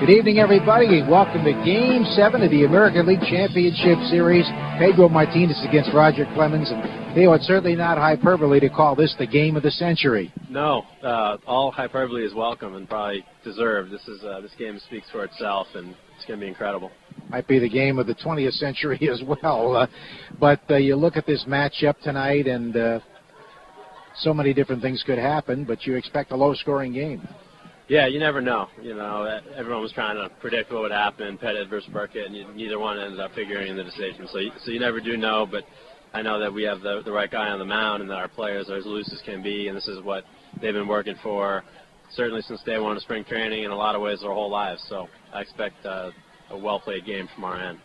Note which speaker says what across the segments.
Speaker 1: Good evening, everybody. Welcome to Game 7 of the American League Championship Series. Pedro Martinez against Roger Clemens. And Theo, it's certainly not hyperbole to call this the game of the century.
Speaker 2: No, all hyperbole is welcome and probably deserved. This game speaks for itself, and it's going to be incredible.
Speaker 1: Might be the game of the 20th century as well. But you look at this matchup tonight, and so many different things could happen, but you expect a low-scoring game.
Speaker 2: Yeah, you never know. You know, everyone was trying to predict what would happen, Pettit versus Burkett, and neither one ended up figuring in the decision. So you never do know, but I know that we have the right guy on the mound and that our players are as loose as can be, and this is what they've been working for certainly since day one of spring training, in a lot of ways their whole lives. So I expect a well-played game from our end.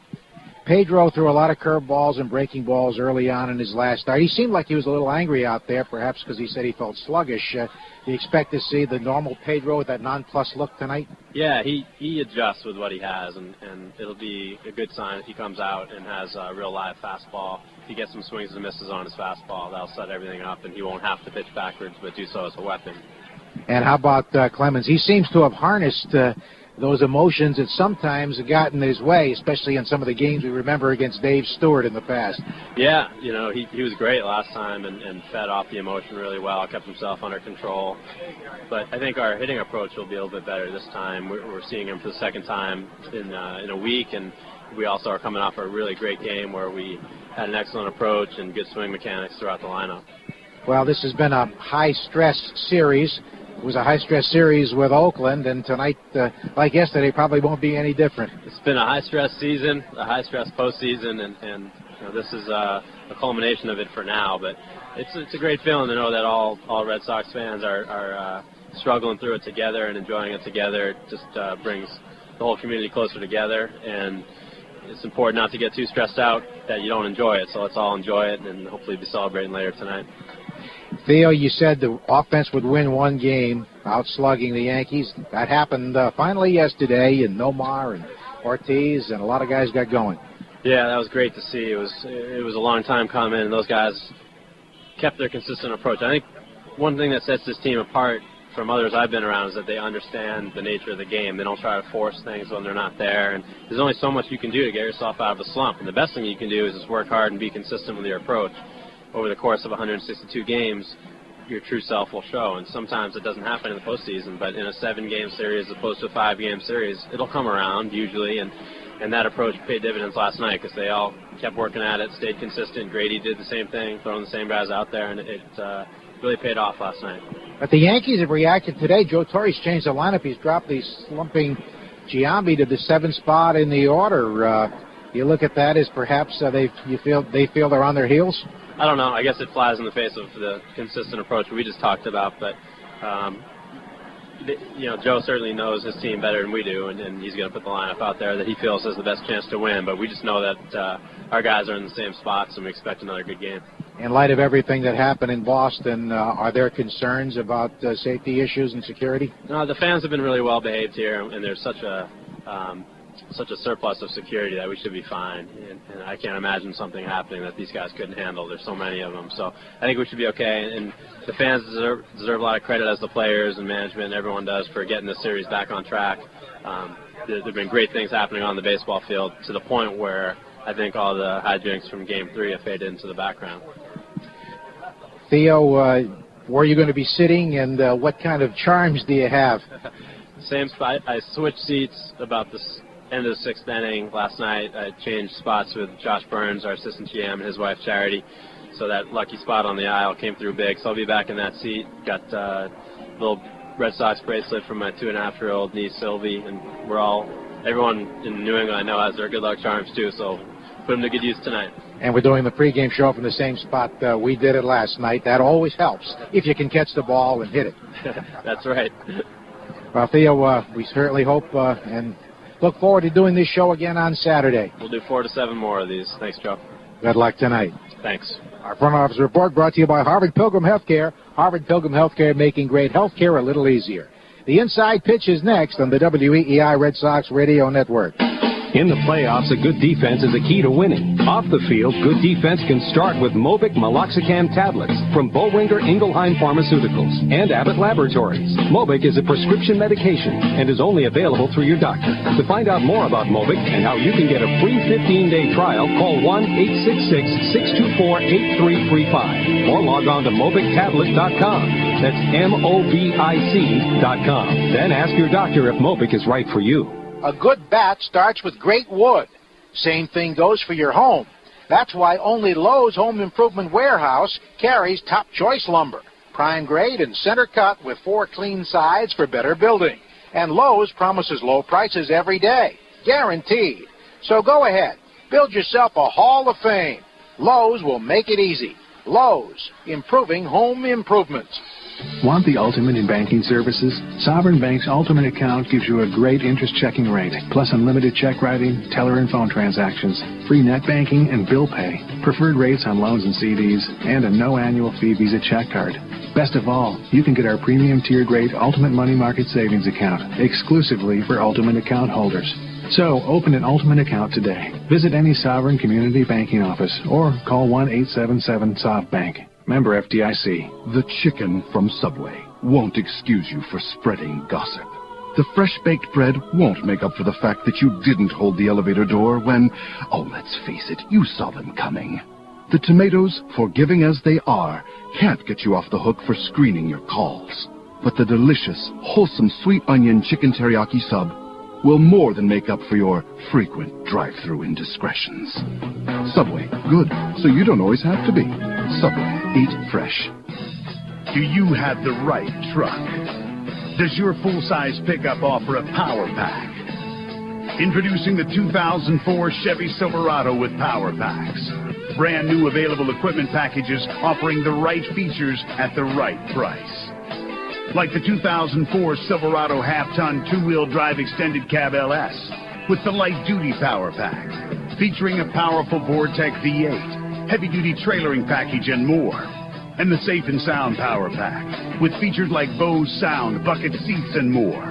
Speaker 1: Pedro threw a lot of curveballs and breaking balls early on in his last start. He seemed like he was a little angry out there, perhaps because he said he felt sluggish. Do you expect to see the normal Pedro with that nonplussed look tonight?
Speaker 2: Yeah, he adjusts with what he has, and it'll be a good sign if he comes out and has a real live fastball. If he gets some swings and misses on his fastball, that'll set everything up, and he won't have to pitch backwards, but do so as a weapon.
Speaker 1: And how about Clemens? He seems to have harnessed those emotions that sometimes have gotten his way, especially in some of the games we remember against Dave Stewart in the past.
Speaker 2: Yeah, you know, he was great last time and fed off the emotion really well, kept himself under control. But I think our hitting approach will be a little bit better this time. We're seeing him for the second time in a week, and we also are coming off a really great game where we had an excellent approach and good swing mechanics throughout the lineup.
Speaker 1: Well, this has been a high-stress series. It was a high-stress series with Oakland, and tonight, like yesterday, probably won't be any different.
Speaker 2: It's been a high-stress season, a high-stress postseason, and you know, this is a culmination of it for now. But it's a great feeling to know that all Red Sox fans are struggling through it together and enjoying it together. It just brings the whole community closer together, and it's important not to get too stressed out that you don't enjoy it. So let's all enjoy it and hopefully be celebrating later tonight.
Speaker 1: Theo, you said the offense would win one game, outslugging the Yankees. That happened finally yesterday, and Nomar and Ortiz and a lot of guys got going.
Speaker 2: Yeah, that was great to see. It was a long time coming, and those guys kept their consistent approach. I think one thing that sets this team apart from others I've been around is that they understand the nature of the game. They don't try to force things when they're not there, and there's only so much you can do to get yourself out of a slump. And the best thing you can do is just work hard and be consistent with your approach. Over the course of 162 games, your true self will show, and sometimes it doesn't happen in the postseason, but in a 7-game series as opposed to a 5-game series, it'll come around usually, and that approach paid dividends last night because they all kept working at it, stayed consistent. Grady did the same thing, throwing the same guys out there, and it really paid off last night.
Speaker 1: But the Yankees have reacted today. Joe Torre's changed the lineup. He's dropped the slumping Giambi to the 7th spot in the order. You look at that as perhaps they feel they're on their heels?
Speaker 2: I don't know. I guess it flies in the face of the consistent approach we just talked about. But, you know, Joe certainly knows his team better than we do, and he's going to put the lineup out there that he feels has the best chance to win. But we just know that our guys are in the same spots, and we expect another good game.
Speaker 1: In light of everything that happened in Boston, are there concerns about safety issues and security?
Speaker 2: No, the fans have been really well behaved here, and there's such a surplus of security that we should be fine. And I can't imagine something happening that these guys couldn't handle. There's so many of them. So I think we should be okay. And the fans deserve a lot of credit, as the players and management and everyone does, for getting this series back on track. There have been great things happening on the baseball field to the point where I think all the hijinks from Game 3 have faded into the background.
Speaker 1: Theo, where are you going to be sitting, and what kind of charms do you have?
Speaker 2: Same spot. I switched seats about the end of the 6th inning last night. I changed spots with Josh Burns, our assistant GM, and his wife Charity. So that lucky spot on the aisle came through big. So I'll be back in that seat. Got a little Red Sox bracelet from my 2.5-year-old niece Sylvie, and everyone in New England I know has their good luck charms too. So put them to good use tonight. And
Speaker 1: we're doing the pregame show from the same spot we did it last night. That always helps if you can catch the ball and hit it.
Speaker 2: That's right.
Speaker 1: Well, Theo, we certainly hope and look forward to doing this show again on Saturday.
Speaker 2: We'll do 4 to 7 more of these. Thanks, Joe.
Speaker 1: Good luck tonight.
Speaker 2: Thanks.
Speaker 1: Our front office report brought to you by Harvard Pilgrim Healthcare. Harvard Pilgrim Healthcare, making great healthcare a little easier. The Inside Pitch is next on the WEEI Red Sox Radio Network.
Speaker 3: In the playoffs, a good defense is a key to winning. Off the field, good defense can start with Mobic Meloxicam tablets from Boehringer Ingelheim Pharmaceuticals and Abbott Laboratories. Mobic is a prescription medication and is only available through your doctor. To find out more about Mobic and how you can get a free 15-day trial, call 1-866-624-8335 or log on to MobicTablet.com. That's MOBIC.com. Then ask your doctor if Mobic is right for you.
Speaker 1: A good bat starts with great wood. Same thing goes for your home. That's why only Lowe's Home Improvement Warehouse carries top choice lumber. Prime grade and center cut with 4 clean sides for better building. And Lowe's promises low prices every day. Guaranteed. So go ahead. Build yourself a Hall of Fame. Lowe's will make it easy. Lowe's, improving home improvements.
Speaker 4: Want the ultimate in banking services? Sovereign Bank's Ultimate Account gives you a great interest checking rate, plus unlimited check writing, teller and phone transactions, free net banking and bill pay, preferred rates on loans and CDs, and a no annual fee Visa check card. Best of all, you can get our premium tiered rate Ultimate Money Market Savings Account, exclusively for Ultimate Account holders. So, open an Ultimate Account today. Visit any Sovereign Community Banking office or call 1-877-SOVBANK. Member FDIC.
Speaker 5: The chicken from Subway won't excuse you for spreading gossip. The fresh-baked bread won't make up for the fact that you didn't hold the elevator door when, oh, let's face it, you saw them coming. The tomatoes, forgiving as they are, can't get you off the hook for screening your calls. But the delicious, wholesome sweet onion chicken teriyaki sub will more than make up for your frequent drive-through indiscretions. Subway, good, so you don't always have to be. Subway, eat fresh.
Speaker 6: Do you have the right truck? Does your full-size pickup offer a power pack? Introducing the 2004 Chevy Silverado with Power Packs. Brand new available equipment packages offering the right features at the right price. Like the 2004 Silverado half-ton two-wheel drive extended cab LS with the light-duty power pack, featuring a powerful Vortec V8, heavy-duty trailering package, and more. And the Safe and Sound power pack with features like Bose sound, bucket seats, and more.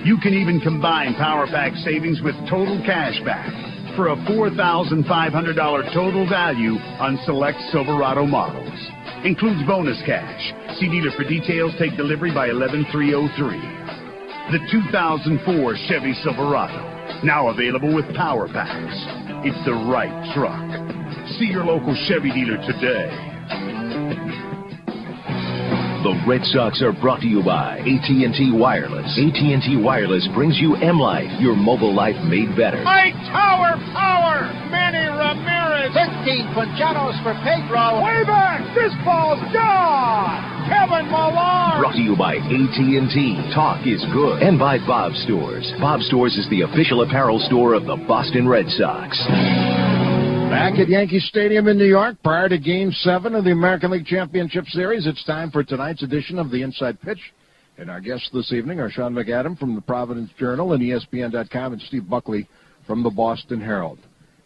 Speaker 6: You can even combine power pack savings with total cash back for a $4,500 total value on select Silverado models. Includes bonus cash. See dealer for details. Take delivery by 11/3/03. The 2004 Chevy Silverado, now available with power packs. It's the right truck. See your local Chevy dealer today.
Speaker 7: The Red Sox are brought to you by AT&T Wireless. AT&T Wireless brings you M-Life, your mobile life made better.
Speaker 1: Mike Tower Power! Manny Ramirez! 15 Punchados for Pedro! Way back! This ball's gone! Kevin Millar!
Speaker 7: Brought to you by AT&T. Talk is good. And by Bob Stores. Bob Stores is the official apparel store of the Boston Red Sox.
Speaker 8: Back at Yankee Stadium in New York, prior to Game 7 of the American League Championship Series, it's time for tonight's edition of the Inside Pitch. And our guests this evening are Sean McAdam from the Providence Journal and ESPN.com and Steve Buckley from the Boston Herald.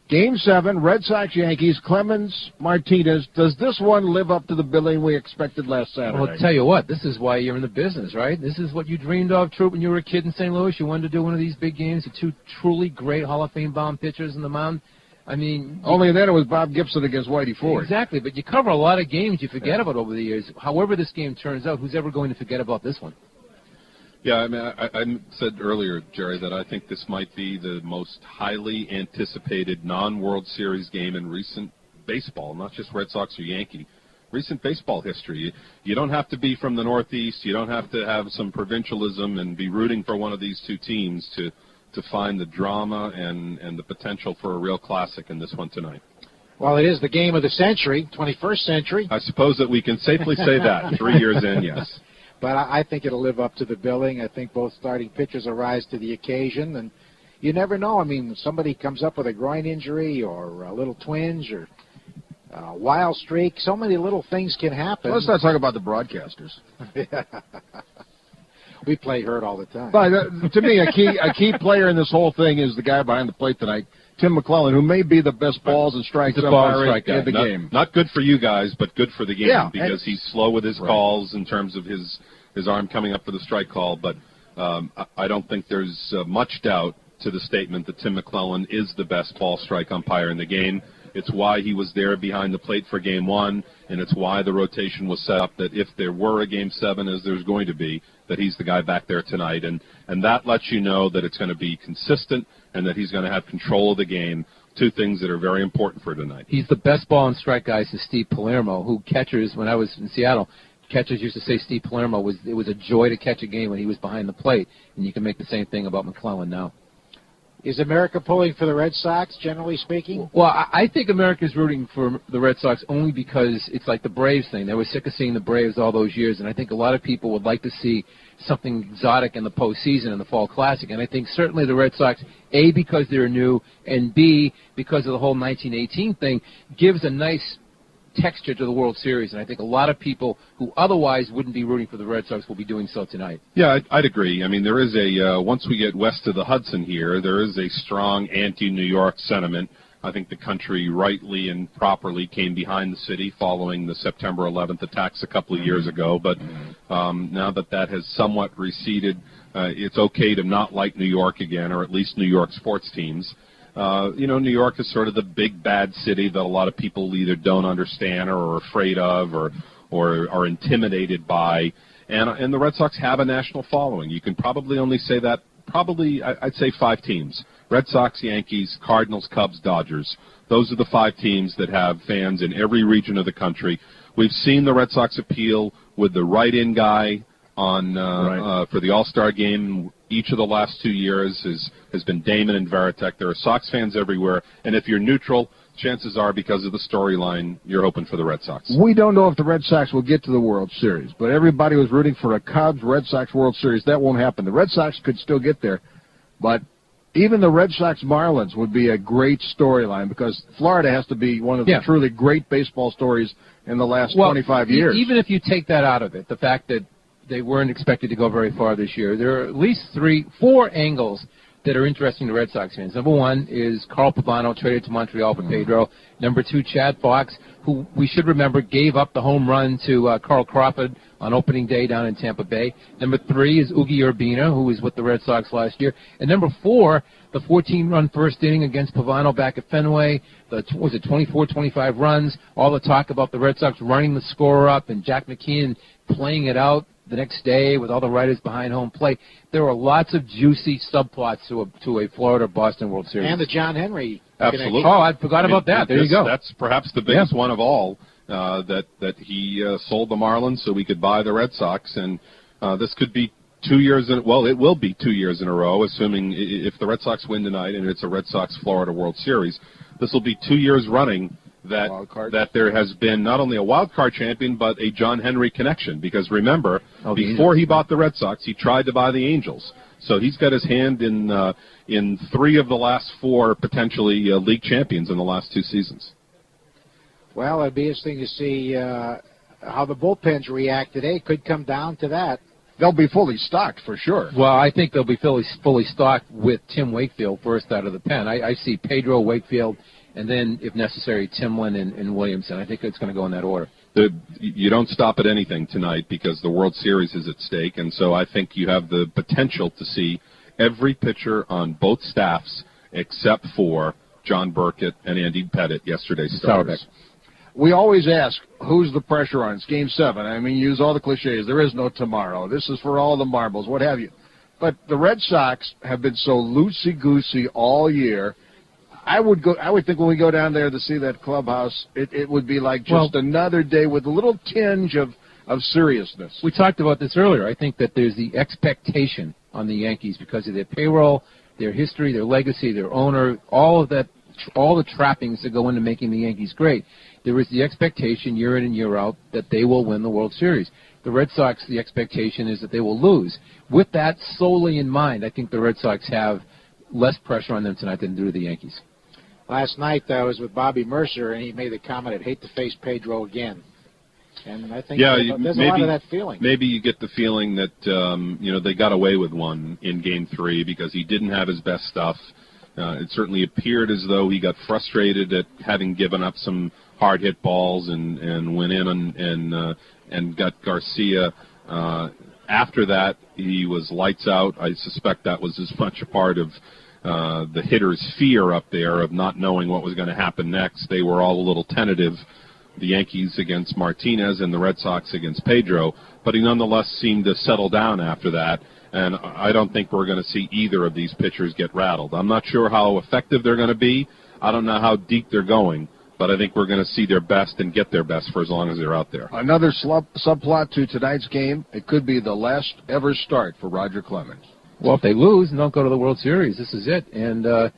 Speaker 8: Game 7, Red Sox-Yankees, Clemens, Martinez. Does this one live up to the billing we expected last Saturday?
Speaker 9: Well, I'll tell you what, this is why you're in the business, right? This is what you dreamed of, Troop, when you were a kid in St. Louis. You wanted to do one of these big games with two truly great Hall of Fame-bound pitchers on the mound. I mean...
Speaker 8: Only then it was Bob Gibson against Whitey Ford.
Speaker 9: Exactly, but you cover a lot of games you forget about over the years. However this game turns out, who's ever going to forget about this one?
Speaker 10: Yeah, I mean, I said earlier, Jerry, that I think this might be the most highly anticipated non-World Series game in recent baseball, not just Red Sox or Yankee, recent baseball history. You don't have to be from the Northeast. You don't have to have some provincialism and be rooting for one of these two teams to find the drama and the potential for a real classic in this one tonight.
Speaker 1: Well, it is the game of the century, 21st century.
Speaker 10: I suppose that we can safely say that 3 years in, yes.
Speaker 1: But I think it'll live up to the billing. I think both starting pitchers will rise to the occasion. And you never know. I mean, somebody comes up with a groin injury or a little twinge or a wild streak. So many little things can happen.
Speaker 8: Let's not talk about the broadcasters.
Speaker 1: We play hurt all the time.
Speaker 8: But to me, a key player in this whole thing is the guy behind the plate tonight, Tim McClellan, who may be the best balls and strikes umpire in the game.
Speaker 10: Not good for you guys, but good for the game because he's slow with his
Speaker 8: right.
Speaker 10: calls in terms of his arm coming up for the strike call. But I don't think there's much doubt to the statement that Tim McClellan is the best ball strike umpire in the game. It's why he was there behind the plate for Game 1, and it's why the rotation was set up that if there were a Game 7, as there's going to be, that he's the guy back there tonight. And that lets you know that it's going to be consistent and that he's going to have control of the game, two things that are very important for tonight.
Speaker 9: He's the best ball and strike guy to Steve Palermo, who catchers, when I was in Seattle, catchers used to say Steve Palermo it was a joy to catch a game when he was behind the plate, and you can make the same thing about McClellan now.
Speaker 1: Is America pulling for the Red Sox, generally speaking?
Speaker 9: Well, I think America's rooting for the Red Sox only because it's like the Braves thing. They were sick of seeing the Braves all those years, and I think a lot of people would like to see something exotic in the postseason in the Fall Classic. And I think certainly the Red Sox, A, because they're new, and B, because of the whole 1918 thing, gives a nice texture to the World Series, and I think a lot of people who otherwise wouldn't be rooting for the Red Sox will be doing so tonight.
Speaker 10: Yeah, I'd agree. I mean, there is once we get west of the Hudson here, there is a strong anti-New York sentiment. I think the country rightly and properly came behind the city following the September 11th attacks a couple of years ago, but now that has somewhat receded, it's okay to not like New York again, or at least New York sports teams. New York is sort of the big bad city that a lot of people either don't understand or are afraid of or are intimidated by. And the Red Sox have a national following. You can probably only say that, I'd say 5 teams. Red Sox, Yankees, Cardinals, Cubs, Dodgers. Those are the 5 teams that have fans in every region of the country. We've seen the Red Sox appeal with the write-in guy for the All-Star game. Each of the last 2 years has been Damon and Varitek. There are Sox fans everywhere, and if you're neutral, chances are because of the storyline, you're hoping for the Red Sox.
Speaker 8: We don't know if the Red Sox will get to the World Series, but everybody was rooting for a Cubs-Red Sox World Series. That won't happen. The Red Sox could still get there, but even the Red Sox-Marlins would be a great storyline because Florida has to be one of the truly great baseball stories in the last 25 years.
Speaker 9: Even if you take that out of it, the fact that they weren't expected to go very far this year, there are at least 4 angles that are interesting to Red Sox fans. Number 1 is Carl Pavano traded to Montreal for Pedro. Number 2, Chad Fox, who we should remember gave up the home run to Carl Crawford on opening day down in Tampa Bay. Number 3 is Ugi Urbina, who was with the Red Sox last year. And number 4, the 14-run first inning against Pavano back at Fenway. 24-25 runs. All the talk about the Red Sox running the score up and Jack McKeon playing it out the next day with all the writers behind home plate. There are lots of juicy subplots to a Florida-Boston World Series.
Speaker 1: And the John Henry
Speaker 10: Absolutely.
Speaker 1: connection.
Speaker 9: Oh, I forgot about that. There you go.
Speaker 10: That's perhaps the biggest one of all, that he sold the Marlins so we could buy the Red Sox, and this could be 2 years it will be 2 years in a row, assuming if the Red Sox win tonight and it's a Red Sox-Florida World Series. This will be 2 years running that there has been not only a wild card champion but a John Henry connection, because remember, before he bought the Red Sox, he tried to buy the Angels. So he's got his hand in 3 of the last 4 potentially league champions in the last 2 seasons.
Speaker 1: Well, it'd be interesting to see how the bullpens react today. Could come down to that.
Speaker 8: They'll be fully stocked for sure.
Speaker 9: Well, I think they'll be fully stocked with Tim Wakefield first out of the pen. I see Pedro, Wakefield, and then, if necessary, Timlin and Williamson. I think it's going to go in that order.
Speaker 10: You don't stop at anything tonight because the World Series is at stake, and so I think you have the potential to see every pitcher on both staffs except for John Burkett and Andy Pettitte, yesterday's starters.
Speaker 8: We always ask, who's the pressure on? It's Game 7. I mean, use all the cliches. There is no tomorrow. This is for all the marbles, what have you. But the Red Sox have been so loosey-goosey all year. I would think when we go down there to see that clubhouse, it would be like just another day with a little tinge of seriousness.
Speaker 9: We talked about this earlier. I think that there's the expectation on the Yankees because of their payroll, their history, their legacy, their owner, all of that, all the trappings that go into making the Yankees great. There is the expectation year in and year out that they will win the World Series. The Red Sox, the expectation is that they will lose. With that solely in mind, I think the Red Sox have less pressure on them tonight than do the Yankees.
Speaker 1: Last night I was with Bobby Mercer, and he made the comment, I'd hate to face Pedro again. And I think there's a lot of that feeling.
Speaker 10: Maybe you get the feeling that they got away with one in Game 3 because he didn't have his best stuff. It certainly appeared as though he got frustrated at having given up some hard-hit balls and went in and got Garcia. After that, he was lights out. I suspect that was as much a part of the hitters' fear up there of not knowing what was going to happen next. They were all a little tentative, the Yankees against Martinez and the Red Sox against Pedro, but he nonetheless seemed to settle down after that, and I don't think we're going to see either of these pitchers get rattled. I'm not sure how effective they're going to be. I don't know how deep they're going, but I think we're going to see their best and get their best for as long as they're out there.
Speaker 8: Another subplot to tonight's game, it could be the last ever start for Roger Clemens.
Speaker 9: Well, if they lose and don't go to the World Series, this is it. And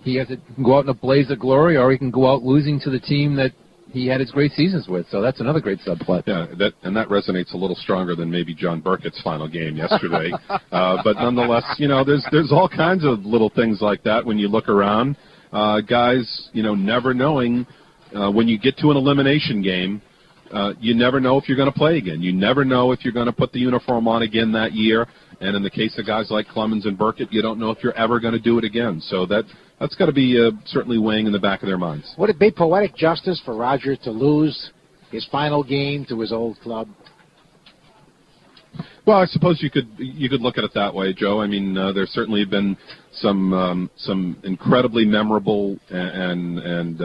Speaker 9: he has to go out in a blaze of glory, or he can go out losing to the team that he had his great seasons with. So that's another great subplot.
Speaker 10: Yeah, that resonates a little stronger than maybe John Burkett's final game yesterday. But nonetheless, there's all kinds of little things like that when you look around. Guys, never knowing when you get to an elimination game, you never know if you're going to play again. You never know if you're going to put the uniform on again that year. And in the case of guys like Clemens and Burkett, you don't know if you're ever going to do it again. So that's got to be certainly weighing in the back of their minds.
Speaker 1: Would it be poetic justice for Roger to lose his final game to his old club?
Speaker 10: Well, I suppose you could look at it that way, Joe. I mean, there certainly have been some incredibly memorable and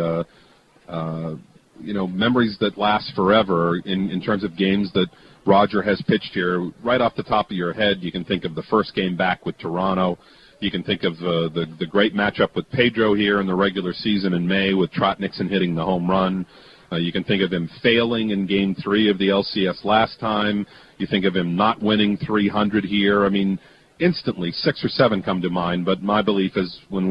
Speaker 10: memories that last forever in terms of games that Roger has pitched here. Right off the top of your head, you can think of the first game back with Toronto. You can think of the great matchup with Pedro here in the regular season in May with Trot Nixon hitting the home run. You can think of him failing in Game 3 of the LCS last time. You think of him not winning 300 here. I mean, instantly 6 or 7 come to mind. But my belief is when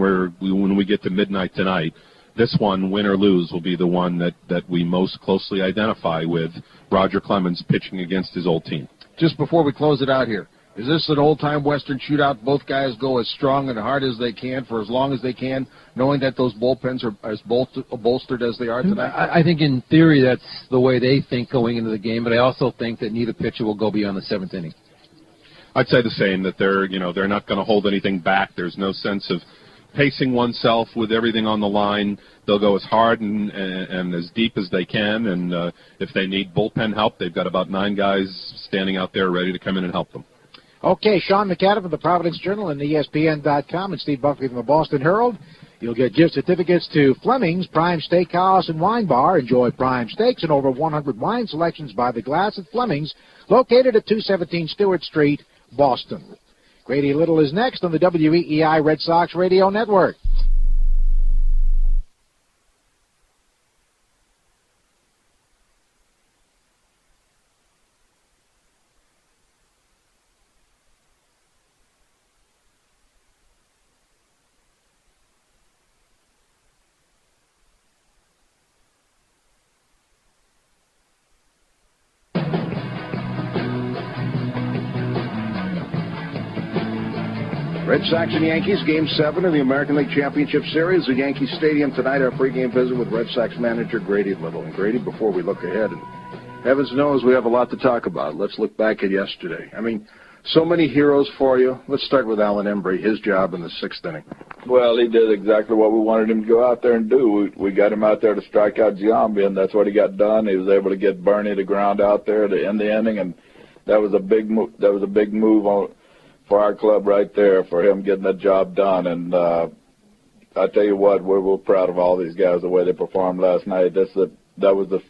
Speaker 10: we get to midnight tonight, this one, win or lose, will be the one that we most closely identify with Roger Clemens pitching against his old team.
Speaker 8: Just before we close it out here, is this an old-time Western shootout? Both guys go as strong and hard as they can for as long as they can, knowing that those bullpens are as bolstered as they are tonight?
Speaker 9: I think in theory that's the way they think going into the game, but I also think that neither pitcher will go beyond the 7th inning.
Speaker 10: I'd say the same, that they're not going to hold anything back. There's no sense of pacing oneself with everything on the line. They'll go as hard and as deep as they can, and if they need bullpen help, they've got about 9 guys standing out there ready to come in and help them.
Speaker 1: Okay, Sean McAdam from the Providence Journal and ESPN.com, and Steve Buckley from the Boston Herald. You'll get gift certificates to Fleming's Prime Steakhouse and Wine Bar. Enjoy prime steaks and over 100 wine selections by the glass at Fleming's, located at 217 Stewart Street, Boston. Grady Little is next on the WEEI Red Sox Radio Network.
Speaker 8: Red Sox and Yankees, Game 7 of the American League Championship Series at Yankee Stadium tonight. Our pregame visit with Red Sox manager Grady Little. And Grady, before we look ahead, and heavens knows we have a lot to talk about. Let's look back at yesterday. I mean, so many heroes for you. Let's start with Alan Embry, his job in the 6th inning.
Speaker 11: Well, he did exactly what we wanted him to go out there and do. We got him out there to strike out Giambi, and that's what he got done. He was able to get Bernie to ground out there to end the inning, and that was a big move. That was a big move for our club right there, for him getting that job done. And I tell you what, we're proud of all these guys, the way they performed last night. That was the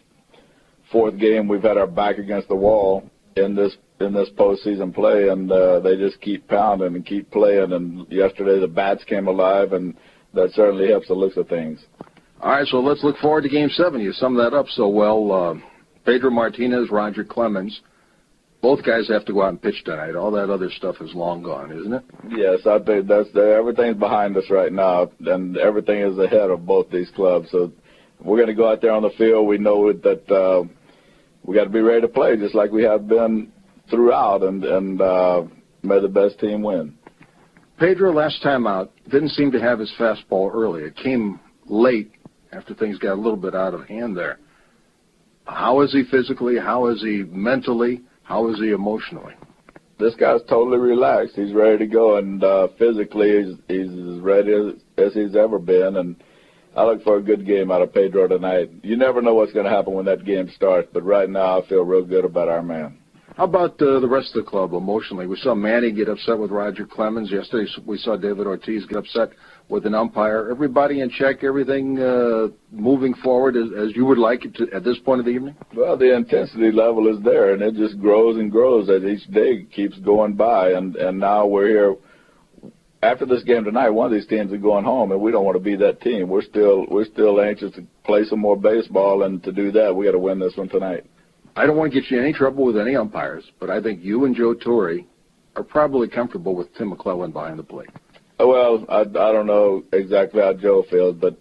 Speaker 11: 4th game we've had our back against the wall in this postseason play, and they just keep pounding and keep playing. And yesterday the bats came alive, and that certainly helps the looks of things.
Speaker 8: All right, so let's look forward to Game 7. You summed that up so well. Pedro Martinez, Roger Clemens. Both guys have to go out and pitch tonight. All that other stuff is long gone, isn't it?
Speaker 11: Yes, I think everything's behind us right now, and everything is ahead of both these clubs. So we're going to go out there on the field. We know that we got to be ready to play, just like we have been throughout, and may the best team win.
Speaker 8: Pedro, last time out, didn't seem to have his fastball early. It came late after things got a little bit out of hand there. How is he physically? How is he mentally? How is he emotionally?
Speaker 11: This guy's totally relaxed. He's ready to go, and physically he's as ready as he's ever been. And I look for a good game out of Pedro tonight. You never know what's going to happen when that game starts, but right now I feel real good about our man.
Speaker 8: How about the rest of the club emotionally? We saw Manny get upset with Roger Clemens. Yesterday we saw David Ortiz get upset with an umpire. Everybody in check, everything moving forward as you would like it to, at this point of the evening?
Speaker 11: Well, the intensity level is there, and it just grows and grows as each day keeps going by. And now we're here. After this game tonight, one of these teams is going home, and we don't want to be that team. We're still anxious to play some more baseball, and to do that, we got to win this one tonight.
Speaker 8: I don't want to get you in any trouble with any umpires, but I think you and Joe Torre are probably comfortable with Tim McClellan behind the plate.
Speaker 11: Well, I don't know exactly how Joe feels, but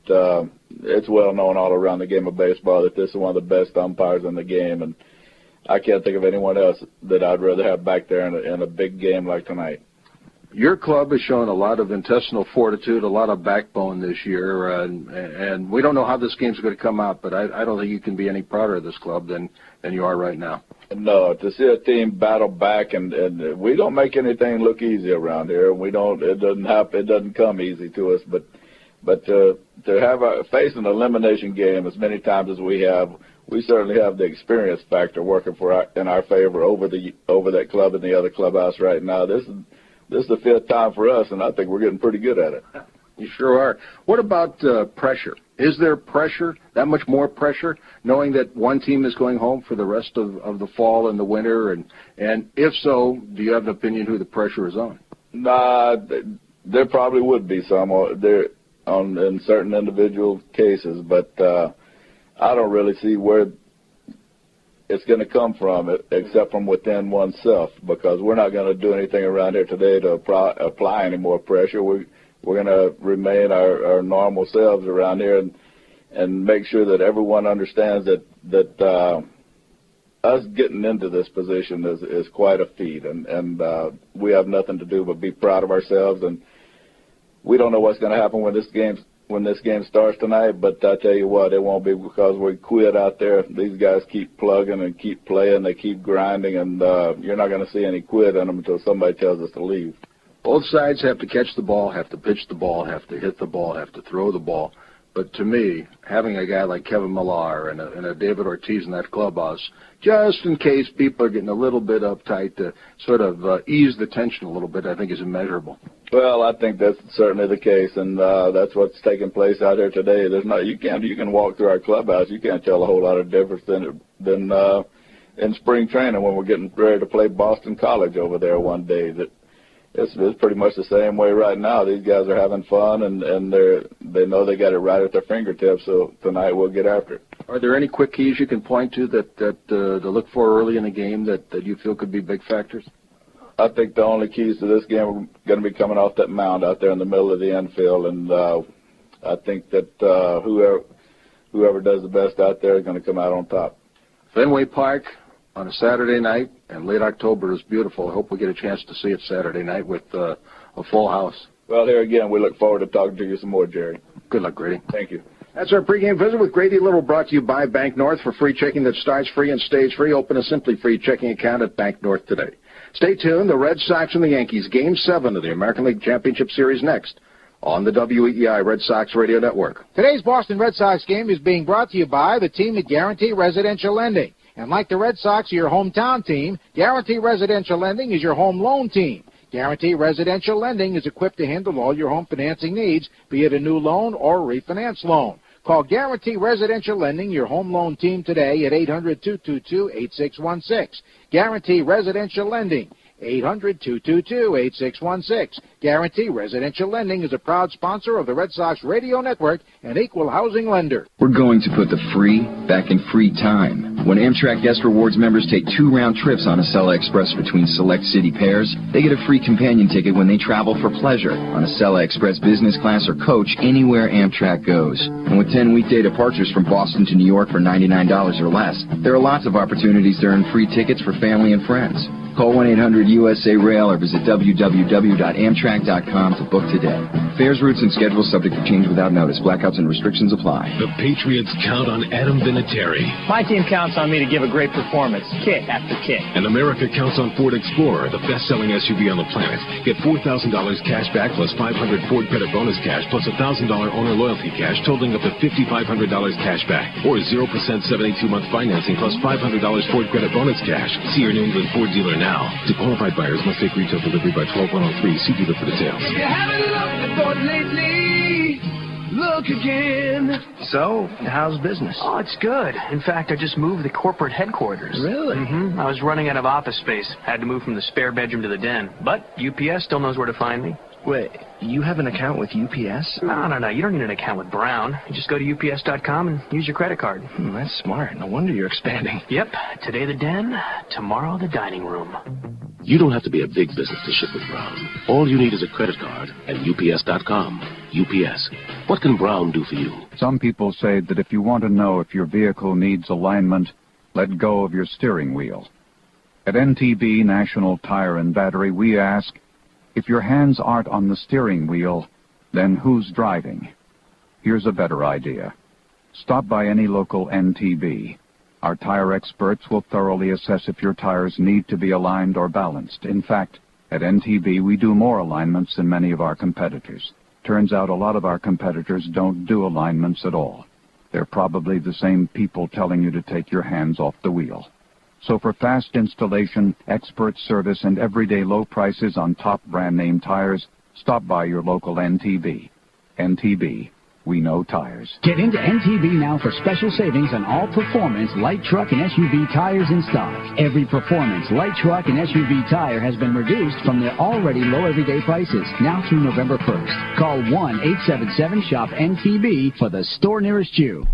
Speaker 11: it's well known all around the game of baseball that this is one of the best umpires in the game, and I can't think of anyone else that I'd rather have back there in a big game like tonight.
Speaker 8: Your club has shown a lot of intestinal fortitude, a lot of backbone this year, and we don't know how this game's going to come out, but I don't think you can be any prouder of this club than you are right now.
Speaker 11: No, to see a team battle back, and we don't make anything look easy around here. It doesn't come easy to us, but to have face an elimination game as many times as we have, we certainly have the experience factor working in our favor over that club and the other clubhouse right now. This is the fifth time for us, and I think we're getting pretty good at it.
Speaker 8: You sure are. What about pressure? Is there pressure, that much more pressure, knowing that one team is going home for the rest of the fall and the winter? And if so, do you have an opinion who the pressure is on?
Speaker 11: Nah, there probably would be some in certain individual cases, but I don't really see where it's going to come from, except from within oneself, because we're not going to do anything around here today to apply any more pressure. We're going to remain our normal selves around here and make sure that everyone understands that us getting into this position is quite a feat, and we have nothing to do but be proud of ourselves. And we don't know what's going to happen when this game starts tonight, but I tell you what, it won't be because we quit out there. These guys keep plugging and keep playing, they keep grinding, and you're not going to see any quit in them until somebody tells us to leave.
Speaker 8: Both sides have to catch the ball, have to pitch the ball, have to hit the ball, have to throw the ball. But to me, having a guy like Kevin Millar and a David Ortiz in that clubhouse, just in case people are getting a little bit uptight to sort of ease the tension a little bit, I think is immeasurable.
Speaker 11: Well, I think that's certainly the case, and that's what's taking place out there today. You can walk through our clubhouse, you can't tell a whole lot of difference than in spring training when we're getting ready to play Boston College over there one day. It's pretty much the same way right now. These guys are having fun, and they know they got it right at their fingertips, so tonight we'll get after it.
Speaker 8: Are there any quick keys you can point to that to look for early in the game that you feel could be big factors?
Speaker 11: I think the only keys to this game are going to be coming off that mound out there in the middle of the infield, and I think that whoever does the best out there is going to come out on top.
Speaker 8: Fenway Park on a Saturday night, and late October is beautiful. I hope we get a chance to see it Saturday night with a full house.
Speaker 11: Well, here again, we look forward to talking to you some more, Jerry.
Speaker 8: Good luck, Grady.
Speaker 11: Thank you.
Speaker 8: That's our pregame visit with Grady Little, brought to you by Bank North. For free checking that starts free and stays free, open a Simply Free checking account at Bank North today. Stay tuned. The Red Sox and the Yankees, Game 7 of the American League Championship Series next on the WEEI Red Sox Radio Network.
Speaker 1: Today's Boston Red Sox game is being brought to you by the team at Guarantee Residential Lending. And like the Red Sox are your hometown team, Guarantee Residential Lending is your home loan team. Guarantee Residential Lending is equipped to handle all your home financing needs, be it a new loan or a refinance loan. Call Guarantee Residential Lending, your home loan team, today at 800-222-8616. Guarantee Residential Lending, 800-222-8616. Guarantee Residential Lending is a proud sponsor of the Red Sox Radio Network and equal housing lender.
Speaker 12: We're going to put the free back in free time. When Amtrak Guest Rewards members take 2 round trips on Acela Express between select city pairs, they get a free companion ticket when they travel for pleasure on Acela Express business class or coach anywhere Amtrak goes. And with 10 weekday departures from Boston to New York for $99 or less, there are lots of opportunities to earn free tickets for family and friends. Call 1-800-USA-RAIL or visit www.amtrak.com to book today. Fares, routes, and schedules subject to change without notice. Blackouts and restrictions apply.
Speaker 13: The Patriots count on Adam Vinatieri.
Speaker 14: My team counts
Speaker 13: on me to give a great performance, kick after kick.
Speaker 3: And America counts on Ford Explorer, the best-selling SUV on the planet. Get $4,000 cash back plus $500 Ford credit bonus cash plus $1,000 owner loyalty cash totaling up to $5,500 cash back. Or 0% 72-month financing plus $500 Ford credit bonus cash. See your New England Ford dealer now. To qualified buyers must take retail delivery by 12/103. See dealer for details.
Speaker 14: If you haven't looked at Ford lately, look again.
Speaker 15: So, how's business?
Speaker 16: Oh, it's good. In fact, I just moved the corporate headquarters.
Speaker 15: Really?
Speaker 16: I was running out of office space. Had to move from the spare bedroom to the den. But UPS still knows where to find me.
Speaker 15: Wait, you have an account with UPS?
Speaker 16: No. You don't need an account with Brown. You just go to UPS.com and use your credit card.
Speaker 15: That's smart. No wonder you're expanding.
Speaker 16: Yep. Today the den, tomorrow the dining room.
Speaker 17: You don't have to be a big business to ship with Brown. All you need is a credit card and UPS.com. UPS. What can Brown do for you?
Speaker 18: Some people say that if you want to know if your vehicle needs alignment, let go of your steering wheel. At NTB National Tire and Battery, we ask, if your hands aren't on the steering wheel, then who's driving? Here's a better idea. Stop by any local NTB. Our tire experts will thoroughly assess if your tires need to be aligned or balanced. In fact, at NTB, we do more alignments than many of our competitors. Turns out a lot of our competitors don't do alignments at all. They're probably the same people telling you to take your hands off the wheel. So for fast installation, expert service, and everyday low prices on top brand name tires, stop by your local NTB. NTB, we know tires.
Speaker 19: Get into NTB now for special savings on all performance light truck and SUV tires in stock. Every performance light truck and SUV tire has been reduced from their already low everyday prices, now through November 1st. Call 1-877-SHOP-NTB for the store nearest you.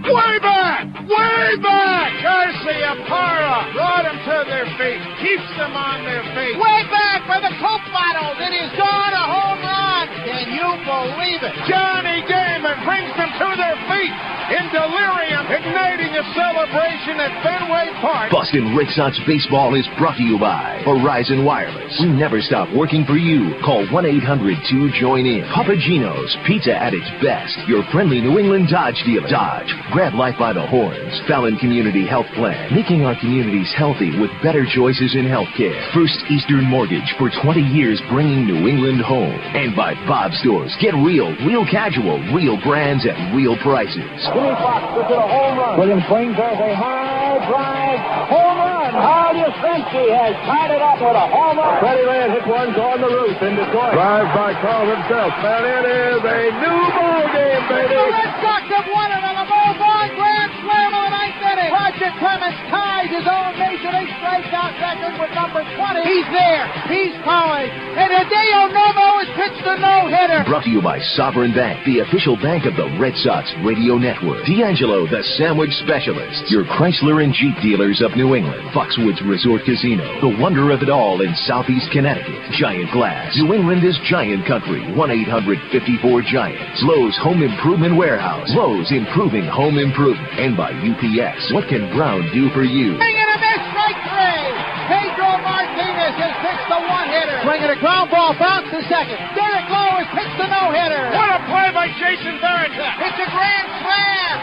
Speaker 20: Way back! Way back! Garcia Parra brought them to their feet, keeps them on their feet. Way back for the Coke bottles. It is gone, a home run. Can you believe it? Johnny Damon brings them to their feet in delirium, igniting a celebration at Fenway Park.
Speaker 7: Boston Red Sox baseball is brought to you by Verizon Wireless. We never stop working for you. Call 1-800-2-JOIN-IN. Papa Gino's, pizza at its best. Your friendly New England Dodge dealer. Dodge. Grab life by the horns. Fallon Community Health Plan. Making our communities healthy with better choices in healthcare. First Eastern Mortgage for 20 years bringing New England home. And by Bob Stores. Get real, real casual, real brands at real prices.
Speaker 20: Jimmy Fox puts it a home run. William swings as a high drive. Home run. Hal Yastrzemski has tied it up with a home run. Freddie Land hit one on the roof in Detroit. Drive by Carl himself. And it is a new ball game, baby. The Red Sox have won it on the Bullseye Grand Slam of the ninth inning. Roger Clemens ties his own Major League strikeout record with number 20. He's there. He's calling. And Hideo Novo has pitched a no-hitter.
Speaker 7: Brought to you by Sovereign Bank, the official bank of the Red Sox Radio Network. D'Angelo, the sandwich specialist. Your Chrysler and Jeep dealers of New England. Foxwoods Resort Casino. The wonder of it all in Southeast Connecticut. Giant Glass. New England is giant country. 1-800-54-GIANT. Lowe's Home Improvement Warehouse. Lowe's improving home improvement. And by UPS. What can Brown do for you?
Speaker 20: Swing and a miss, strike three. Pedro Martinez has pitched the one-hitter. Swing and a ground ball, bounce to second. Derek Lowe has pitched the no-hitter. What a play by Jason Varitek. It's a grand slam.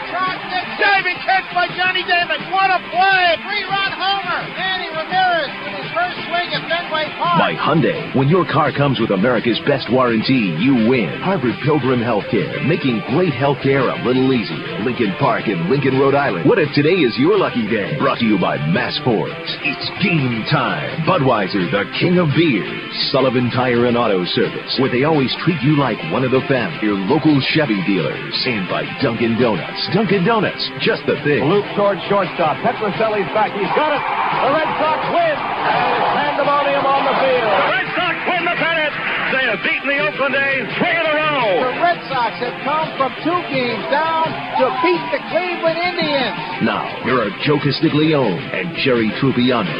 Speaker 20: Diving catch by Johnny Damon. What a play. Three-run homer. Manny Ramirez with his first swing at Fenway Park.
Speaker 7: By Hyundai. When your car comes with America's best warranty, you win. Harvard Pilgrim Healthcare. Making great healthcare a little easier. Lincoln Park in Lincoln, Rhode Island. What if today is your lucky day? Brought to you by Massport. It's game time. Budweiser, the king of beers. Sullivan Tire and Auto Service, where they always treat you like one of the family. Your local Chevy dealers. And by Dunkin' Donuts. Dunkin' Donuts, just the thing.
Speaker 20: Luke towards shortstop. Petrocelli's back. He's got it. The Red Sox win. And it's pandemonium on the field. The Red Sox win the pennant. They have beaten the Oakland A's 3 in a row. The Red Sox have come from 2 games down to beat the Cleveland Indians.
Speaker 7: 10th. Now, here are Joe Castiglione and Jerry Trupiano.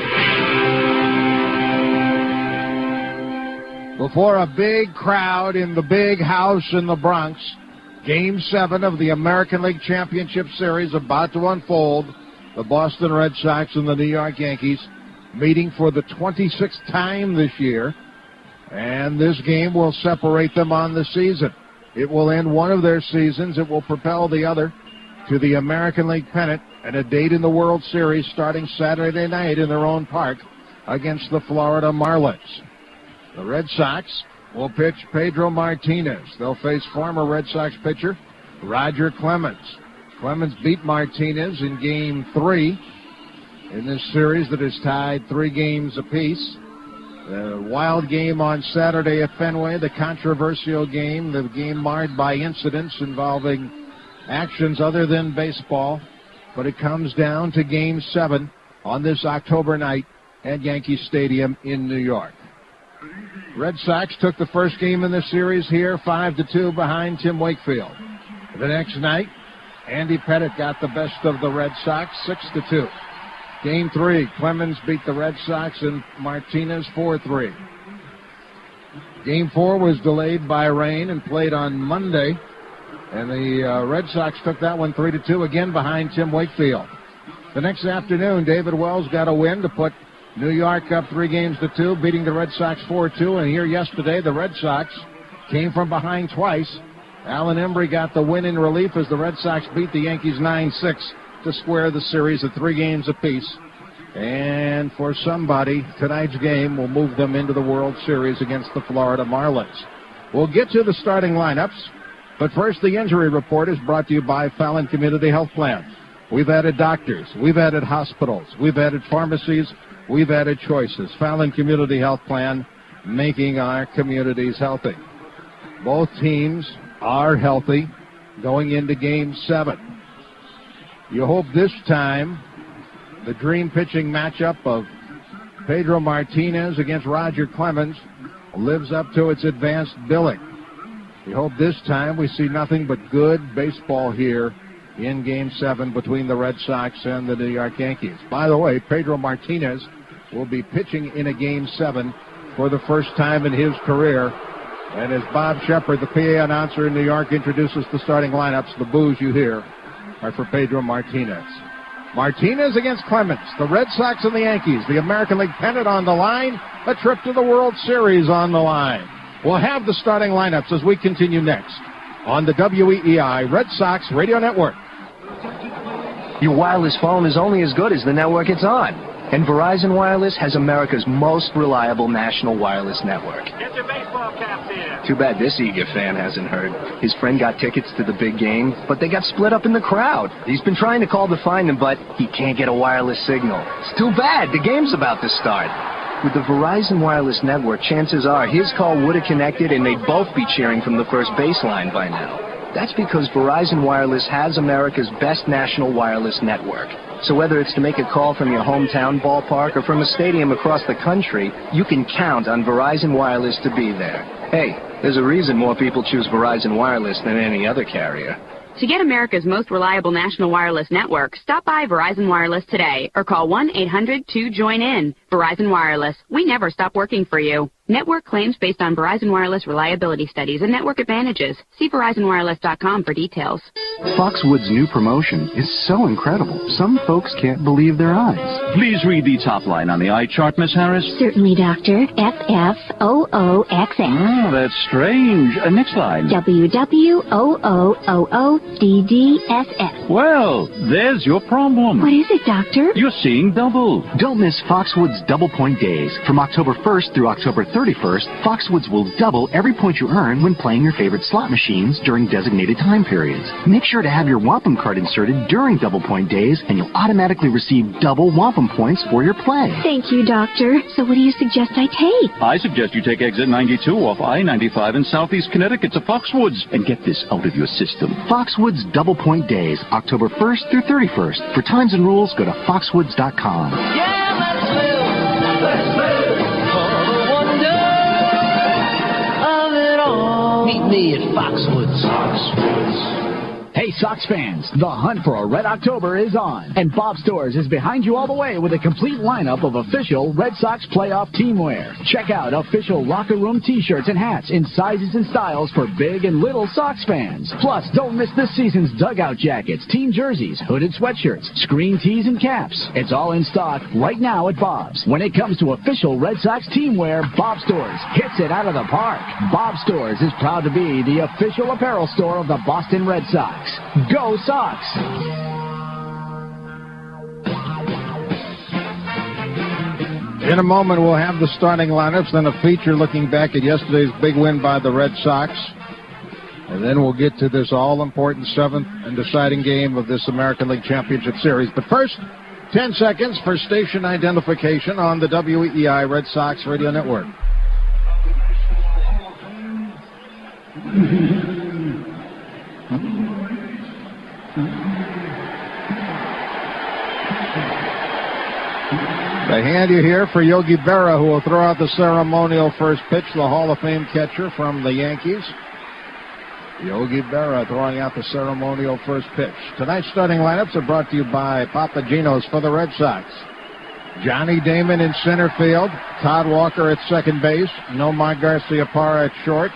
Speaker 8: Before a big crowd in the big house in the Bronx, Game 7 of the American League Championship Series about to unfold. The Boston Red Sox and the New York Yankees meeting for the 26th time this year. And this game will separate them on the season. It will end one of their seasons. It will propel the other to the American League pennant and a date in the World Series starting Saturday night in their own park against the Florida Marlins. The Red Sox will pitch Pedro Martinez. They'll face former Red Sox pitcher Roger Clemens. Clemens beat Martinez in Game 3 in this series that is tied 3 games apiece. The wild game on Saturday at Fenway, the controversial game, the game marred by incidents involving actions other than baseball. But it comes down to Game 7 on this October night at Yankee Stadium in New York. Red Sox took the first game in the series here, 5-2 behind Tim Wakefield. The next night, Andy Pettitte got the best of the Red Sox, 6-2. Game 3, Clemens beat the Red Sox and Martinez 4-3. Game 4 was delayed by rain and played on Monday, and the Red Sox took that one 3-2 again behind Tim Wakefield. The next afternoon, David Wells got a win to put New York up 3-2, beating the Red Sox 4-2. And here yesterday, the Red Sox came from behind twice. Alan Embry got the win in relief as the Red Sox beat the Yankees 9-6 to square the series at 3 games apiece. And for somebody, tonight's game will move them into the World Series against the Florida Marlins. We'll get to the starting lineups, but first the injury report is brought to you by Fallon Community Health Plan. We've added doctors, we've added hospitals, we've added pharmacies, we've added choices. Fallon Community Health Plan, making our communities healthy. Both teams are healthy going into Game 7. You hope this time the dream pitching matchup of Pedro Martinez against Roger Clemens lives up to its advanced billing. You hope this time we see nothing but good baseball here in Game 7 between the Red Sox and the New York Yankees. By the way, Pedro Martinez will be pitching in a Game 7 for the first time in his career. And as Bob Shepard, the PA announcer in New York, introduces the starting lineups, the boos you hear are for Pedro Martinez. Martinez against Clemens, the Red Sox and the Yankees, the American League pennant on the line, a trip to the World Series on the line. We'll have the starting lineups as we continue next on the WEEI Red Sox Radio Network.
Speaker 15: Your wireless phone is only as good as the network it's on. And Verizon Wireless has America's most reliable national wireless network.
Speaker 14: Get your baseball caps here.
Speaker 15: Too bad this eager fan hasn't heard. His friend got tickets to the big game, but they got split up in the crowd. He's been trying to call to find them, but he can't get a wireless signal. It's too bad. The game's about to start. With the Verizon Wireless network, chances are his call would have connected and they'd both be cheering from the first baseline by now. That's because Verizon Wireless has America's best national wireless network. So whether it's to make a call from your hometown ballpark or from a stadium across the country, you can count on Verizon Wireless to be there. Hey, there's a reason more people choose Verizon Wireless than any other carrier.
Speaker 21: To get America's most reliable national wireless network, stop by Verizon Wireless today or call 1-800-2-JOIN-IN. Verizon Wireless. We never stop working for you. Network claims based on Verizon Wireless reliability studies and network advantages. See VerizonWireless.com for details.
Speaker 22: Foxwoods' new promotion is so incredible, some folks can't believe their eyes.
Speaker 23: Please read the top line on the eye chart, Miss Harris.
Speaker 24: Certainly, Doctor. FFOOXX.
Speaker 23: Ah, that's strange. Next line.
Speaker 24: WWOOODDSS.
Speaker 23: Well, there's your problem.
Speaker 24: What is it, Doctor?
Speaker 23: You're seeing double.
Speaker 22: Don't miss Foxwoods Double Point Days. From October 1st through October 31st, Foxwoods will double every point you earn when playing your favorite slot machines during designated time periods. Make sure to have your wampum card inserted during Double Point Days, and you'll automatically receive double wampum points for your play.
Speaker 24: Thank you, Doctor. So what do you suggest I take?
Speaker 23: I suggest you take exit 92 off I-95 in Southeast Connecticut to Foxwoods and get this out of your system.
Speaker 22: Foxwoods Double Point Days, October 1st through 31st. For times and rules, go to foxwoods.com.
Speaker 14: Yeah, let's live. Let's live. Meet me at Foxwoods.
Speaker 19: Hey, Sox fans, the hunt for a Red October is on, and Bob Stores is behind you all the way with a complete lineup of official Red Sox playoff team wear. Check out official locker room T-shirts and hats in sizes and styles for big and little Sox fans. Plus, don't miss this season's dugout jackets, team jerseys, hooded sweatshirts, screen tees, and caps. It's all in stock right now at Bob's. When it comes to official Red Sox team wear, Bob Stores hits it out of the park. Bob Stores is proud to be the official apparel store of the Boston Red Sox. Go Sox!
Speaker 8: In a moment, we'll have the starting lineups, then a feature looking back at yesterday's big win by the Red Sox. And then we'll get to this all-important seventh and deciding game of this American League Championship Series. But first, 10 seconds for station identification on the WEEI Red Sox Radio Network. The hand you hear for Yogi Berra, who will throw out the ceremonial first pitch, the Hall of Fame catcher from the Yankees. Yogi Berra throwing out the ceremonial first pitch. Tonight's starting lineups are brought to you by Papa Gino's for the Red Sox. Johnny Damon in center field. Todd Walker at second base. Nomar Garciaparra at short.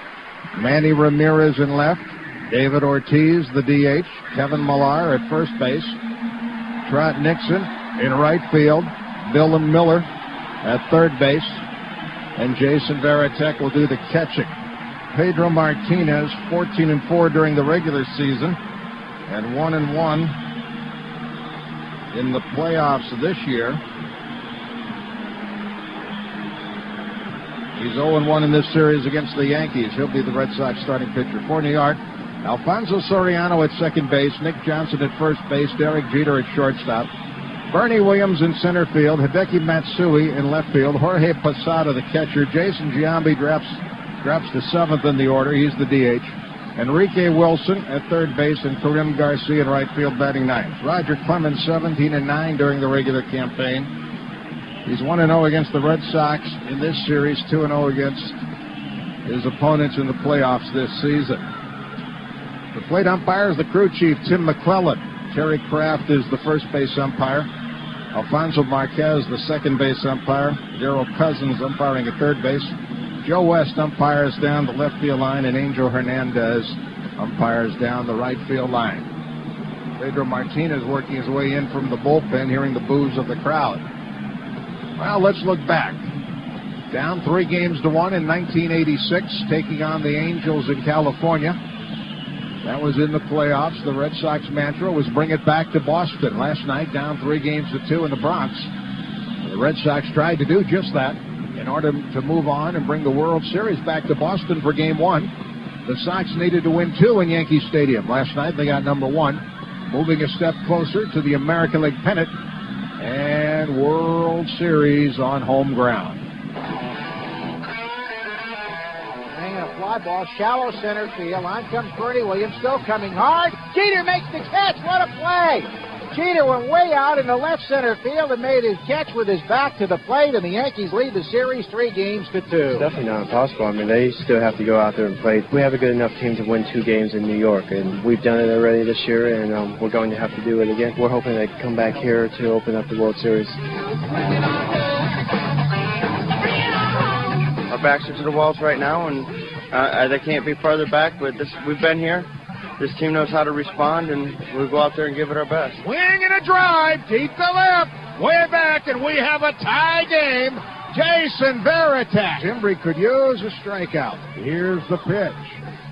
Speaker 8: Manny Ramirez in left. David Ortiz, the DH. Kevin Millar at first base. Trot Nixon in right field. Dylan Miller at third base. And Jason Varitek will do the catching. Pedro Martinez, 14-4 during the regular season, and 1-1 in the playoffs this year. He's 0-1 in this series against the Yankees. He'll be the Red Sox starting pitcher for New York. Alfonso Soriano at second base, Nick Johnson at first base, Derek Jeter at shortstop, Bernie Williams in center field, Hideki Matsui in left field, Jorge Posada the catcher, Jason Giambi drops to seventh in the order. He's the DH. Enrique Wilson at third base and Karim Garcia in right field batting ninth. Roger Clemens 17-9 during the regular campaign. He's 1-0 against the Red Sox in this series, 2-0 against his opponents in the playoffs this season. The plate umpire is the crew chief, Tim McClellan. Terry Kraft is the first base umpire. Alfonso Marquez, the second base umpire. Darrell Cousins umpiring at third base. Joe West umpires down the left field line, and Angel Hernandez umpires down the right field line. Pedro Martinez working his way in from the bullpen, hearing the boos of the crowd. Well, let's look back. Down 3-1 in 1986, taking on the Angels in California. That was in the playoffs. The Red Sox mantra was bring it back to Boston. Last night, down 3-2 in the Bronx. The Red Sox tried to do just that in order to move on and bring the World Series back to Boston for Game 1. The Sox needed to win 2 in Yankee Stadium. Last night, they got number 1, moving a step closer to the American League pennant and World Series on home ground.
Speaker 1: Fly ball, shallow center field. On comes Bernie Williams, still coming hard. Jeter makes the catch. What a play! Jeter went way out in the left center field and made his catch with his back to the plate, and the Yankees lead the series 3-2.
Speaker 2: It's definitely not impossible. I mean, they still have to go out there and play. We have a good enough team to win 2 games in New York, and we've done it already this year, and we're going to have to do it again. We're hoping they come back here to open up the World Series.
Speaker 4: Our backs are to the walls right now, and they can't be farther back, but we've been here. This team knows how to respond, and we'll go out there and give it our best.
Speaker 8: Swing and a drive, deep to left, way back, and we have a tie game. Jason Varitek. Embry could use a strikeout. Here's the pitch.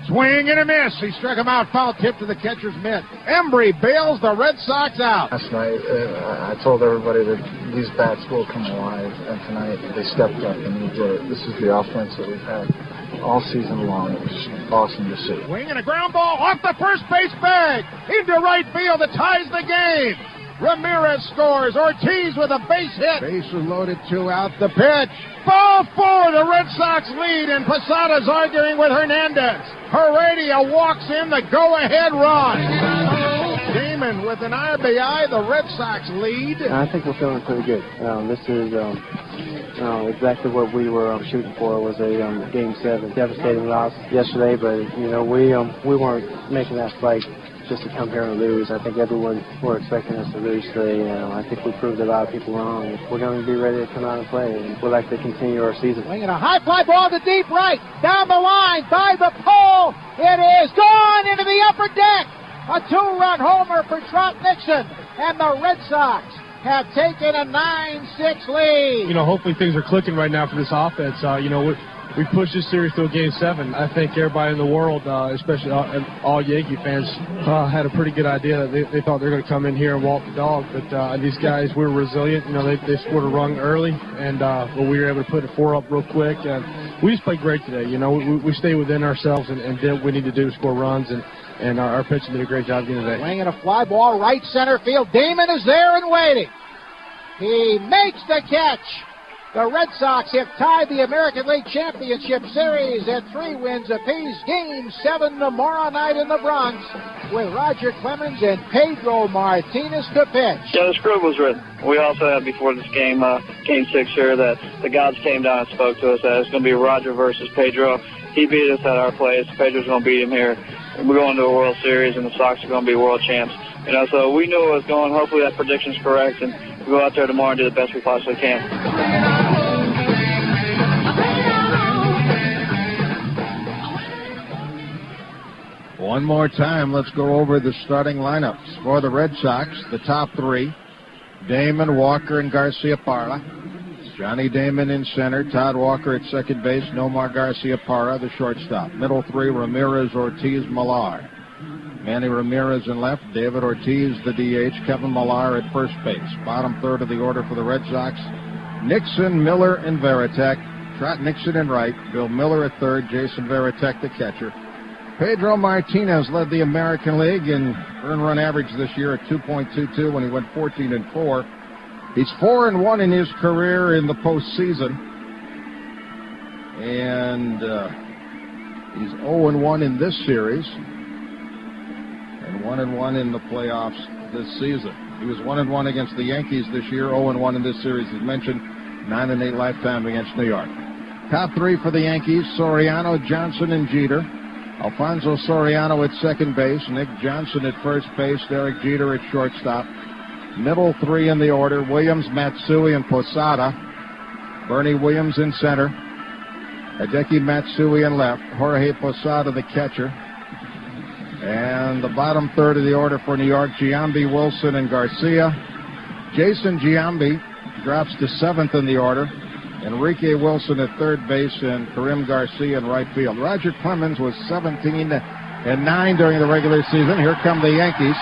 Speaker 8: Swing and a miss. He struck him out, foul tip to the catcher's mitt. Embry bails the Red Sox out.
Speaker 5: Last night, I told everybody that these bats will come alive, and tonight they stepped up and they did it. This is the offense that we've had all season long. It was awesome to see.
Speaker 8: Swing and a ground ball off the first base bag into right field. It ties the game. Ramirez scores. Ortiz with a base hit. Bases loaded, 2 out. The pitch. Ball 4. The Red Sox lead, and Posada's arguing with Hernandez. Heredia walks in the go-ahead run. Damon with an RBI. The Red Sox lead.
Speaker 2: I think we're feeling pretty good. This is exactly what we were shooting for. Was a Game 7 devastating loss yesterday, but we weren't making that fight just to come here and lose. I think everyone were expecting us to lose today. I think we proved a lot of people wrong. We're going to be ready to come out and play, and we'd like to continue our season.
Speaker 1: Swinging a high fly ball to deep right, down the line, by the pole. It is gone into the upper deck. A 2-run homer for Trot Nixon, and the Red Sox have taken a 9-6 lead.
Speaker 6: Hopefully things are clicking right now for this offense. We pushed this series to a Game 7. I think everybody in the world, especially all Yankee fans, had a pretty good idea. They thought they were going to come in here and walk the dog, but these guys were resilient. They scored a run early, and we were able to put a 4 up real quick. And we just played great today. We stayed within ourselves and did what we need to do to score runs, and our pitching did a great job again today.
Speaker 1: Swinging a fly ball right center field. Damon is there and waiting. He makes the catch. The Red Sox have tied the American League Championship Series at 3 wins apiece. Game 7 tomorrow night in the Bronx with Roger Clemens and Pedro Martinez to pitch.
Speaker 9: Yeah, the script was written. We also had before this game, Game 6 here, that the gods came down and spoke to us that it's going to be Roger versus Pedro. He beat us at our place. Pedro's going to beat him here. We're going to a World Series, and the Sox are going to be world champs. So we knew it was going. Hopefully that prediction's correct, and we'll go out there tomorrow and do the best we possibly can.
Speaker 8: One more time, let's go over the starting lineups. For the Red Sox, the top 3, Damon, Walker, and Garcia-Parra. Johnny Damon in center, Todd Walker at second base, Nomar Garcia-Parra, the shortstop. Middle 3, Ramirez, Ortiz, Millar. Manny Ramirez in left, David Ortiz, the DH, Kevin Millar at first base. Bottom third of the order for the Red Sox, Nixon, Miller, and Varitek. Trot Nixon in right, Bill Miller at third, Jason Varitek the catcher. Pedro Martinez led the American League in earned run average this year at 2.22 when he went 14-4. He's 4-1 in his career in the postseason, and he's 0-1 in this series, and 1-1 in the playoffs this season. He was 1-1 against the Yankees this year, 0-1 in this series, as mentioned, 9-8 lifetime against New York. Top 3 for the Yankees: Soriano, Johnson, and Jeter. Alfonso Soriano at second base, Nick Johnson at first base, Derek Jeter at shortstop. Middle 3 in the order: Williams, Matsui, and Posada. Bernie Williams in center, Hideki Matsui in left, Jorge Posada the catcher. And the bottom third of the order for New York: Giambi, Wilson, and Garcia. Jason Giambi drops to 7th in the order. Enrique Wilson at third base and Karim Garcia in right field. Roger Clemens was 17-9 during the regular season. Here come the Yankees.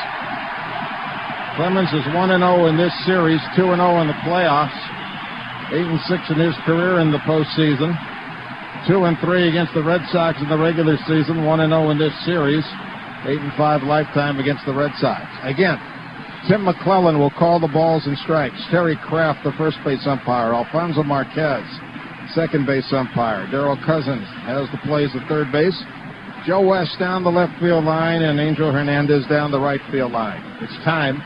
Speaker 8: Clemens is 1-0 in this series, 2-0 in the playoffs, 8-6 in his career in the postseason, 2-3 against the Red Sox in the regular season, 1-0 in this series, 8-5 lifetime against the Red Sox. Again, Tim McClellan will call the balls and strikes. Terry Kraft, the first base umpire. Alfonso Marquez, second base umpire. Darrell Cousins has the plays at third base. Joe West down the left field line, and Angel Hernandez down the right field line. It's time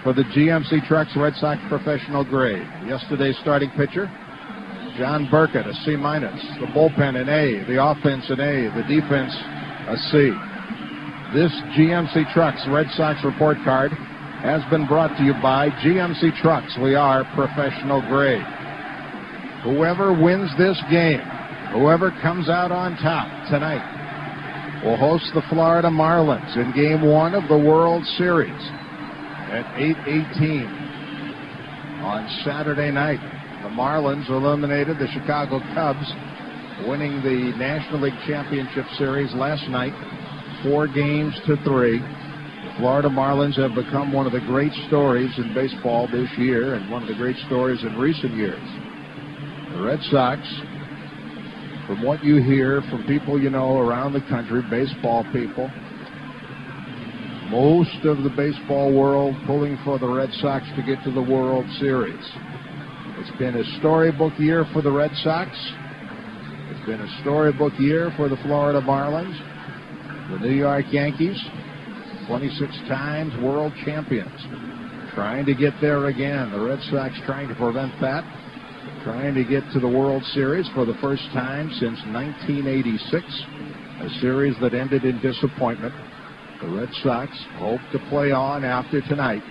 Speaker 8: for the GMC Trucks Red Sox professional grade. Yesterday's starting pitcher, John Burkett, a C-. The bullpen an A, the offense an A, the defense a C. This GMC Trucks Red Sox report card has been brought to you by GMC Trucks. We are professional grade. Whoever wins this game, whoever comes out on top tonight, will host the Florida Marlins in Game 1 of the World Series at 8:18 on Saturday night. The Marlins eliminated the Chicago Cubs, winning the National League Championship Series last night, 4-3. Florida Marlins have become one of the great stories in baseball this year and one of the great stories in recent years. The Red Sox, from what you hear from people you know around the country, baseball people, most of the baseball world pulling for the Red Sox to get to the World Series. It's been a storybook year for the Red Sox. It's been a storybook year for the Florida Marlins. The New York Yankees, 26 times world champions, trying to get there again. The Red Sox trying to prevent that, trying to get to the World Series for the first time since 1986, a series that ended in disappointment. The Red Sox hope to play on after tonight,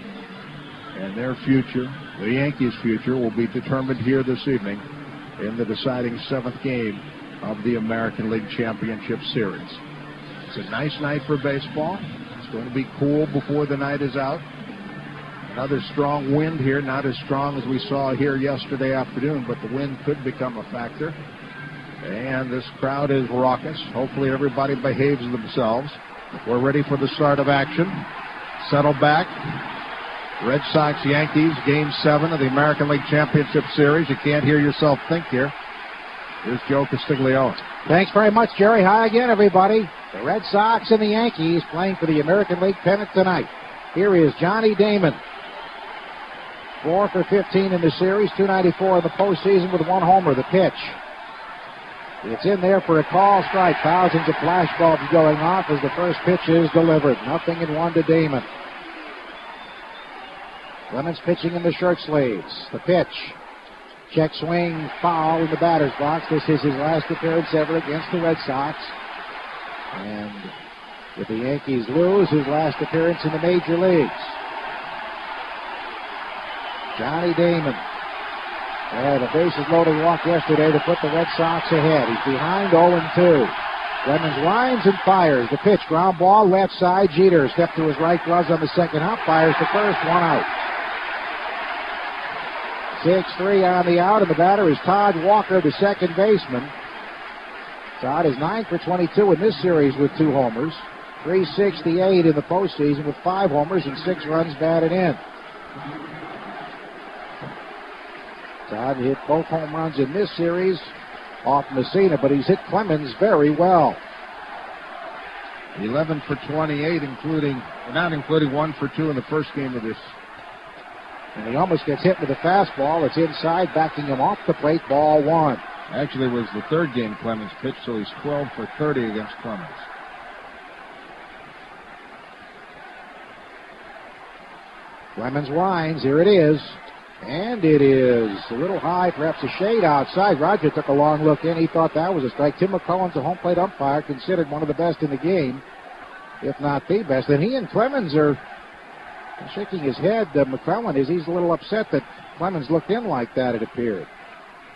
Speaker 8: and their future, the Yankees' future, will be determined here this evening in the deciding 7th game of the American League Championship Series. It's a nice night for baseball. It's going to be cool before the night is out. Another strong wind here, not as strong as we saw here yesterday afternoon, but the wind could become a factor. And this crowd is raucous. Hopefully everybody behaves themselves. We're ready for the start of action. Settle back. Red Sox, Yankees, Game 7 of the American League Championship Series. You can't hear yourself think here. Here's Joe Castiglione.
Speaker 1: Thanks very much, Jerry. Hi again, everybody. The Red Sox and the Yankees playing for the American League pennant tonight. Here is Johnny Damon. 4 for 15 in the series, 294 in the postseason with 1 homer. The pitch. It's in there for a call strike. Thousands of flash bulbs going off as the first pitch is delivered. 0-1 to Damon. Clemens pitching in the shirt sleeves. The pitch. Check swing, foul in the batter's box. This is his last appearance ever against the Red Sox. And if the Yankees lose, his last appearance in the major leagues. Johnny Damon had a bases-loading walk yesterday to put the Red Sox ahead. He's behind 0-2. Clemens winds and fires. The pitch, ground ball, left side. Jeter stepped to his right, gloves on the second hop, fires the first, 1 out. 6-3 on the out, and the batter is Todd Walker, the second baseman. Todd is 9 for 22 in this series with 2 homers. 368 in the postseason with 5 homers and 6 runs batted in. Todd hit both home runs in this series off Messina, but he's hit Clemens very well.
Speaker 8: 11 for 28, not including 1 for 2 in the first game of this.
Speaker 1: And he almost gets hit with a fastball. It's inside, backing him off the plate, ball 1.
Speaker 8: Actually, it was the 3rd game Clemens pitched, so he's 12 for 30 against Clemens.
Speaker 1: Clemens winds. Here it is. And it is a little high, perhaps a shade outside. Roger took a long look in. He thought that was a strike. Tim McClellan's the home plate umpire, considered one of the best in the game, if not the best. And he and Clemens are shaking his head. McClellan he's a little upset that Clemens looked in like that, it appeared.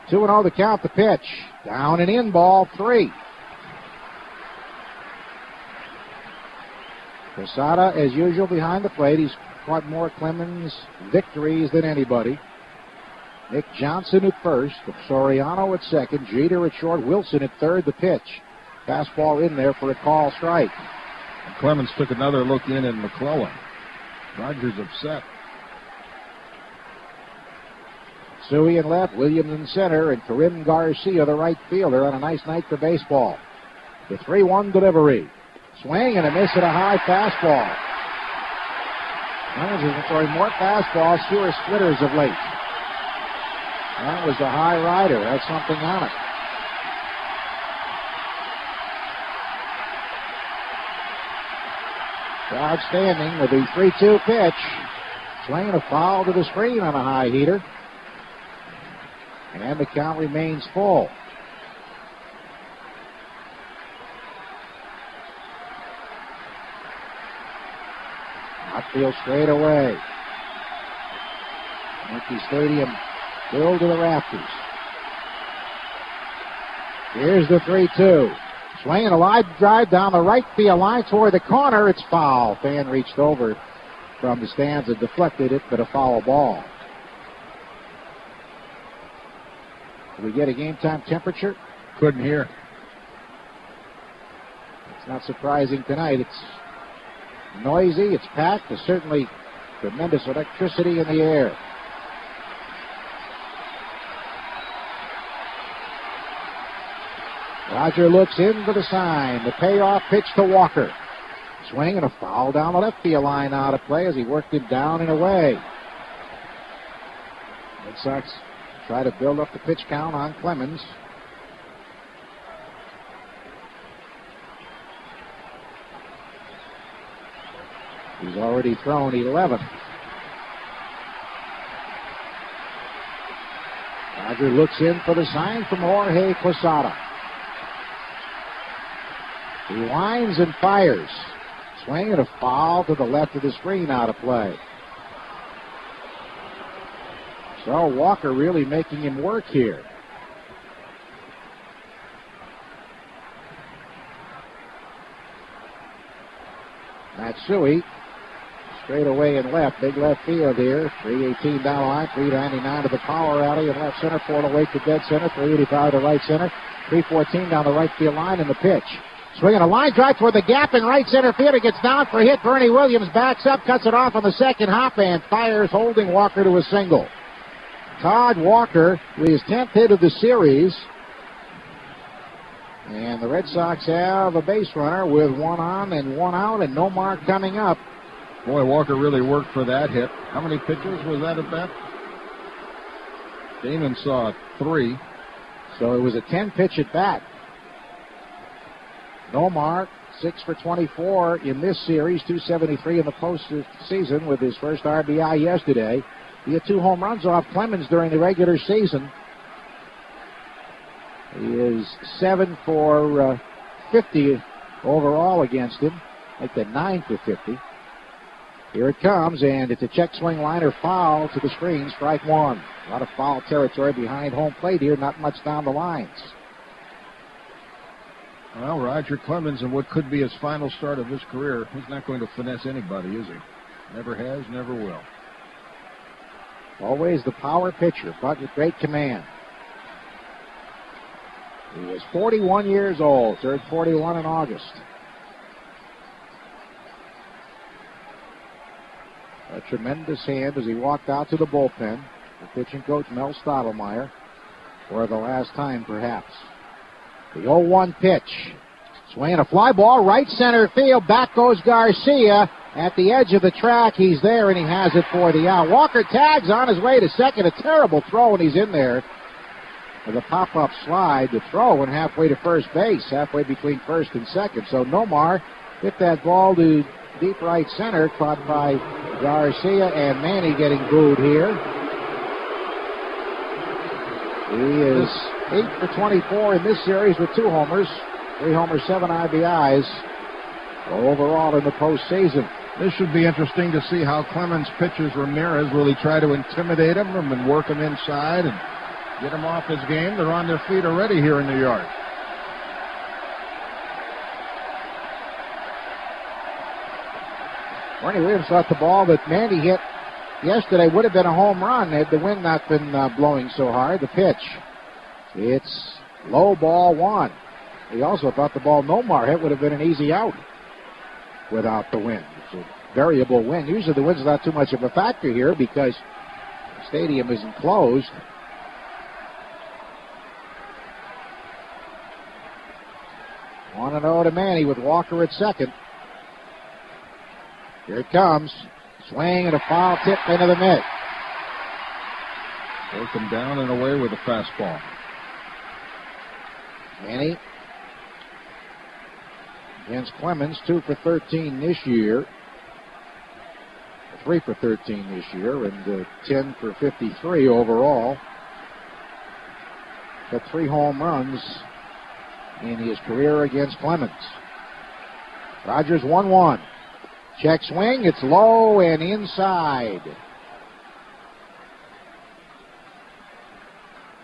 Speaker 1: 2-0 to count. The pitch. Down and in, ball 3. Posada, as usual, behind the plate. He's caught more Clemens victories than anybody. Nick Johnson at first, Soriano at second, Jeter at short, Wilson at third. The pitch. Fastball in there for a call strike.
Speaker 8: And Clemens took another look in at McClellan. Rogers upset.
Speaker 1: Suey in left, Williams in center, and Karim Garcia, the right fielder, on a nice night for baseball. The 3-1 delivery. Swing and a miss at a high fastball. Clemens has been throwing more fastballs, fewer splitters of late. That was a high rider. That's something on it. Crowd standing with the 3-2 pitch. Swinging a foul to the screen on a high heater. And the count remains full. Outfield straight away. Yankee Stadium filled to the rafters. Here's the 3-2. Swinging a line drive down the right field line toward the corner. It's foul. Fan reached over from the stands and deflected it, but a foul ball. Did we get a game time temperature?
Speaker 8: Couldn't hear.
Speaker 1: It's not surprising tonight. It's noisy, it's packed. There's certainly tremendous electricity in the air. Roger looks in for the sign. The payoff pitch to Walker. Swing and a foul down the left field line out of play as he worked it down and away. Red Sox try to build up the pitch count on Clemens. He's already thrown 11. Roger looks in for the sign from Jorge Posada. He winds and fires. Swing and a foul to the left of the screen, out of play. So Walker really making him work here. Matsui, straight away and left, big left field here. 318 down the line, 399 to the power alley and left center, 4 away to dead center, 385 to right center, 314 down the right field line, and the pitch. Swinging a line drive toward the gap in right center field. It gets down for a hit. Bernie Williams backs up, cuts it off on the second hop, and fires, holding Walker to a single. Todd Walker with his 10th hit of the series. And the Red Sox have a base runner with 1 on and 1 out, and Nomar coming up.
Speaker 8: Boy, Walker really worked for that hit. How many pitches was that at bat? Damon saw 3.
Speaker 1: So it was a 10-pitch at bat. Nomar, 6 for 24 in this series, 273 in the postseason with his first RBI yesterday. He had 2 home runs off Clemens during the regular season. He is 7 for 50 overall against him, like the 9 for 50. Here it comes, and it's a check swing liner foul to the screen, strike 1. A lot of foul territory behind home plate here, not much down the lines.
Speaker 8: Well, Roger Clemens, in what could be his final start of his career, he's not going to finesse anybody, is he? Never has, never will.
Speaker 1: Always the power pitcher, but with great command. He was 41 years old, turned 41 in August. A tremendous hand as he walked out to the bullpen. The pitching coach, Mel Stottlemyre, for the last time, perhaps. The 0-1 pitch. Swinging a fly ball, right center field. Back goes Garcia. At the edge of the track, he's there, and he has it for the out. Walker tags on his way to second. A terrible throw, and he's in there. For the pop-up slide, the throw went halfway to first base, halfway between first and second. So Nomar hit that ball to deep right center, caught by Garcia, and Manny getting booed here. He is 8 for 24 in this series with 2 homers, 3 homers, 7 RBIs overall in the postseason.
Speaker 8: This should be interesting to see how Clemens pitches Ramirez. Will he try to intimidate him and work him inside and get him off his game? They're on their feet already here in New York.
Speaker 1: Bernie Williams thought the ball that Manny hit yesterday would have been a home run had the wind not been blowing so hard. The pitch. It's low, ball 1. He also thought the ball Nomar hit would have been an easy out without the wind. It's a variable wind. Usually the wind's not too much of a factor here because the stadium is enclosed. On and 0 to Manny with Walker at second. Here it comes. Swing and a foul tip into the mitt.
Speaker 8: Work him down and away with a fastball.
Speaker 1: Manny against Clemens, 2 for 13 this year. 3 for 13 this year, and 10 for 53 overall. Got 3 home runs in his career against Clemens. Rogers 1-1. Check swing, it's low and inside.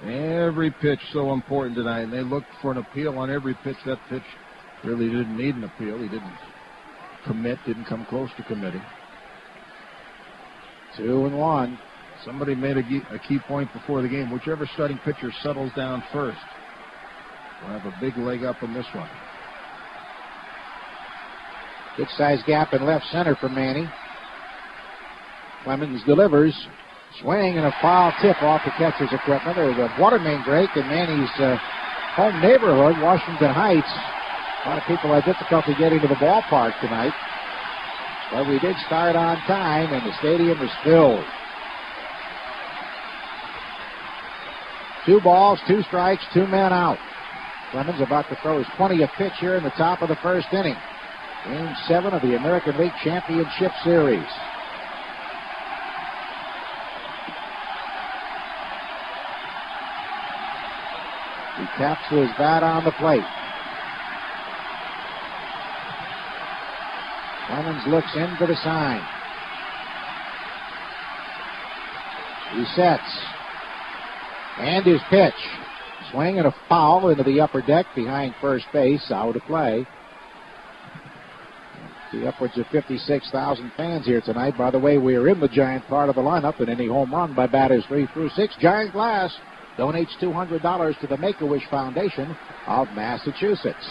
Speaker 8: Every pitch so important tonight, and they looked for an appeal on every pitch. That pitch really didn't need an appeal. He didn't commit, didn't come close to committing.
Speaker 1: 2-1.
Speaker 8: Somebody made a key point before the game. Whichever starting pitcher settles down first will have a big leg up in this one.
Speaker 1: Good size gap in left center for Manny. Clemens delivers. Swing and a foul tip off the catcher's equipment. There's a water main break in Manny's home neighborhood, Washington Heights. A lot of people had difficulty getting to the ballpark tonight. But we did start on time, and the stadium is filled. 2 balls, 2 strikes, 2 men out. Clemens about to throw his 20th pitch here in the top of the first inning. Game 7 of the American League Championship Series. He taps his bat on the plate. Clemens looks in for the sign. He sets. And his pitch. Swing and a foul into the upper deck behind first base. Out of play. The upwards of 56,000 fans here tonight. By the way, we are in the Giant part of the lineup, and any home run by batters 3 through 6. Giant Glass donates $200 to the Make-A-Wish Foundation of Massachusetts.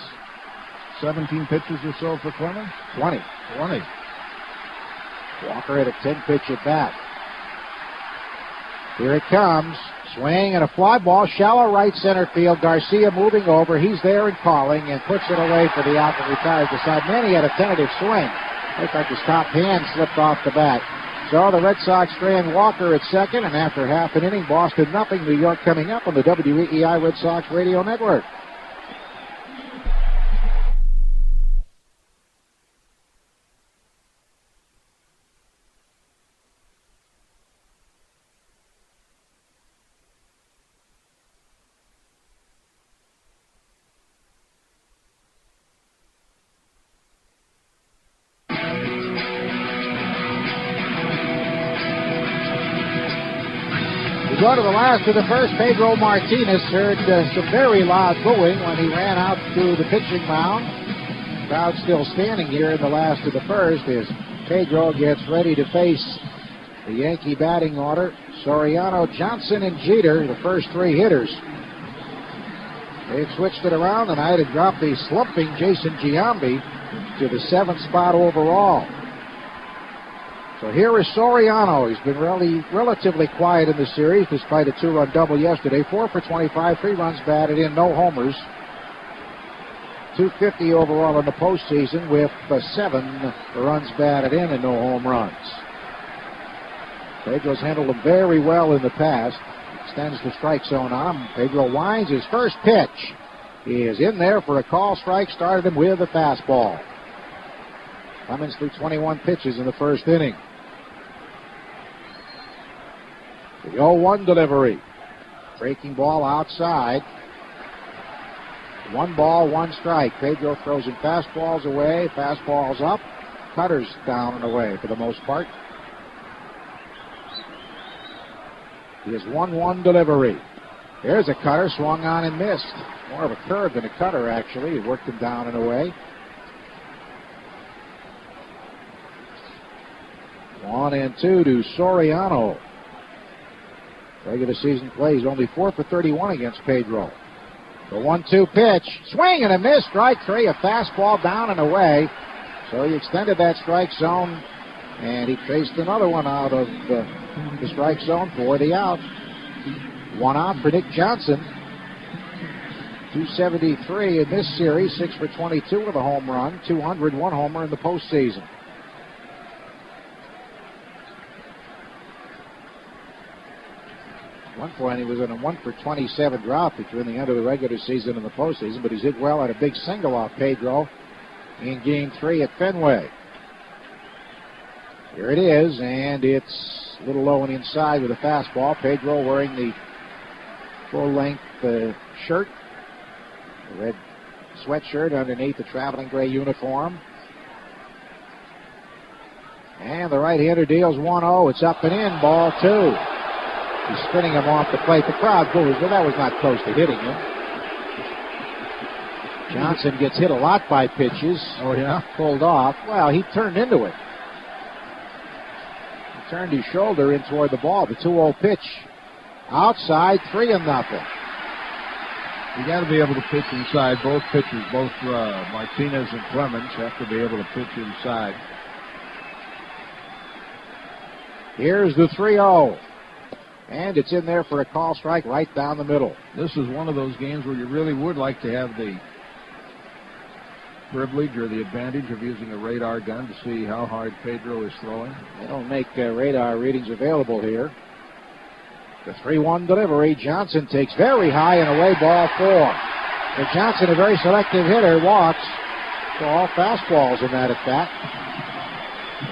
Speaker 8: 17 pitches or so for Clemens?
Speaker 1: 20. Walker at a 10-pitch at bat. Here it comes. Swing and a fly ball, shallow right center field. Garcia moving over. He's there and calling and puts it away for the out that retires the side. Manny had a tentative swing. Looked like his top hand slipped off the bat. So the Red Sox strand Walker at second, and after half an inning, Boston nothing. New York coming up on the WEEI Red Sox Radio Network. Go to the last of the first. Pedro Martinez heard some very loud booing when he ran out to the pitching mound. Crowd still standing here in the last of the first as Pedro gets ready to face the Yankee batting order. Soriano, Johnson, and Jeter, the first 3 hitters. They've switched it around tonight and dropped the slumping Jason Giambi to the 7th spot overall. So here is Soriano. He's been relatively quiet in the series despite a 2-run double yesterday. 4 for 25, 3 runs batted in, no homers. 250 overall in the postseason with 7 runs batted in and no home runs. Pedro's handled him very well in the past. Extends the strike zone on him. Pedro winds. His first pitch is in there for a call strike. Started him with a fastball. Clemens threw 21 pitches in the first inning. The 0-1 delivery. Breaking ball outside. 1 ball, 1 strike. Pedro throws him fastballs away. Fastballs up. Cutters down and away for the most part. His 1-1 delivery. There's a cutter swung on and missed. More of a curve than a cutter, actually. He worked him down and away. 1-2 to Soriano. Regular season play, he's only 4 for 31 against Pedro. The 1-2 pitch. Swing and a miss. Strike 3. A fastball down and away. So he extended that strike zone, and he faced another one out of the strike zone for the out. 1 out for Nick Johnson. 273 in this series. 6 for 22 with a home run. 201 homer in the postseason. At one point, he was in a 1 for 27 drought between the end of the regular season and the postseason, but he's hit well at a big single off Pedro in Game 3 at Fenway. Here it is, and it's a little low and inside with a fastball. Pedro wearing the full-length shirt, the red sweatshirt underneath the traveling gray uniform. And the right-hander deals 1-0. It's up and in, ball 2. He's spinning him off the plate. The crowd boos, but that was not close to hitting him. Johnson gets hit a lot by pitches.
Speaker 8: Oh, yeah?
Speaker 1: Pulled off. Well, he turned into it. He turned his shoulder in toward the ball. The 2-0 pitch. Outside, 3-0.
Speaker 8: You got to be able to pitch inside. Both pitchers, both Martinez and Clemens, have to be able to pitch inside.
Speaker 1: Here's the 3-0. And it's in there for a call strike right down the middle.
Speaker 8: This is one of those games where you really would like to have the privilege or the advantage of using a radar gun to see how hard Pedro is throwing.
Speaker 1: They don't make radar readings available here. The 3-1 delivery. Johnson takes very high and away, ball 4. But Johnson, a very selective hitter, walks. So all fastballs in that at bat.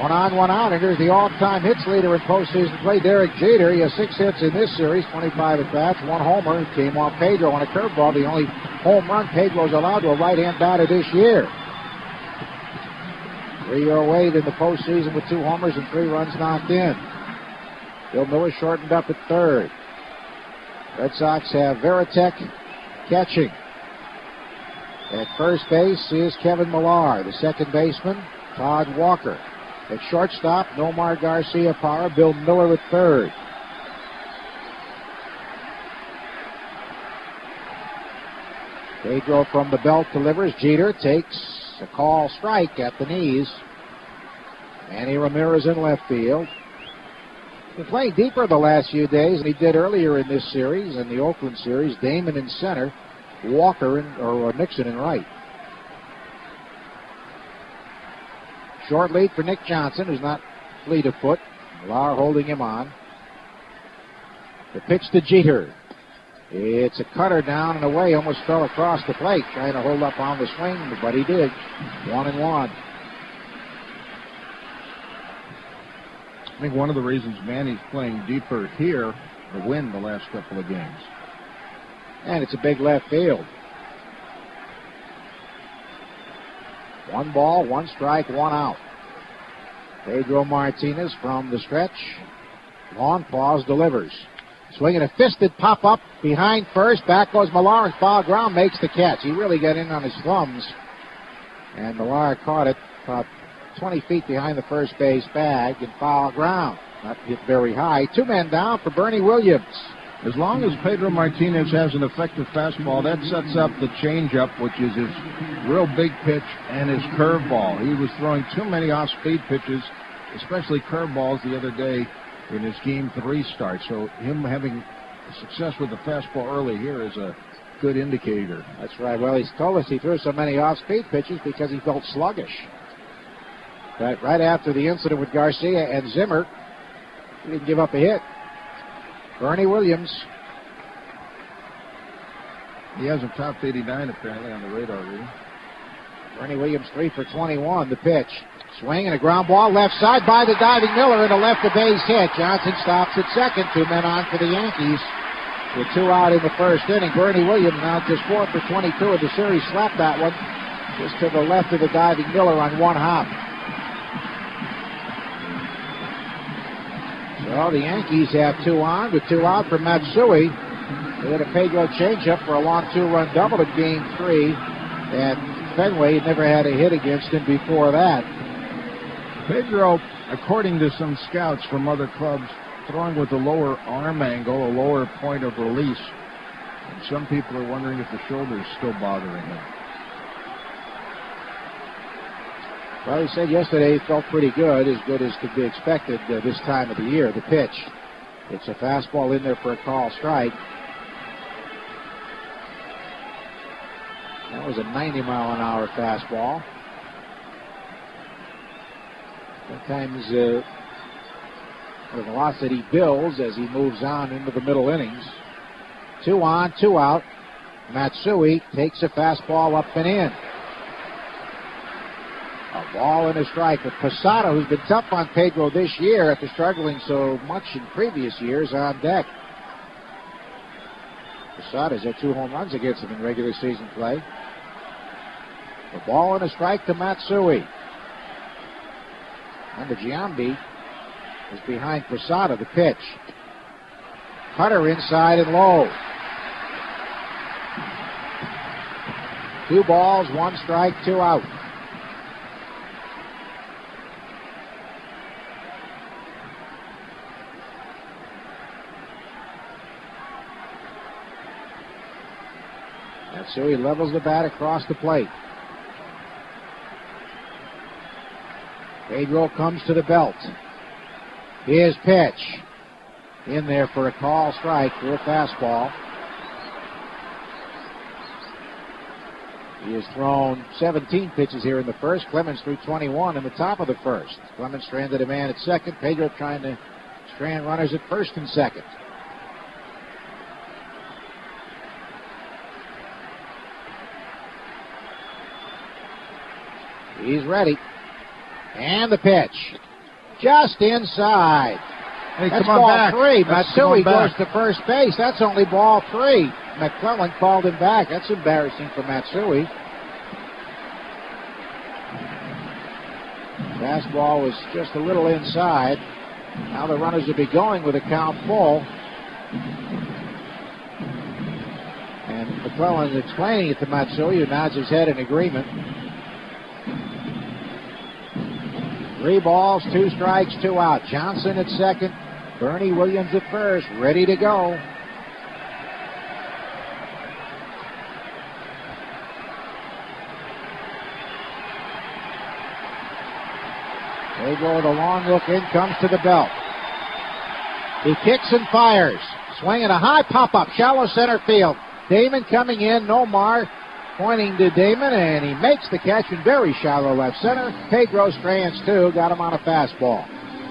Speaker 1: 1 on, 1 out, and here's the all-time hits leader in postseason play, Derek Jeter. He has 6 hits in this series, 25 at bats, 1 homer. He came off Pedro on a curveball, the only home run Pedro's allowed to a right-hand batter this year. 3-year wait in the postseason with 2 homers and 3 runs knocked in. Bill Miller shortened up at third. Red Sox have Veritek catching. At first base is Kevin Millar, the second baseman, Todd Walker. At shortstop, Nomar Garcia-Parra, Bill Miller at third. Pedro from the belt delivers. Jeter takes a call strike at the knees. Manny Ramirez in left field. Been playing deeper the last few days than he did earlier in this series, in the Oakland series. Damon in center, Walker or Nixon in right. Short lead for Nick Johnson, who's not fleet of foot. Millar holding him on. The pitch to Jeter. It's a cutter down and away, almost fell across the plate, trying to hold up on the swing, but he did. 1-1.
Speaker 8: I think one of the reasons Manny's playing deeper here, the win the last couple of games.
Speaker 1: And it's a big left field. 1 ball, 1 strike, 1 out. Pedro Martinez from the stretch. Long pause, delivers. Swinging a fisted pop-up behind first. Back goes Millar. Foul ground, makes the catch. He really got in on his thumbs. And Millar caught it about 20 feet behind the first base bag and foul ground. Not hit very high. 2 men down for Bernie Williams.
Speaker 8: As long as Pedro Martinez has an effective fastball, that sets up the changeup, which is his real big pitch, and his curveball. He was throwing too many off-speed pitches, especially curveballs, the other day in his Game 3 start. So him having success with the fastball early here is a good indicator.
Speaker 1: That's right. Well, he's told us he threw so many off-speed pitches because he felt sluggish. But right after the incident with Garcia and Zimmer, he didn't give up a hit. Bernie Williams.
Speaker 8: He has a top 89 apparently on the radar reading.
Speaker 1: Bernie Williams 3 for 21. The pitch. Swing and a ground ball left side by the diving Miller and a left of base hit. Johnson stops at second. 2 men on for the Yankees. With 2 out in the first inning. Bernie Williams now just 4 for 22 of the series. Slapped that one just to the left of the diving Miller on 1 hop. So the Yankees have 2 on with 2 out for Matsui. They had a Pedro changeup for a long 2-run double in Game 3 at Fenway. He never had a hit against him before that.
Speaker 8: Pedro, according to some scouts from other clubs, throwing with a lower arm angle, a lower point of release. And some people are wondering if the shoulder is still bothering him.
Speaker 1: Well, he said yesterday he felt pretty good as could be expected this time of the year. The pitch. It's a fastball in there for a call strike. That was a 90-mile-an-hour fastball. Sometimes the velocity builds as he moves on into the middle innings. 2 on, 2 out. Matsui takes a fastball up and in. A ball and a strike. But Posada, who's been tough on Pedro this year after struggling so much in previous years, on deck. Posada's had 2 home runs against him in regular season play. The ball and a strike to Matsui. And the Giambi is behind Posada. The pitch. Cutter inside and low. 2 balls, 1 strike, 2 out. Matsui levels the bat across the plate. Pedro comes to the belt. His pitch. In there for a call strike for a fastball. He has thrown 17 pitches here in the first. Clemens threw 21 in the top of the first. Clemens stranded a man at second. Pedro trying to strand runners at first and second. He's ready. And the pitch. Just inside.
Speaker 8: Hey,
Speaker 1: that's
Speaker 8: come on
Speaker 1: ball
Speaker 8: back.
Speaker 1: 3.
Speaker 8: That's
Speaker 1: Matsui
Speaker 8: come on
Speaker 1: goes
Speaker 8: back.
Speaker 1: to first base. That's only ball 3. McClellan called him back. That's embarrassing for Matsui. Fastball was just a little inside. Now the runners will be going with a count full. And McClellan explaining it to Matsui, who nods his head in agreement. 3 balls, 2 strikes, 2 out. Johnson at second. Bernie Williams at first, ready to go. They go with a long look in, comes to the belt. He kicks and fires. Swinging a high pop-up, shallow center field. Damon coming in, Nomar pointing to Damon, and he makes the catch in very shallow left center. Pedro strands 2, got him on a fastball.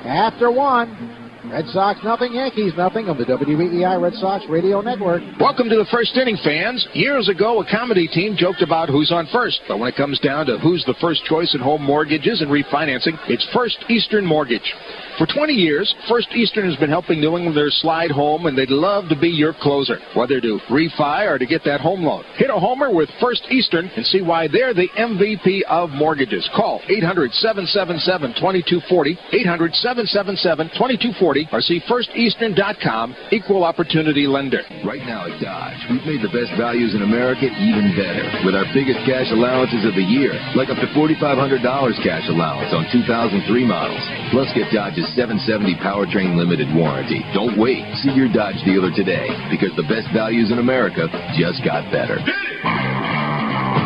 Speaker 1: After 1, Red Sox nothing, Yankees nothing on the WEEI Red Sox Radio Network.
Speaker 8: Welcome to the first inning, fans. Years ago, a comedy team joked about who's on first. But when it comes down to who's the first choice in home mortgages and refinancing, it's First Eastern Mortgage. For 20 years, First Eastern has been helping New Englanders slide home, and they'd love to be your closer, whether to refi or to get that home loan. Hit a homer with First Eastern and see why they're the MVP of mortgages. Call 800-777-2240, 800-777-2240, or see firsteastern.com, equal opportunity lender.
Speaker 10: Right now at Dodge, we've made the best values in America even better with our biggest cash allowances of the year, like up to $4,500 cash allowance on 2003 models. Plus, get Dodge's 770 Powertrain Limited warranty. Don't wait. See your Dodge dealer today, because the best values in America just got better.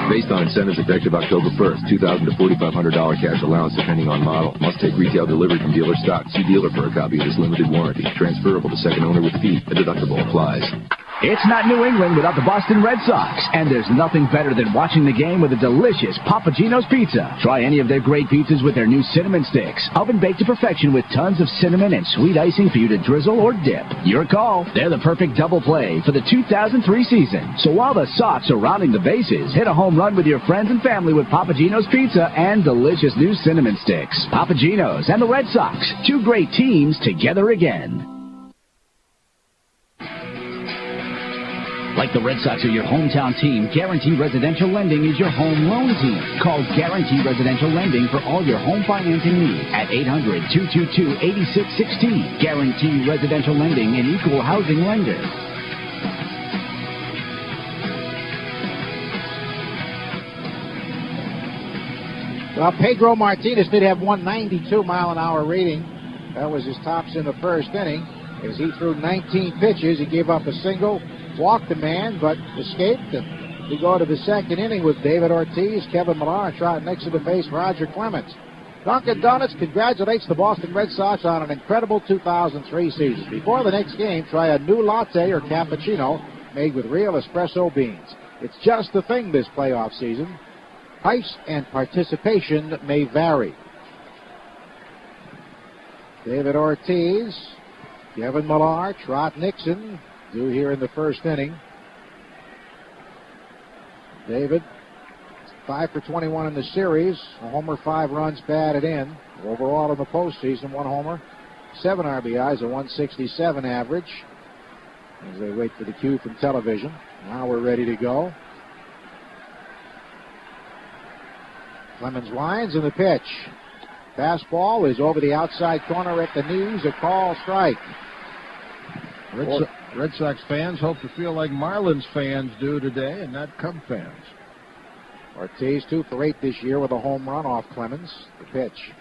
Speaker 10: Based on incentives effective October 1st, $2,000 to $4,500 cash allowance depending on model. Must take retail delivery from dealer stock. See dealer for a copy of this limited warranty. Transferable to second owner with fee. A deductible applies.
Speaker 19: It's not New England without the Boston Red Sox, and there's nothing better than watching the game with a delicious Papa Gino's pizza. Try any of their great pizzas with their new cinnamon sticks, oven baked to perfection with tons of cinnamon and sweet icing for you to drizzle or dip. Your call. They're the perfect double play for the 2003 season. So while the Sox are rounding the bases, hit a home run with your friends and family with Papa Gino's pizza and delicious new cinnamon sticks. Papa Gino's and the Red Sox, 2 great teams together again. Like the Red Sox are your hometown team, Guarantee Residential Lending is your home loan team. Call Guarantee Residential Lending for all your home financing needs at 800-222-8616. Guarantee Residential Lending, an equal housing lender.
Speaker 1: Well, Pedro Martinez did have 192-mile-an-hour rating. That was his tops in the first inning. As he threw 19 pitches, he gave up a single, walked a man, but escaped. And we go to the second inning with David Ortiz, Kevin Millar, trotting next to the base, Roger Clemens. Dunkin' Donuts congratulates the Boston Red Sox on an incredible 2003 season. Before the next game, try a new latte or cappuccino made with real espresso beans. It's just the thing this playoff season. Price and participation may vary. David Ortiz, Kevin Millar, Trot Nixon, due here in the first inning. David, 5 for 21 in the series. A homer, 5 runs batted in. Overall in the postseason, 1 homer, 7 RBIs, a 167 average. As they wait for the cue from television. Now we're ready to go. Clemens winds in the pitch. Fastball is over the outside corner at the knees. A call strike.
Speaker 8: Red Sox fans hope to feel like Marlins fans do today and not Cub fans.
Speaker 1: Ortiz 2 for 8 this year with a home run off Clemens. The pitch.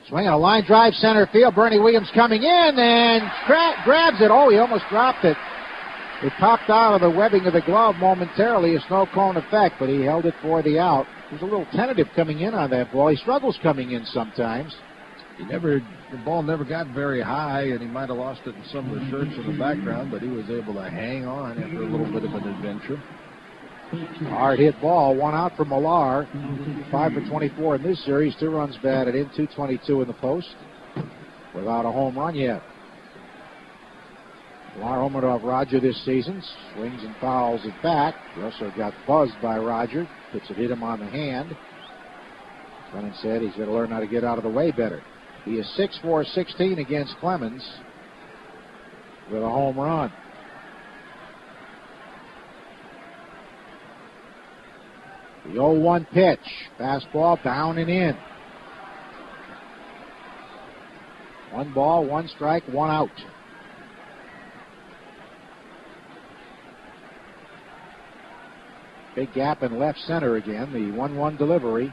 Speaker 1: Swinging a line drive center field. Bernie Williams coming in and grabs it. Oh, he almost dropped it. It popped out of the webbing of the glove momentarily, a snow cone effect, but he held it for the out. He was a little tentative coming in on that ball. He struggles coming in sometimes.
Speaker 8: The ball never got very high, and he might have lost it in some of the shirts in the background, but he was able to hang on after a little bit of an adventure.
Speaker 1: Hard hit ball, 1 out for Millar. 5 for 24 in this series, 2 runs batted in, 222 in the post. Without a home run yet. Millar homered off Roger this season. Swings and fouls it back. Russell got buzzed by Roger. Pitch hit him on the hand. Clemens said he's got to learn how to get out of the way better. He is 6-for-16 against Clemens with a home run. The 0-1 pitch. Fastball down and in. 1 ball, 1 strike, 1 out. Big gap in left center again. The 1-1 delivery.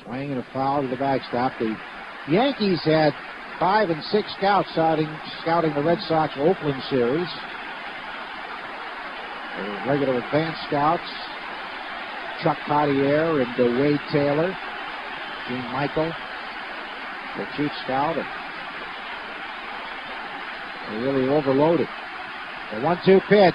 Speaker 1: Swing and a foul to the backstop. The Yankees had 5 and 6 scouts scouting the Red Sox Oakland series. The regular advanced scouts, Chuck Pottier and Wade Taylor, Gene Michael, the chief scout. They really overloaded. The 1-2 pitch.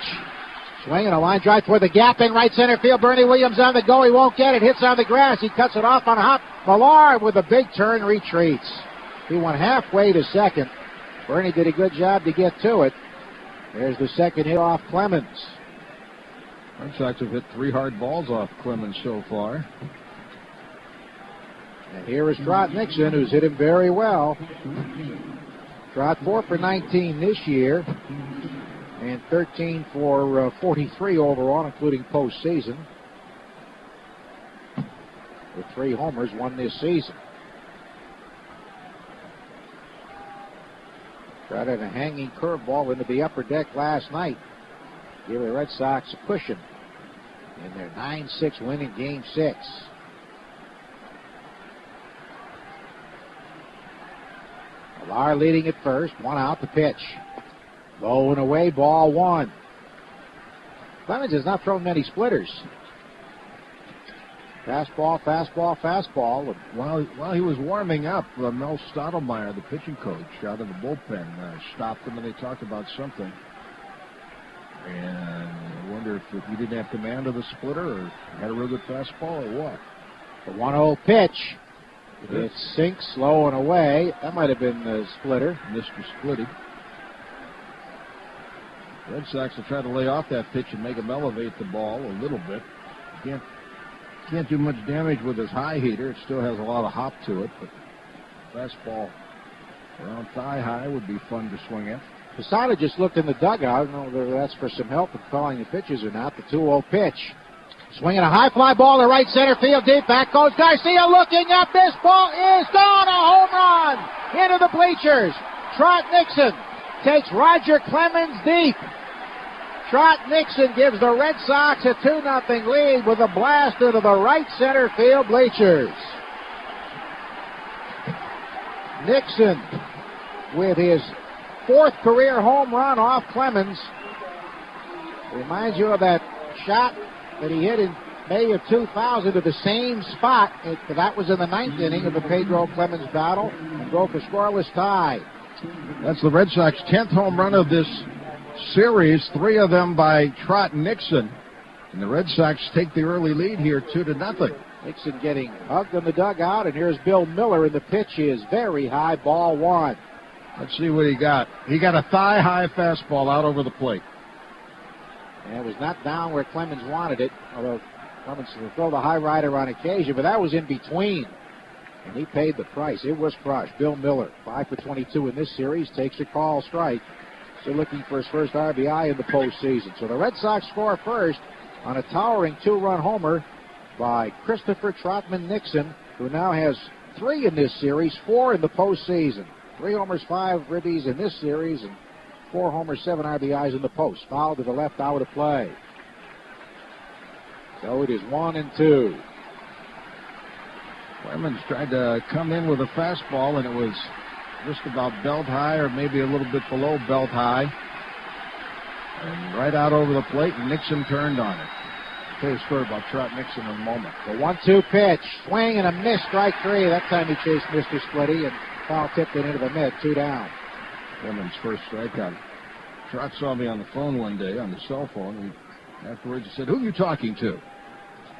Speaker 1: Swinging a line drive toward the gap in right center field. Bernie Williams on the go. He won't get it. Hits on the grass. He cuts it off on a hop. Millar with a big turn retreats. He went halfway to second. Bernie did a good job to get to it. There's the second hit off Clemens.
Speaker 8: Red Sox have hit 3 hard balls off Clemens so far.
Speaker 1: And here is Trot Nixon, who's hit him very well. Trot 4 for 19 this year. And 13 for 43 overall, including postseason. With 3 homers, 1 this season. Tried a hanging curveball into the upper deck last night. Give the Red Sox a cushion in their 9-6 win in Game 6. Millar leading at first, 1 out, the pitch. Low and away, ball 1. Clemens has not thrown many splitters. Fastball, fastball, fastball.
Speaker 8: While he was warming up, Mel Stottlemyre, the pitching coach, out of the bullpen, stopped him and they talked about something. And I wonder if he didn't have command of the splitter or had a real good fastball or what.
Speaker 1: The 1-0 pitch. It sinks low and away. That might have been the splitter.
Speaker 8: Mr. Splitty. Red Sox will try to lay off that pitch and make him elevate the ball a little bit. Can't do much damage with his high heater. It still has a lot of hop to it, but fastball around thigh high would be fun to swing at.
Speaker 1: Posada just looked in the dugout. I don't know whether that's for some help in calling the pitches or not. The 2-0 pitch. Swinging a high fly ball to right center field deep. Back goes Garcia looking up. This ball is gone. A home run into the bleachers. Trot Nixon takes Roger Clemens deep. Trot Nixon gives the Red Sox a 2-0 lead with a blast into the right center field bleachers. Nixon with his 4th career home run off Clemens. Reminds you of that shot that he hit in May of 2000 to the same spot. That was in the 9th inning of the Pedro Clemens battle and broke a scoreless tie.
Speaker 8: That's the Red Sox 10th home run of this series, 3 of them by Trot Nixon. And the Red Sox take the early lead here 2-0.
Speaker 1: Nixon getting hugged in the dugout, and here's Bill Miller, and the pitch is very high, ball 1.
Speaker 8: Let's see what he got. He got a thigh-high fastball out over the plate.
Speaker 1: And it was not down where Clemens wanted it, although Clemens will throw the high rider on occasion, but that was in between. And he paid the price. It was crushed. Bill Miller, 5 for 22 in this series, takes a call strike. Still looking for his first RBI in the postseason. So the Red Sox score first on a towering 2-run homer by Christopher Trotman Nixon, who now has 3 in this series, 4 in the postseason. 3 homers, 5 ribbies in this series, and 4 homers, 7 RBIs in the post. Foul to the left, out of play. So it is 1-2.
Speaker 8: Clemens tried to come in with a fastball, and it was just about belt high or maybe a little bit below belt high. And right out over the plate, and Nixon turned on it. I'll tell you a story about Trot Nixon in a moment.
Speaker 1: The 1-2 pitch. Swing and a miss, strike 3. That time he chased Mr. Splitty and foul tipped it into the mid, 2 down.
Speaker 8: Clemens' first strikeout. Trot saw me on the phone one day on the cell phone. Afterwards he said, "Who are you talking to?"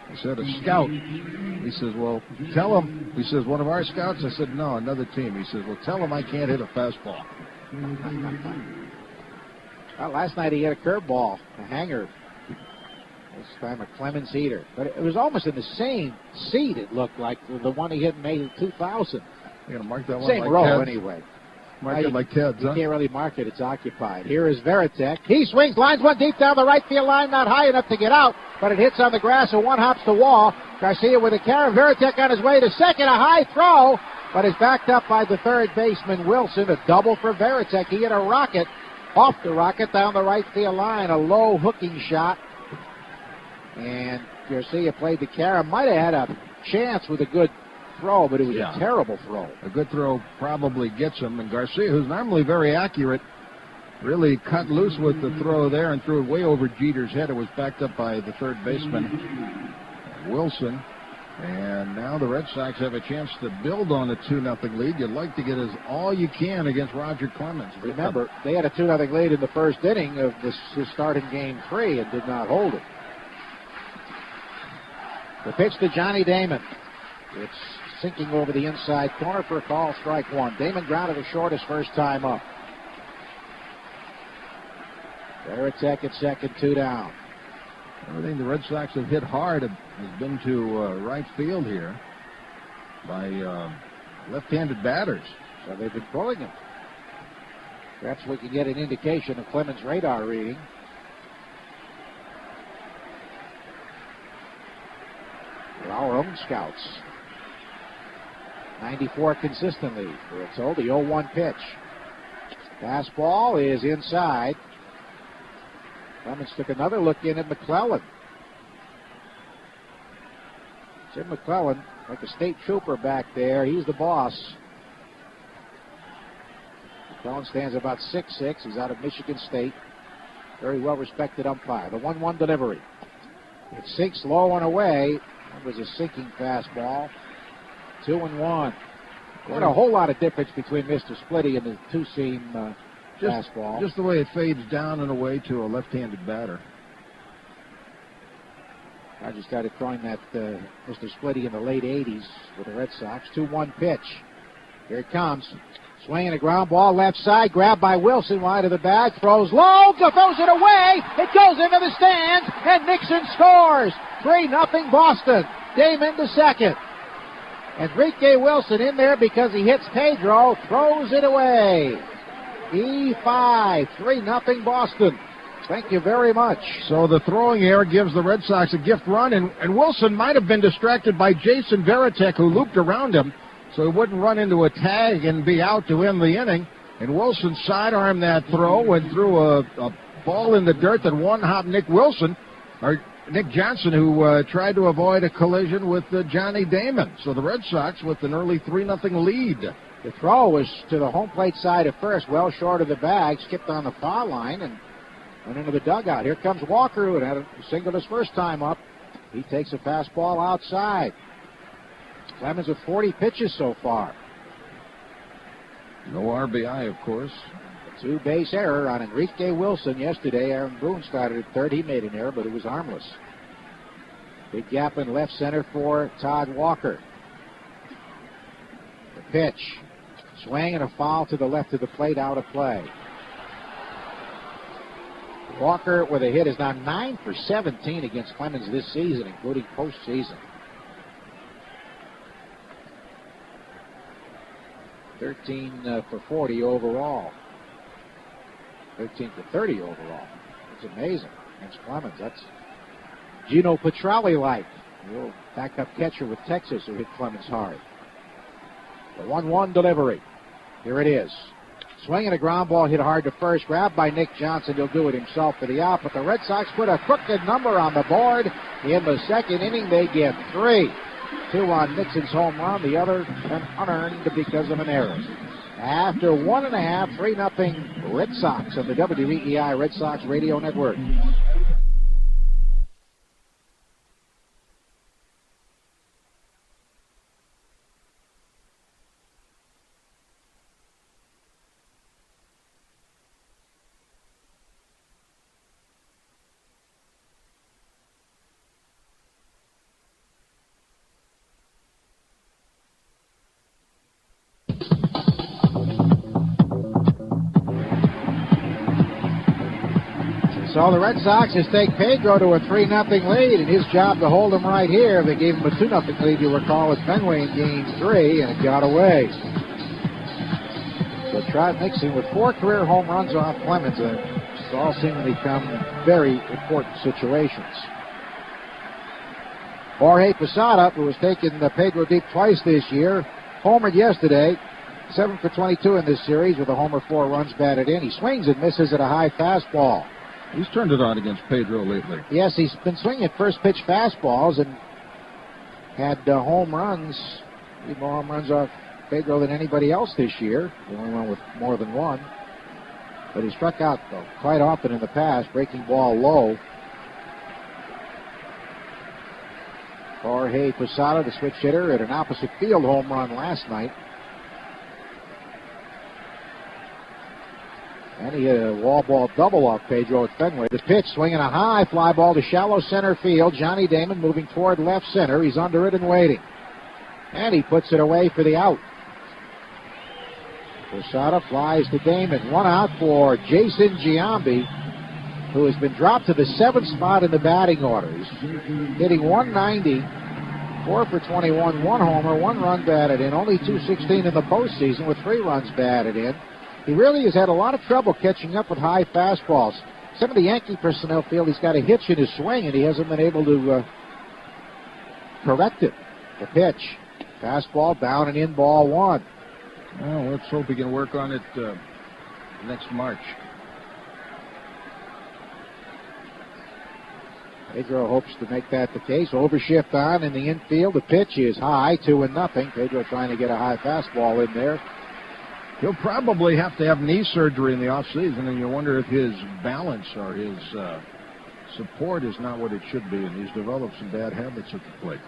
Speaker 8: I said, "A scout." He says, "Well, tell him." He says, "One of our scouts?" I said, "No, another team." He says, "Well, tell him I can't hit a fastball."
Speaker 1: Well, last night he hit a curveball, a hanger. This time a Clemens heater. But it was almost in the same seat, it looked like, the one he hit in May of 2000.
Speaker 8: You're going to mark that one
Speaker 1: same
Speaker 8: like
Speaker 1: row,
Speaker 8: Ted's?
Speaker 1: Anyway.
Speaker 8: Mark it like Ted's, huh?
Speaker 1: You can't really mark it. It's occupied. Here is Veritek. He swings, lines one deep down the right field line, not high enough to get out, but it hits on the grass and one hops to wall. Garcia with a carry. Veritek on his way to second. A high throw but is backed up by the third baseman, Wilson. A double for Varitek. He hit a rocket off the rocket down the right field line. A low hooking shot. And Garcia played the carry. Might have had a chance with a good throw, but it was a terrible throw.
Speaker 8: A good throw probably gets him. And Garcia, who's normally very accurate, really cut loose with the throw there and threw it way over Jeter's head. It was backed up by the third baseman, Wilson. And now the Red Sox have a chance to build on a 2-0 lead. You'd like to get all you can against Roger Clemens.
Speaker 1: Remember, they had a 2-0 lead in the first inning of the starting Game 3 and did not hold it. The pitch to Johnny Damon. It's sinking over the inside corner for a call, strike one. Damon grounded to short his first time up. Varitek at second, 2 down.
Speaker 8: Everything the Red Sox have hit hard has been to right field here by left-handed batters.
Speaker 1: So they've been pulling him. Perhaps we can get an indication of Clemens' radar reading. For our own scouts. 94 consistently. We're told the 0-1 pitch. Fastball is inside. Clemens took another look in at McClellan. Jim McClellan, like a state trooper back there. He's the boss. McClellan stands about 6'6". He's out of Michigan State. Very well-respected umpire. The 1-1 delivery. It sinks low and away. That was a sinking fastball. 2-1. Not a whole lot of difference between Mr. Splitty and the two-seam fastball.
Speaker 8: Just the way it fades down and away to a left-handed batter.
Speaker 1: I just started throwing that Mr. Splitty in the late 80s with the Red Sox. 2-1 pitch. Here it comes. Swinging a ground ball left side. Grabbed by Wilson wide of the bag. Throws low. Throws it away. It goes into the stands. And Nixon scores. 3-0 Boston. Damon to second. Enrique Wilson in there because he hits Pedro. Throws it away. E5. 3-0 Boston. Thank you very much.
Speaker 8: So the throwing error gives the Red Sox a gift run, and Wilson might have been distracted by Jason Varitek, who looped around him, so he wouldn't run into a tag and be out to end the inning. And Wilson sidearmed that throw and threw a ball in the dirt that one-hop Nick Johnson, who tried to avoid a collision with Johnny Damon. So the Red Sox with an early 3-0 lead.
Speaker 1: The throw was to the home plate side at first, well short of the bag, skipped on the foul line and went into the dugout. Here comes Walker, who had a single his first time up. He takes a fastball outside. Clemens with 40 pitches so far.
Speaker 8: No RBI, of course.
Speaker 1: A two-base error on Enrique Wilson yesterday. Aaron Boone started at third. He made an error, but it was harmless. Big gap in left center for Todd Walker. The pitch. Swing and a foul to the left of the plate, out of play. Walker with a hit is now 9 for 17 against Clemens this season, including postseason. 13 for 40 overall. 13 for 30 overall. It's amazing against Clemens. That's Gino Petralli-like. A little backup catcher with Texas who hit Clemens hard. The 1-1 delivery. Here it is. Swinging a ground ball hit hard to first. Grabbed by Nick Johnson. He'll do it himself for the out. But the Red Sox put a crooked number on the board. In the second inning, they get 3. 2 on Nixon's home run. The other unearned because of an error. After 1.5, 3-0 Red Sox on the WEEI Red Sox Radio Network. So the Red Sox just take Pedro to a 3-0 lead, and his job to hold him right here. They gave him a 2-0 lead, you'll recall, at Fenway in Game 3, and it got away. So Trot Nixon with 4 career home runs off Clemens. It's all seemingly become very important situations. Jorge Posada, who has taken Pedro deep twice this year, homered yesterday. 7 for 22 in this series with a homer, 4 runs batted in. He swings and misses at a high fastball.
Speaker 8: He's turned it on against Pedro lately.
Speaker 1: Yes, he's been swinging at first pitch fastballs and had home runs. He had more home runs off Pedro than anybody else this year. The only one with more than one. But he struck out quite often in the past, breaking ball low. Jorge Posada, the switch hitter, at an opposite field home run last night. And he hit a wall ball double off Pedro at Fenway. The pitch, swinging a high fly ball to shallow center field. Johnny Damon moving toward left center. He's under it and waiting. And he puts it away for the out. Posada flies to Damon. 1 out for Jason Giambi, who has been dropped to the 7th spot in the batting order. He's hitting 190, 4 for 21, 1 homer, 1 run batted in, only 216 in the postseason with 3 runs batted in. He really has had a lot of trouble catching up with high fastballs. Some of the Yankee personnel feel he's got a hitch in his swing, and he hasn't been able to correct it. The pitch, fastball down and in, ball 1.
Speaker 8: Well, let's hope he can work on it next March.
Speaker 1: Pedro hopes to make that the case. Overshift on in the infield. The pitch is high, 2-0. Pedro trying to get a high fastball in there.
Speaker 8: He'll probably have to have knee surgery in the offseason, and you wonder if his balance or his support is not what it should be, and he's developed some bad habits at the plate.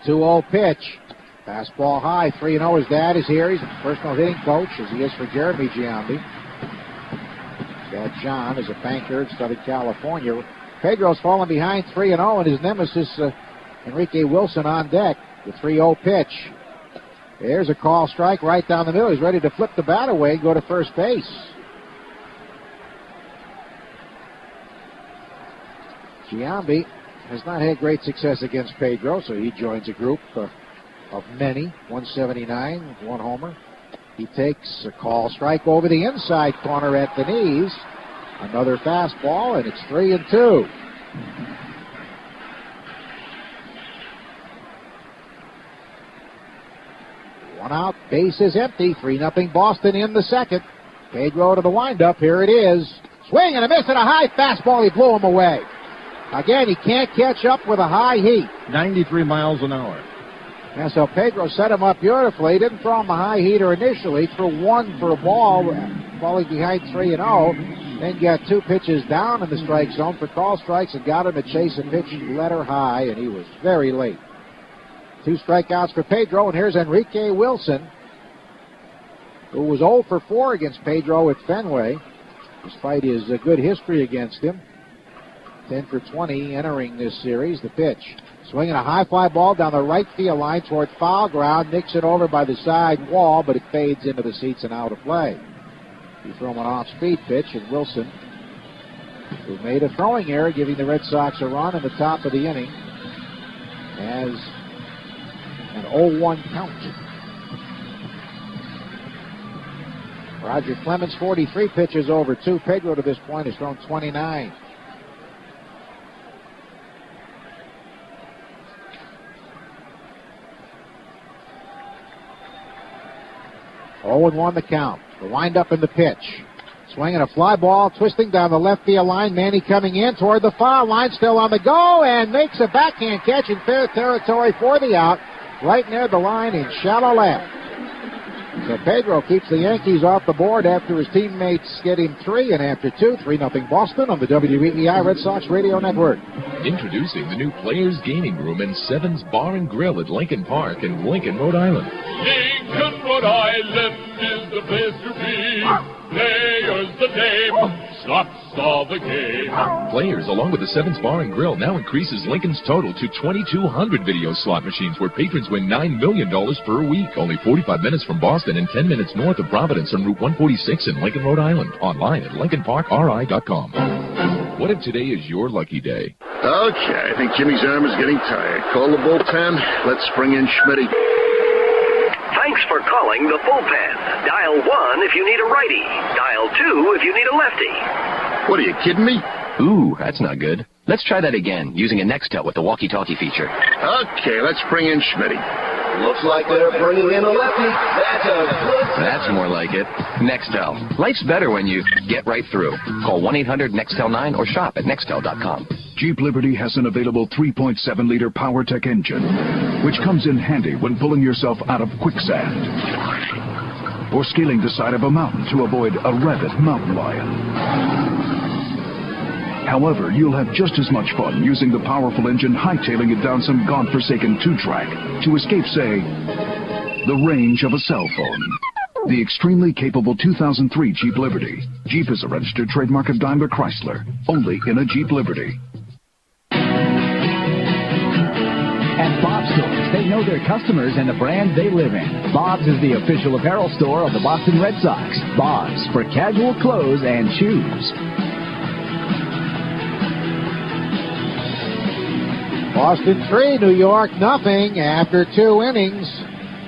Speaker 1: The 2-0 pitch. Fastball high. 3-0. His dad is here. He's a personal hitting coach, as he is for Jeremy Giambi. Dad John is a banker in Southern California. Pedro's fallen behind 3-0, and his nemesis, Enrique Wilson, on deck. The 3-0 pitch. There's a call strike right down the middle. He's ready to flip the bat away and go to first base. Giambi has not had great success against Pedro, so he joins a group of many. 179, 1 homer. He takes a call strike over the inside corner at the knees. Another fastball, and it's 3-2. One out, base is empty. 3-0 Boston in the second. Pedro to the windup. Here it is. Swing and a miss and a high fastball. He blew him away. Again, he can't catch up with a high heat.
Speaker 8: 93 miles an hour.
Speaker 1: And so Pedro set him up beautifully. He didn't throw him a high heater initially. Threw 1 for a ball, falling behind 3-0. Then got 2 pitches down in the strike zone for call strikes and got him to chase a pitch letter high, and he was very late. 2 strikeouts for Pedro, and here's Enrique Wilson, who was 0 for 4 against Pedro at Fenway, despite his good history against him. 10 for 20 entering this series. The pitch. Swinging a high fly ball down the right field line toward foul ground. Nicks it over by the side wall, but it fades into the seats and out of play. He threw him an off-speed pitch, and Wilson, who made a throwing error, giving the Red Sox a run in the top of the inning, has an 0-1 count. Roger Clemens, 43 pitches over 2. Pedro to this point has thrown 29. Oh, 0-1 the count. The windup in the pitch. Swinging a fly ball, twisting down the left field line. Manny coming in toward the foul line, still on the go, and makes a backhand catch in fair territory for the out, right near the line in shallow left. So Pedro keeps the Yankees off the board after his teammates get him 3, and after 2, 3-0 Boston on the WEEI Red Sox Radio Network.
Speaker 3: Introducing the new Players Gaming Room and Sevens Bar and Grill at Lincoln Park in Lincoln, Rhode Island.
Speaker 14: Lincoln, Rhode Island is the place to be. Players the game, slots are the game.
Speaker 3: Players, along with the Sevens Bar and Grill, now increases Lincoln's total to 2,200 video slot machines where patrons win $9 million per week. Only 45 minutes from Boston and 10 minutes north of Providence on Route 146 in Lincoln, Rhode Island. Online at LincolnParkRI.com. What if today is your lucky day?
Speaker 11: Okay, I think Jimmy's arm is getting tired. Call the bullpen. Let's bring in Schmitty.
Speaker 12: Thanks for calling the bullpen. Dial 1 if you need a righty. Dial 2 if you need a lefty.
Speaker 11: What, are you kidding me?
Speaker 22: Ooh, that's not good. Let's try that again, using a Nextel with the walkie-talkie feature.
Speaker 11: Okay, let's bring in Schmitty.
Speaker 10: Looks like they're bringing in a lefty.
Speaker 15: That's more like it. Nextel. Life's better when you get right through. Call 1-800-NEXTEL-9 or shop at Nextel.com.
Speaker 13: Jeep Liberty has an available 3.7-liter PowerTech engine, which comes in handy when pulling yourself out of quicksand or scaling the side of a mountain to avoid a rabid mountain lion. However, you'll have just as much fun using the powerful engine hightailing it down some godforsaken two-track to escape, say, the range of a cell phone. The extremely capable 2003 Jeep Liberty. Jeep is a registered trademark of Daimler Chrysler, only in a Jeep Liberty.
Speaker 19: At Bob's Stores, they know their customers and the brands they live in. Bob's is the official apparel store of the Boston Red Sox. Bob's, for casual clothes and shoes.
Speaker 1: Boston 3, New York nothing after 2 innings.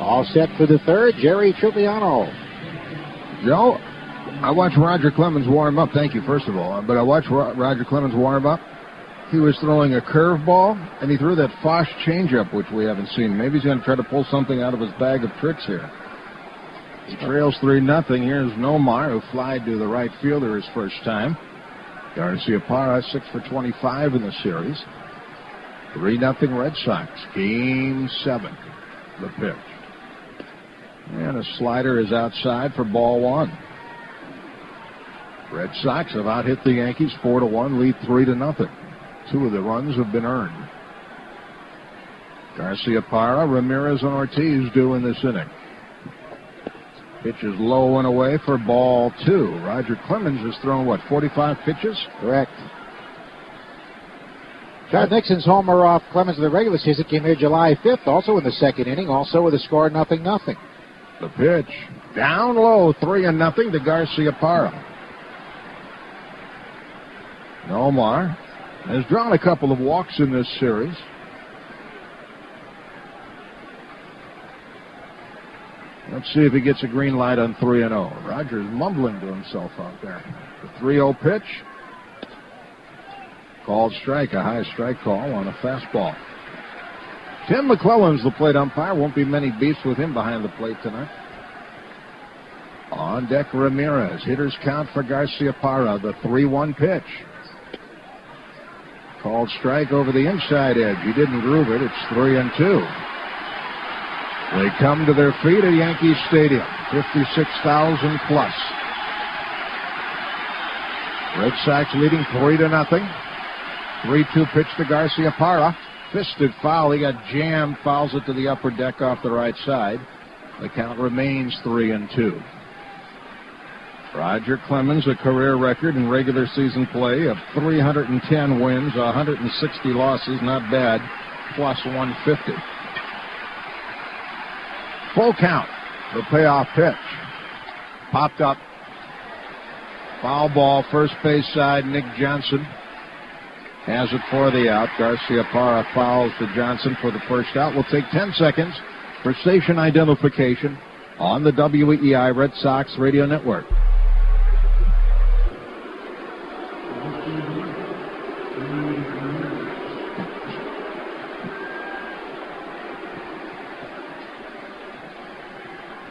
Speaker 1: All set for the third, Jerry Triviano.
Speaker 8: Joe, I watched Roger Clemens warm up. Thank you, first of all. But I watched Roger Clemens warm up. He was throwing a curveball, and he threw that Fosh changeup, which we haven't seen. Maybe he's going to try to pull something out of his bag of tricks here. He trails 3-0. Here's Nomar, who flied to the right fielder his first time. Garciaparra, 6 for 25 in the series. 3-0 Red Sox. Game 7. The pitch. And a slider is outside for ball 1. Red Sox have out-hit the Yankees 4-1, lead 3-0. 2 of the runs have been earned. Garciaparra, Ramirez, and Ortiz due in this inning. Pitch is low and away for ball 2. Roger Clemens has thrown, 45 pitches?
Speaker 1: Correct. Chad Nixon's homer off Clemens in the regular season came here July 5th, also in the second inning, also with a score 0-0.
Speaker 8: The pitch, down low, 3-0 to Garciaparra. Nomar has drawn a couple of walks in this series. Let's see if he gets a green light on 3-0. Roger's mumbling to himself out there. The 3-0 pitch. Called strike, a high strike call on a fastball. Tim McClellan's the plate umpire. Won't be many beefs with him behind the plate tonight. On deck, Ramirez. Hitters count for Garciaparra. The 3-1 pitch. Called strike over the inside edge. He didn't groove it. It's 3-2. They come to their feet at Yankee Stadium. 56,000 plus. Red Sox leading 3-0. 3-2 pitch to Garciaparra. Fisted foul. He got jammed. Fouls it to the upper deck off the right side. The count remains 3-2. Roger Clemens, a career record in regular season play of 310 wins, 160 losses, not bad, plus 150. Full count. The payoff pitch. Popped up. Foul ball, first base side, Nick Johnson has it for the out. Garciaparra fouls to Johnson for the first out. We'll take 10 seconds for station identification on the WEEI Red Sox Radio Network.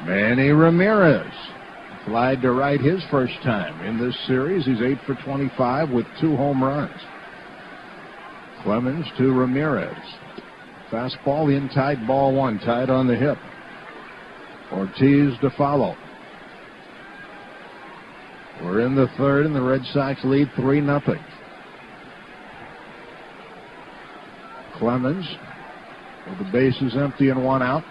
Speaker 8: Manny Ramirez flied to right his first time in this series. He's 8 for 25 with 2 home runs. Clemens to Ramirez. Fastball in tight, ball 1, tied on the hip. Ortiz to follow. We're in the third, and the Red Sox lead 3-0. Clemens with the bases empty and 1 out.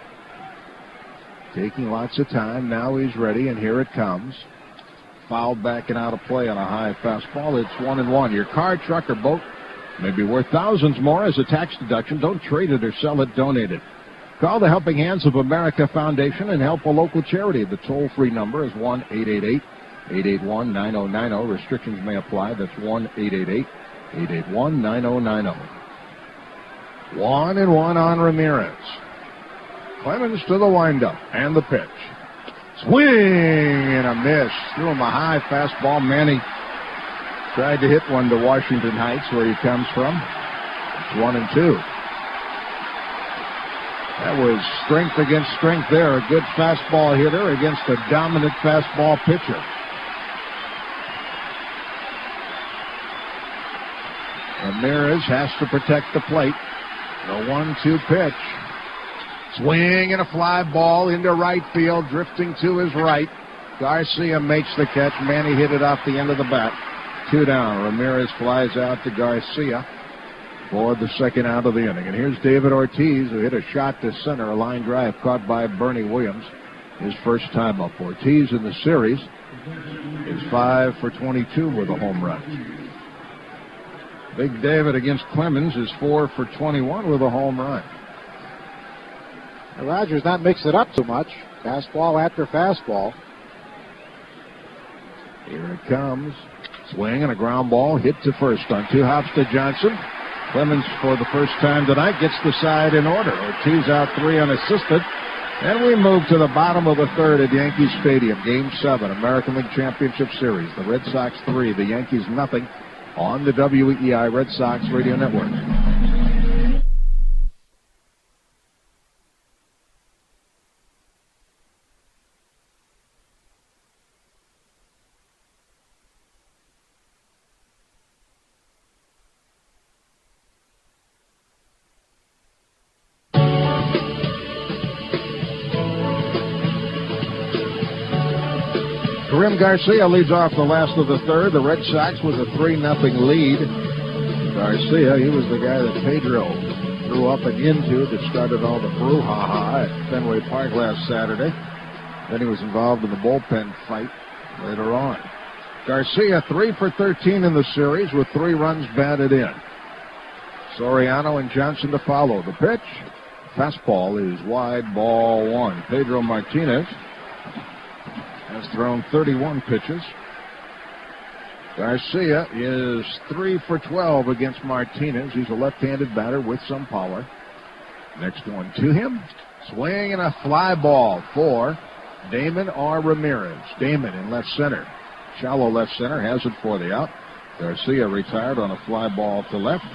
Speaker 8: Taking lots of time. Now he's ready, and here it comes. Fouled back and out of play on a high fastball. It's 1-1. Your car, truck, or boat may be worth thousands more as a tax deduction. Don't trade it or sell it. Donate it. Call the Helping Hands of America Foundation and help a local charity. The toll-free number is 1-888-881-9090. Restrictions may apply. That's 1-888-881-9090. 1-1 on Ramirez. Clemens to the windup and the pitch. Swing and a miss. Threw him a high fastball. Manny tried to hit one to Washington Heights, where he comes from. It's 1-2. That was strength against strength there. A good fastball hitter against a dominant fastball pitcher. Ramirez has to protect the plate. The 1-2 pitch. Swing and a fly ball into right field, drifting to his right. Garcia makes the catch. Manny hit it off the end of the bat. 2 down. Ramirez flies out to Garcia for the second out of the inning. And here's David Ortiz, who hit a shot to center, a line drive caught by Bernie Williams. His first time up. Ortiz in the series is 5 for 22 with a home run. Big David against Clemens is 4 for 21 with a home run.
Speaker 1: Rogers not mix it up too much. Fastball after fastball.
Speaker 8: Here it comes. Swing and a ground ball hit to first on 2 hops to Johnson. Clemens, for the first time tonight, gets the side in order. Ortiz out 3 unassisted. And we move to the bottom of the third at Yankee Stadium. Game 7, American League Championship Series. The Red Sox 3, the Yankees nothing on the WEEI Red Sox Radio Network. Karim Garcia leads off the last of the third. The Red Sox with a 3-0 lead. Garcia, he was the guy that Pedro threw up and into that started all the brouhaha at Fenway Park last Saturday. Then he was involved in the bullpen fight later on. Garcia 3 for 13 in the series with 3 runs batted in. Soriano and Johnson to follow. The pitch, fastball is wide, ball 1. Pedro Martinez has thrown 31 pitches. Garcia is 3 for 12 against Martinez. He's a left-handed batter with some power. Next one to him. Swing and a fly ball for Damon R. Ramirez. Damon in left center. Shallow left center has it for the out. Garcia retired on a fly ball to left.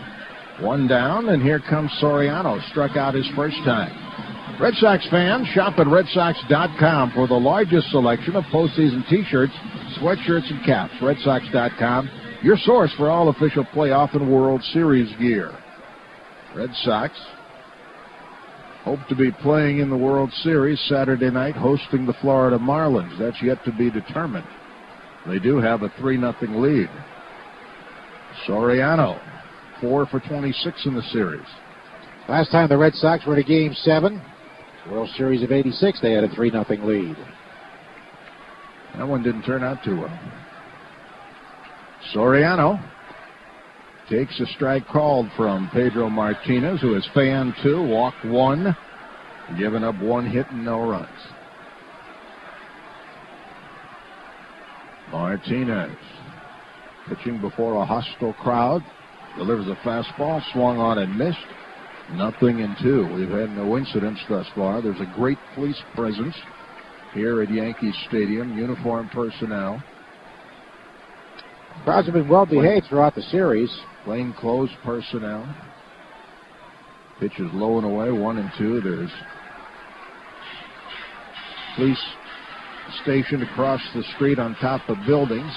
Speaker 8: 1 down, and here comes Soriano. Struck out his first time. Red Sox fans, shop at RedSox.com for the largest selection of postseason T-shirts, sweatshirts, and caps. RedSox.com, your source for all official playoff and World Series gear. Red Sox hope to be playing in the World Series Saturday night, hosting the Florida Marlins. That's yet to be determined. They do have a 3-0 lead. Soriano, 4 for 26 in the series.
Speaker 1: Last time the Red Sox were to Game 7, World Series of '86, they had a 3-0 lead.
Speaker 8: That one didn't turn out too well. Soriano takes a strike called from Pedro Martinez, who has fanned 2, walked 1, given up 1 hit and no runs. Martinez pitching before a hostile crowd, delivers a fastball, swung on and missed. 0-2. We've had no incidents thus far. There's a great police presence here at Yankee Stadium, uniformed personnel.
Speaker 1: Crowds have been well behaved throughout the series.
Speaker 8: Plainclothes personnel. Pitch is low and away, 1-2. There's police stationed across the street on top of buildings.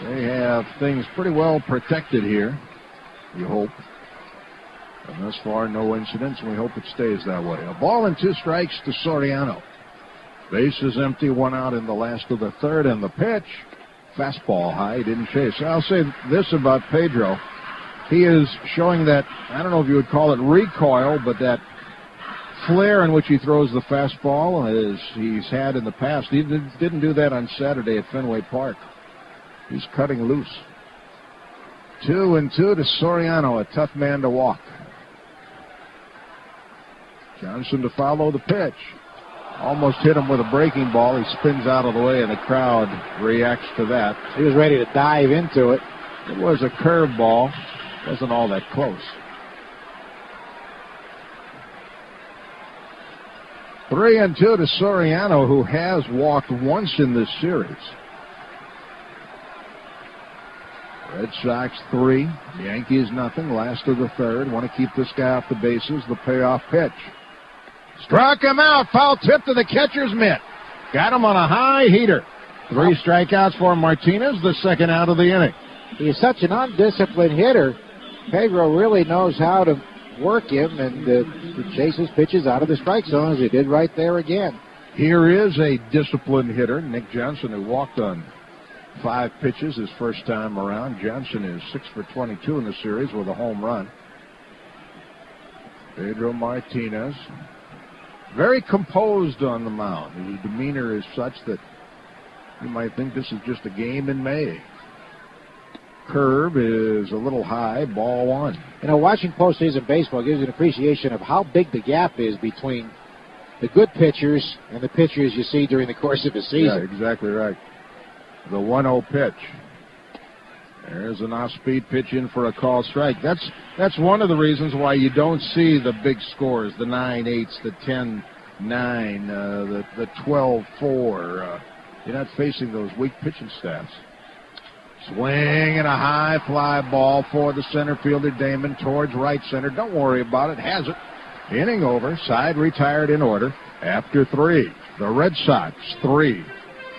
Speaker 8: They have things pretty well protected here, we hope. And thus far, no incidents, and we hope it stays that way. A ball and 2 strikes to Soriano. Base is empty, 1 out in the last of the third, and the pitch, fastball high, didn't chase. I'll say this about Pedro. He is showing that, I don't know if you would call it recoil, but that flair in which he throws the fastball as he's had in the past. He didn't do that on Saturday at Fenway Park. He's cutting loose. 2-2 to Soriano, a tough man to walk. Johnson to follow the pitch. Almost hit him with a breaking ball. He spins out of the way, and the crowd reacts to that.
Speaker 1: He was ready to dive into it.
Speaker 8: It was a curve ball. Wasn't all that close. 3-2 to Soriano, who has walked once in this series. Red Sox 3, Yankees nothing. Last of the third. Want to keep this guy off the bases. The payoff pitch. Struck him out. Foul tip to the catcher's mitt. Got him on a high heater. 3 strikeouts for Martinez, the second out of the inning.
Speaker 1: He's such an undisciplined hitter. Pedro really knows how to work him and chase his pitches out of the strike zone, as he did right there again.
Speaker 8: Here is a disciplined hitter, Nick Johnson, who walked on 5 pitches his first time around. Johnson is 6 for 22 in the series with a home run. Pedro Martinez, very composed on the mound. His demeanor is such that you might think this is just a game in May. Curve is a little high, ball 1.
Speaker 1: You know, watching postseason baseball gives you an appreciation of how big the gap is between the good pitchers and the pitchers you see during the course of a season.
Speaker 8: Yeah, exactly right. The 1-0 pitch. There's an off-speed pitch in for a called strike. That's one of the reasons why you don't see the big scores, the 9-8s, the 10-9, the 12-4. You're not facing those weak pitching staffs. Swing and a high fly ball for the center fielder, Damon, towards right center. Don't worry about it. Has it. Inning over. Side retired in order after 3. The Red Sox 3.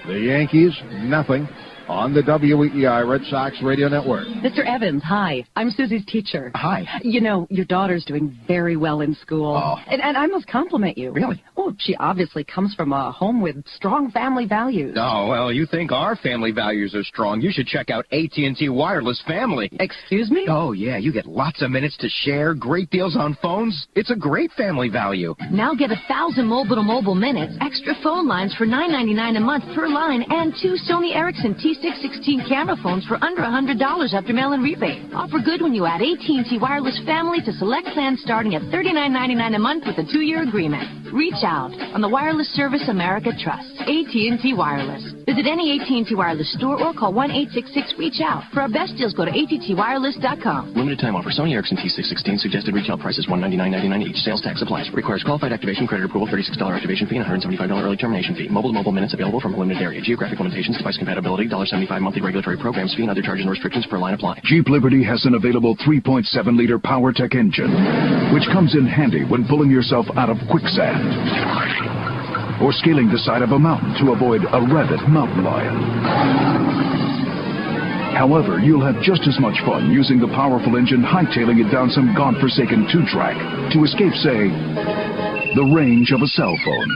Speaker 8: The Yankees nothing. On the WEEI Red Sox Radio Network.
Speaker 16: Mr. Evans, hi. I'm Susie's teacher.
Speaker 23: Hi.
Speaker 16: You know, your daughter's doing very well in school.
Speaker 23: Oh.
Speaker 16: And I must compliment you.
Speaker 23: Really?
Speaker 16: Oh, she obviously comes from a home with strong family values.
Speaker 17: Oh, well, you think our family values are strong. You should check out AT&T Wireless Family.
Speaker 16: Excuse me?
Speaker 17: Oh, yeah, you get lots of minutes to share, great deals on phones. It's a great family value.
Speaker 18: Now get 1,000 mobile minutes, extra phone lines for $9.99 a month per line, and 2 Sony Ericsson T616 camera phones for under $100 after mail-in rebate. Offer good when you add AT&T Wireless Family to select plans starting at $39.99 a month with a 2-year agreement. Reach out on the wireless service America trusts. AT&T Wireless. Visit any AT&T Wireless store or call 1-866-REACH-OUT. For our best deals, go to attwireless.com.
Speaker 23: Limited time offer. Sony Ericsson T616. Suggested retail price is $199.99 each. Sales tax applies. Requires qualified activation, credit approval, $36 activation fee, and $175 early termination fee. Mobile minutes available from a limited area. Geographic limitations, device compatibility, $75 monthly regulatory programs fee, and other charges and restrictions per line apply.
Speaker 13: Jeep Liberty has an available 3.7-liter PowerTech engine, which comes in handy when pulling yourself out of quicksand or scaling the side of a mountain to avoid a rabid mountain lion. However, you'll have just as much fun using the powerful engine hightailing it down some godforsaken 2-track to escape, say, the range of a cell phone.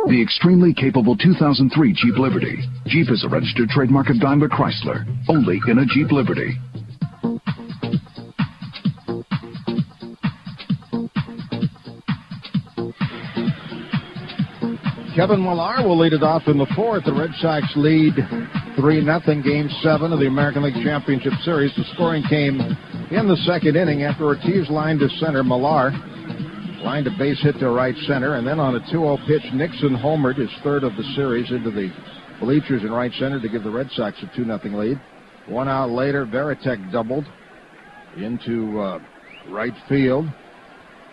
Speaker 13: The extremely capable 2003 Jeep Liberty. Jeep is a registered trademark of Daimler Chrysler, only in a Jeep Liberty.
Speaker 8: Kevin Millar will lead it off in the 4th. The Red Sox lead 3-0, Game 7 of the American League Championship Series. The scoring came in the 2nd inning after Ortiz lined to center. Millar lined a base hit to right center, and then on a 2-0 pitch, Nixon homered, his 3rd of the series, into the bleachers in right center to give the Red Sox a 2-0 lead. 1 out later, Varitek doubled into right field.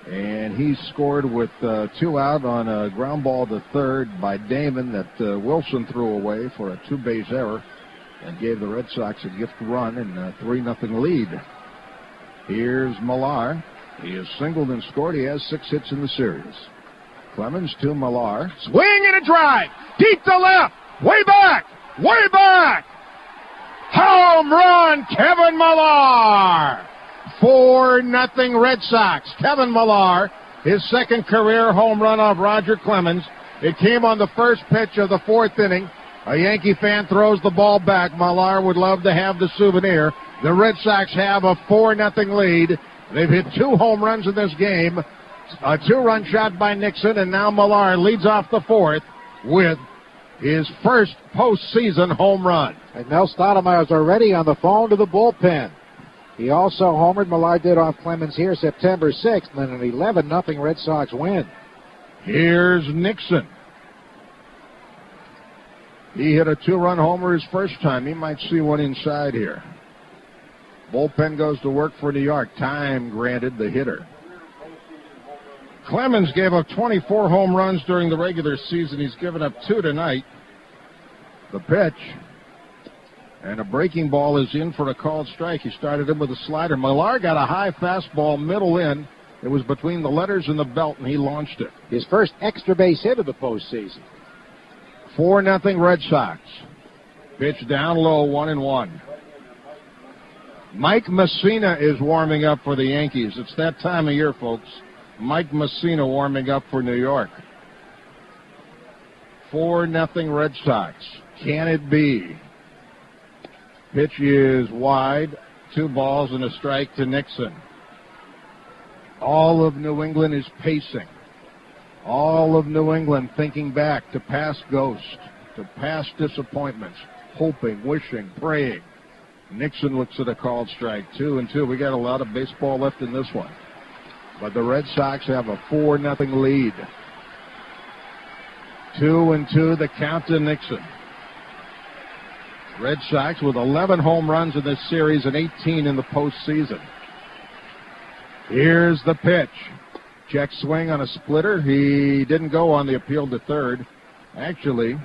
Speaker 8: And he scored with 2 out on a ground ball to third by Damon that Wilson threw away for a 2-base error and gave the Red Sox a gift run and a 3-0 lead. Here's Millar. He has singled and scored. He has 6 hits in the series. Clemens to Millar. Swing and a drive. Deep to left. Way back. Way back. Home run, Kevin Millar. 4-0 Red Sox. Kevin Millar, his 2nd career home run off Roger Clemens. It came on the first pitch of the 4th inning. A Yankee fan throws the ball back. Millar would love to have the souvenir. The Red Sox have a 4-0 lead. They've hit 2 home runs in this game. A 2-run shot by Nixon, and now Millar leads off the 4th with his first postseason home run.
Speaker 1: And Mel Stottlemyre's already on the phone to the bullpen. He also homered. Millar did off Clemens here September 6th, and an 11-0 Red Sox win.
Speaker 8: Here's Nixon. He hit a 2-run homer his first time. He might see one inside here. Bullpen goes to work for New York. Time granted the hitter. Clemens gave up 24 home runs during the regular season. He's given up 2 tonight. The pitch. And a breaking ball is in for a called strike. He started him with a slider. Millar got a high fastball middle in It was between the letters and the belt, and he launched it.
Speaker 1: His first extra base hit of the postseason.
Speaker 8: 4-0 Red Sox. Pitch down low, 1-1. Mike Messina is warming up for the Yankees. It's that time of year, folks. Mike Messina warming up for New York. 4-0 Red Sox. Can it be? Pitch is wide. 2 balls and a strike to Nixon. All of New England is pacing. All of New England thinking back to past ghosts, to past disappointments, hoping, wishing, praying. Nixon looks at a called strike. 2-2. We got a lot of baseball left in this one. But the Red Sox have a 4-0 lead. 2-2, the count to Nixon. Red Sox with 11 home runs in this series and 18 in the postseason. Here's the pitch. Check swing on a splitter. He didn't go on the appeal to third. Actually,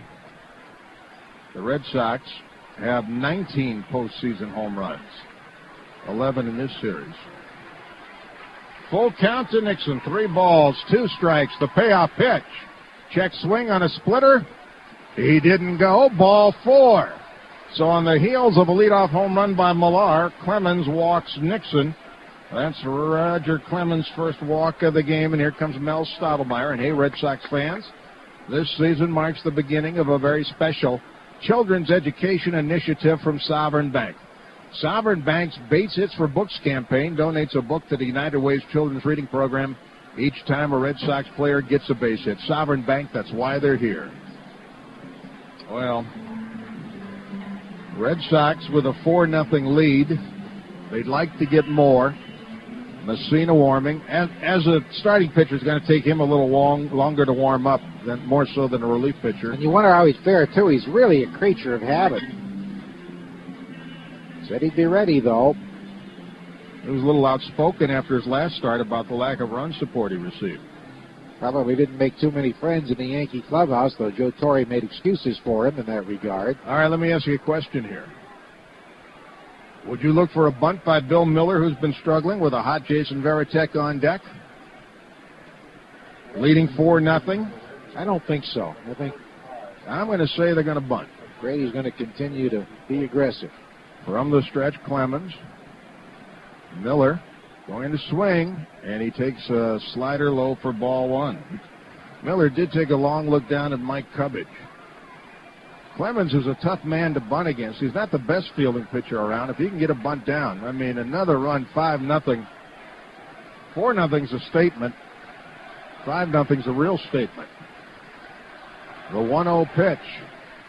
Speaker 8: the Red Sox have 19 postseason home runs. 11 in this series. Full count to Nixon. 3 balls, 2 strikes. The payoff pitch. Check swing on a splitter. He didn't go. Ball 4. So on the heels of a leadoff home run by Millar, Clemens walks Nixon. That's Roger Clemens' first walk of the game, and here comes Mel Stottlemyre. And hey, Red Sox fans, this season marks the beginning of a very special children's education initiative from Sovereign Bank. Sovereign Bank's Bates Hits for Books campaign donates a book to the United Way's Children's Reading Program each time a Red Sox player gets a base hit. Sovereign Bank, that's why they're here. Well, Red Sox with a 4-0 lead. They'd like to get more. Messina warming. As a starting pitcher, it's going to take him a little longer to warm up, more so than a relief pitcher.
Speaker 1: And you wonder how he's fared, too. He's really a creature of habit. Said he'd be ready, though.
Speaker 8: He was a little outspoken after his last start about the lack of run support he received.
Speaker 1: Probably didn't make too many friends in the Yankee clubhouse, though Joe Torre made excuses for him in that regard.
Speaker 8: All right, let me ask you a question here. Would you look for a bunt by Bill Miller, who's been struggling, with a hot Jason Varitek on deck? Leading 4-0?
Speaker 1: I don't think so.
Speaker 8: I'm going to say they're going to bunt.
Speaker 1: Grady's going to continue to be aggressive.
Speaker 8: From the stretch, Clemens. Miller going to swing, and he takes a slider low for ball 1. Miller did take a long look down at Mike Cubbage. Clemens is a tough man to bunt against. He's not the best fielding pitcher around. If he can get a bunt down, I mean, another run, 5-0. 4-0's a statement. 5-0's a real statement. The 1-0 pitch.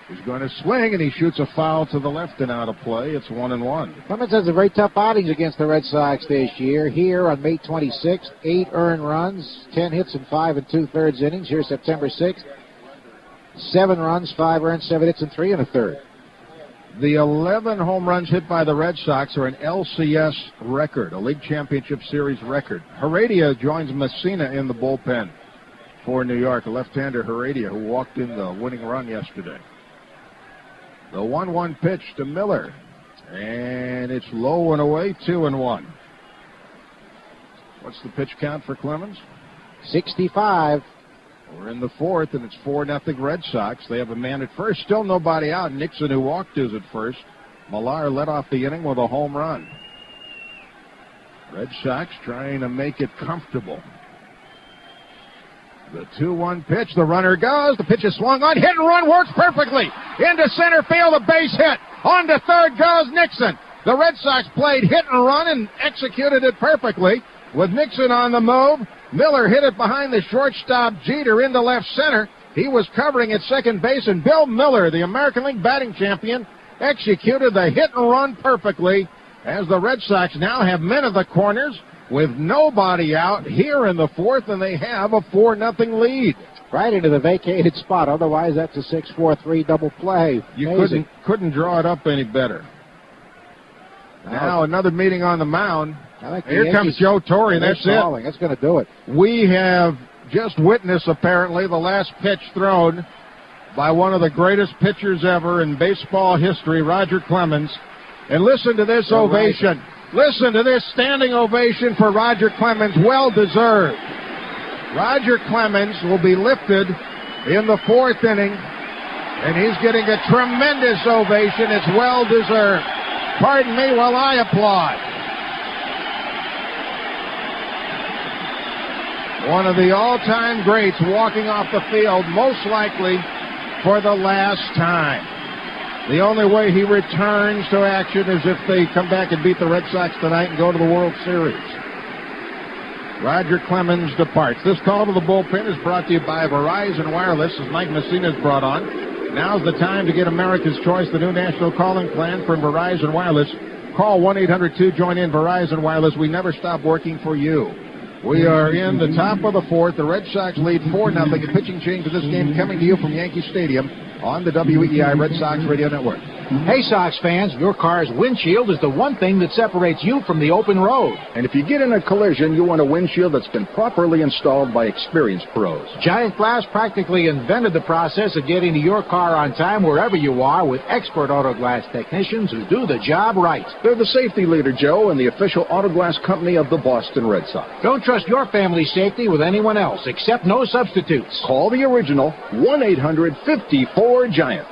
Speaker 8: He's going to swing, and he shoots a foul to the left and out of play. It's 1-1.
Speaker 1: Clemens has a very tough outings against the Red Sox this year. Here on May 26th, 8 earned runs, 10 hits in 5 2/3 innings. Here September 6th, 7 runs, 5 earned, 7 hits in 3 1/3.
Speaker 8: The 11 home runs hit by the Red Sox are an LCS record, a League Championship Series record. Heredia joins Messina in the bullpen for New York, a left-hander Heredia who walked in the winning run yesterday. The 1-1 pitch to Miller, and it's low and away, 2-1. What's the pitch count for Clemens?
Speaker 1: 65.
Speaker 8: We're in the 4th, and it's 4-0 Red Sox. They have a man at first, still nobody out. Nixon, who walked, is at first. Millar led off the inning with a home run. Red Sox trying to make it comfortable. The 2-1 pitch, the runner goes, the pitch is swung on, hit and run, works perfectly. Into center field, a base hit. On to third goes Nixon. The Red Sox played hit and run and executed it perfectly. With Nixon on the move, Miller hit it behind the shortstop Jeter into left center. He was covering at second base, and Bill Miller, the American League batting champion, executed the hit and run perfectly as the Red Sox now have men at the corners with nobody out here in the 4th, and they have a 4-0 lead.
Speaker 1: Right into the vacated spot. Otherwise, that's a 6-4-3 double play.
Speaker 8: You couldn't draw it up any better. Now another meeting on the mound. Here comes Joe Torre. That's it.
Speaker 1: That's going to do it.
Speaker 8: We have just witnessed, apparently, the last pitch thrown by one of the greatest pitchers ever in baseball history, Roger Clemens. And listen to this ovation. Listen to this standing ovation for Roger Clemens, well-deserved. Roger Clemens will be lifted in the 4th inning, and he's getting a tremendous ovation. It's well-deserved. Pardon me while I applaud. One of the all-time greats walking off the field, most likely for the last time. The only way he returns to action is if they come back and beat the Red Sox tonight and go to the World Series. Roger Clemens departs. This call to the bullpen is brought to you by Verizon Wireless, as Mike Messina is brought on. Now's the time to get America's Choice, the new national calling plan from Verizon Wireless. Call 1-800-2-JOIN-IN, Verizon Wireless. We never stop working for you. We are in the top of the 4th. The Red Sox lead 4-0. A pitching change of this game coming to you from Yankee Stadium on the WEEI Red Sox Radio Network.
Speaker 1: Hey, Sox fans, your car's windshield is the one thing that separates you from the open road.
Speaker 8: And if you get in a collision, you want a windshield that's been properly installed by experienced pros.
Speaker 1: Giant Glass practically invented the process of getting to your car on time wherever you are with expert auto glass technicians who do the job right.
Speaker 8: They're the safety leader, Joe, and the official auto glass company of the Boston Red Sox.
Speaker 1: Don't trust your family's safety with anyone else, except no substitutes.
Speaker 8: Call the original 1-800-54-GIANT.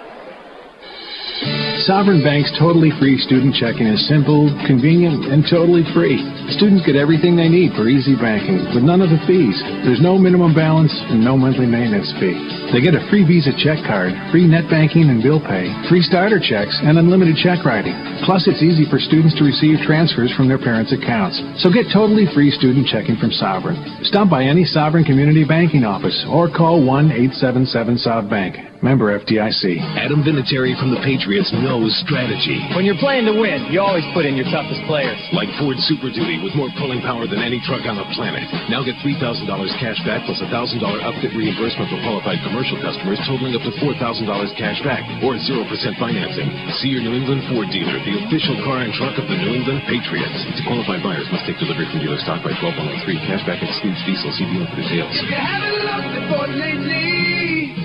Speaker 7: Sovereign Bank's totally free student checking is simple, convenient, and totally free. Students get everything they need for easy banking with none of the fees. There's no minimum balance and no monthly maintenance fee. They get a free Visa check card, free net banking and bill pay, free starter checks, and unlimited check writing. Plus, it's easy for students to receive transfers from their parents' accounts. So get totally free student checking from Sovereign. Stop by any Sovereign Community Banking office or call 1-877-SOUTH-BANK. Member FDIC.
Speaker 3: Adam Vinatieri from the Patriots knows strategy.
Speaker 20: When you're playing to win, you always put in your toughest players.
Speaker 3: Like Ford Super Duty with more pulling power than any truck on the planet. Now get $3,000 cash back plus a $1,000 upfit reimbursement for qualified commercial customers totaling up to $4,000 cash back or 0% financing. See your New England Ford dealer, the official car and truck of the New England Patriots. Qualified buyers must take delivery from dealer stock by 12/103. Cash back excludes diesel. See dealer for details.
Speaker 14: If you haven't looked before lately,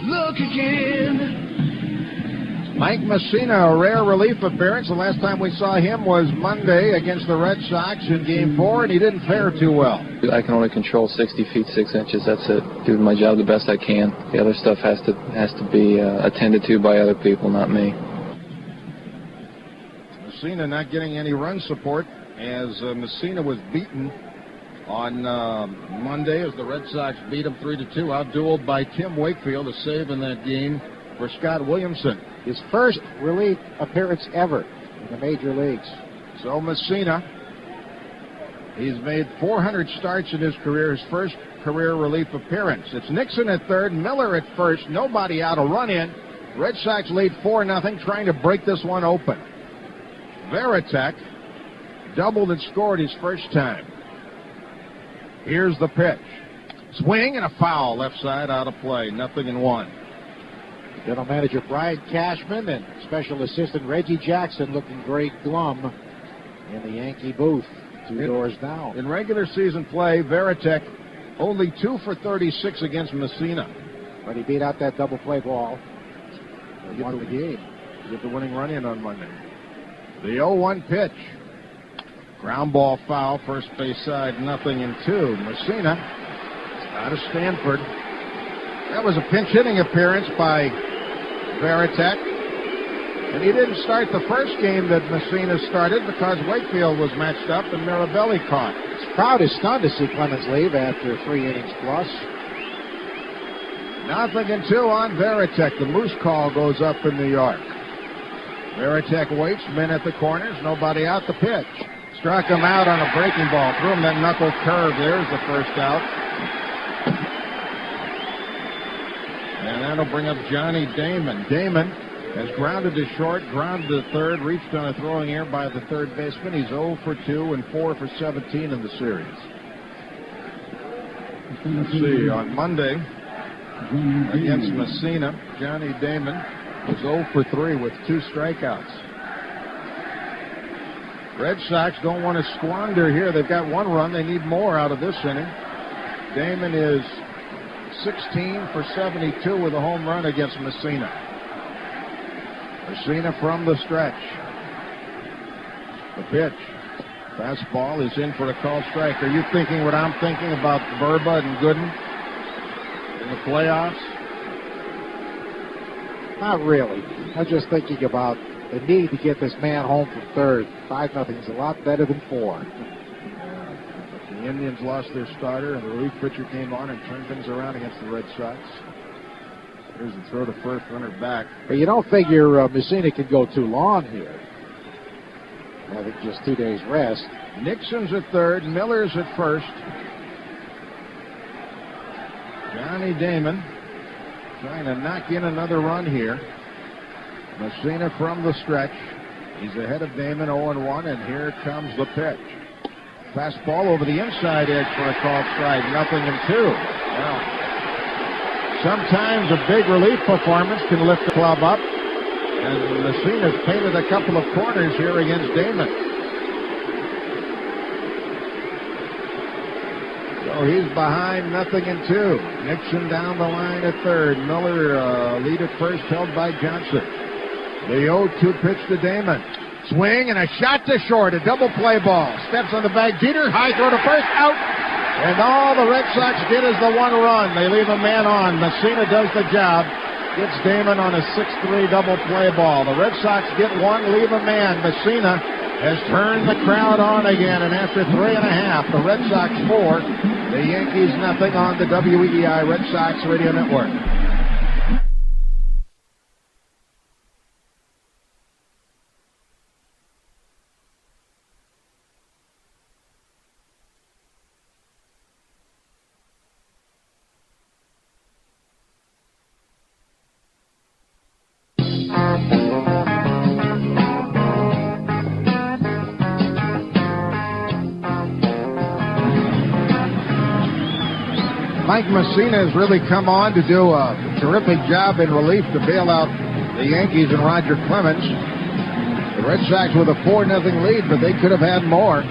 Speaker 14: look again.
Speaker 8: Mike Messina, a rare relief appearance. The last time we saw him was Monday against the Red Sox in Game 4, and he didn't fare too well.
Speaker 21: I can only control 60 feet 6 inches. That's it. Do my job the best I can. The other stuff has to be attended to by other people, not me.
Speaker 8: Messina not getting any run support as Messina was beaten on Monday as the Red Sox beat him 3-2, out-dueled by Tim Wakefield, a save in that game for Scott Williamson.
Speaker 1: His first relief appearance ever in the major leagues.
Speaker 8: So Messina, he's made 400 starts in his career, his first career relief appearance. It's Nixon at third, Miller at first, nobody out, a run in. Red Sox lead 4-0, trying to break this one open. Varitek doubled and scored his first time. Here's the pitch. Swing and a foul, left side, out of play, 0-1.
Speaker 1: General Manager Brian Cashman and Special Assistant Reggie Jackson looking very glum in the Yankee booth. Two doors down.
Speaker 8: In regular season play, Varitek only 2 for 36 against Messina.
Speaker 1: But he beat out that double play ball.
Speaker 8: He won the game. He get the winning run in on Monday. The 0-1 pitch. Ground ball foul, first base side, 0-2. Messina out of Stanford. That was a pinch hitting appearance by Varitek. And he didn't start the first game that Messina started because Wakefield was matched up and Mirabelli caught.
Speaker 1: His crowd is stunned to see Clemens leave after 3 innings plus.
Speaker 8: 0-2 on Varitek. The Moose call goes up in New York. Varitek waits, men at the corners, nobody out, the pitch. Struck him out on a breaking ball. Threw him that knuckle curve. There's the first out. And that'll bring up Johnny Damon. Damon has grounded to short, grounded to third, reached on a throwing error by the third baseman. He's 0 for 2 and 4 for 17 in the series. Let's see, on Monday against Messina, Johnny Damon was 0 for 3 with 2 strikeouts. Red Sox don't want to squander here. They've got 1 run. They need more out of this inning. Damon is 16 for 72 with a home run against Messina. Messina from the stretch. The pitch. Fastball is in for a called strike. Are you thinking what I'm thinking about Burba and Gooden in the playoffs?
Speaker 1: Not really. I'm just thinking about the need to get this man home from third. 5-0 is a lot better than 4.
Speaker 8: The Indians lost their starter, and the relief pitcher came on and turned things around against the Red Sox. Here's the throw to first, runner back.
Speaker 1: But you don't figure Messina could go too long here. Having just 2 days rest.
Speaker 8: Nixon's at third, Miller's at first. Johnny Damon trying to knock in another run here. Messina from the stretch. He's ahead of Damon, 0-1, and here comes the pitch. Fastball over the inside edge for a called strike. 0-2. Well, sometimes a big relief performance can lift the club up. And Messina's painted a couple of corners here against Damon. So he's behind 0-2. Nixon down the line at third. Miller lead at first, held by Johnson. The 0-2 pitch to Damon. Swing and a shot to short. A double play ball. Steps on the bag. Jeter, high throw to first. Out. And all the Red Sox get is the 1 run. They leave a man on. Messina does the job. Gets Damon on a 6-3 double play ball. The Red Sox get 1, leave a man. Messina has turned the crowd on again, and after 3.5, the Red Sox 4, the Yankees 0 on the WEEI Red Sox Radio Network. Mike Messina has really come on to do a terrific job in relief to bail out the Yankees and Roger Clemens. The Red Sox with a 4-0 lead, but they could have had more.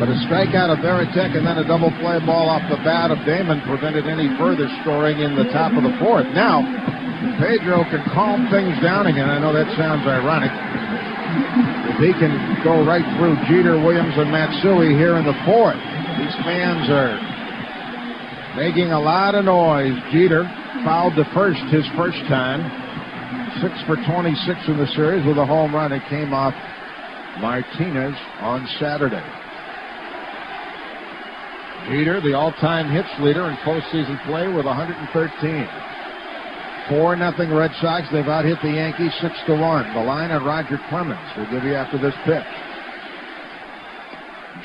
Speaker 8: But a strikeout of Varitek and then a double play ball off the bat of Damon prevented any further scoring in the top of the fourth. Now, Pedro can calm things down again. I know that sounds ironic. If he can go right through Jeter, Williams, and Matsui here in the fourth. These fans are making a lot of noise. Jeter fouled to first his first time. 6 for 26 in the series with a home run. It came off Martinez on Saturday. Jeter, the all-time hits leader in postseason play with 113. 4-0 Red Sox. They've out-hit the Yankees 6-1. The line on Roger Clemens we'll give you after this pitch.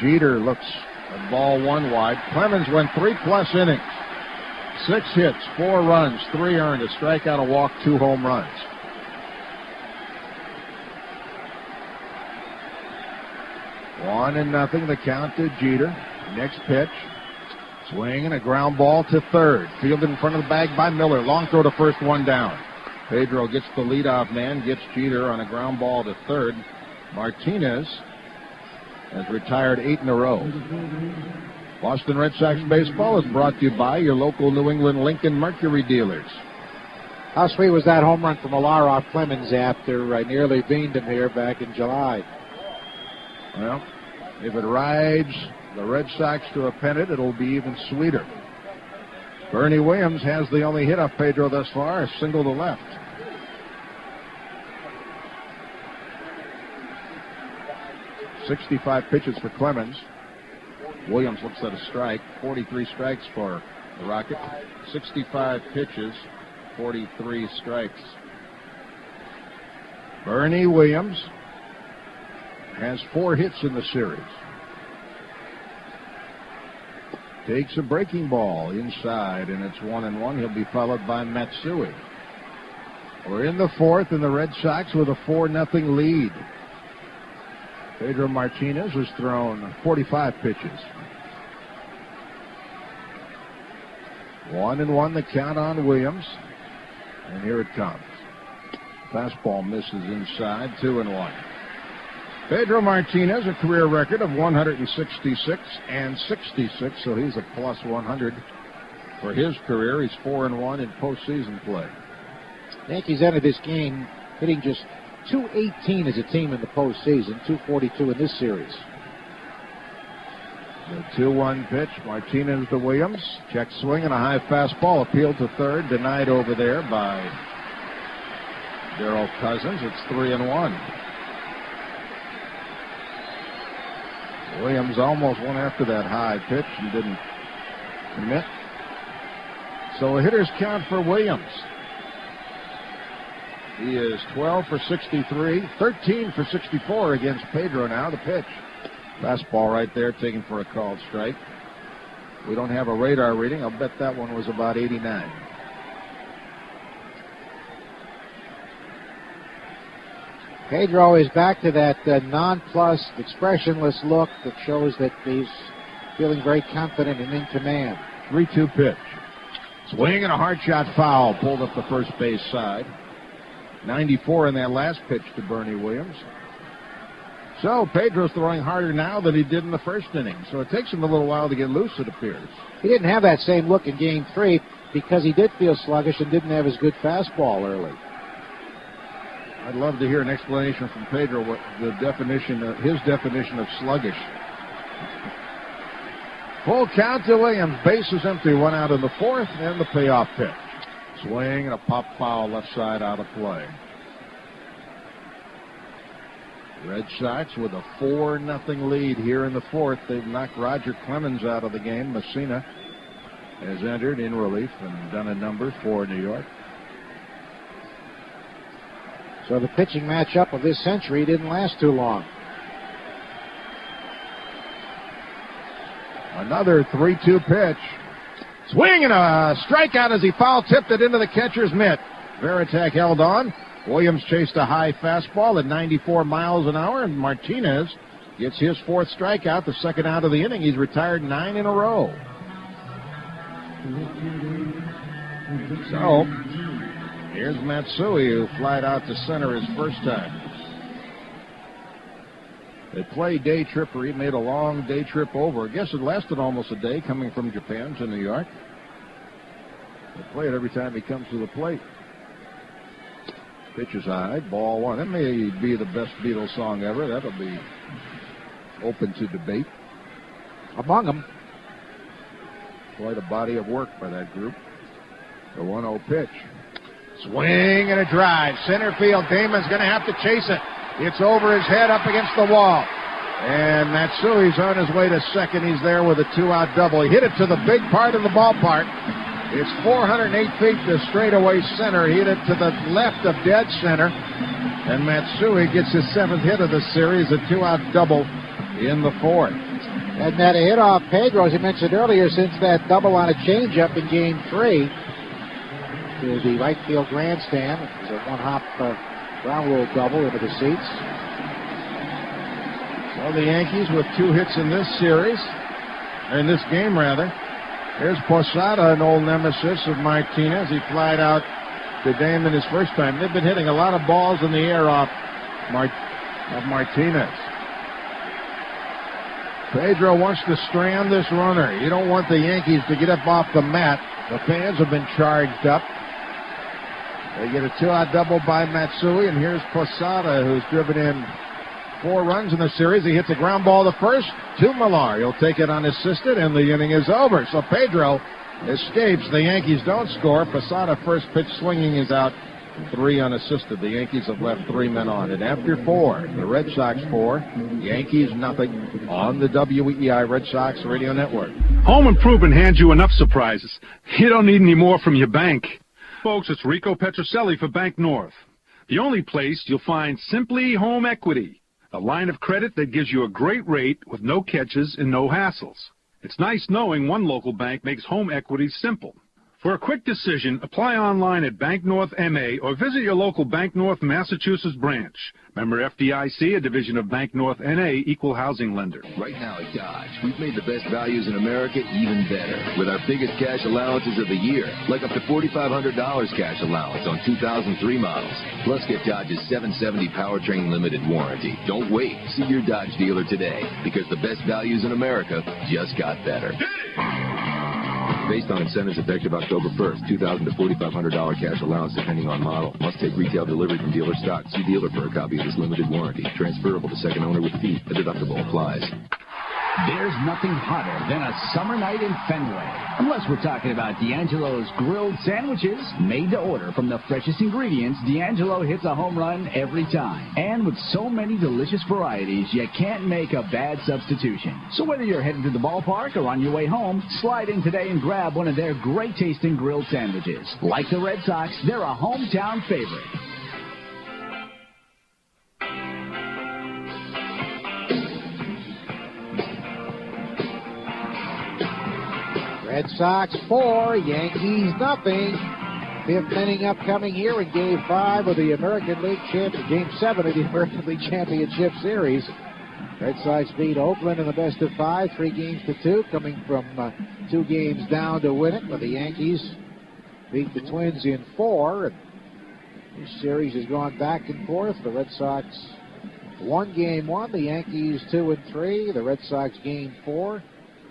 Speaker 8: Jeter looks at ball 1 wide. Clemens went 3+ innings. 6 hits, 4 runs, 3 earned, a strikeout, a walk, 2 home runs. One and nothing, the count to Jeter. Next pitch. Swing and a ground ball to third. Fielded in front of the bag by Miller. Long throw to first, 1 down. Pedro gets the leadoff man, gets Jeter on a ground ball to third. Martinez has retired 8 in a row. Boston Red Sox baseball is brought to you by your local New England Lincoln Mercury dealers.
Speaker 1: How sweet was that home run from Millar off Clemens after I nearly beamed him here back in July?
Speaker 8: Well, if it rides the Red Sox to a pennant, it'll be even sweeter. Bernie Williams has the only hit off Pedro thus far, a single to left. .65 pitches for Clemens. Williams looks at a strike. 43 strikes for the Rocket. 65 pitches, 43 strikes. Bernie Williams has 4 hits in the series. Takes a breaking ball inside, and it's 1-1. He'll be followed by Matsui. We're in the fourth, and the Red Sox with a 4-0 lead. Pedro Martinez has thrown 45 pitches. 1-1 the count on Williams. And here it comes. Fastball misses inside, 2-1. Pedro Martinez, a career record of 166 and 66, so he's a plus 100 for his career. He's 4-1 in postseason play.
Speaker 1: Yankees entered this game hitting just .218 as a team in the postseason, .242 in this series.
Speaker 8: The 2-1 pitch. Martinez to Williams. Check swing and a high fastball. Appealed to third. Denied over there by Darrell Cousins. It's 3-1. Williams almost went after that high pitch and didn't commit. So a hitter's count for Williams. He is 12 for 63, 13 for 64 against Pedro now. The pitch. Fastball right there, taken for a called strike. We don't have a radar reading. I'll bet that one was about 89.
Speaker 1: Pedro is back to that nonplussed, expressionless look that shows that he's feeling very confident and in command.
Speaker 8: 3-2 pitch. Swing and a hard shot foul. Pulled up the first base side. 94 in that last pitch to Bernie Williams. So Pedro's throwing harder now than he did in the first inning. So it takes him a little while to get loose, it appears.
Speaker 1: He didn't have that same look in Game 3 because he did feel sluggish and didn't have his good fastball early.
Speaker 8: I'd love to hear an explanation from Pedro what the definition of his definition of sluggish. Full count to Williams. Base is empty. One out in the fourth, and the payoff pitch. Swing and a pop foul left side out of play. Red Sox with a 4-0 lead here in the fourth. They've knocked Roger Clemens out of the game. Messina has entered in relief and done a number for New York.
Speaker 1: So the pitching matchup of this century didn't last too long.
Speaker 8: Another 3-2 pitch. Swing and a strikeout as he foul-tipped it into the catcher's mitt. Varitek held on. Williams chased a high fastball at 94 miles an hour, and Martinez gets his fourth strikeout, the second out of the inning. He's retired 9 in a row. So, here's Matsui, who flied out to center his first time. They play day tripper. He made a long day trip over. I guess it lasted almost a day coming from Japan to New York. They play it every time he comes to the plate. Pitch is high, ball one. That may be the best Beatles song ever. That'll be open to debate.
Speaker 1: Among them.
Speaker 8: Quite a body of work by that group. The 1-0 pitch. Swing and a drive. Center field. Damon's going to have to chase it. It's over his head up against the wall. And Matsui's on his way to second. He's there with a 2-out double. He hit it to the big part of the ballpark. It's 408 feet to straightaway center. He hit it to the left of dead center. And Matsui gets his 7th hit of the series, a 2-out double in the fourth.
Speaker 1: And that hit off Pedro, as he mentioned earlier, since that double on a changeup in Game 3 to the right field grandstand. It was a one-hop ground rule double into the seats.
Speaker 8: So the Yankees with 2 hits in this series, or in this game rather. Here's Posada, an old nemesis of Martinez. He flied out to Damon his first time. They've been hitting a lot of balls in the air off Martinez. Pedro wants to strand this runner. You don't want the Yankees to get up off the mat. The fans have been charged up. They get a 2-out double by Matsui, and here's Posada, who's driven in 4 runs in the series. He hits a ground ball to first to Millar. He'll take it unassisted, and the inning is over. So Pedro escapes. The Yankees don't score. Posada first pitch swinging is out. 3 unassisted. The Yankees have left 3 men on. And after 4, the Red Sox 4, Yankees nothing on the WEEI Red Sox Radio Network.
Speaker 2: Home Improvement hands you enough surprises. You don't need any more from your bank. Folks, it's Rico Petrocelli for Bank North. The only place you'll find Simply Home Equity, a line of credit that gives you a great rate with no catches and no hassles. It's nice knowing one local bank makes home equity simple. For a quick decision, apply online at Bank North MA or visit your local Bank North Massachusetts branch. Member FDIC, a division of Bank North NA, equal housing lender.
Speaker 10: Right now at Dodge, we've made the best values in America even better with our biggest cash allowances of the year, like up to $4,500 cash allowance on 2003 models. Plus, get Dodge's 770 powertrain limited warranty. Don't wait. See your Dodge dealer today, because the best values in America just got better. Based on incentives effective October 1st, $2,000 to $4,500 cash allowance depending on model. Must take retail delivery from dealer stock. See dealer for a copy of this limited warranty. Transferable to second owner with fee. A deductible applies.
Speaker 19: There's nothing hotter than a summer night in Fenway. Unless we're talking about D'Angelo's grilled sandwiches. Made to order from the freshest ingredients, D'Angelo hits a home run every time. And with so many delicious varieties, you can't make a bad substitution. So whether you're heading to the ballpark or on your way home, slide in today and grab one of their great-tasting grilled sandwiches. Like the Red Sox, they're a hometown favorite.
Speaker 1: Red Sox 4, Yankees nothing. Fifth inning upcoming here in Game 5 of the American League Game 7 of the American League Championship Series. Red Sox beat Oakland in the best of 5, 3-2, coming from 2 games down to win it. But the Yankees beat the Twins in 4. And this series has gone back and forth. The Red Sox won Game 1, the Yankees 2 and 3. The Red Sox Game 4.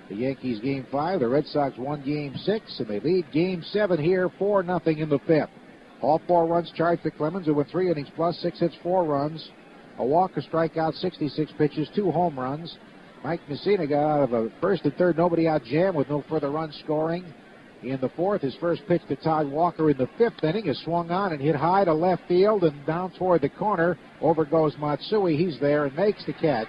Speaker 1: The Yankees Game 5. The Red Sox won Game 6, and they lead Game 7 here 4-0 in the 5th. All 4 runs charged for Clemens, who went 3 innings plus, 6 hits, 4 runs. A walk, a strikeout, 66 pitches, 2 home runs. Mike Messina got out of a first and third nobody out jam with no further run scoring. In the 4th, his first pitch to Todd Walker in the 5th inning is swung on and hit high to left field and down toward the corner. Over goes Matsui. He's there and makes the catch.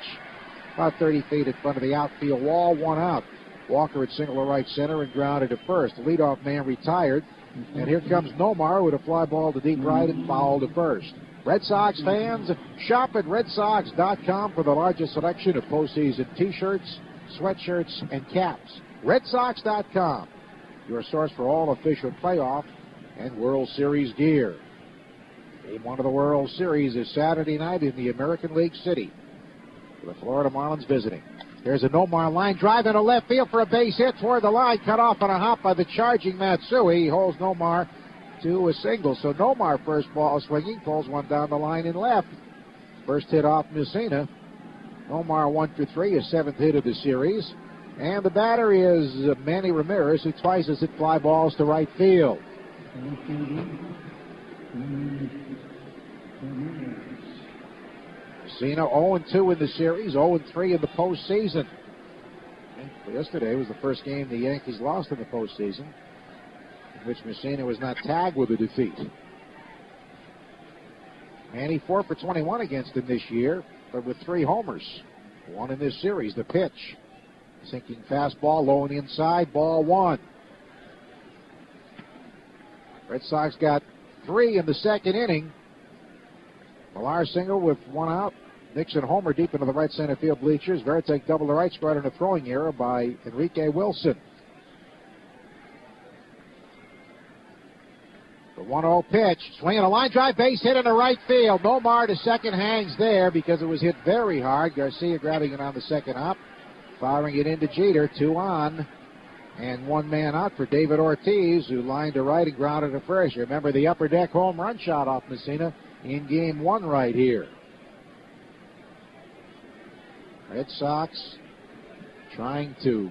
Speaker 1: About 30 feet in front of the outfield wall, 1 out. Walker had single to right center and grounded to first. The leadoff man retired. And here comes Nomar with a fly ball to deep right and foul to first. Red Sox fans, shop at RedSox.com for the largest selection of postseason T-shirts, sweatshirts, and caps. RedSox.com, your source for all official playoff and World Series gear. Game 1 of the World Series is Saturday night in the American League City. The Florida Marlins visiting. There's a Nomar line drive into left field for a base hit toward the line, cut off on a hop by the charging Matsui. He holds Nomar to a single. So Nomar, first ball swinging, pulls one down the line in left. First hit off Messina. Nomar 1 for 3, his 7th hit of the series. And the batter is Manny Ramirez, who twice has hit fly balls to right field. Messina 0-2 in the series, 0-3 in the postseason. Yesterday was the first game the Yankees lost in the postseason, in which Messina was not tagged with a defeat. Manny 4 for 21 against him this year, but with 3 homers. 1 in this series. The pitch. Sinking fastball, low and inside, ball 1. Red Sox got 3 in the 2nd inning. Millar single with 1 out. Nixon homer deep into the right center field bleachers. Veritek double to right, squared on a throwing error by Enrique Wilson. The 1-0 pitch. Swinging a line drive, base hit into right field. Nomar to second, hangs there because it was hit very hard. Garcia grabbing it on the second hop. Firing it into Jeter. 2 on. And 1 man out for David Ortiz, who lined to right and grounded to first. Remember the upper deck home run shot off Messina in Game 1 right here. Red Sox trying to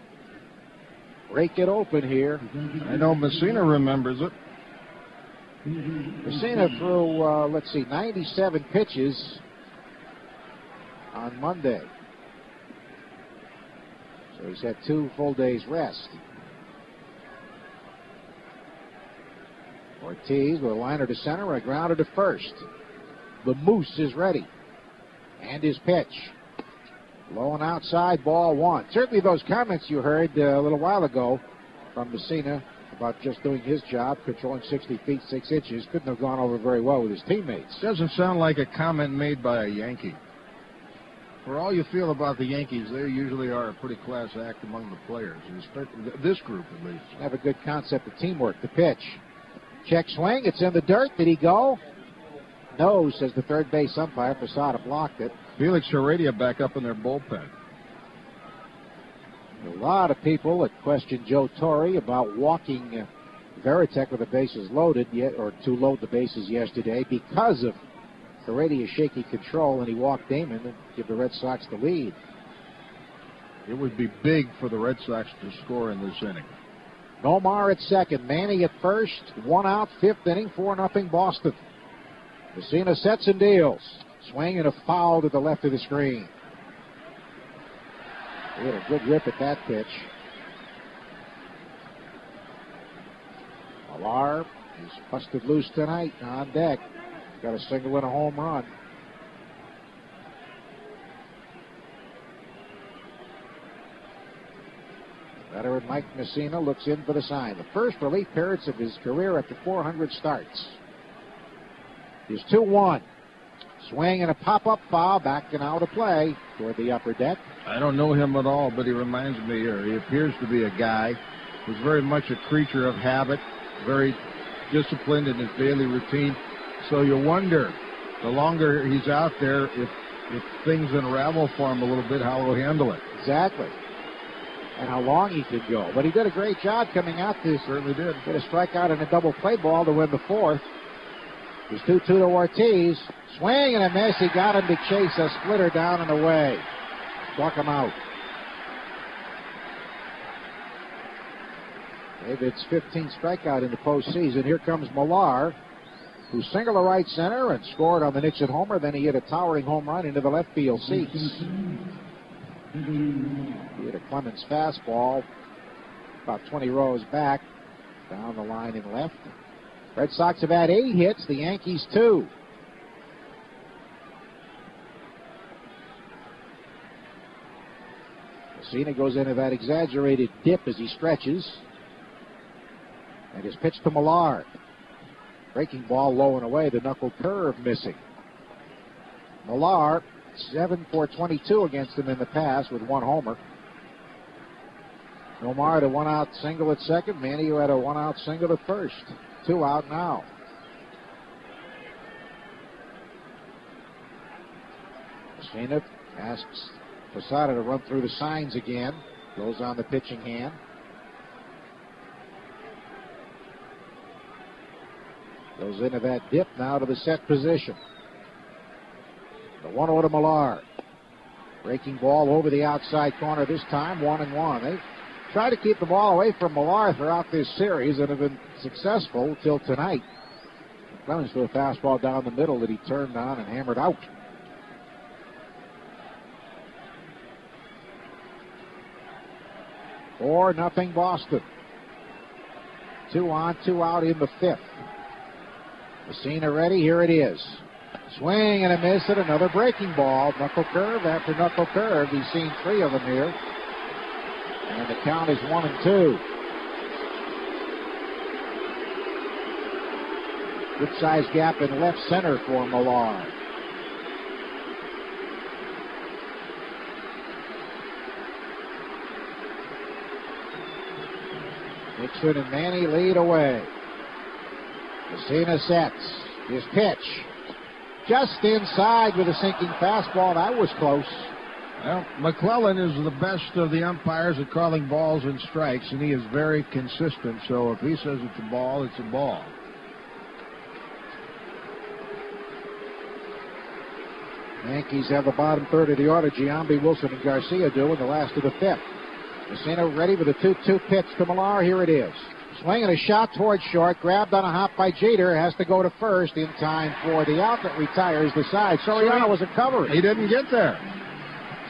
Speaker 1: break it open here.
Speaker 8: I know Messina remembers it.
Speaker 1: Messina threw, 97 pitches on Monday. So he's had 2 full days rest. Ortiz with a liner to center, a grounder to first. The Moose is ready. And his pitch. Low and outside, ball 1. Certainly those comments you heard a little while ago from Messina about just doing his job, controlling 60 feet, 6 inches, couldn't have gone over very well with his teammates.
Speaker 8: Doesn't sound like a comment made by a Yankee. For all you feel about the Yankees, they usually are a pretty class act among the players, this group at least.
Speaker 1: Have a good concept of teamwork. The pitch. Check swing, it's in the dirt. Did he go? No, says the third base umpire. Posada blocked it.
Speaker 8: Felix Heredia back up in their bullpen.
Speaker 1: A lot of people that question Joe Torre about walking Veritek with the bases loaded, or to load the bases yesterday because of Heredia's shaky control, and he walked Damon and give the Red Sox the lead.
Speaker 8: It would be big for the Red Sox to score in this inning.
Speaker 1: Nomar at second, Manny at first, 1 out, 5th inning, 4-0 Boston. Messina sets and deals. Swing and a foul to the left of the screen. He had a good rip at that pitch. Millar is busted loose tonight on deck. Got a single and a home run. Veteran Mike Messina looks in for the sign. The first relief appearance of his career after 400 starts. He's 2-1. Swing and a pop-up foul, backing out of play toward the upper deck.
Speaker 8: I don't know him at all, but he reminds me, or he appears to be a guy who's very much a creature of habit, very disciplined in his daily routine. So you wonder, the longer he's out there, if things unravel for him a little bit, how he'll handle it.
Speaker 1: Exactly. And how long he could go. But he did a great job coming out this.
Speaker 8: Certainly did.
Speaker 1: Get a strikeout and a double play ball to win the fourth. It's 2-2 to Ortiz. Swing and a miss. He got him to chase a splitter down and away. Struck him out. David's 15th strikeout in the postseason. Here comes Millar, who singled to right center and scored on the Nixon homer. Then he hit a towering home run into the left field seats. He hit a Clemens fastball about 20 rows back, down the line in left. Red Sox have had 8 hits, the Yankees 2. Messina goes into that exaggerated dip as he stretches. And his pitch to Millar. Breaking ball low and away, the knuckle curve missing. Millar, 7 for 22 against him in the past with 1 homer. Omar had a 1-out single at second. Manny, who had a 1-out single at first. 2 out now. Messina asks Posada to run through the signs again. Goes on the pitching hand. Goes into that dip now to the set position. The 1-0 to Millar. Breaking ball over the outside corner this time, 1-1. They tried to keep the ball away from Millar throughout this series and have been successful till tonight. Clemens threw a fastball down the middle that he turned on and hammered out. Or nothing Boston. 2 on, 2 out in the 5th. Messina ready, here it is. Swing and a miss at another breaking ball. Knuckle curve after knuckle curve. He's seen 3 of them here. And the count is 1-2. Good size gap in left center for Millar. Nixon and Manny lead away. Messina sets. His pitch. Just inside with a sinking fastball. That was close.
Speaker 8: Well, McClellan is the best of the umpires at calling balls and strikes, and he is very consistent. So if he says it's a ball, it's a ball.
Speaker 1: Yankees have the bottom third of the order. Giambi, Wilson, and Garcia do in the last of the 5th. Messina ready with a 2-2 pitch to Millar. Here it is. Swinging a shot towards short. Grabbed on a hop by Jeter. Has to go to first in time for the out that retires the side. Soriano was a cover.
Speaker 8: He didn't get there.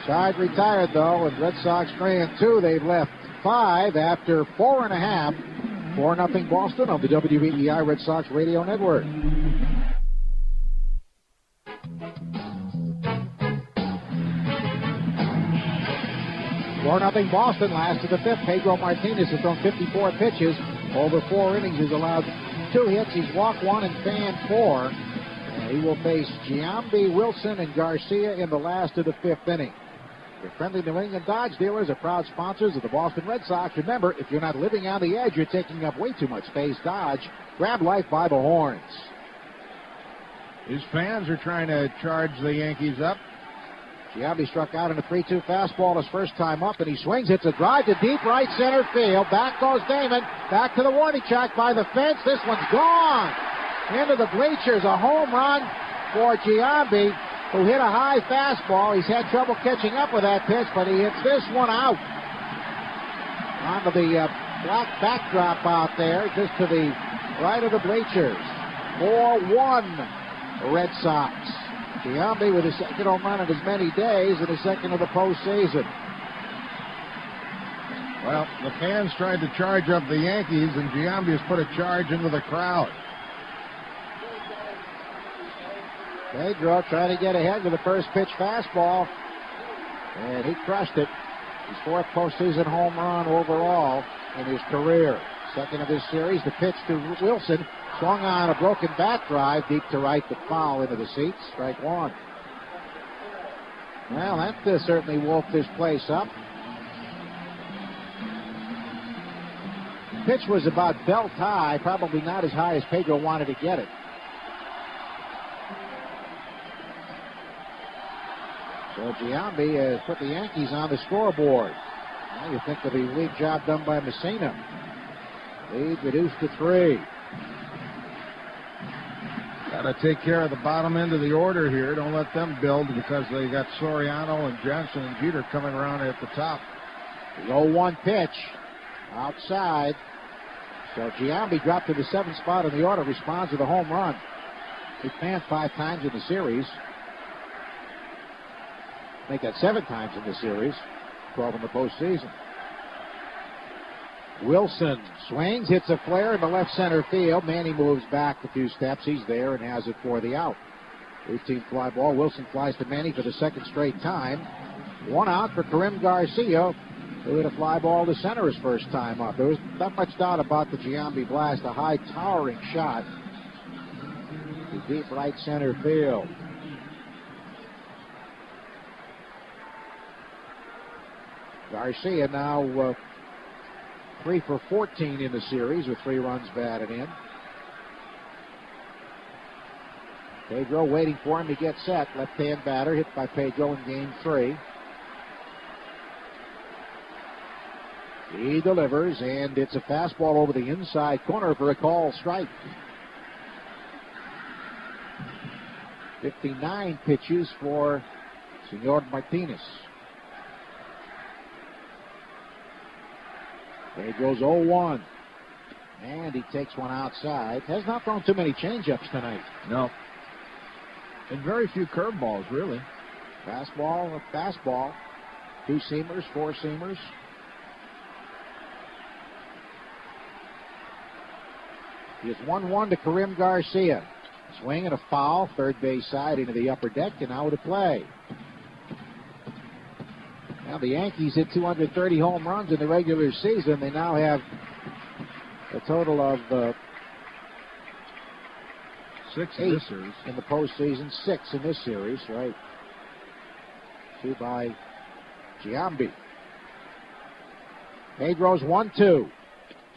Speaker 1: Side retired, though, and Red Sox 3-2. They've left 5 after 4.5. 4-0 Boston on the WEEI Red Sox Radio Network. Four nothing Boston, last of the 5th. Pedro Martinez has thrown 54 pitches. Over 4 innings, he's allowed 2 hits. He's walked 1 and fanned 4. And he will face Giambi, Wilson, and Garcia in the last of the 5th inning. Your friendly New England Dodge dealers are proud sponsors of the Boston Red Sox. Remember, if you're not living on the edge, you're taking up way too much space. Dodge, grab life by the horns.
Speaker 8: His fans are trying to charge the Yankees up.
Speaker 1: Giambi struck out in a 3-2 fastball his first time up, and he swings. It's a drive to deep right center field. Back goes Damon. Back to the warning track by the fence. This one's gone. Into the bleachers. A home run for Giambi, who hit a high fastball. He's had trouble catching up with that pitch, but he hits this one out. Onto the black backdrop out there, just to the right of the bleachers. 4-1 Red Sox. Giambi with his second home run in as many days and his second of the postseason.
Speaker 8: Well, the fans tried to charge up the Yankees, and Giambi has put a charge into the crowd.
Speaker 1: Pedro trying to get ahead with the first pitch fastball, and he crushed it. His 4th postseason home run overall in his career. 2nd of this series, the pitch to Wilson, swung on a broken bat drive, deep to right, the foul into the seats, strike 1. Well, that certainly woke this place up. Pitch was about belt high, probably not as high as Pedro wanted to get it. So Giambi has put the Yankees on the scoreboard. Now you think of the lead job done by Messina. Lead reduced to 3.
Speaker 8: Got to take care of the bottom end of the order here. Don't let them build because they got Soriano and Johnson and Jeter coming around at the top.
Speaker 1: The 0-1 pitch outside. So Giambi dropped to the 7th spot in the order, responds to the home run. He fanned 5 times in the series. Make that 7 times in the series, 12 in the postseason. Wilson swings, hits a flare in the left center field. Manny moves back a few steps. He's there and has it for the out. Routine fly ball. Wilson flies to Manny for the 2nd straight time. 1 out for Karim Garcia, who hit a fly ball to center his first time up. There was not much doubt about the Giambi blast. A high towering shot to deep right center field. Garcia now 3 for 14 in the series with 3 runs batted in. Pedro waiting for him to get set. Left-hand batter hit by Pedro in game 3. He delivers, and it's a fastball over the inside corner for a call strike. 59 pitches for Senor Martinez. Pedro's 0-1. And he takes one outside. Has not thrown too many changeups tonight.
Speaker 8: No. And very few curveballs, really.
Speaker 1: Fastball. 2 seamers, 4 seamers. He is 1-1 to Karim Garcia. Swing and a foul, third base side into the upper deck, and out of play. Now the Yankees hit 230 home runs in the regular season. They now have a total of
Speaker 8: 6 in this series.
Speaker 1: In the postseason, 6 in this series, right? 2 by Giambi. Pedro's 1-2.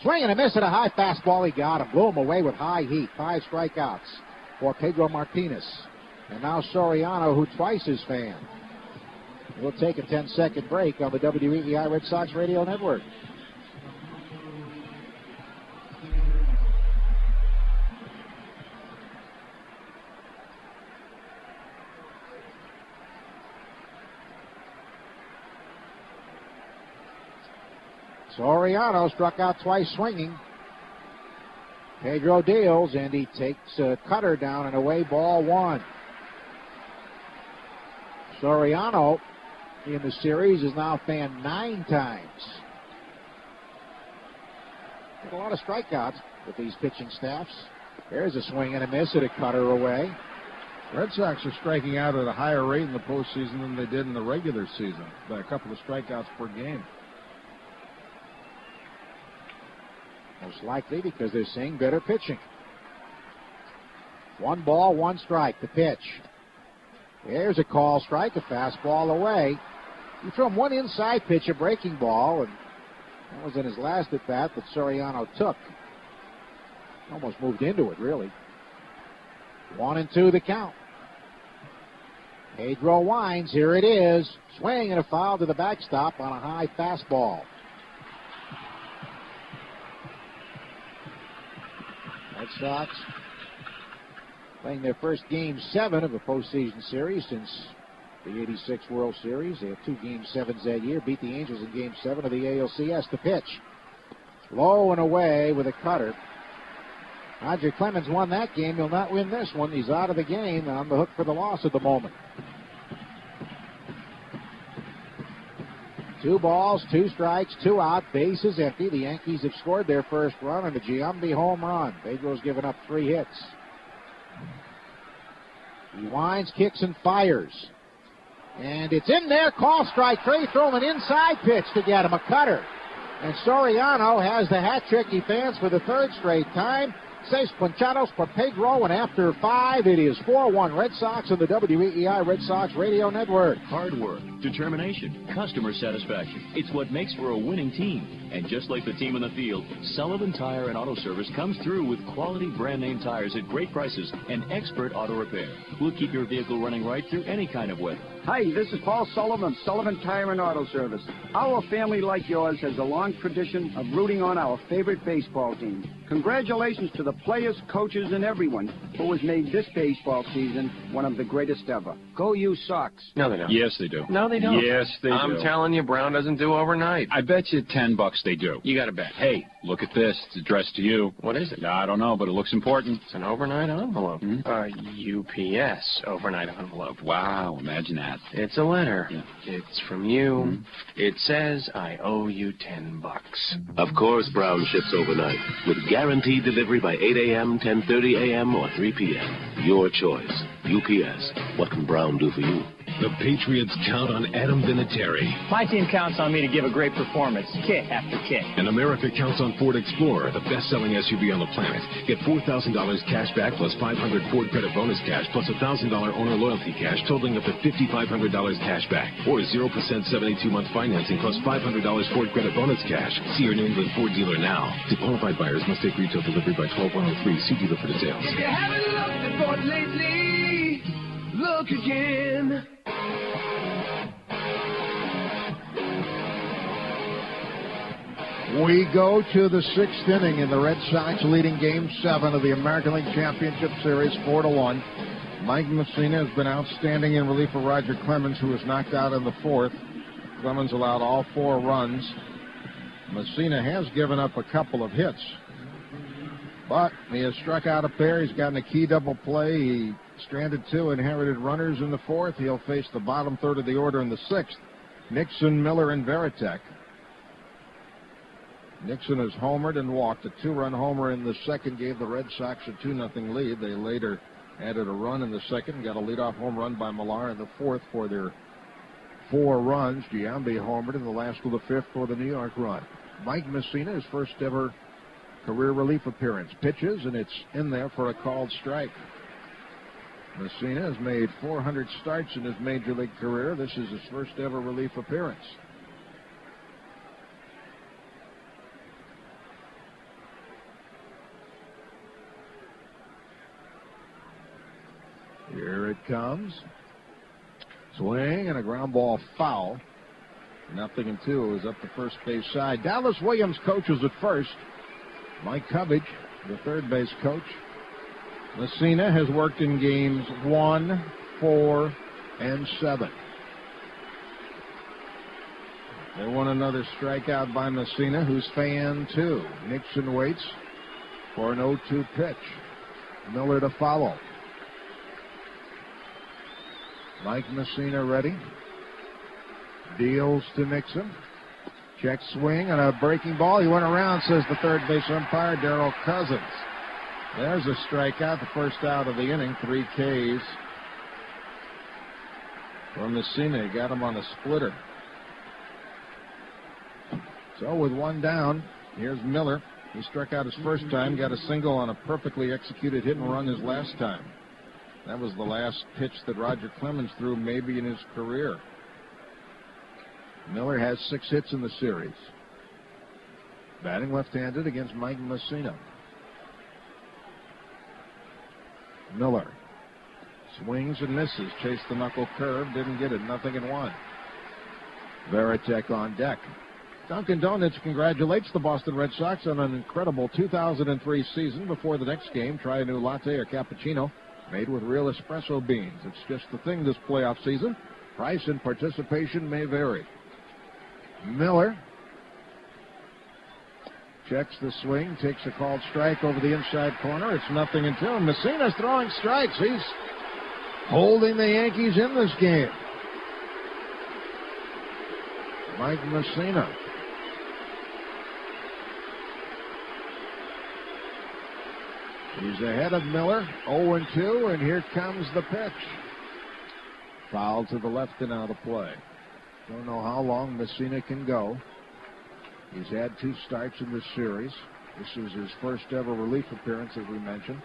Speaker 1: Swing and a miss at a high fastball. He got him. Blew him away with high heat. 5 strikeouts for Pedro Martinez. And now Soriano, who twice is fanned. We'll take a 10-second break on the WEEI Red Sox Radio Network. Soriano struck out twice swinging. Pedro deals, and he takes a cutter down and away, ball 1. Soriano in the series is now fanned 9 times. Got a lot of strikeouts with these pitching staffs. There's a swing and a miss at a cutter away.
Speaker 8: Red Sox are striking out at a higher rate in the postseason than they did in the regular season, by a couple of strikeouts per game.
Speaker 1: Most likely because they're seeing better pitching. 1 ball, 1 strike. The pitch. There's a call strike, a fastball away. He threw him 1 inside pitch, a breaking ball, and that was in his last at bat that Soriano took. Almost moved into it, really. 1-2 the count. Pedro winds. Here it is. Swing and a foul to the backstop on a high fastball. Red Sox playing their first Game 7 of a postseason series since the '86 World Series. They had 2 Game 7s that year. Beat the Angels in Game 7 of the ALCS. The pitch. Low and away with a cutter. Roger Clemens won that game. He'll not win this one. He's out of the game on the hook for the loss at the moment. 2 balls, 2 strikes, 2 out, bases empty. The Yankees have scored their first run on a Giambi home run. Pedro's given up 3 hits. He winds, kicks, and fires. And it's in there. Call strike 3. Throw an inside pitch to get him, a cutter. And Soriano has the hat trick he fans for the 3rd straight time. 6 ponchados for Pedro, and after 5, it is 4-1 Red Sox on the WEEI Red Sox Radio Network.
Speaker 4: Hard work, determination, customer satisfaction. It's what makes for a winning team. And just like the team in the field, Sullivan Tire and Auto Service comes through with quality brand name tires at great prices and expert auto repair. We'll keep your vehicle running right through any kind of weather.
Speaker 5: Hi, this is Paul Sullivan of Sullivan Tire and Auto Service. Our family, like yours, has a long tradition of rooting on our favorite baseball team. Congratulations to the players, coaches, and everyone who has made this baseball season one of the greatest ever. Go you Sox.
Speaker 6: No, they don't.
Speaker 2: Yes, they do.
Speaker 6: No, they don't.
Speaker 2: Yes, they do.
Speaker 6: I'm telling you, Brown doesn't do overnight.
Speaker 2: I bet you $10 they do.
Speaker 6: You got to bet.
Speaker 2: Hey, look at this. It's addressed to you.
Speaker 6: What is it?
Speaker 2: I don't know, but it looks important.
Speaker 6: It's an overnight envelope.
Speaker 2: Mm-hmm.
Speaker 6: UPS overnight envelope.
Speaker 2: Wow, imagine that.
Speaker 6: It's a letter.
Speaker 2: Yeah.
Speaker 6: It's from you.
Speaker 2: Mm-hmm.
Speaker 6: It says, I owe you $10.
Speaker 24: Of course, Brown ships overnight, with guaranteed delivery by 8 a.m., 10:30 a.m., or 3 p.m. Your choice. UPS. What can Brown do for you?
Speaker 3: The Patriots count on Adam Vinatieri.
Speaker 20: My team counts on me to give a great performance, kick after kick.
Speaker 3: And America counts on Ford Explorer, the best-selling SUV on the planet. Get $4,000 cash back plus $500 Ford credit bonus cash plus $1,000 owner loyalty cash totaling up to $5,500 cash back. Or 0% 72-month financing plus $500 Ford credit bonus cash. See your New England Ford dealer now. To qualified buyers must take retail delivery by 12/103. See dealer for details.
Speaker 14: If you haven't looked at Ford lately, look again.
Speaker 8: We go to the 6th inning, and the Red Sox leading Game 7 of the American League Championship Series 4-1. Mike Messina has been outstanding in relief of Roger Clemens, who was knocked out in the 4th. Clemens allowed all 4 runs. Messina has given up a couple of hits, but he has struck out a pair. He's gotten a key double play. He stranded 2 inherited runners in the 4th. He'll face the bottom third of the order in the 6th. Nixon, Miller, and Varitek. Nixon has homered and walked. A 2-run homer in the 2nd gave the Red Sox a 2-0 lead. They later added a run in the 2nd, got a leadoff home run by Millar in the 4th for their 4 runs. Giambi homered in the last of the 5th for the New York run. Mike Messina, his first ever career relief appearance. Pitches, and it's in there for a called strike. Messina has made 400 starts in his major league career. This is his first ever relief appearance. Here it comes. Swing and a ground ball foul. 0-2 is up the first base side. Dallas Williams coaches at first. Mike Covage, the third base coach. Messina has worked in games 1, 4, and 7. They want another strikeout by Messina, who's fan 2. Nixon waits for an 0-2 pitch. Miller to follow. Mike Messina ready. Deals to Nixon. Check swing and a breaking ball. He went around, says the third base umpire, Darrell Cousins. There's a strikeout, the first out of the inning. 3 Ks for Messina. He got him on a splitter. So with 1 down, here's Miller. He struck out his first time, got a single on a perfectly executed hit and run his last time. That was the last pitch that Roger Clemens threw maybe in his career. Miller has 6 hits in the series. Batting left-handed against Mike Messina. Miller swings and misses. Chased the knuckle curve. Didn't get it. 0-1. Varitek on deck. Dunkin' Donuts congratulates the Boston Red Sox on an incredible 2003 season. Before the next game, try a new latte or cappuccino made with real espresso beans. It's just the thing this playoff season. Price and participation may vary. Miller checks the swing, takes a called strike over the inside corner. It's 0-2. Messina's throwing strikes. He's holding the Yankees in this game. Mike Mussina. He's ahead of Miller, 0-2, and here comes the pitch. Foul to the left and out of play. Don't know how long Mussina can go. He's had 2 starts in this series. This is his first ever relief appearance, as we mentioned.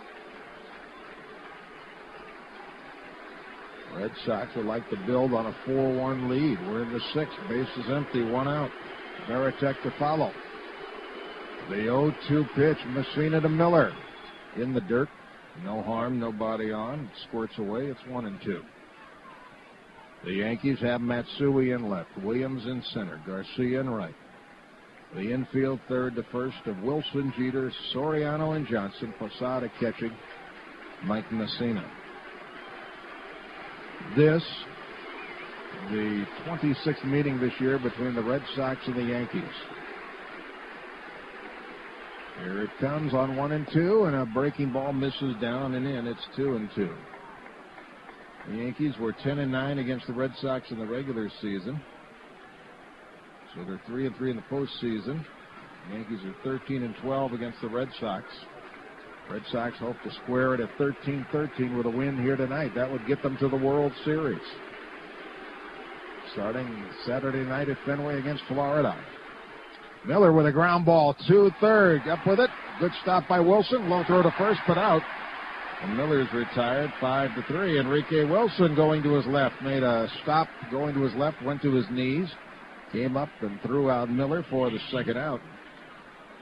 Speaker 8: Red Sox would like to build on a 4-1 lead. We're in the 6th. Base is empty. 1 out. Varitek to follow. The 0-2 pitch. Mussina to Miller. In the dirt. No harm, nobody on. It squirts away. It's 1-2. The Yankees have Matsui in left. Williams in center. Garcia in right. The infield third to first of Wilson, Jeter, Soriano, and Johnson. Posada catching. Mike Mussina. This, the 26th meeting this year between the Red Sox and the Yankees. Here it comes on 1-2, and a breaking ball misses down and in. It's 2-2. The Yankees were 10-9 against the Red Sox in the regular season. So they're 3-3 in the postseason. The Yankees are 13-12 against the Red Sox. Red Sox hope to square it at 13-13 with a win here tonight. That would get them to the World Series. Starting Saturday night at Fenway against Florida. Miller with a ground ball, 2-3, up with it. Good stop by Wilson. Low throw to first, but out. And Miller's retired, 5-3. Enrique Wilson going to his left, made a stop going to his left, went to his knees, came up and threw out Miller for the second out.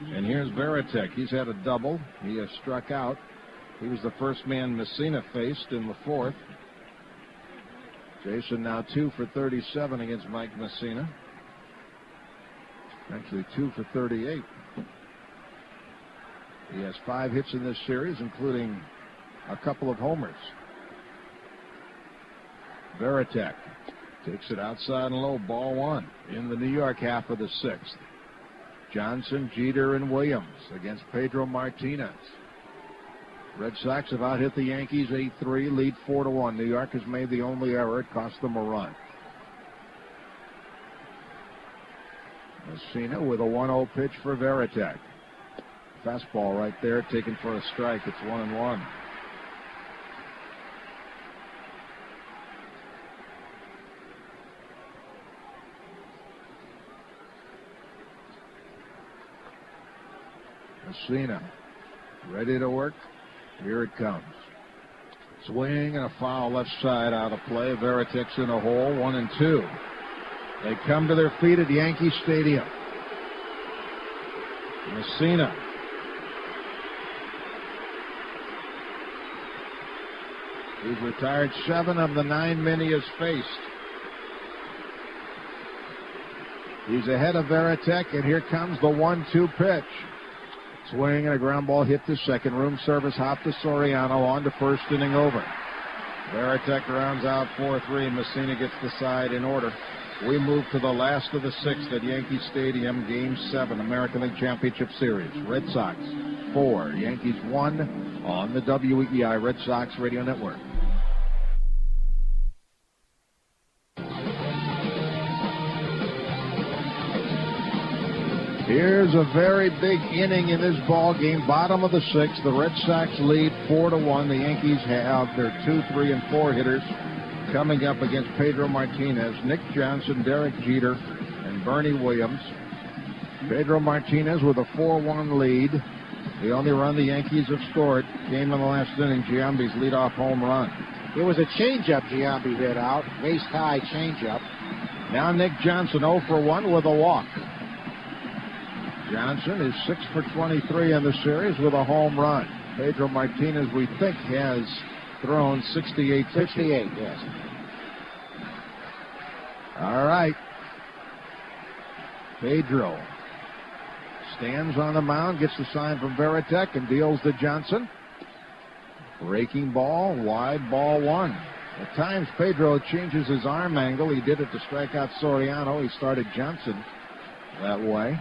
Speaker 8: And here's Varitek. He's had a double. He has struck out. He was the first man Mussina faced in the 4th. Jason now 2 for 37 against Mike Mussina. Actually 2 for 38. He has 5 hits in this series, including a couple of homers. Varitek takes it outside and low, ball 1 in the New York half of the 6th. Johnson, Jeter, and Williams against Pedro Martinez. Red Sox have out-hit the Yankees 8-3, lead 4-1. New York has made the only error. It cost them a run. Mussina with a 1-0 pitch for Varitek. Fastball right there, taken for a strike. It's 1-1. Mussina ready to work. Here it comes. Swing and a foul left side out of play. Varitek's in a hole, 1-2. They come to their feet at Yankee Stadium. Mussina. He's retired 7 of the 9 men he has faced. He's ahead of Varitek, and here comes the 1-2 pitch. Swing and a ground ball hit to second. Room service hop to Soriano, on to first, inning over. Varitek rounds out 4-3. Mussina gets the side in order. We move to the last of the 6th at Yankee Stadium, Game 7, American League Championship Series. Red Sox 4, Yankees 1 on the WEEI Red Sox Radio Network. Here's a very big inning in this ball game. Bottom of the 6th, the Red Sox lead 4-1. The Yankees have their 2, 3, and 4 hitters coming up against Pedro Martinez, Nick Johnson, Derek Jeter, and Bernie Williams. Pedro Martinez with a 4-1 lead. The only run the Yankees have scored came in the last inning, Giambi's leadoff home run.
Speaker 1: It was a changeup Giambi hit out, waist-high changeup.
Speaker 8: Now Nick Johnson 0 for 1 with a walk. Johnson is 6 for 23 in the series with a home run. Pedro Martinez, we think, has thrown 68 pitches.
Speaker 1: 68, yes.
Speaker 8: All right. Pedro stands on the mound, gets the sign from Varitek, and deals to Johnson. Breaking ball, wide, ball 1. At times, Pedro changes his arm angle. He did it to strike out Soriano. He started Johnson that way.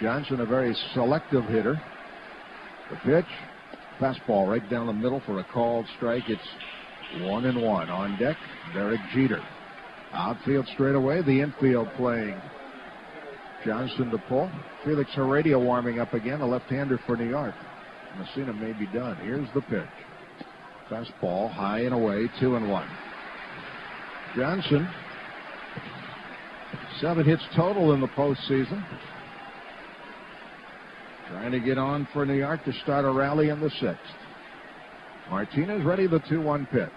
Speaker 8: Johnson, a very selective hitter. The pitch, fastball right down the middle for a called strike. It's 1-1. On deck, Derek Jeter. Outfield straight away, the infield playing. Johnson to pull. Felix Heredia warming up again, a left-hander for New York. Messina may be done. Here's the pitch. Fastball, high and away, 2-1. Johnson, 7 hits total in the postseason. Trying to get on for New York to start a rally in the 6th. Martinez ready, the 2-1 pitch.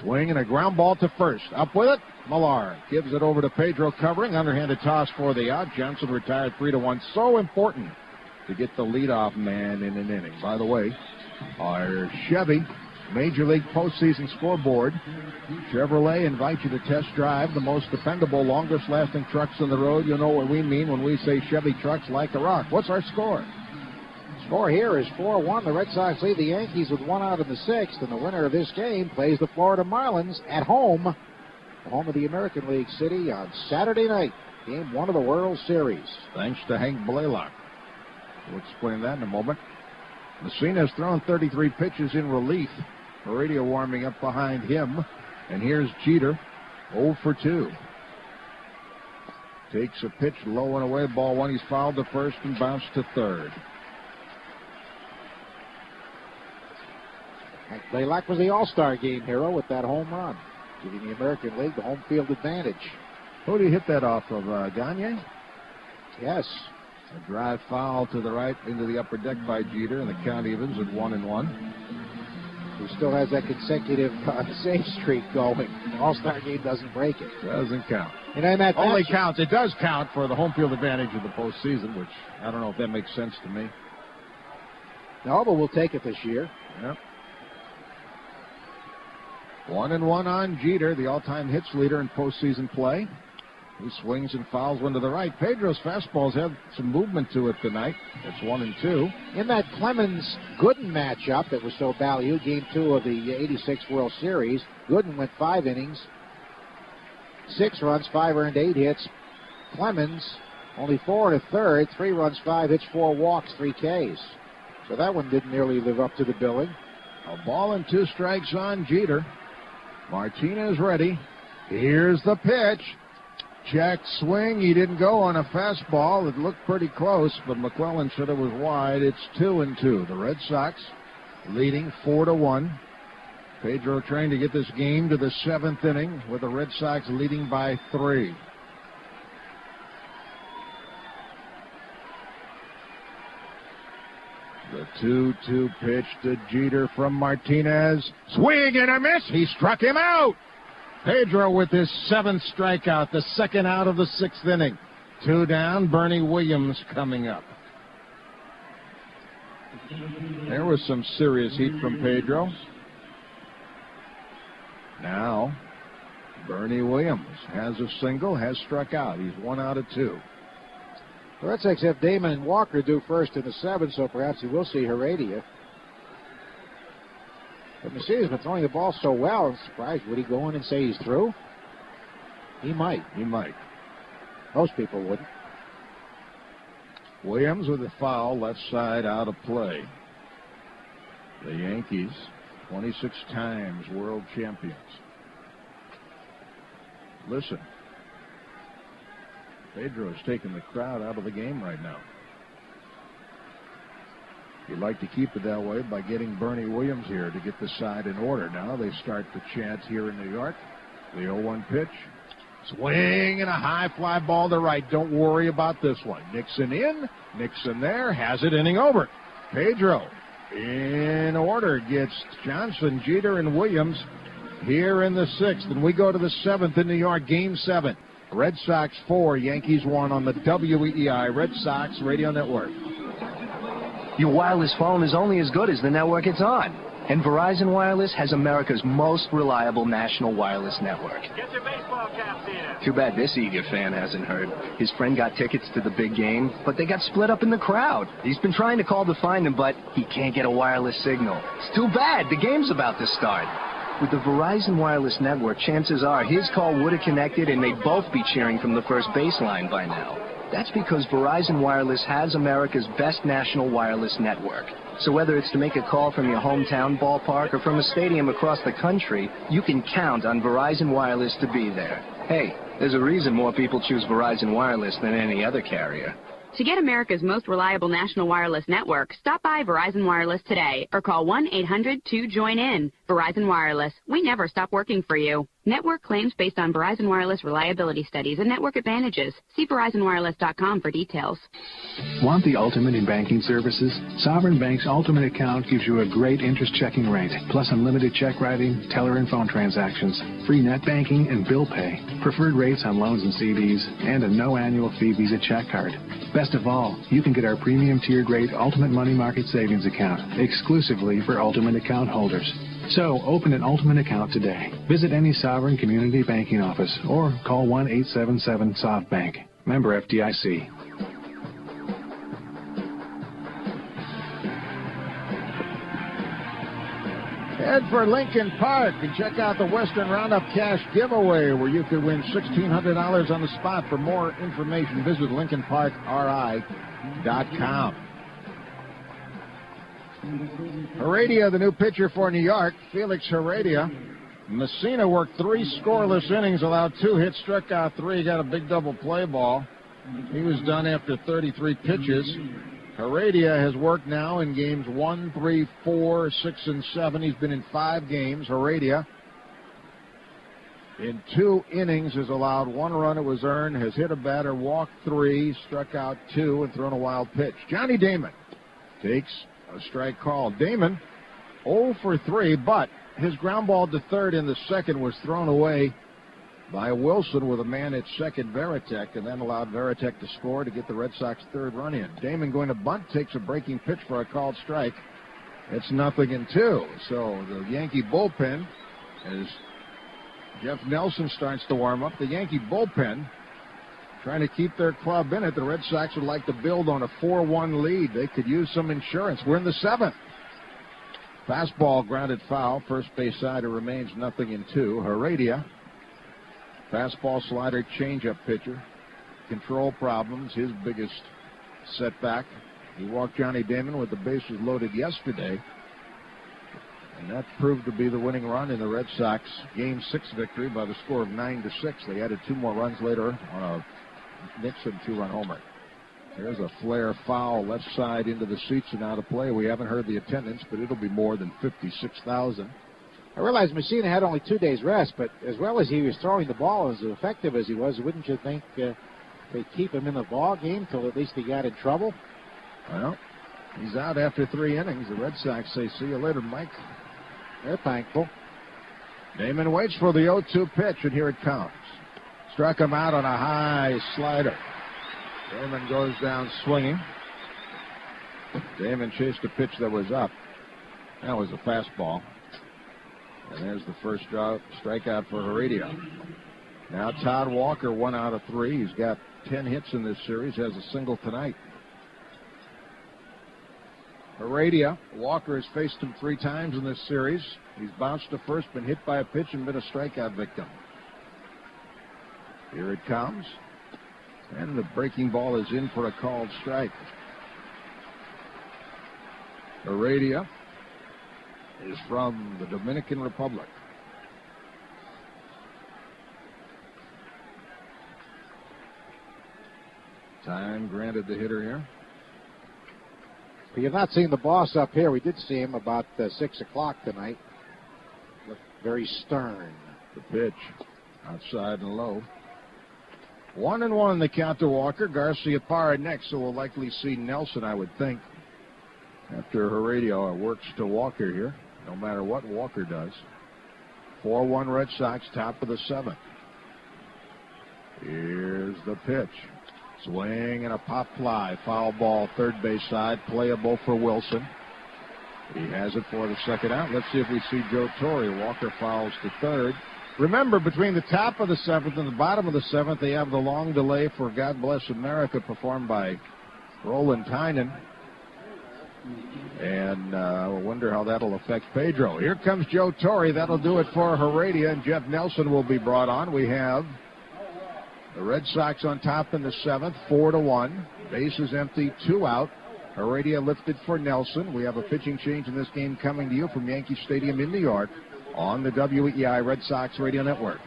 Speaker 8: Swing and a ground ball to first. Up with it. Millar gives it over to Pedro covering. Underhanded toss for the out. Johnson retired 3-1. So important to get the leadoff man in an inning. By the way, our Chevy Major League postseason scoreboard. Chevrolet invites you to test drive the most dependable, longest-lasting trucks on the road. You know what we mean when we say Chevy trucks like a rock. What's our score?
Speaker 1: Score here is 4-1. The Red Sox lead the Yankees with 1 out in the 6th, and the winner of this game plays the Florida Marlins at home, the home of the American League City, on Saturday night, game 1 of the World Series.
Speaker 8: Thanks to Hank Blaylock. We'll explain that in a moment. Messina has thrown 33 pitches in relief. Heredia warming up behind him, and here's Jeter, 0 for 2. Takes a pitch low and away, ball 1. He's fouled to first and bounced to third.
Speaker 1: Blaylock was the All-Star game hero with that home run, giving the American League the home field advantage.
Speaker 8: Who did he hit that off of, Gagne?
Speaker 1: Yes.
Speaker 8: A drive foul to the right into the upper deck by Jeter, and the count evens at 1-1.
Speaker 1: He still has that consecutive save streak going. The All-Star game doesn't break it.
Speaker 8: Doesn't count.
Speaker 1: And then that
Speaker 8: only counts. It does count for the home field advantage of the postseason, which I don't know if that makes sense to me.
Speaker 1: No, but we'll take it this year.
Speaker 8: Yep. 1-1 on Jeter, the all-time hits leader in postseason play. He swings and fouls one to the right. Pedro's fastballs have some movement to it tonight. It's 1-2.
Speaker 1: In that Clemens-Gooden matchup that was so valued, Game 2 of the '86 World Series, Gooden went 5 innings, 6 runs, 5 earned, 8 hits. Clemens, only 4 1/3, 3 runs, 5 hits, 4 walks, 3 Ks. So that one didn't nearly live up to the billing.
Speaker 8: A ball and 2 strikes on Jeter. Martinez ready. Here's the pitch. Check swing. He didn't go on a fastball. It looked pretty close, but McClellan said it was wide. It's 2-2. The Red Sox leading 4-1. Pedro trying to get this game to the 7th inning with the Red Sox leading by 3. The 2-2 pitch to Jeter from Martinez. Swing and a miss. He struck him out. Pedro with his 7th strikeout, the 2nd out of the 6th inning. 2 down, Bernie Williams coming up. There was some serious heat from Pedro. Now, Bernie Williams has a single, has struck out. He's 1 out of 2.
Speaker 1: The Red Sox have Damon and Walker due first in the 7th, so perhaps he will see Heredia. But Messina's been throwing the ball so well, I'm surprised. Would he go in and say he's through? He might.
Speaker 8: He might.
Speaker 1: Most people wouldn't.
Speaker 8: Williams with a foul, left side out of play. The Yankees, 26 times world champions. Listen. Pedro is taking the crowd out of the game right now. You'd like to keep it that way by getting Bernie Williams here to get the side in order. Now they start the chant here in New York. The 0-1 pitch. Swing and a high fly ball to right. Don't worry about this one. Nixon in, Nixon there, has it, inning over. Pedro in order gets Johnson, Jeter, and Williams here in the 6th. And we go to the 7th in New York, Game 7. Red Sox 4, Yankees 1 on the WEEI Red Sox Radio Network.
Speaker 15: Your wireless phone is only as good as the network it's on. And Verizon Wireless has America's most reliable national wireless network.
Speaker 14: Get your baseball caps in.
Speaker 15: Too bad this Eager fan hasn't heard. His friend got tickets to the big game, but they got split up in the crowd. He's been trying to call to find them, but he can't get a wireless signal. It's too bad. The game's about to start. With the Verizon Wireless network, chances are his call would have connected and they'd both be cheering from the first baseline by now. That's because Verizon Wireless has America's best national wireless network. So whether it's to make a call from your hometown ballpark or from a stadium across the country, you can count on Verizon Wireless to be there. Hey, there's a reason more people choose Verizon Wireless than any other carrier.
Speaker 9: To get America's most reliable national wireless network, stop by Verizon Wireless today or call 1-800-2-JOIN-IN. Verizon Wireless. We never stop working for you. Network claims based on Verizon Wireless reliability studies and network advantages. See VerizonWireless.com for details.
Speaker 7: Want the ultimate in banking services? Sovereign Bank's Ultimate Account gives you a great interest checking rate, plus unlimited check writing, teller and phone transactions, free net banking and bill pay, preferred rates on loans and CDs, and a no annual fee Visa check card. Best of all, you can get our premium tiered rate Ultimate Money Market Savings Account exclusively for Ultimate Account holders. So, open an Ultimate account today. Visit any Sovereign Community Banking office or call 1-877-SOFTBANK. Member FDIC.
Speaker 8: Head for Lincoln Park and check out the Western Roundup Cash Giveaway, where you could win $1,600 on the spot. For more information, visit LincolnParkRI.com. Heredia, the new pitcher for New York, Felix Heredia. Messina worked 3 scoreless innings, allowed 2 hits, struck out 3, got a big double play ball. He was done after 33 pitches. Heredia has worked now in games 1, 3, 4, 6, and 7. He's been in 5 games. Heredia, in 2 innings, has allowed 1 run. It was earned, has hit a batter, walked 3, struck out 2, and thrown a wild pitch. Johnny Damon takes a strike call. Damon 0 for 3, but his ground ball to third in the second was thrown away by Wilson with a man at second, Varitek, and then allowed Varitek to score to get the Red Sox third run in. Damon going to bunt, takes a breaking pitch for a called strike. It's 0-2. So the Yankee bullpen, as Jeff Nelson starts to warm up, the Yankee bullpen trying to keep their club in it. The Red Sox would like to build on a 4-1 lead. They could use some insurance. We're in the 7th. Fastball grounded foul. First base side, it remains 0-2. Heredia, fastball, slider, changeup pitcher. Control problems, his biggest setback. He walked Johnny Damon with the bases loaded yesterday. And that proved to be the winning run in the Red Sox Game 6 victory by the score of 9-6. They added 2 more runs later on a Nixon 2-run homer. There's a flare foul left side into the seats and out of play. We haven't heard the attendance, but it'll be more than 56,000.
Speaker 1: I realize Messina had only 2 days rest, but as well as he was throwing the ball, as effective as he was, wouldn't you think they'd keep him in the ball game till at least he got in trouble?
Speaker 8: Well, he's out after 3 innings. The Red Sox say, see you later, Mike.
Speaker 1: They're thankful.
Speaker 8: Damon waits for the 0-2 pitch, and here it comes. Struck him out on a high slider. Damon goes down swinging. Damon chased a pitch that was up. That was a fastball. And there's the first strikeout for Heredia. Now Todd Walker, 1 out of 3. He's got 10 hits in this series, has a single tonight. Heredia, Walker has faced him 3 times in this series. He's bounced to first, been hit by a pitch, and been a strikeout victim. Here it comes. And the breaking ball is in for a called strike. Heredia is from the Dominican Republic. Time granted the hitter here.
Speaker 1: But you've not seen the boss up here. We did see him about 6 o'clock tonight. Looked very stern.
Speaker 8: The pitch outside and low. 1-1 the count to Walker. Garcia Parra next, so we'll likely see Nelson, I would think, after Heredia works to Walker here, no matter what Walker does. 4-1 Red Sox, top of the 7th. Here's the pitch. Swing and a pop fly. Foul ball, third base side, playable for Wilson. He has it for the second out. Let's see if we see Joe Torre. Walker fouls to third. Remember, between the top of the 7th and the bottom of the 7th, they have the long delay for God Bless America performed by Roland Tynan. And I wonder how that'll affect Pedro. Here comes Joe Torre. That'll do it for Heredia, and Jeff Nelson will be brought on. We have the Red Sox on top in the 7th, 4-1. Bases empty, 2 out. Heredia lifted for Nelson. We have a pitching change in this game coming to you from Yankee Stadium in New York on the WEEI Red Sox Radio Network.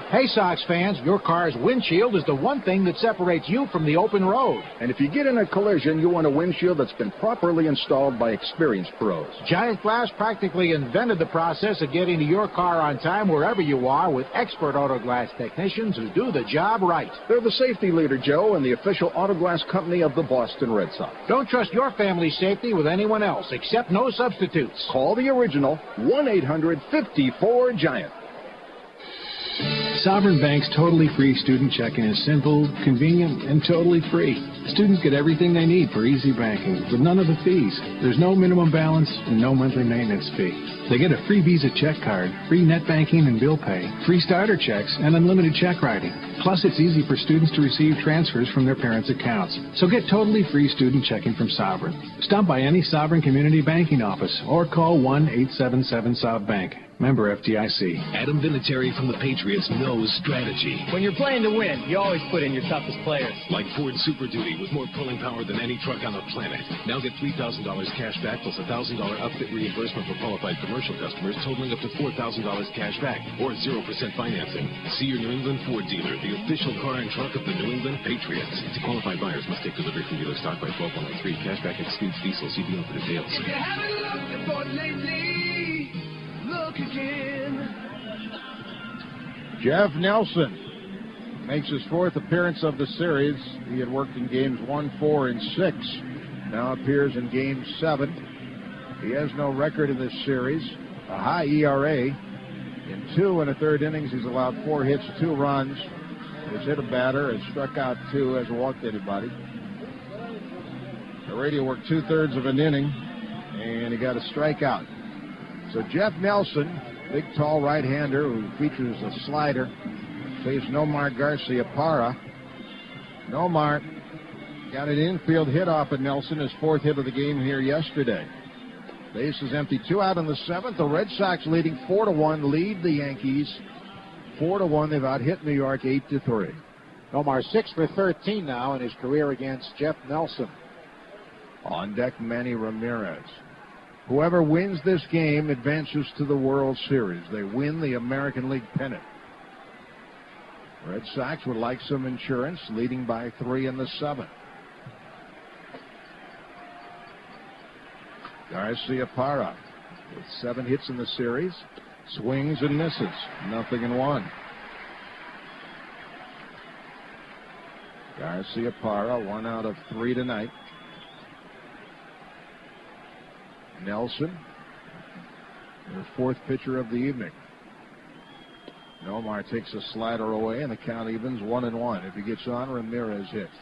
Speaker 1: Hey, Sox fans, your car's windshield is the one thing that separates you from the open road.
Speaker 8: And if you get in a collision, you want a windshield that's been properly installed by experienced pros.
Speaker 1: Giant Glass practically invented the process of getting to your car on time wherever you are with expert auto glass technicians who do the job right.
Speaker 8: They're the safety leader, Joe, and the official auto glass company of the Boston Red Sox.
Speaker 1: Don't trust your family's safety with anyone else, except no substitutes.
Speaker 8: Call the original 1-800-54-GIANT.
Speaker 7: Sovereign Bank's totally free student checking is simple, convenient, and totally free. Students get everything they need for easy banking with none of the fees. There's no minimum balance and no monthly maintenance fee. They get a free Visa check card, free net banking and bill pay, free starter checks, and unlimited check writing. Plus, it's easy for students to receive transfers from their parents' accounts. So get totally free student checking from Sovereign. Stop by any Sovereign Community Banking office or call 1-877-SOV-BANK. Member FDIC.
Speaker 3: Adam Vinatieri from the Patriots knows strategy.
Speaker 20: When you're playing to win, you always put in your toughest players.
Speaker 3: Like Ford Super Duty with more pulling power than any truck on the planet. Now get $3,000 cash back plus a $1,000 upfit reimbursement for qualified commercial customers, totaling up to $4,000 cash back or 0% financing. See your New England Ford dealer, the official car and truck of the New England Patriots. To qualified buyers must take delivery from dealer stock by 12/103. Cash back excludes diesel. See dealer for details.
Speaker 14: If you haven't looked for it lately, look again.
Speaker 8: Jeff Nelson makes his fourth appearance of the series. He had worked in games 1, 4, and 6. Now appears in game 7. He has no record in this series. A high ERA. In 2 and a third innings, he's allowed 4 hits, 2 runs. Has hit a batter, has struck out 2, hasn't walked anybody. The radio worked 2/3 of an inning, and he got a strikeout. So Jeff Nelson, big, tall right-hander who features a slider, saves Nomar Garciaparra. Nomar got an infield hit off of Nelson, his 4th hit of the game here yesterday. Base is empty, 2 out in the 7th. The Red Sox leading 4-1, lead the Yankees 4-1. They've out-hit New York 8-3.
Speaker 1: Nomar 6 for 13 now in his career against Jeff Nelson.
Speaker 8: On deck, Manny Ramirez. Whoever wins this game advances to the World Series. They win the American League pennant. Red Sox would like some insurance, leading by 3 in the 7th. Garciaparra with 7 hits in the series. Swings and misses. 0-1. Garciaparra, 1 out of 3 tonight. Nelson, their 4th pitcher of the evening. Nomar takes a slider away, and the count evens 1-1. If he gets on, Ramirez hits.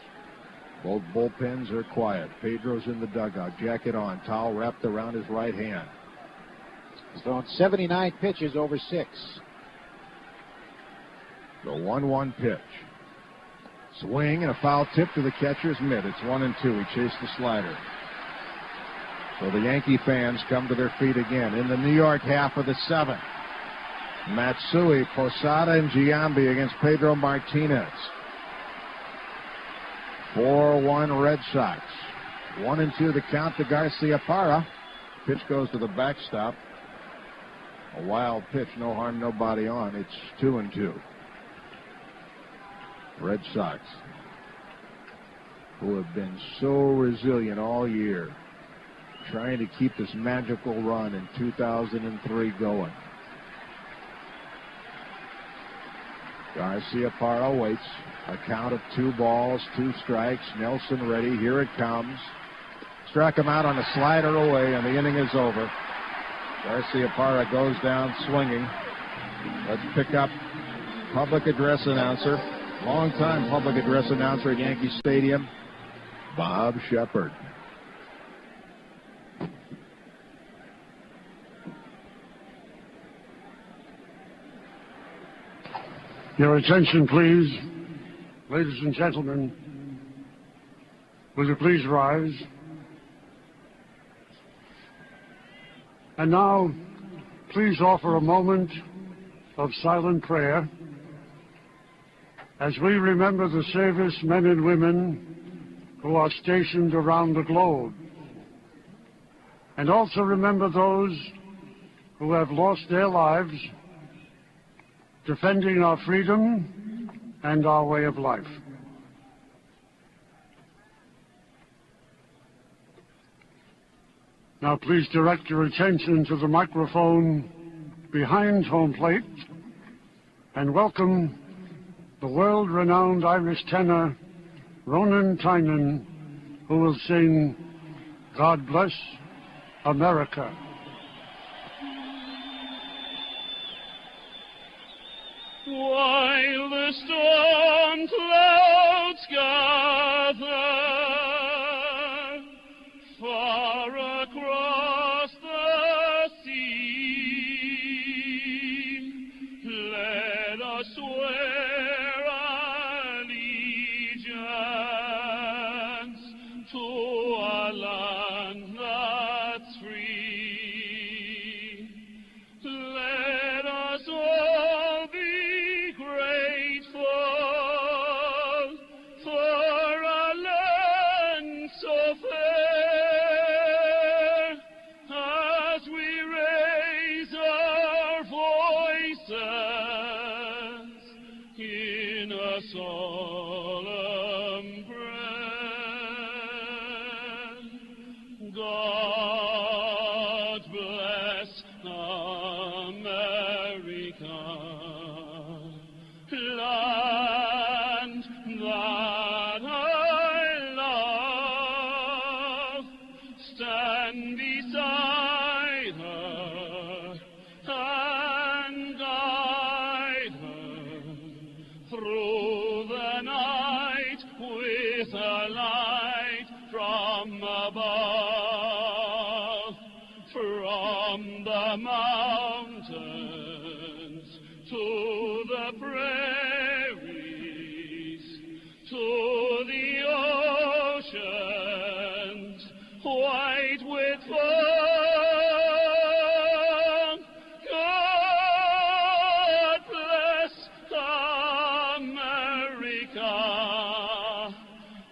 Speaker 8: Both bullpens are quiet. Pedro's in the dugout, jacket on, towel wrapped around his right hand.
Speaker 1: He's thrown 79 pitches over 6.
Speaker 8: The 1-1 pitch. Swing and a foul tip to the catcher's mitt. It's 1-2. He chased the slider. So the Yankee fans come to their feet again in the New York half of the 7th. Matsui, Posada, and Giambi against Pedro Martinez. 4-1 Red Sox. 1-2 the count to Garciaparra. Pitch goes to the backstop. A wild pitch, no harm, nobody on. It's 2-2. Red Sox, who have been so resilient all year, trying to keep this magical run in 2003 going. Garciaparra waits. A count of 2 balls, 2 strikes. Nelson ready. Here it comes. Struck him out on a slider away, and the inning is over. Garciaparra goes down swinging. Let's pick up public address announcer, longtime public address announcer at Yankee Stadium, Bob Shepard.
Speaker 11: Your attention, please. Ladies and gentlemen, will you please rise? And now, please offer a moment of silent prayer as we remember the service men and women who are stationed around the globe, and also remember those who have lost their lives defending our freedom and our way of life. Now please direct your attention to the microphone behind home plate and welcome the world-renowned Irish tenor Ronan Tynan, who will sing God Bless America.
Speaker 14: While the storm clouds gather far across the sea, let us swear allegiance to a land that's free. Let us all be grateful for a land so fair as we raise our voices in a solemn prayer. God bless America, land that I love. Stand beside her and guide her through the night with a light from above, from the mountains to the prairies, to the oceans white with foam. God bless America,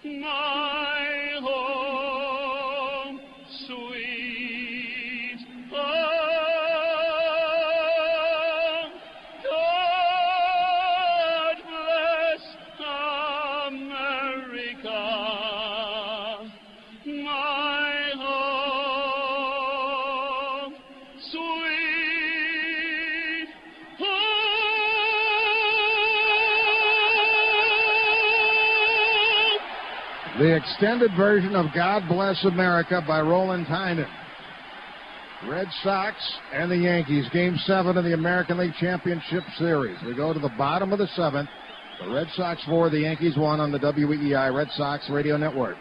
Speaker 14: my home, sweet home. God bless America, my home, sweet home.
Speaker 8: The extended version of God Bless America by Roland Tynan. Red Sox and the Yankees, Game 7 of the American League Championship Series. We go to the bottom of the 7th. The Red Sox 4, the Yankees 1 on the WEEI Red Sox Radio Network.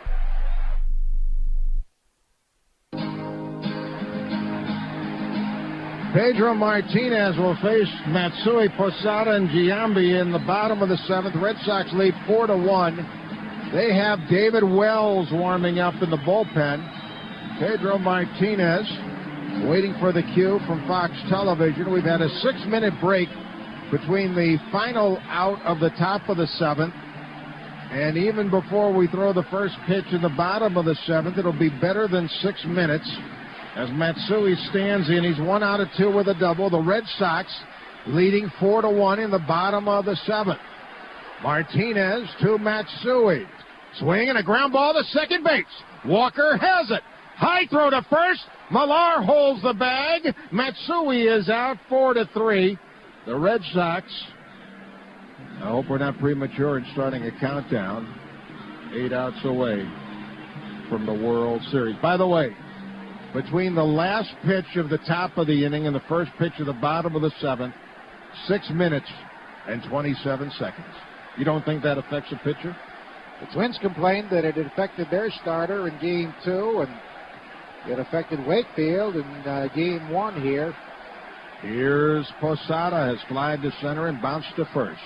Speaker 8: Pedro Martinez will face Matsui, Posada, and Giambi in the bottom of the 7th. Red Sox lead 4-1. They have David Wells warming up in the bullpen. Pedro Martinez waiting for the cue from Fox Television. We've had a 6-minute break between the final out of the top of the 7th. And even before we throw the first pitch in the bottom of the 7th, it'll be better than 6 minutes. As Matsui stands in, he's 1 out of 2 with a double. The Red Sox leading 4-1 in the bottom of the 7th. Martinez to Matsui. Swing and a ground ball to second base. Walker has it. High throw to first. Millar holds the bag. Matsui is out 4-3. The Red Sox, I hope we're not premature in starting a countdown, 8 outs away from the World Series. By the way, between the last pitch of the top of the inning and the first pitch of the bottom of the 7th, 6 minutes and 27 seconds. You don't think that affects a pitcher?
Speaker 1: The Twins complained that it affected their starter in Game 2, and it affected Wakefield in Game 1 here.
Speaker 8: Here's Posada, has flied to center and bounced to first.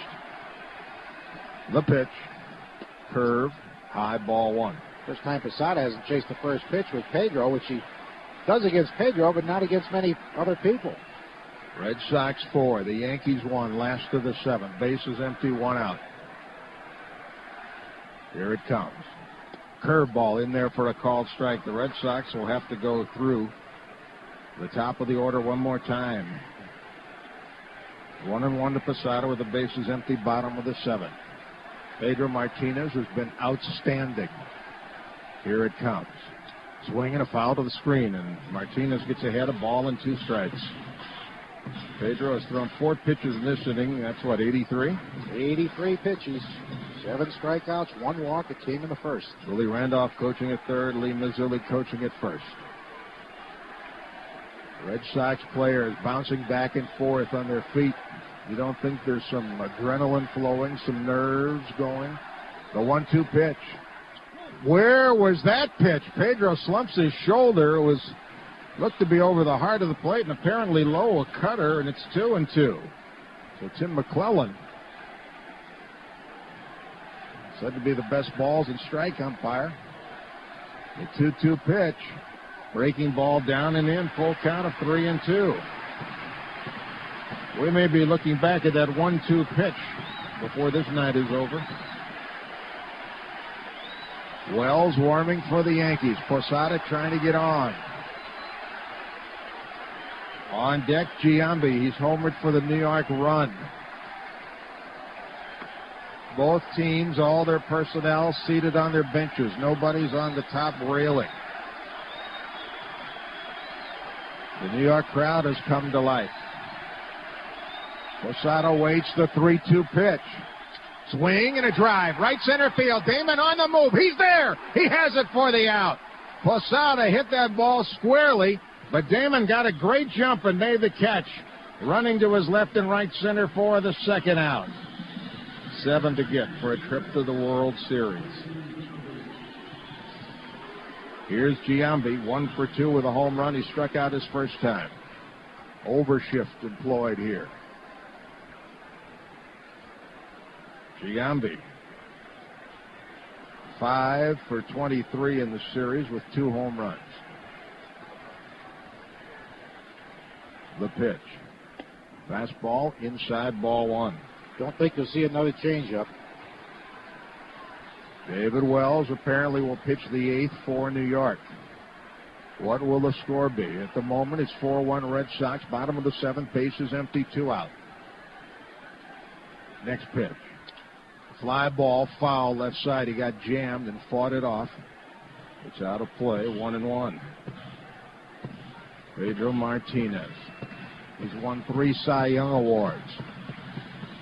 Speaker 8: The pitch, curve, high, ball 1.
Speaker 1: First time Posada hasn't chased the first pitch with Pedro, which he does against Pedro, but not against many other people.
Speaker 8: Red Sox 4, the Yankees 1, last of the 7th. Bases empty, 1 out. Here it comes. Curveball in there for a called strike. The Red Sox will have to go through the top of the order one more time. 1-1 to Posada with the bases empty, bottom of the 7th. Pedro Martinez has been outstanding. Here it comes. Swinging a foul to the screen, and Martinez gets ahead, a ball and 2 strikes. Pedro has thrown 4 pitches in this inning. That's what, 83?
Speaker 1: 83 pitches, 7 strikeouts, 1 walk. It came in the first.
Speaker 8: Willie Randolph coaching at third, Lee Mazzilli coaching at first. Red Sox players bouncing back and forth on their feet. You don't think there's some adrenaline flowing, some nerves going? The 1-2 pitch. Where was that pitch? Pedro slumps his shoulder. It was looked to be over the heart of the plate and apparently low, a cutter, and it's 2-2. So Tim McClellan, said to be the best balls and strike umpire. The 2-2 pitch. Breaking ball down and in, full count of 3-2. We may be looking back at that 1-2 pitch before this night is over. Wells warming for the Yankees. Posada trying to get on. On deck, Giambi. He's homered for the New York run. Both teams, all their personnel seated on their benches. Nobody's on the top railing. The New York crowd has come to life. Posada waits the 3-2 pitch. Swing and a drive. Right center field. Damon on the move. He's there. He has it for the out. Posada hit that ball squarely, but Damon got a great jump and made the catch. Running to his left and right center for the second out. 7 to get for a trip to the World Series. Here's Giambi, 1 for 2 with a home run. He struck out his first time. Overshift employed here. Giambi, 5 for 23 in the series with 2 home runs. The pitch. Fastball, inside, ball 1.
Speaker 1: Don't think you'll see another changeup.
Speaker 8: David Wells apparently will pitch the 8th for New York. What will the score be? At the moment, it's 4-1 Red Sox. Bottom of the 7th, bases empty, 2 out. Next pitch. Fly ball, foul, left side. He got jammed and fought it off. It's out of play, 1-1. Pedro Martinez. He's won 3 Cy Young Awards.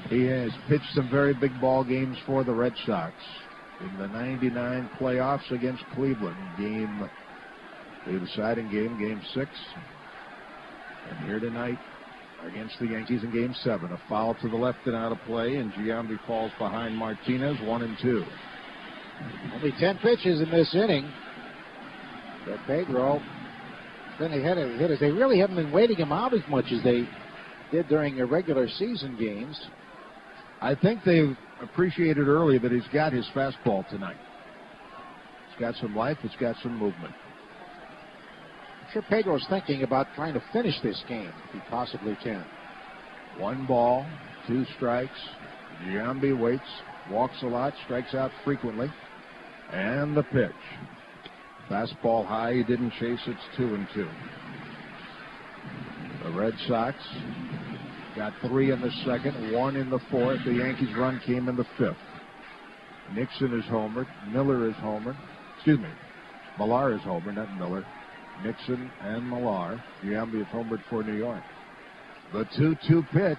Speaker 8: He has pitched some very big ball games for the Red Sox. In the 99 playoffs against Cleveland, the deciding game, Game 6. And here tonight against the Yankees in Game 7. A foul to the left and out of play, and Giambi falls behind Martinez, 1-2.
Speaker 1: Only 10 pitches in this inning. But Pedro, then they had hitters. They really haven't been waiting him out as much as they did during their regular season games.
Speaker 8: I think they've appreciated early that he's got his fastball tonight. It's got some life. It's got some movement.
Speaker 1: I'm sure Pedro's thinking about trying to finish this game if he possibly can.
Speaker 8: 1 ball, 2 strikes. Giambi waits, walks a lot, strikes out frequently. And the pitch. Fastball high. He didn't chase. It's 2-2. The Red Sox got 3 in the second, 1 in the fourth. The Yankees' run came in the 5th. Nixon is homered. Miller is homered. Excuse me. Millar is homered, not Miller. Nixon and Millar. Giambi is homered for New York. The 2-2 pitch.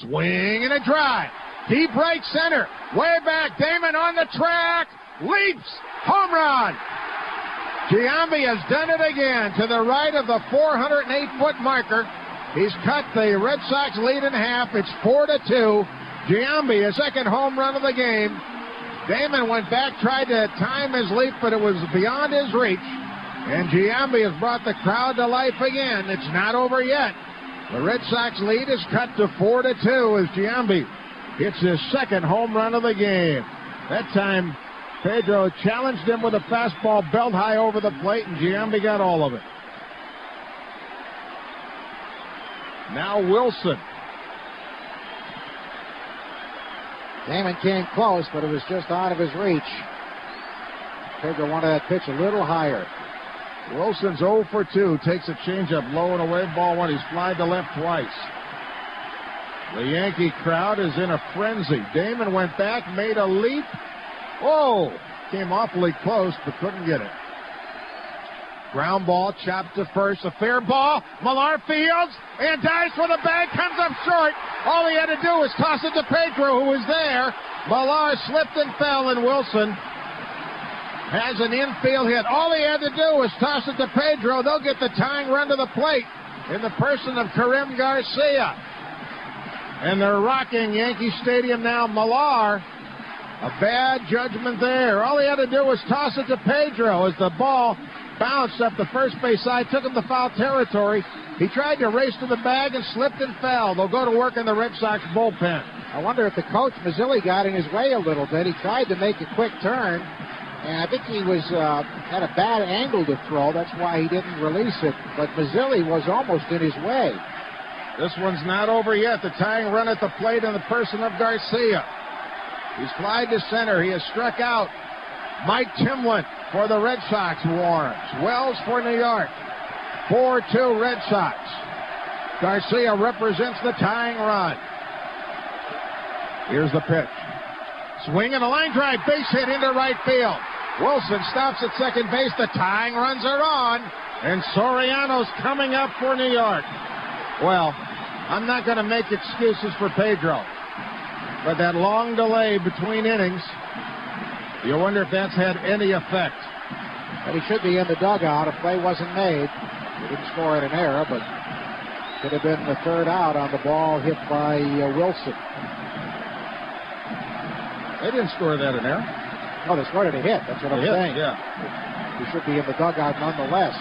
Speaker 8: Swing and a drive. Deep right center. Way back. Damon on the track. Leaps. Home run. Giambi has done it again to the right of the 408-foot marker. He's cut the Red Sox lead in half. It's 4-2. Giambi, a second home run of the game. Damon went back, tried to time his leap, but it was beyond his reach. And Giambi has brought the crowd to life again. It's not over yet. The Red Sox lead is cut to 4-2 as Giambi hits his second home run of the game. That time, Pedro challenged him with a fastball belt high over the plate, and Giambi got all of it. Now Wilson.
Speaker 1: Damon came close, but it was just out of his reach. Pedro wanted that pitch a little higher.
Speaker 8: Wilson's 0 for 2. Takes a changeup low and away. Ball 1. He's flied to left twice. The Yankee crowd is in a frenzy. Damon went back, made a leap. Oh, came awfully close, but couldn't get it. Ground ball, chopped to first. A fair ball. Millar fields and dives for the bag. Comes up short. All he had to do was toss it to Pedro, who was there. Millar slipped and fell, and Wilson has an infield hit. All he had to do was toss it to Pedro. They'll get the tying run to the plate in the person of Karim Garcia. And they're rocking Yankee Stadium now. Millar, a bad judgment there. All he had to do was toss it to Pedro as the ball bounced up the first base side, took him to foul territory. He tried to race to the bag and slipped and fell. They'll go to work in the Red Sox bullpen.
Speaker 1: I wonder if the coach, Mazzilli, got in his way a little bit. He tried to make a quick turn, and I think he was had a bad angle to throw. That's why he didn't release it. But Mazzilli was almost in his way.
Speaker 8: This one's not over yet. The tying run at the plate in the person of Garcia. He's flied to center. He has struck out. Mike Timlin for the Red Sox warms. Wells for New York. 4-2 Red Sox. Garcia represents the tying run. Here's the pitch. Swing and a line drive, base hit into right field. Wilson stops at second base. The tying runs are on. And Soriano's coming up for New York. Well, I'm not going to make excuses for Pedro. But that long delay between innings, you wonder if that's had any effect.
Speaker 1: But he should be in the dugout if play wasn't made. He didn't score at an error, but could have been the third out on the ball hit by Wilson.
Speaker 8: They didn't score that an error.
Speaker 1: Oh, they scored at a hit. That's what I'm saying.
Speaker 8: Yeah.
Speaker 1: He should be in the dugout nonetheless.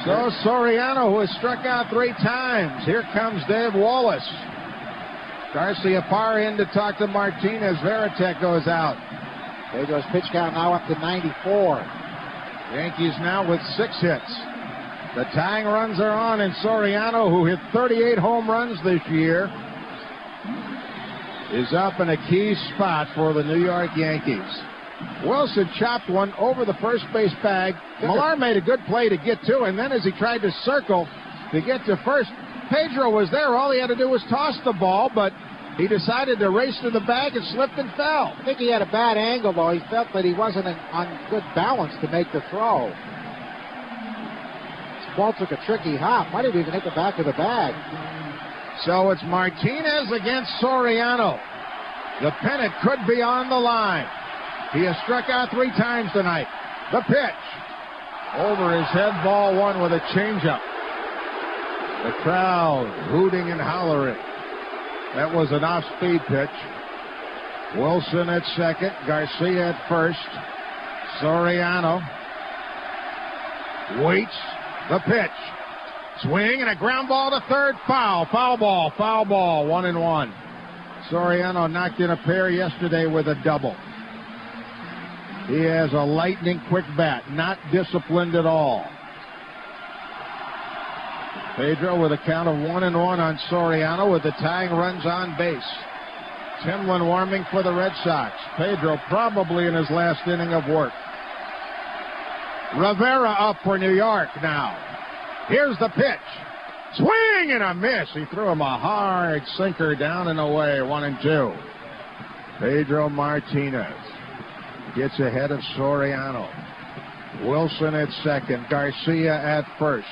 Speaker 8: So Soriano, who has struck out 3 times. Here comes Dave Wallace. Garcia Parr in to talk to Martinez. Varitek goes out.
Speaker 1: Pedro's pitch count now up to 94.
Speaker 8: Yankees now with 6 hits. The tying runs are on, and Soriano, who hit 38 home runs this year, is up in a key spot for the New York Yankees. Wilson chopped one over the first base bag. Millar made a good play to get to, and then as he tried to circle to get to first, Pedro was there. All he had to do was toss the ball, but he decided to race to the bag and slipped and fell.
Speaker 1: I think he had a bad angle, though. He felt that he wasn't on good balance to make the throw. This ball took a tricky hop. Might have even hit the back of the bag.
Speaker 8: So it's Martinez against Soriano. The pennant could be on the line. He has struck out 3 times tonight. The pitch. Over his head, ball 1 with a changeup. The crowd hooting and hollering. That was an off-speed pitch. Wilson at second. Garcia at first. Soriano waits. The pitch. Swing and a ground ball to third. Foul. Foul ball. 1-1. Soriano knocked in a pair yesterday with a double. He has a lightning quick bat. Not disciplined at all. Pedro with a count of 1-1 on Soriano with the tying runs on base. Timlin warming for the Red Sox. Pedro probably in his last inning of work. Rivera up for New York now. Here's the pitch. Swing and a miss. He threw him a hard sinker down and away. 1-2. Pedro Martinez gets ahead of Soriano. Wilson at second. Garcia at first.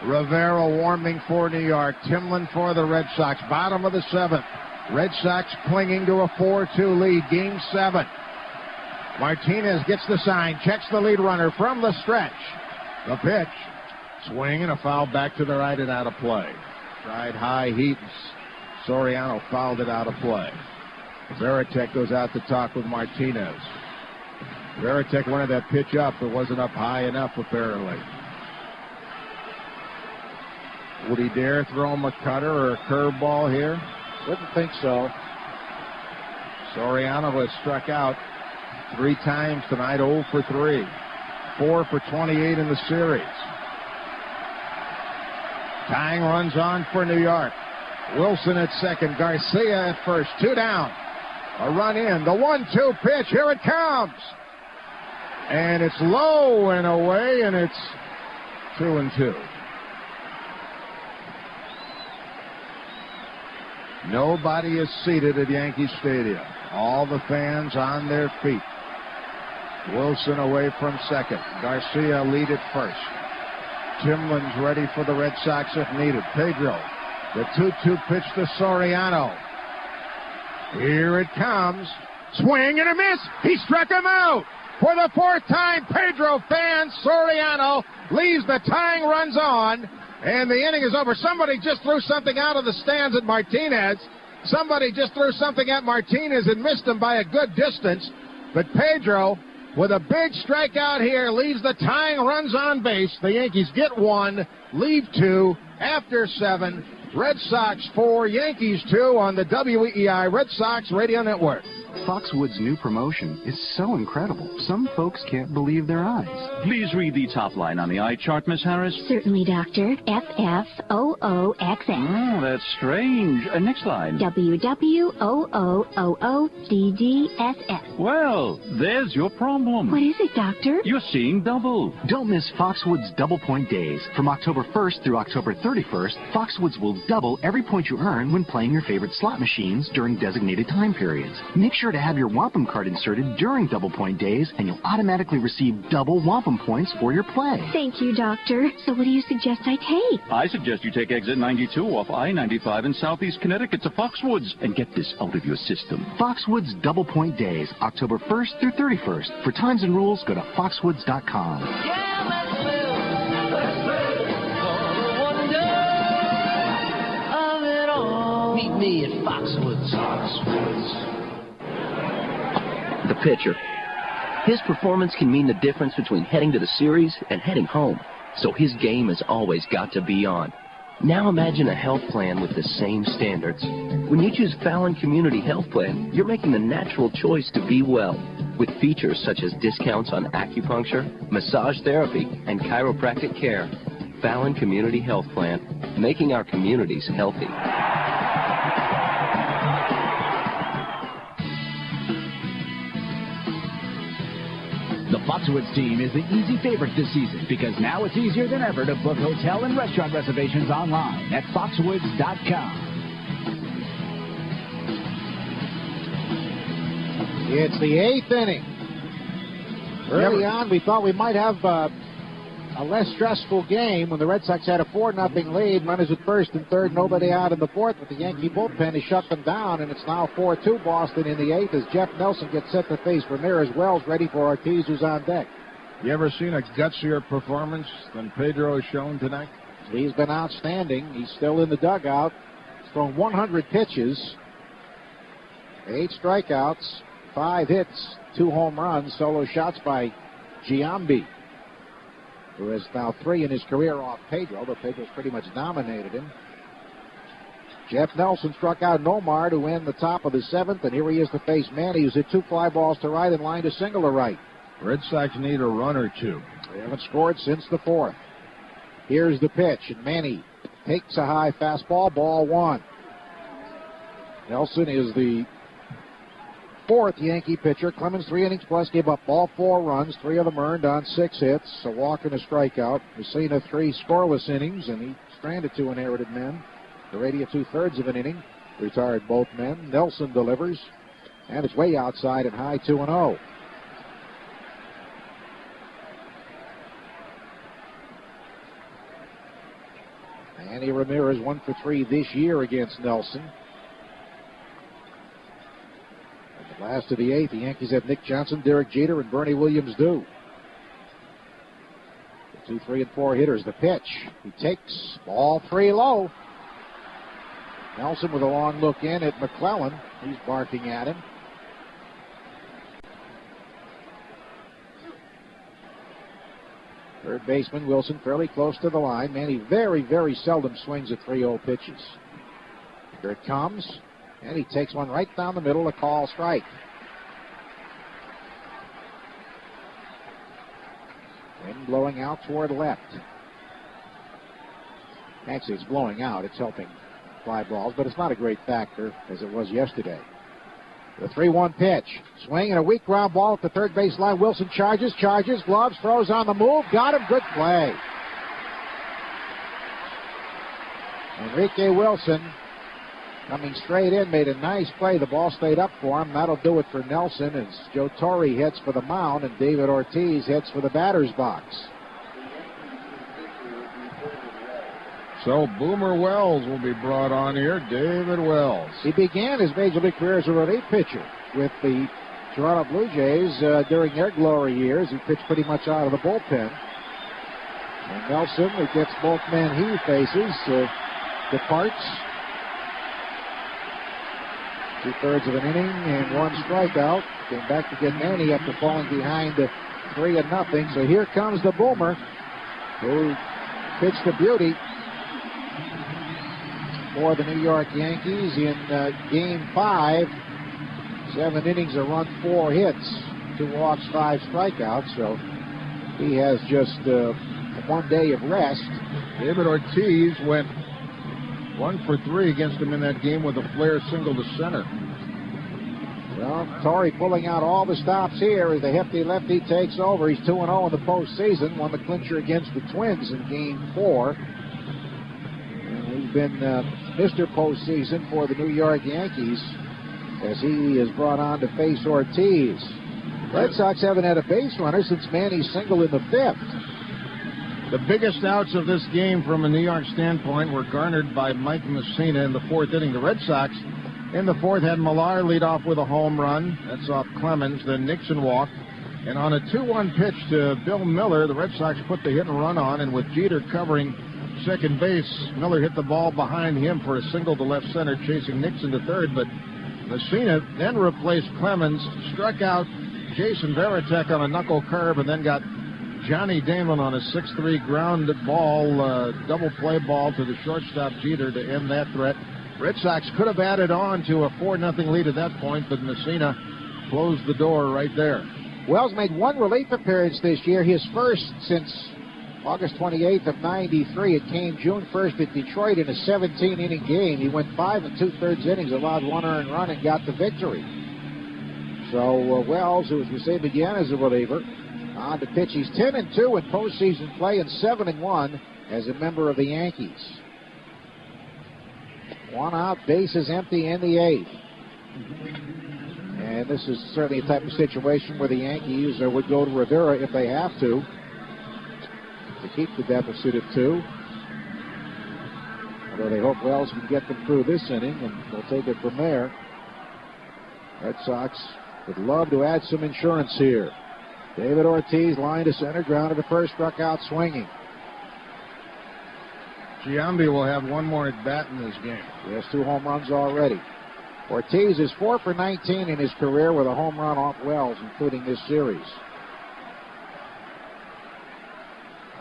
Speaker 8: Rivera warming for New York. Timlin for the Red Sox. Bottom of the 7th. Red Sox clinging to a 4-2 lead. Game 7. Martinez gets the sign. Checks the lead runner from the stretch. The pitch. Swing and a foul back to the right and out of play. Tried high heat. Soriano fouled it out of play. Varitek goes out to talk with Martinez. Varitek wanted that pitch up. It wasn't up high enough, apparently. Would he dare throw him a cutter or a curveball here?
Speaker 1: Wouldn't think so.
Speaker 8: Soriano has struck out 3 times tonight, 0 for 3. 4 for 28 in the series. Tying runs on for New York. Wilson at second. Garcia at first. 2 down. A run in. The 1-2 pitch. Here it comes. And it's low and away, and it's 2-2. Nobody is seated at Yankee Stadium. All the fans on their feet. Wilson away from second. Garcia lead at first. Timlin's ready for the Red Sox if needed. Pedro, the 2-2 pitch to Soriano. Here it comes. Swing and a miss. He struck him out. For the fourth time, Pedro fans, Soriano leaves the tying runs on, and the inning is over. Somebody just threw something out of the stands at Martinez. Somebody just threw something at Martinez and missed him by a good distance. But Pedro, with a big strikeout here, leaves the tying runs on base. The Yankees get one, leave two, after 7. Red Sox 4, Yankees 2 on the WEEI Red Sox Radio Network.
Speaker 12: Foxwoods' new promotion is so incredible, some folks can't believe their eyes.
Speaker 16: Please read the top line on the eye chart, Miss Harris.
Speaker 17: Certainly, Doctor. FFOOXX.
Speaker 16: Oh, that's strange. Next line.
Speaker 17: WWOOODDSS.
Speaker 16: Well, there's your problem.
Speaker 17: What is it, Doctor?
Speaker 16: You're seeing double.
Speaker 12: Don't miss Foxwoods Double Point Days. From October 1st through October 31st, Foxwoods will double every point you earn when playing your favorite slot machines during designated time periods. Make sure to have your wampum card inserted during Double Point Days, and you'll automatically receive double wampum points for your play.
Speaker 17: Thank you, Doctor. So what do you suggest I take?
Speaker 16: I suggest you take exit 92 off I-95 in Southeast Connecticut to Foxwoods and get this out of your system.
Speaker 12: Foxwoods Double Point Days, October 1st through 31st. For times and rules, go to foxwoods.com.
Speaker 22: Meet me at Foxwoods.
Speaker 25: The pitcher. His performance can mean the difference between heading to the series and heading home, so his game has always got to be on. Now imagine a health plan with the same standards. When you choose Fallon Community Health Plan, you're making the natural choice to be well, with features such as discounts on acupuncture, massage therapy, and chiropractic care. Fallon Community Health Plan, making our communities healthy.
Speaker 19: The Foxwoods team is the easy favorite this season because now it's easier than ever to book hotel and restaurant reservations online at foxwoods.com.
Speaker 1: It's the 8th inning. Early on, we thought we might have a less stressful game when the Red Sox had a 4-0 lead. Runners at first and third, nobody out in the fourth, but the Yankee bullpen has shut them down, and it's now 4-2 Boston in the 8th as Jeff Nelson gets set to face Ramirez. Wells ready for Ortiz, who's on deck.
Speaker 8: You ever seen a gutsier performance than Pedro has shown tonight?
Speaker 1: He's been outstanding. He's still in the dugout. He's thrown 100 pitches, 8 strikeouts, 5 hits, 2 home runs, solo shots by Giambi, who has now 3 in his career off Pedro, but Pedro's pretty much dominated him. Jeff Nelson struck out Nomar to end the top of the 7th, and here he is to face Manny, who's hit 2 fly balls to right and lined a single to right.
Speaker 8: Red Sox need a run or two.
Speaker 1: They haven't scored since the 4th. Here's the pitch, and Manny takes a high fastball, ball 1. Nelson is the 4th Yankee pitcher. Clemens 3 innings plus, gave up all 4 runs, 3 of them earned on 6 hits, a walk and a strikeout. Messina 3 scoreless innings, and he stranded 2 inherited men. Heredia 2/3 of an inning, retired both men. Nelson delivers, and it's way outside and high 2-0. Manny Ramirez 1 for 3 this year against Nelson. Last of the 8th, the Yankees have Nick Johnson, Derek Jeter, and Bernie Williams due. The 2, 3, and 4 hitters. The pitch. He takes ball 3 low. Nelson with a long look in at McClellan. He's barking at him. Third baseman Wilson fairly close to the line. Manny very, very seldom swings at 3-0 pitches. Here it comes. And he takes one right down the middle, a call strike. Wind blowing out toward left. Actually, it's blowing out. It's helping fly balls, but it's not a great factor as it was yesterday. The 3-1 pitch. Swing and a weak ground ball at the third base line. Wilson charges, gloves, throws on the move. Got him. Good play. Enrique Wilson coming straight in, made a nice play. The ball stayed up for him. That'll do it for Nelson as Joe Torre heads for the mound and David Ortiz heads for the batter's box.
Speaker 8: So Boomer Wells will be brought on here. David Wells.
Speaker 1: He began his major league career as a relief pitcher with the Toronto Blue Jays during their glory years. He pitched pretty much out of the bullpen. And Nelson, who gets both men he faces, departs. 2/3 of an inning and 1 strikeout. Came back to get Manny after falling behind 3-0. So here comes the Boomer, who pitched the beauty for the New York Yankees in Game 5. 7 innings, a run, 4 hits, 2 walks, 5 strikeouts. So he has just 1 day of rest.
Speaker 8: David Ortiz went 1 for 3 against him in that game with a flare single to center.
Speaker 1: Well, Torre pulling out all the stops here as the hefty lefty takes over. He's 2-0 in the postseason. Won the clincher against the Twins in Game 4. And he's been Mr. Postseason for the New York Yankees as he is brought on to face Ortiz. Red Sox haven't had a base runner since Manny's single in the 5th.
Speaker 8: The biggest outs of this game from a New York standpoint were garnered by Mike Mussina in the 4th inning. The Red Sox in the 4th had Millar lead off with a home run. That's off Clemens. Then Nixon walked. And on a 2-1 pitch to Bill Miller, the Red Sox put the hit and run on. And with Jeter covering second base, Miller hit the ball behind him for a single to left center, chasing Nixon to third. But Mussina then replaced Clemens, struck out Jason Varitek on a knuckle curve, and then got Johnny Damon on a 6-3 ground ball, double play ball to the shortstop Jeter to end that threat. Red Sox could have added on to a 4-0 lead at that point, but Mussina closed the door right there.
Speaker 1: Wells made 1 relief appearance this year, his first since August 28th of '93. It came June 1st at Detroit in a 17-inning game. He went 5 2/3 innings, allowed 1 earned run, and got the victory. So Wells, who as we say began as a reliever, on to pitch. He's 10-2 in postseason play and 7-1 as a member of the Yankees. 1 out, bases empty in the 8th. And this is certainly a type of situation where the Yankees would go to Rivera if they have to keep the deficit at 2. Although they hope Wells can get them through this inning, and they'll take it from there. Red Sox would love to add some insurance here. David Ortiz, line to center, grounded to first, struck out swinging.
Speaker 8: Giambi will have 1 more at bat in this game.
Speaker 1: He has 2 home runs already. Ortiz is 4 for 19 in his career with a home run off Wells, including this series.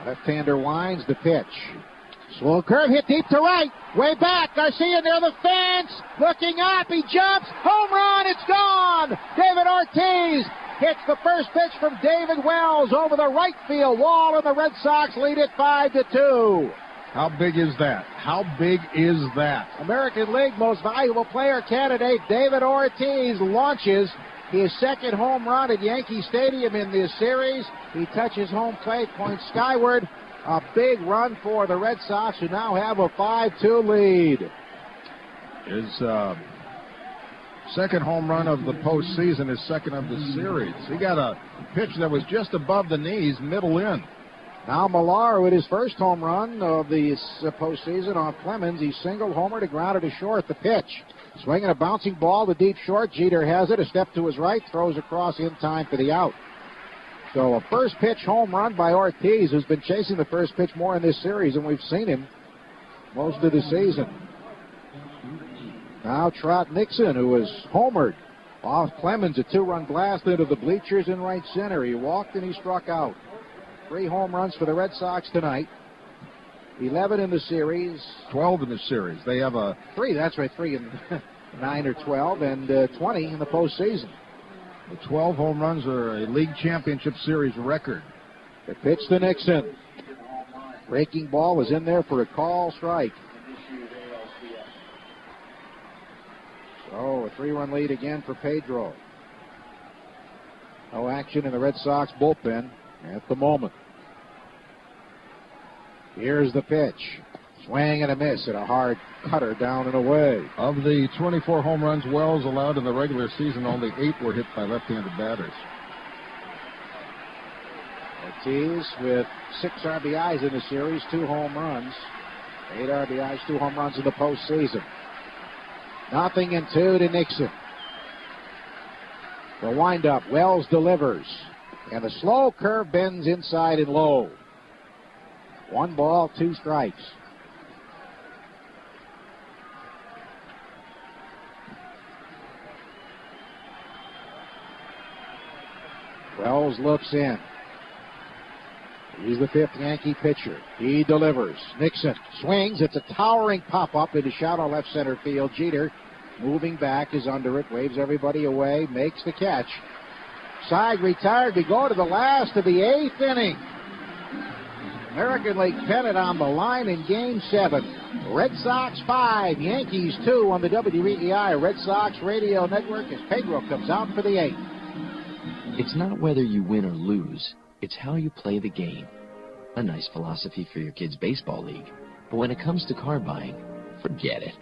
Speaker 1: Left-hander winds the pitch. Slow curve, hit deep to right. Way back. Garcia near the fence. Looking up. He jumps. Home run. It's gone. David Ortiz hits the first pitch from David Wells over the right field wall, and the Red Sox lead it 5-2.
Speaker 8: How big is that? How big is that?
Speaker 1: American League Most Valuable Player candidate David Ortiz launches his 2nd home run at Yankee Stadium in this series. He touches home plate, points skyward. A big run for the Red Sox, who now have a 5-2 lead.
Speaker 8: His 2nd home run of the postseason, his 2nd of the series. He got a pitch that was just above the knees, middle in.
Speaker 1: Now Millar with his 1st home run of the postseason off Clemens. He singled homer to grounded to short. The pitch. Swinging a bouncing ball to deep short. Jeter has it. A step to his right. Throws across in time for the out. So a first pitch home run by Ortiz, who's been chasing the first pitch more in this series than we've seen him most of the season. Now Trot Nixon, who was homered off Clemens. A 2-run blast into the bleachers in right center. He walked and he struck out. 3 home runs for the Red Sox tonight. 11 in the series.
Speaker 8: 12 in the series. They have a...
Speaker 1: 3, that's right, 3 in 9 or 12, and 20 in the postseason.
Speaker 8: The 12 home runs are a league championship series record.
Speaker 1: The pitch to Nixon. Breaking ball was in there for a call strike. So a 3-run lead again for Pedro. No action in the Red Sox bullpen at the moment. Here's the pitch. Swing and a miss and a hard cutter down and away.
Speaker 8: Of the 24 home runs Wells allowed in the regular season, only 8 were hit by left-handed batters.
Speaker 1: Ortiz with 6 RBIs in the series, 2 home runs. 8 RBIs, 2 home runs in the postseason. 0-2 to Nixon. The windup, Wells delivers. And the slow curve bends inside and low. 1 ball, 2 strikes. Wells looks in. He's the 5th Yankee pitcher. He delivers. Nixon swings. It's a towering pop-up into shallow left center field. Jeter, moving back, is under it, waves everybody away, makes the catch. Side retired. We go to the last of the 8th inning. American League pennant on the line in Game 7. Red Sox 5, Yankees 2 on the WEEI Red Sox Radio Network as Pedro comes out for the 8th.
Speaker 25: It's not whether you win or lose. It's how you play the game. A nice philosophy for your kid's baseball league. But when it comes to car buying, forget it.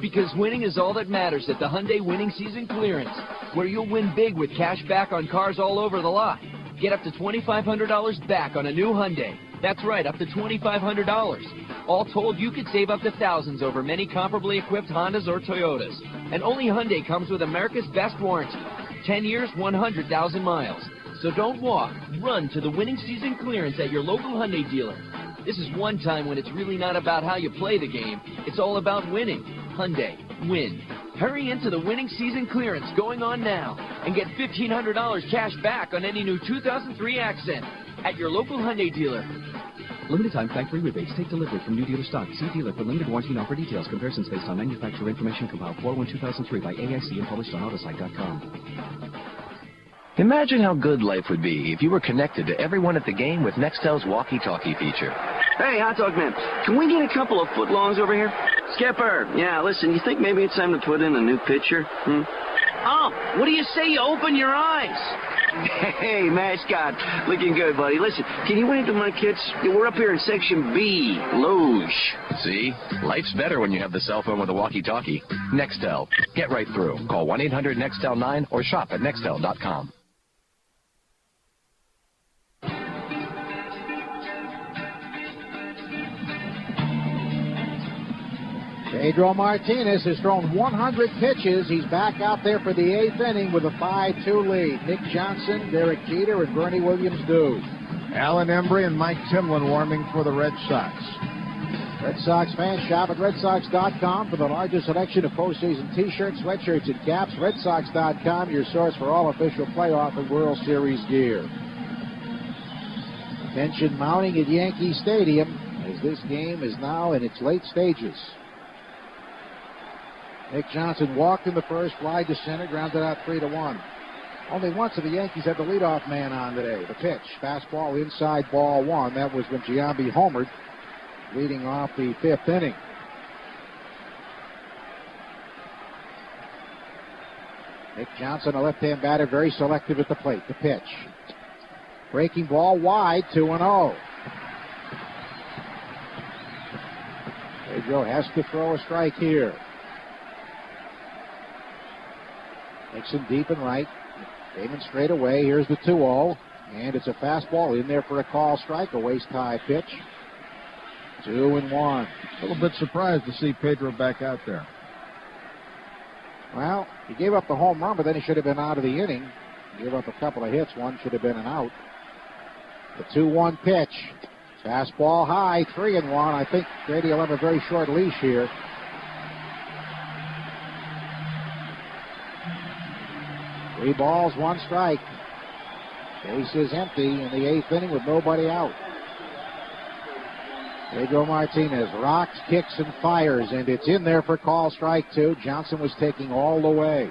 Speaker 10: Because winning is all that matters at the Hyundai Winning Season Clearance, where you'll win big with cash back on cars all over the lot. Get up to $2,500 back on a new Hyundai. That's right, up to $2,500. All told, you could save up to thousands over many comparably equipped Hondas or Toyotas. And only Hyundai comes with America's best warranty. 10 years, 100,000 miles. So don't walk, run to the Winning Season Clearance at your local Hyundai dealer. This is one time when it's really not about how you play the game. It's all about winning. Hyundai, win. Hurry into the Winning Season Clearance going on now and get $1,500 cash back on any new 2003 Accent at your local Hyundai dealer.
Speaker 13: Limited time factory rebates. Take delivery from new dealer stock. See dealer for limited warranty and offer details. Comparisons based on manufacturer information compiled 4/1/2003 by AIC and published on Autosite.com.
Speaker 25: Imagine how good life would be if you were connected to everyone at the game with Nextel's walkie-talkie feature.
Speaker 18: Hey, hot dog man, can we get a couple of footlongs over here? Skipper, yeah, listen, you think maybe it's time to put in a new pitcher? Oh, what do you say you open your eyes? Hey, mascot, looking good, buddy. Listen, can you wave to my kids? We're up here in Section B, Loge.
Speaker 25: See? Life's better when you have the cell phone with a walkie-talkie. Nextel. Get right through. Call 1-800-NEXTEL-9 or shop at Nextel.com.
Speaker 1: Pedro Martinez has thrown 100 pitches. He's back out there for the 8th inning with a 5-2 lead. Nick Johnson, Derek Jeter, and Bernie Williams do.
Speaker 8: Alan Embry and Mike Timlin warming for the Red Sox.
Speaker 1: Red Sox fans, shop at RedSox.com for the largest selection of postseason T-shirts, sweatshirts, and caps. RedSox.com, your source for all official playoff and World Series gear. Tension mounting at Yankee Stadium as this game is now in its late stages. Nick Johnson walked in the first, fly to center, grounded out 3-1. Only once have the Yankees had the leadoff man on today. The pitch, fastball inside, ball 1. That was when Giambi homered, leading off the 5th inning. Nick Johnson, a left-hand batter, very selective at the plate. The pitch. Breaking ball wide, 2-0. Pedro has to throw a strike here. Nixon deep and right. Damon straight away. Here's the 2-0. And it's a fastball in there for a call strike. A waist-high pitch. 2-1.
Speaker 8: A little bit surprised to see Pedro back out there.
Speaker 1: Well, he gave up the home run, but then he should have been out of the inning. He gave up a couple of hits. One should have been an out. The 2-1 pitch. Fastball high. 3-1. I think Grady will have a very short leash here. Three balls, 1 strike. Base is empty in the 8th inning with nobody out. Pedro Martinez rocks, kicks, and fires, and it's in there for call strike 2. Johnson was taking all the way.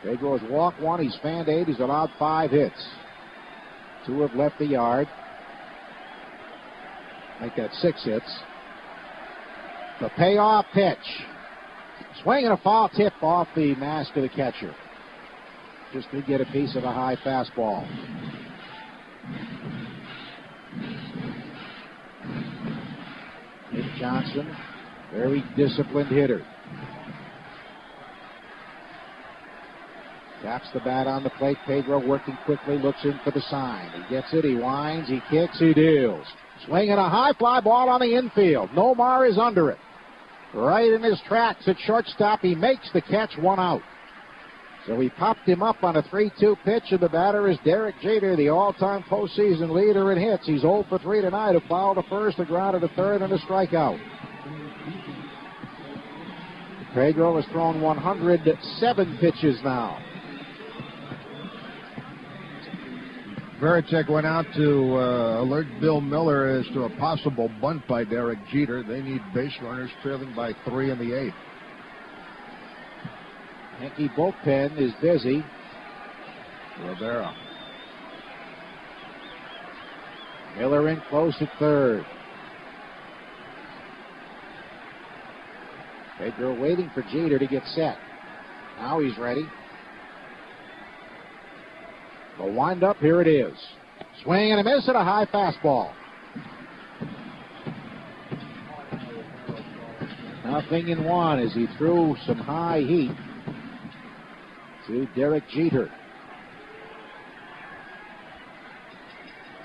Speaker 1: Pedro has walked 1. He's fanned 8. He's allowed 5 hits. 2 have left the yard. I think that's 6 hits. The payoff pitch. Swing and a foul tip off the mask of the catcher. Just to get a piece of a high fastball. Nick Johnson, very disciplined hitter. Taps the bat on the plate. Pedro working quickly, looks in for the sign. He gets it, he winds, he kicks, he deals. Swinging a high fly ball on the infield. Nomar is under it. Right in his tracks at shortstop. He makes the catch, 1 out. So he popped him up on a 3-2 pitch, and the batter is Derek Jeter, the all-time postseason leader in hits. He's 0 for 3 tonight. A foul to first, a ground to third, and a strikeout. Pedro has thrown 107 pitches now.
Speaker 8: Varitek went out to alert Bill Miller as to a possible bunt by Derek Jeter. They need base runners, trailing by 3 in the 8th.
Speaker 1: Yankee bullpen is busy.
Speaker 8: Rivera.
Speaker 1: Miller in close at third. Pedro waiting for Jeter to get set. Now he's ready. The wind-up, here it is. Swing and a miss at a high fastball. 0-1 as he threw some high heat to Derek Jeter.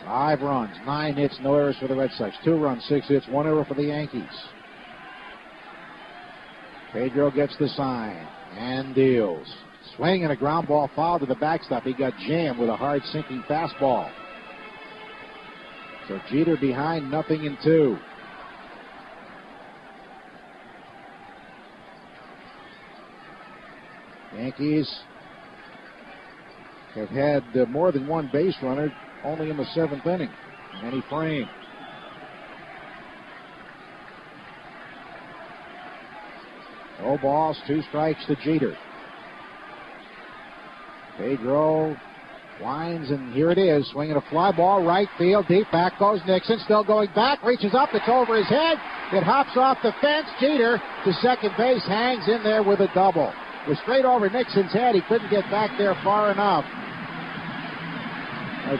Speaker 1: 5 runs, 9 hits, no errors for the Red Sox. 2 runs, 6 hits, 1 error for the Yankees. Pedro gets the sign and deals. Swing and a ground ball foul to the backstop. He got jammed with a hard sinking fastball. So Jeter behind, 0-2. Yankees have had more than one base runner only in the 7th inning in any frame. No balls, 2 strikes to Jeter. Pedro winds, and here it is. Swinging a fly ball, right field, deep. Back goes Nixon, still going back, reaches up, it's over his head. It hops off the fence. Jeter to second base, hangs in there with a double. It was straight over Nixon's head. He couldn't get back there far enough.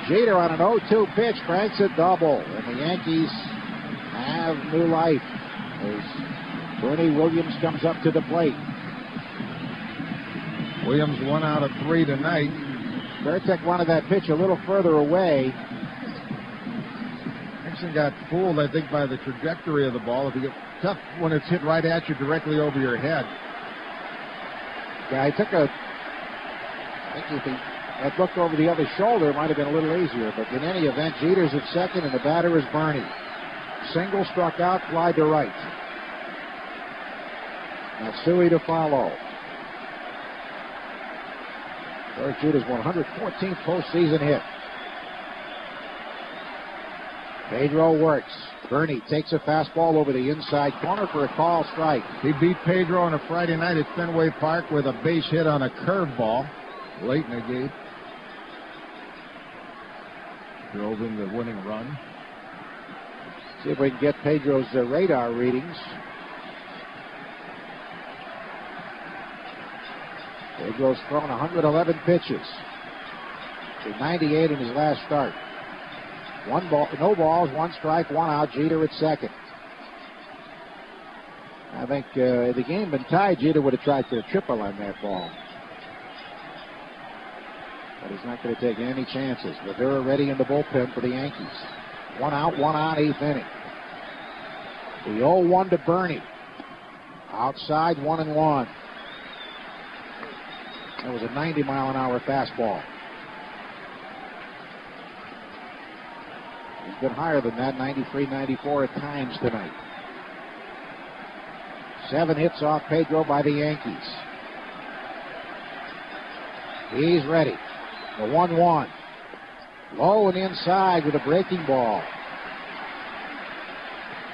Speaker 1: Jeter on an 0-2 pitch cranks a double, and the Yankees have new life as Bernie Williams comes up to the plate.
Speaker 8: Williams 1 out of 3 tonight.
Speaker 1: Varitek wanted that pitch a little further away.
Speaker 8: Nixon got fooled, I think, by the trajectory of the ball. It's tough when it's hit right at you, directly over your head.
Speaker 1: Yeah, he took I think if he had looked over the other shoulder, it might have been a little easier. But in any event, Jeter's at second, and the batter is Bernie. Single struck out, fly to right. Matsui to follow. Derek Jeter's 114th postseason hit. Pedro works. Bernie takes a fastball over the inside corner for a call strike.
Speaker 8: He beat Pedro on a Friday night at Fenway Park with a base hit on a curveball late in the game. Drove in the winning run.
Speaker 1: See if we can get Pedro's radar readings. Pedro's thrown 111 pitches. To 98 in his last start. 1 ball, no balls, 1 strike, 1 out. Jeter at second. I think if the game been tied, Jeter would have tried for a triple on that ball. But he's not going to take any chances. Rivera ready in the bullpen for the Yankees. 1 out, 8th inning. The 0-1 to Bernie. Outside, 1-1. That was a 90-mile-an-hour fastball. He's been higher than that, 93, 94 at times tonight. 7 hits off Pedro by the Yankees. He's ready. The 1-1. Low and inside with a breaking ball.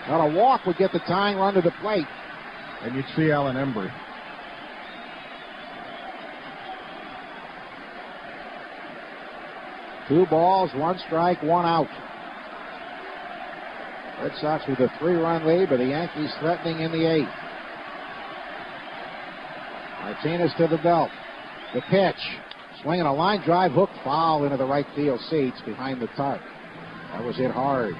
Speaker 1: Now a walk would get the tying run to the plate.
Speaker 8: And you'd see Alan Embry.
Speaker 1: Two balls, 1 strike, 1 out. Red Sox with a 3-run lead, but the Yankees threatening in the 8th. Martinez to the belt. The pitch. Swinging a line drive, hook foul into the right field seats behind the tarp. That was hit hard.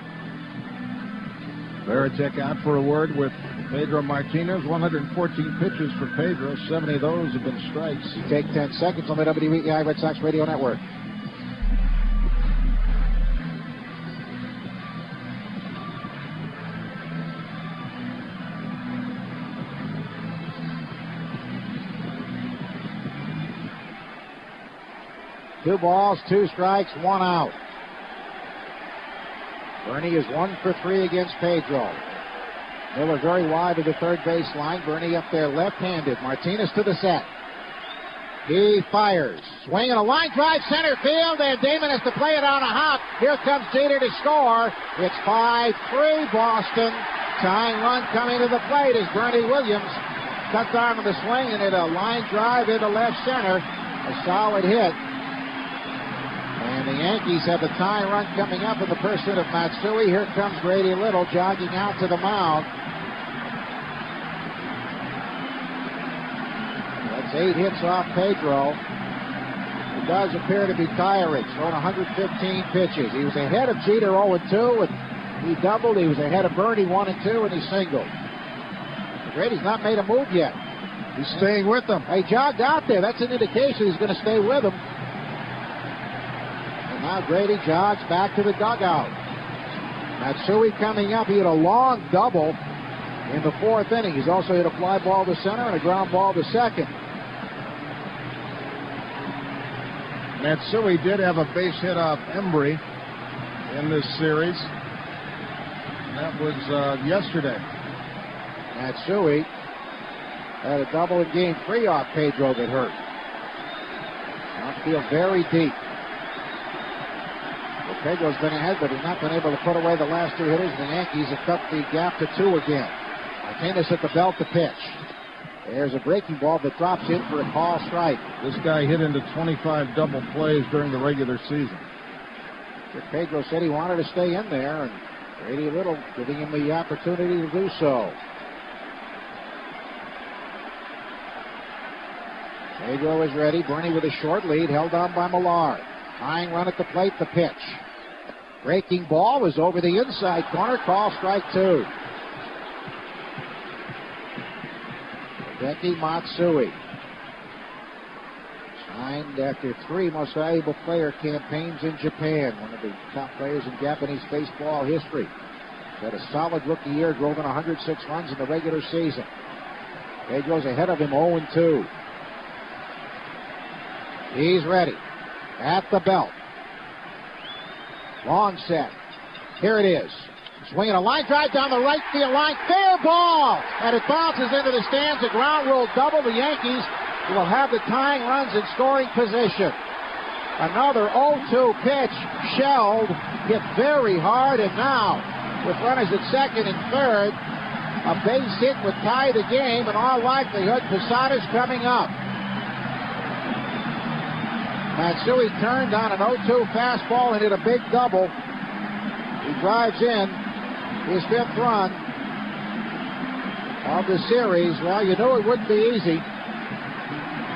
Speaker 8: Veritek out for a word with Pedro Martinez. 114 pitches for Pedro. 70 of those have been strikes.
Speaker 1: Take 10 seconds on the WEEI Red Sox Radio Network. Two balls, 2 strikes, 1 out. Bernie is 1 for 3 against Pedro. Miller very wide to the third base line. Bernie up there left-handed. Martinez to the set. He fires. Swing and a line drive center field, and Damon has to play it on a hop. Here comes Jeter to score. It's 5-3 Boston. Tying run coming to the plate is Bernie Williams. Cut arm of the swing and hit a line drive into left center. A solid hit. And the Yankees have the tying run coming up in the person of Matsui. Here comes Grady Little jogging out to the mound. That's 8 hits off Pedro. It does appear to be tiring. Thrown 115 pitches. He was ahead of Jeter 0-2, and he doubled. He was ahead of Bernie 1-2, and he singled. Grady's not made a move yet.
Speaker 8: He's staying with them.
Speaker 1: He jogged out there. That's an indication he's going to stay with them. Now Grady jogs back to the dugout. Matsui coming up. He hit a long double in the 4th inning. He's also hit a fly ball to center and a ground ball to second.
Speaker 8: Matsui did have a base hit off Embry in this series. That was yesterday.
Speaker 1: Matsui had a double in game 3 off Pedro that hurt. Outfield very deep. Pedro's been ahead, but he's not been able to put away the last 2 hitters. The Yankees have cut the gap to 2 again. Martinez at the belt to pitch. There's a breaking ball that drops in for a call strike.
Speaker 8: This guy hit into 25 double plays during the regular season.
Speaker 1: Pedro said he wanted to stay in there, and Grady Little giving him the opportunity to do so. Pedro is ready. Bernie with a short lead, held on by Millard. Tying run at the plate, the pitch. Breaking ball was over the inside corner. Call strike 2. Hideki Matsui. Signed after 3 most valuable player campaigns in Japan. One of the top players in Japanese baseball history. Had a solid rookie year, drove in 106 runs in the regular season. Pedro's ahead of him 0-2. He's ready. At the belt. Long set. Here it is. Swinging a line drive down the right field line. Fair ball! And it bounces into the stands. A ground rule double. The Yankees will have the tying runs in scoring position. Another 0-2 pitch. Shelled. Hit very hard. And now, with runners at second and third, a base hit would tie the game. In all likelihood, Posada's coming up. Matsui turned on an 0-2 fastball and hit a big double. He drives in his 5th run of the series. Well, you knew it wouldn't be easy.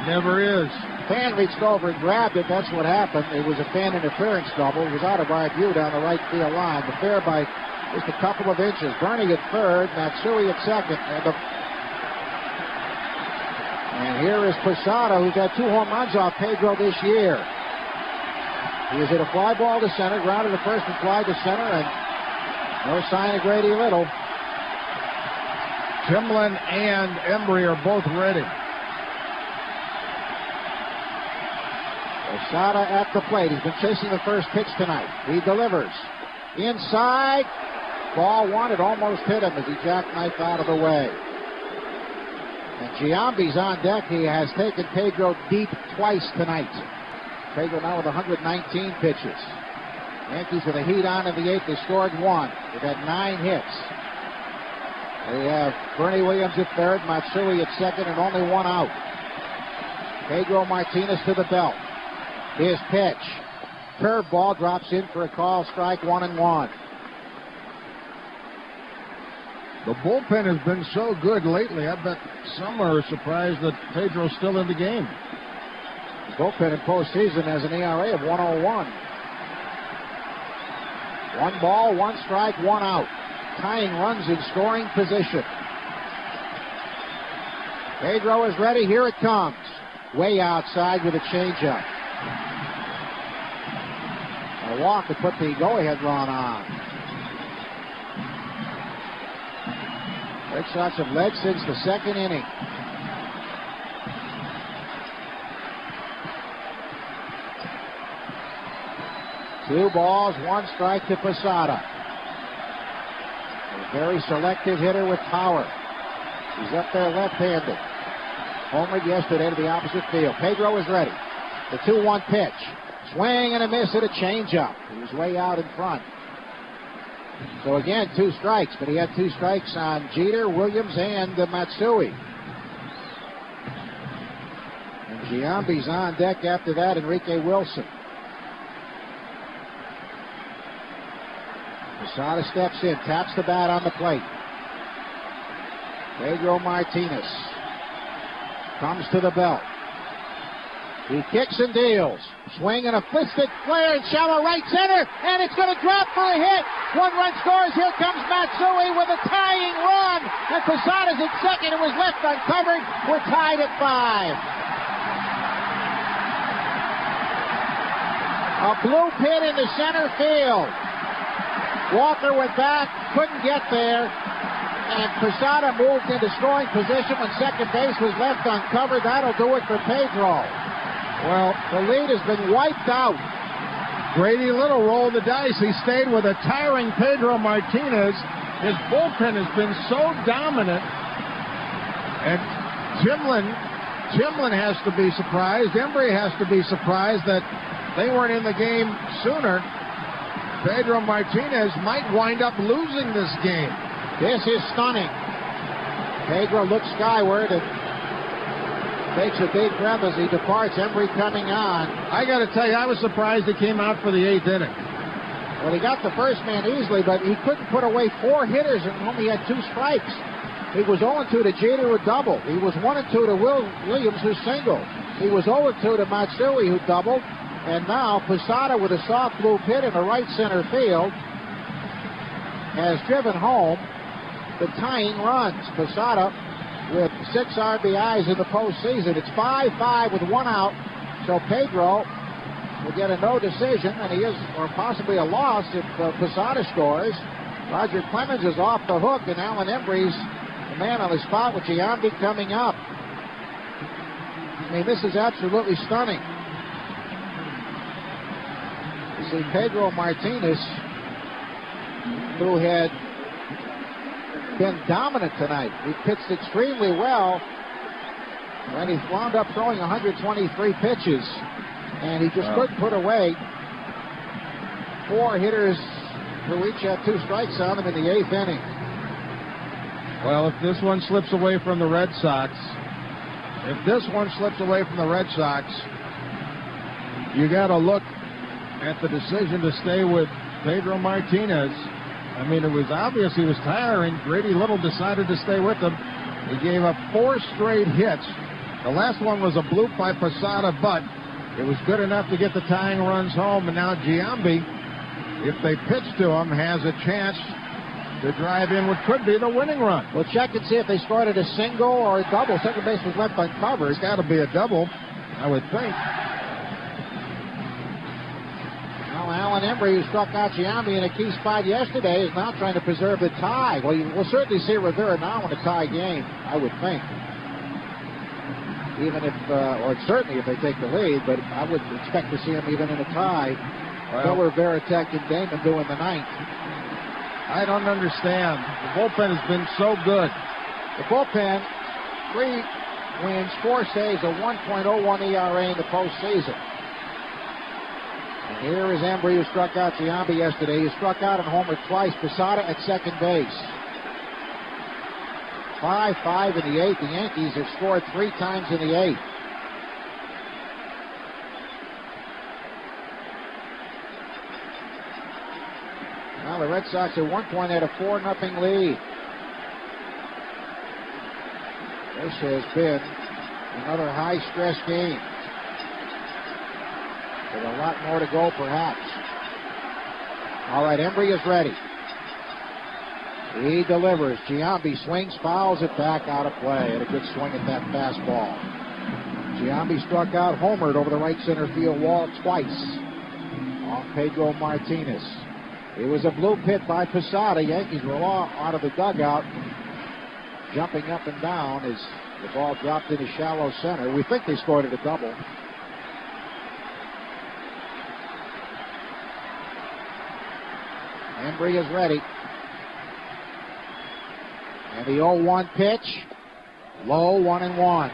Speaker 8: Never is.
Speaker 1: Fan reached over and grabbed it. That's what happened. It was a fan interference double. It was out of our view down the right field line. The fair by just a couple of inches. Bernie at third, Matsui at second. And here is Posada, who's had 2 home runs off Pedro this year. He has hit a fly ball to center, grounded to first and fly to center, and no sign of Grady Little.
Speaker 8: Timlin and Embry are both ready.
Speaker 1: Posada at the plate. He's been chasing the first pitch tonight. He delivers. Inside. Ball 1. It almost hit him as he jackknifed out of the way. And Giambi's on deck. He has taken Pedro deep twice tonight. Pedro now with 119 pitches. Yankees with a heat on in the 8th. They scored 1. They've had 9 hits. They have Bernie Williams at third, Matsui at second, and only 1 out. Pedro Martinez to the belt. His pitch. Curveball drops in for a call strike, 1-1.
Speaker 8: The bullpen has been so good lately. I bet some are surprised that Pedro's still in the game.
Speaker 1: The bullpen in postseason has an ERA of 1.01. 1 ball, 1 strike, 1 out. tying runs in scoring position. Pedro is ready. Here it comes. Way outside with a changeup. A walk to put the go-ahead run on. Red Sox have led since the second inning. Two balls, one strike to Posada. A very selective hitter with power. He's up there left-handed. Homered yesterday to the opposite field. Pedro is ready. The 2-1 pitch. Swing and a miss at a changeup. He was way out in front. So again, 2 strikes, but he had 2 strikes on Jeter, Williams, and Matsui. And Giambi's on deck after that, Enrique Wilson. Posada steps in, taps the bat on the plate. Pedro Martinez comes to the belt. He kicks and deals. Swing and a fisted flare in shallow right center, and it's going to drop for a hit. 1-run scores. Here comes Matsui with a tying run, and Posada's at second. It was left uncovered. We're tied at 5. A blue pin in the center field. Walker went back, couldn't get there, and Posada moved into scoring position when second base was left uncovered. That'll do it for Pedro. Well, the lead has been wiped out.
Speaker 8: Grady Little rolled the dice. He stayed with a tiring Pedro Martinez. His bullpen has been so dominant. And Timlin has to be surprised. Embry has to be surprised that they weren't in the game sooner. Pedro Martinez might wind up losing this game.
Speaker 1: This is stunning. Pedro looks skyward and takes a big breath as he departs. Embry coming on.
Speaker 8: I got to tell you, I was surprised he came out for the 8th inning.
Speaker 1: Well, he got the first man easily, but he couldn't put away 4 hitters and only had 2 strikes. He was 0-2 to Jeter, who doubled. He was 1-2 to Williams, who singled. He was 0-2 to Matsui, who doubled. And now Posada, with a soft blue pit in the right center field, has driven home the tying runs. Posada with 6 RBIs in the postseason. It's 5-5 with 1 out. So Pedro will get a no decision, and he is, or possibly a loss if Posada scores. Roger Clemens is off the hook, and Alan Embry's the man on the spot with Giambi coming up. I mean, this is absolutely stunning. You see Pedro Martinez, who had been dominant tonight. He pitched extremely well, and he wound up throwing 123 pitches, and he just couldn't put away 4 hitters who each had 2 strikes on them in the 8th inning.
Speaker 8: Well, if this one slips away from the Red Sox, you got to look at the decision to stay with Pedro Martinez. I mean, it was obvious he was tiring. Grady Little decided to stay with him. He gave up 4 straight hits. The last one was a bloop by Posada, but it was good enough to get the tying runs home. And now Giambi, if they pitch to him, has a chance to drive in what could be the winning run.
Speaker 1: We'll check and see if they scored it a single or a double. Second base was left uncovered.
Speaker 8: It's got to be a double, I would think.
Speaker 1: Now Alan Embry, who struck out Giambi in a key spot yesterday, is now trying to preserve the tie. Well, we'll certainly see Rivera now in a tie game, I would think. Even if, or certainly if they take the lead, but I would expect to see him even in a tie. Miller, Veritek, and Damon doing the 9th.
Speaker 8: I don't understand. The bullpen has been so good.
Speaker 1: The bullpen, 3 wins, 4 saves, a 1.01 ERA in the postseason. And here is Embry, who struck out Giambi yesterday. He struck out and homered twice. Posada at second base. 5-5 in the 8th. The Yankees have scored 3 times in the 8th. Now the Red Sox at one point had a 4-0 lead. This has been another high-stress game, with a lot more to go, perhaps. All right, Embry is ready. He delivers. Giambi swings, fouls it back out of play. Had a good swing at that fastball. Giambi struck out, homered over the right center field wall twice on Pedro Martinez. It was a blue pit by Posada. Yankees were out of the dugout, jumping up and down as the ball dropped into shallow center. We think they scored it a double. Embry is ready. And the 0-1 pitch, low, 1-1.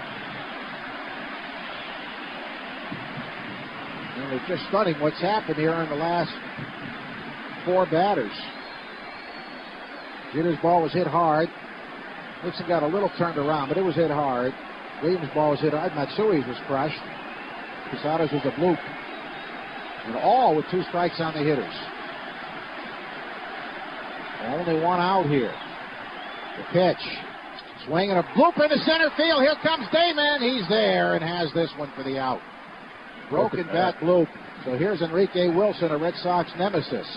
Speaker 1: And it's just stunning what's happened here in the last 4 batters. Jeter's ball was hit hard. Nixon got a little turned around, but it was hit hard. Williams' ball was hit hard. Matsui's was crushed. Posada's was a bloop. And all with 2 strikes on the hitters. Only 1 out here. The pitch. Swing and a bloop into center field. Here comes Damon. He's there and has this one for the out. Broken bat bloop. So here's Enrique Wilson, a Red Sox nemesis.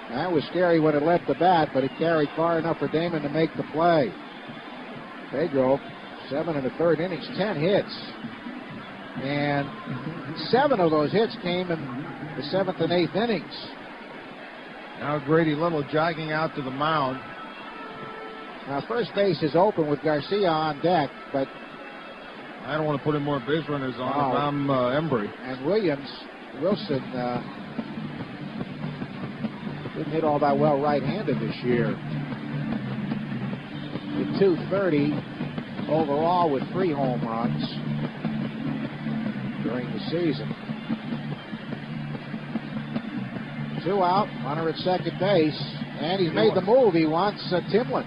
Speaker 1: That was scary when it left the bat, but it carried far enough for Damon to make the play. Pedro, 7 1/3 innings, 10 hits. And 7 of those hits came in the 7th and 8th innings.
Speaker 8: Now Grady Little jogging out to the mound.
Speaker 1: Now first base is open with Garcia on deck, but
Speaker 8: I don't want to put in more base runners on if I'm Embry.
Speaker 1: And Wilson didn't hit all that well right-handed this year. With 230 overall with 3 home runs during the season. 2 out, runner at second base, and he's made the move. He wants Timlin.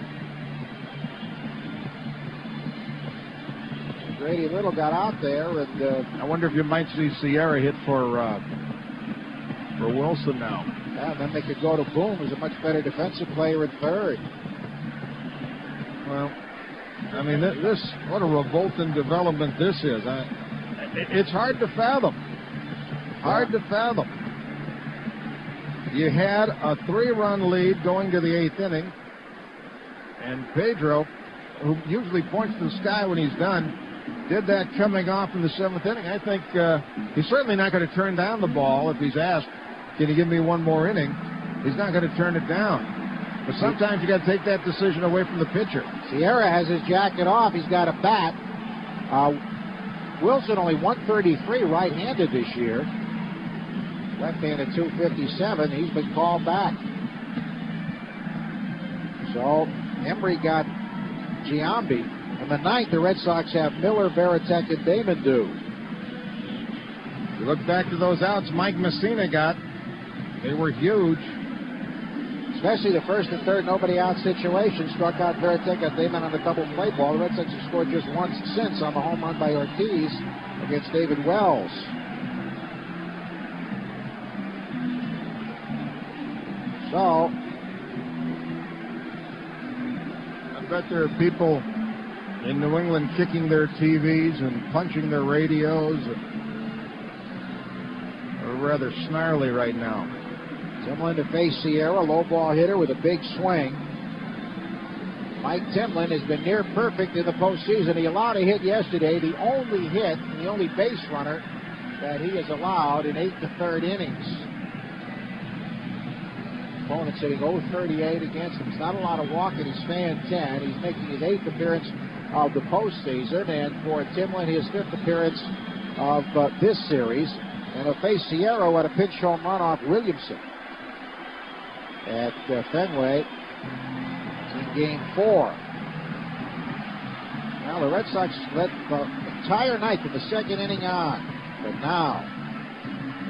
Speaker 1: Grady Little got out there, and
Speaker 8: I wonder if you might see Sierra hit for Wilson now.
Speaker 1: Yeah, then they could go to Boone, who's a much better defensive player at third.
Speaker 8: Well, I mean, what a revolting development this is. It's hard to fathom. Hard to fathom. You had a 3-run lead going to the 8th inning, and Pedro, who usually points to the sky when he's done, did that coming off in the 7th inning. I think he's certainly not going to turn down the ball if he's asked, can you give me one more inning? He's not going to turn it down. But sometimes you got to take that decision away from the pitcher.
Speaker 1: Sierra has his jacket off. He's got a bat. Wilson only 133 right-handed this year. Left-handed 257. He's been called back. So Embry got Giambi. In the 9th, the Red Sox have Miller, Varitek, and Damon due.
Speaker 8: You look back to those outs Mike Messina got. They were huge.
Speaker 1: Especially the 1st and 3rd nobody out situation. Struck out Varitek, got Damon on a double play ball. The Red Sox have scored just once since on the home run by Ortiz against David Wells. So
Speaker 8: I bet there are people in New England kicking their TVs and punching their radios. Are rather snarly right now.
Speaker 1: Timlin to face Sierra, low ball hitter with a big swing. Mike Timlin has been near perfect in the postseason. He allowed a hit yesterday, the only hit and the only base runner that he has allowed in 8 1/3 innings. Opponent sitting 0-38 against him. It's not a lot of walking. He's fan 10. He's making his 8th appearance of the postseason, and for Timlin, his 5th appearance of this series. And he'll face Sierra at a pinch home run off Williamson at Fenway in Game 4. Now the Red Sox led the entire night from the 2nd inning on, but now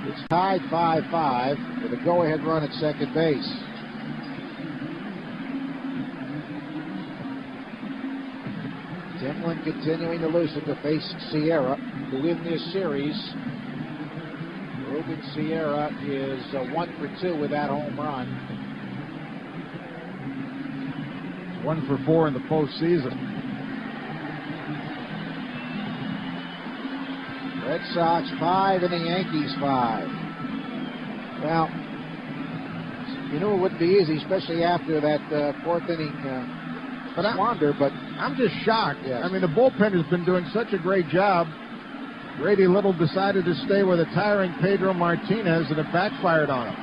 Speaker 1: it's tied 5-5 with a go-ahead run at second base. Timlin continuing to loosen to face Sierra to win this series. Ruben Sierra is 1 for 2 with that home run.
Speaker 8: 1 for 4 in the postseason.
Speaker 1: Red Sox 5 and the Yankees 5. Well, You knew it wouldn't be easy, especially after that fourth inning squander, but
Speaker 8: I'm just shocked.
Speaker 1: Yes.
Speaker 8: I mean, the bullpen has been doing such a great job. Grady Little decided to stay with a tiring Pedro Martinez, and it backfired on him.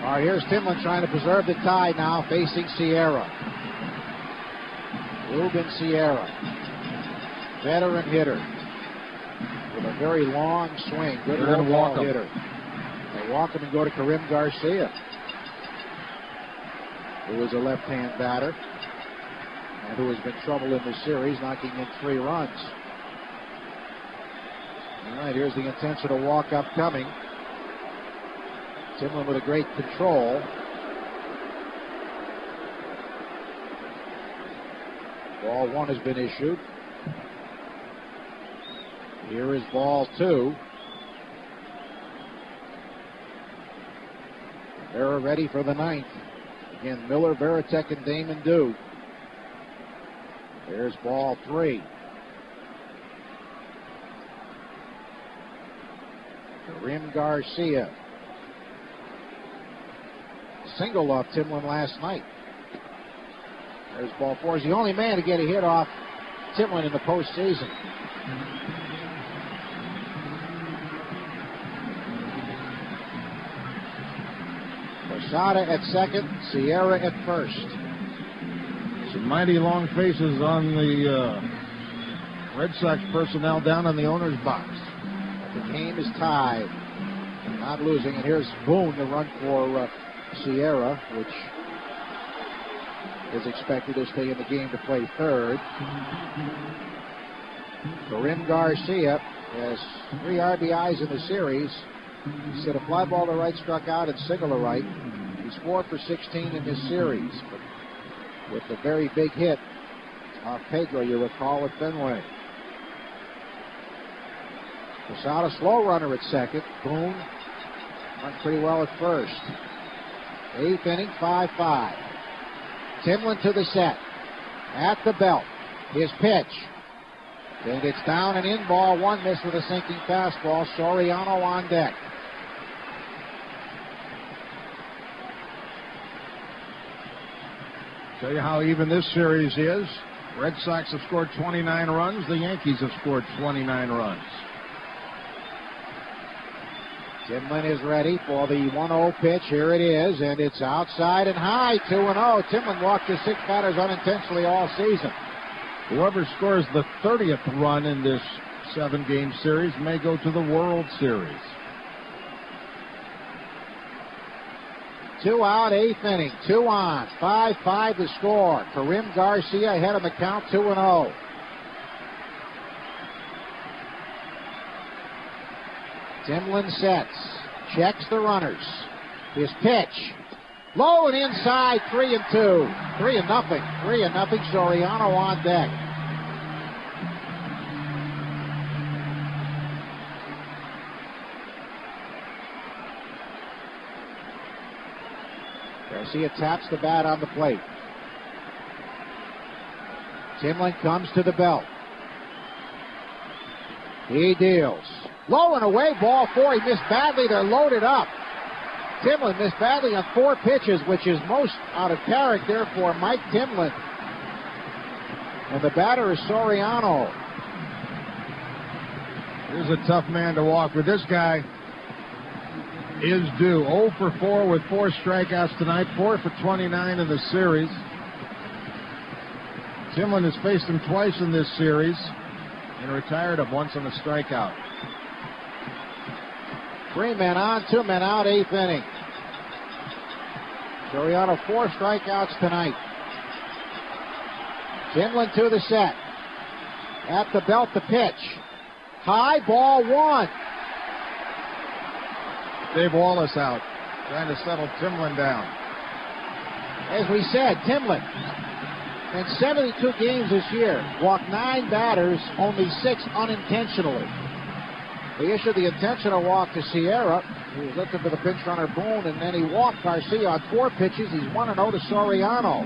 Speaker 1: All right, here's Timlin trying to preserve the tie now, facing Sierra. Ruben Sierra, veteran hitter with a very long swing. Good ball hitter. They walk him and go to Karim Garcia, who is a left-hand batter and who has been trouble in this series, knocking in 3 runs. All right, here's the intentional walk upcoming. Timlin with a great control. Ball 1 has been issued. Here is ball 2. They're ready for the 9th. Again, Miller, Varitek, and Damon Dew. There's ball 3. Karim Garcia. Single off Timlin last night. There's ball 4. He's the only man to get a hit off Timlin in the postseason. Posada at second, Sierra at first.
Speaker 8: Some mighty long faces on the Red Sox personnel down in the owner's box.
Speaker 1: The game is tied. Not losing. And here's Boone, the run for Sierra, which is expected to stay in the game to play third. Karim Garcia has 3 RBIs in the series. He's hit a fly ball to right, struck out, and single to right. He's 4 for 16 in this series. But with the very big hit off Pedro, you recall, at Fenway. Posada, slow runner at second. Boone went pretty well at first. 8th inning, 5-5. Timlin to the set. At the belt. His pitch. And it's down and in, ball 1, missed with a sinking fastball. Soriano on deck.
Speaker 8: Tell you how even this series is. Red Sox have scored 29 runs. The Yankees have scored 29 runs.
Speaker 1: Timlin is ready for the 1-0 pitch. Here it is, and it's outside and high, 2-0. Timlin walked his 6 batters unintentionally all season.
Speaker 8: Whoever scores the 30th run in this 7-game series may go to the World Series.
Speaker 1: 2 out, 8th inning, 2 on, 5-5 the score. Karim Garcia ahead of the count, 2-0. Timlin sets, checks the runners. His pitch, low and inside, 3-2. 3-0. 3-0. Soriano on deck. Garcia taps the bat on the plate. Timlin comes to the belt. He deals. Low and away, ball 4. He missed badly. They're loaded up. Timlin missed badly on 4 pitches, which is most out of character for Mike Timlin. And the batter is Soriano.
Speaker 8: Here's a tough man to walk with. This guy is due. 0 for 4 with 4 strikeouts tonight. 4 for 29 in the series. Timlin has faced him twice in this series and retired him once on a strikeout.
Speaker 1: 3 men on, 2 men out, 8th inning. Soriano 4 strikeouts tonight. Timlin to the set. At the belt, the pitch. High, ball 1.
Speaker 8: Dave Wallace out, trying to settle Timlin down.
Speaker 1: As we said, Timlin, in 72 games this year, walked 9 batters, only 6 unintentionally. He issued the intentional walk to Sierra. He was looking for the pinch runner Boone, and then he walked Garcia on 4 pitches. He's 1-0 to Soriano.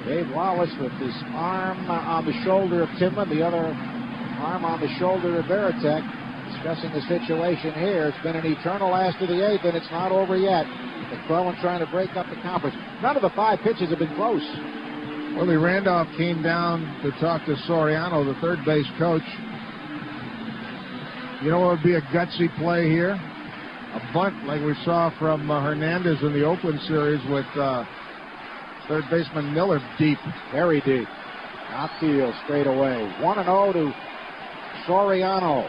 Speaker 1: Dave Wallace with his arm on the shoulder of Timlin, the other arm on the shoulder of Varitek. discussing the situation here. It's been an eternal last of the 8th, and it's not over yet. McClellan trying to break up the conference. None of the 5 pitches have been close.
Speaker 8: Willie Randolph came down to talk to Soriano, the third base coach. You know what would be a gutsy play here? A bunt like we saw from Hernandez in the Oakland series with third baseman Miller deep.
Speaker 1: Very deep. Outfield straight away. 1-0 to Soriano.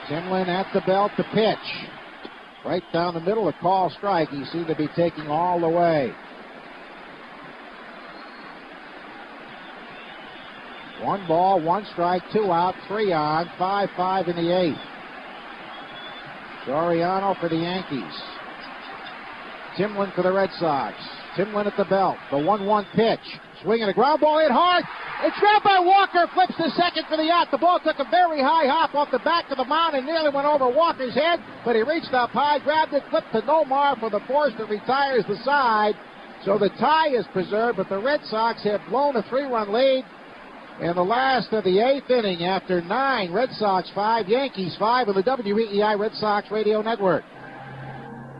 Speaker 1: Timlin at the belt to pitch. Right down the middle, a call strike. He seemed to be taking all the way. 1 ball, 1 strike, 2 out, 3 on, 5-5 in the 8th. Soriano for the Yankees. Timlin for the Red Sox. Timlin at the belt. The 1-1 pitch. Swinging a ground ball hit hard. It's grabbed by Walker. Flips to second for the out. The ball took a very high hop off the back of the mound and nearly went over Walker's head, but he reached up high, grabbed it, flipped to Nomar for the force that retires the side. So the tie is preserved, but the Red Sox have blown a 3-run lead in the last of the 8th inning after 9. Red Sox 5, Yankees 5 on the WEEI Red Sox Radio Network.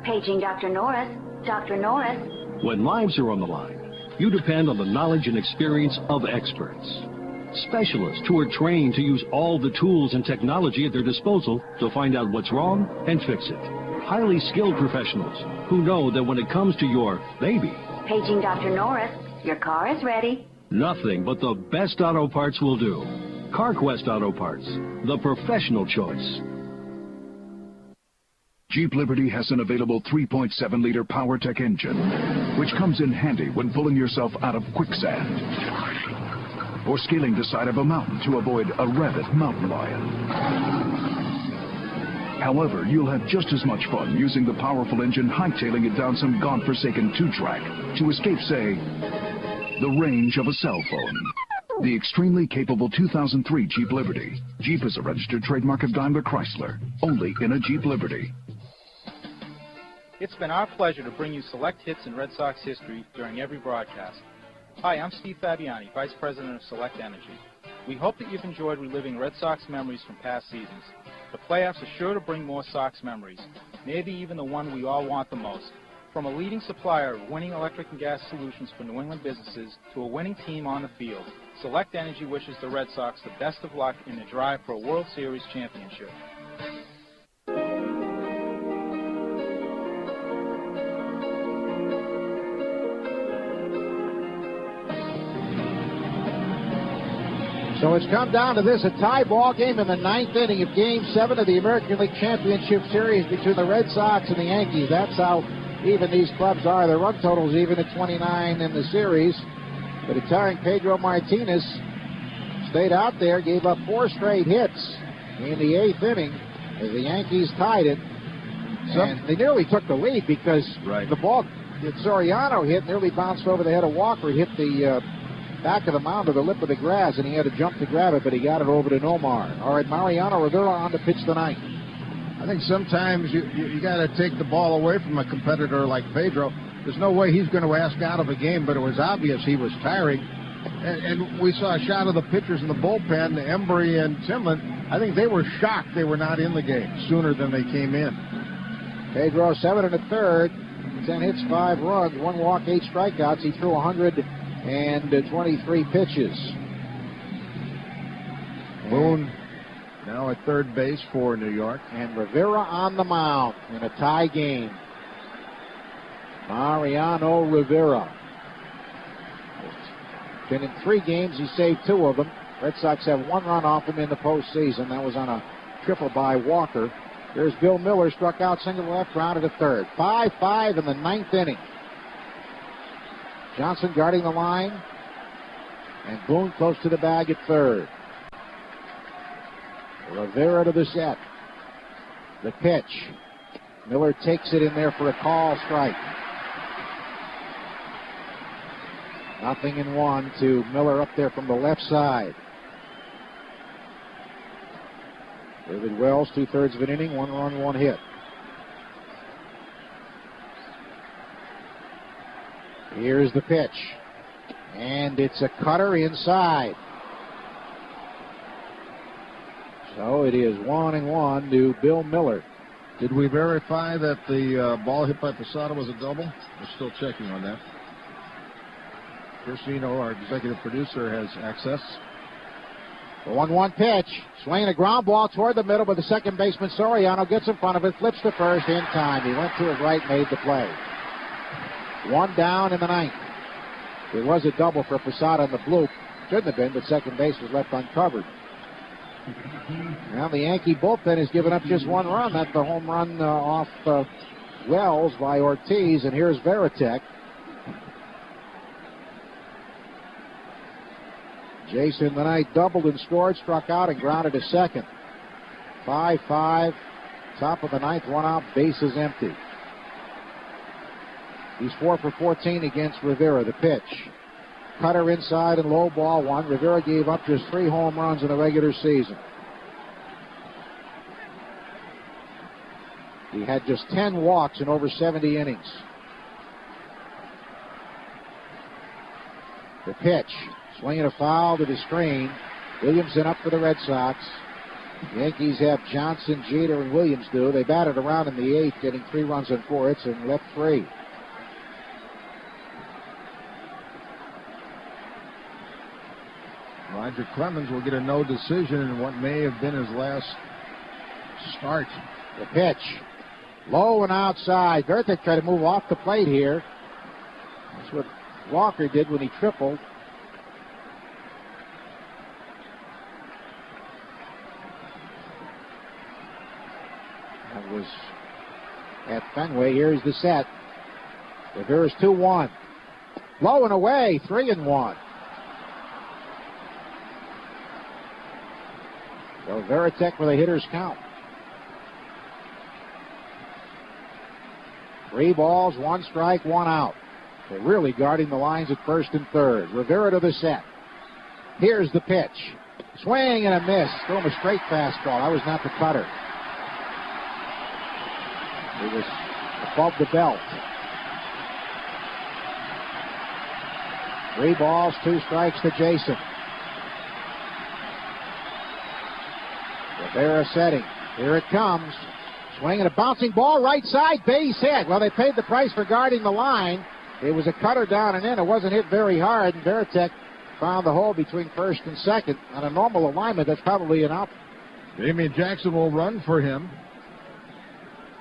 Speaker 17: Paging Dr. Norris. Dr. Norris.
Speaker 2: When lives are on the line, you depend on the knowledge and experience of experts. Specialists who are trained to use all the tools and technology at their disposal to find out what's wrong and fix it. Highly skilled professionals who know that when it comes to your baby,
Speaker 17: Paging Dr. Norris. Your car is ready.
Speaker 2: nothing but the best auto parts will do. CarQuest Auto Parts, the professional choice.
Speaker 4: Jeep Liberty has an available 3.7-liter PowerTech engine, which comes in handy when pulling yourself out of quicksand or scaling the side of a mountain to avoid a rabid mountain lion. However, you'll have just as much fun using the powerful engine hightailing it down some godforsaken 2-track to escape, say, the range of a cell phone. The extremely capable 2003 Jeep Liberty. Jeep is a registered trademark of Daimler Chrysler, only in a Jeep Liberty.
Speaker 5: It's been our pleasure to bring you select hits in Red Sox history during every broadcast. Hi, I'm Steve Fabiani, Vice President of Select Energy. We hope that you've enjoyed reliving Red Sox memories from past seasons. The playoffs are sure to bring more Sox memories, maybe even the one we all want the most. From a leading supplier of winning electric and gas solutions for New England businesses to a winning team on the field, Select Energy wishes the Red Sox the best of luck in the drive for a World Series championship.
Speaker 1: So it's come down to this, a tie ball game in the 9th inning of Game 7 of the American League Championship Series between the Red Sox and the Yankees. That's how even these clubs are. Their run total's even at 29 in the series. But retiring Pedro Martinez stayed out there, gave up 4 straight hits in the 8th inning as the Yankees tied it. And they nearly took the lead because the ball that Soriano hit nearly bounced over the head of Walker. It hit the back of the mound or the lip of the grass, and he had to jump to grab it, but he got it over to Nomar. All right, Mariano Rivera on to pitch tonight.
Speaker 8: I think sometimes you got to take the ball away from a competitor like Pedro. There's no way he's going to ask out of a game, but it was obvious he was tiring. And we saw a shot of the pitchers in the bullpen, Embry and Timlin. I think they were shocked they were not in the game sooner than they came in.
Speaker 1: Pedro 7 1/3, 10 hits, 5 runs, 1 walk, 8 strikeouts. He threw 123 pitches.
Speaker 8: Boone now at third base for New York.
Speaker 1: And Rivera on the mound in a tie game. Mariano Rivera. Been in 3 games. He saved 2 of them. Red Sox have 1 run off him in the postseason. That was on a triple by Walker. There's Bill Miller, struck out, single left, grounded to third. 5-5 in the 9th inning. Johnson guarding the line. And Boone close to the bag at third. Rivera to the set. The pitch. Miller takes it in there for a call strike. 0-1 to Miller up there from the left side. David Wells, 2/3 of an inning, 1 run, 1 hit. Here's the pitch. And it's a cutter inside. So it is 1-1 to Bill Miller.
Speaker 8: Did we verify that the ball hit by Posada was a double? We're still checking on that. Christino, our executive producer, has access.
Speaker 1: The 1-1 pitch. Swinging a ground ball toward the middle, but the second baseman Soriano gets in front of it, flips to first in time. He went to his right, made the play. 1 down in the 9th. It was a double for Posada in the bloop. Shouldn't have been, but second base was left uncovered. Now the Yankee bullpen has given up just 1 run. That's the home run off Wells by Ortiz, and here's Varitek. Jason tonight doubled and scored, struck out, and grounded to second. 5-5, top of the 9th, 1 out, bases empty. He's 4 for 14 against Rivera. The pitch. Cutter inside and low ball 1. Rivera gave up just 3 home runs in the regular season. He had just 10 walks in over 70 innings. The pitch. Swinging a foul to the screen. Williamson up for the Red Sox. The Yankees have Johnson, Jeter, and Williams do. They batted around in the 8th, getting 3 runs on 4 hits and left 3.
Speaker 8: Roger Clemens will get a no decision in what may have been his last start.
Speaker 1: The pitch. Low and outside. Varitek tried to move off the plate here. That's what Walker did when he tripled. That was at Fenway. Here's the set. Rivera's 2-1. Low and away. 3-1. So Varitek with a hitter's count. 3 balls, 1 strike, 1 out. They're really guarding the lines at first and third. Rivera to the set. Here's the pitch. Swing and a miss. Throw him a straight fastball. That was not the cutter. It was above the belt. 3 balls, 2 strikes to Jason. Rivera setting. Here it comes. Swinging a bouncing ball, right side, base hit. Well, they paid the price for guarding the line. It was a cutter down and in. It wasn't hit very hard, and Varitek found the hole between first and second. On a normal alignment, that's probably an out.
Speaker 8: Damian Jackson will run for him.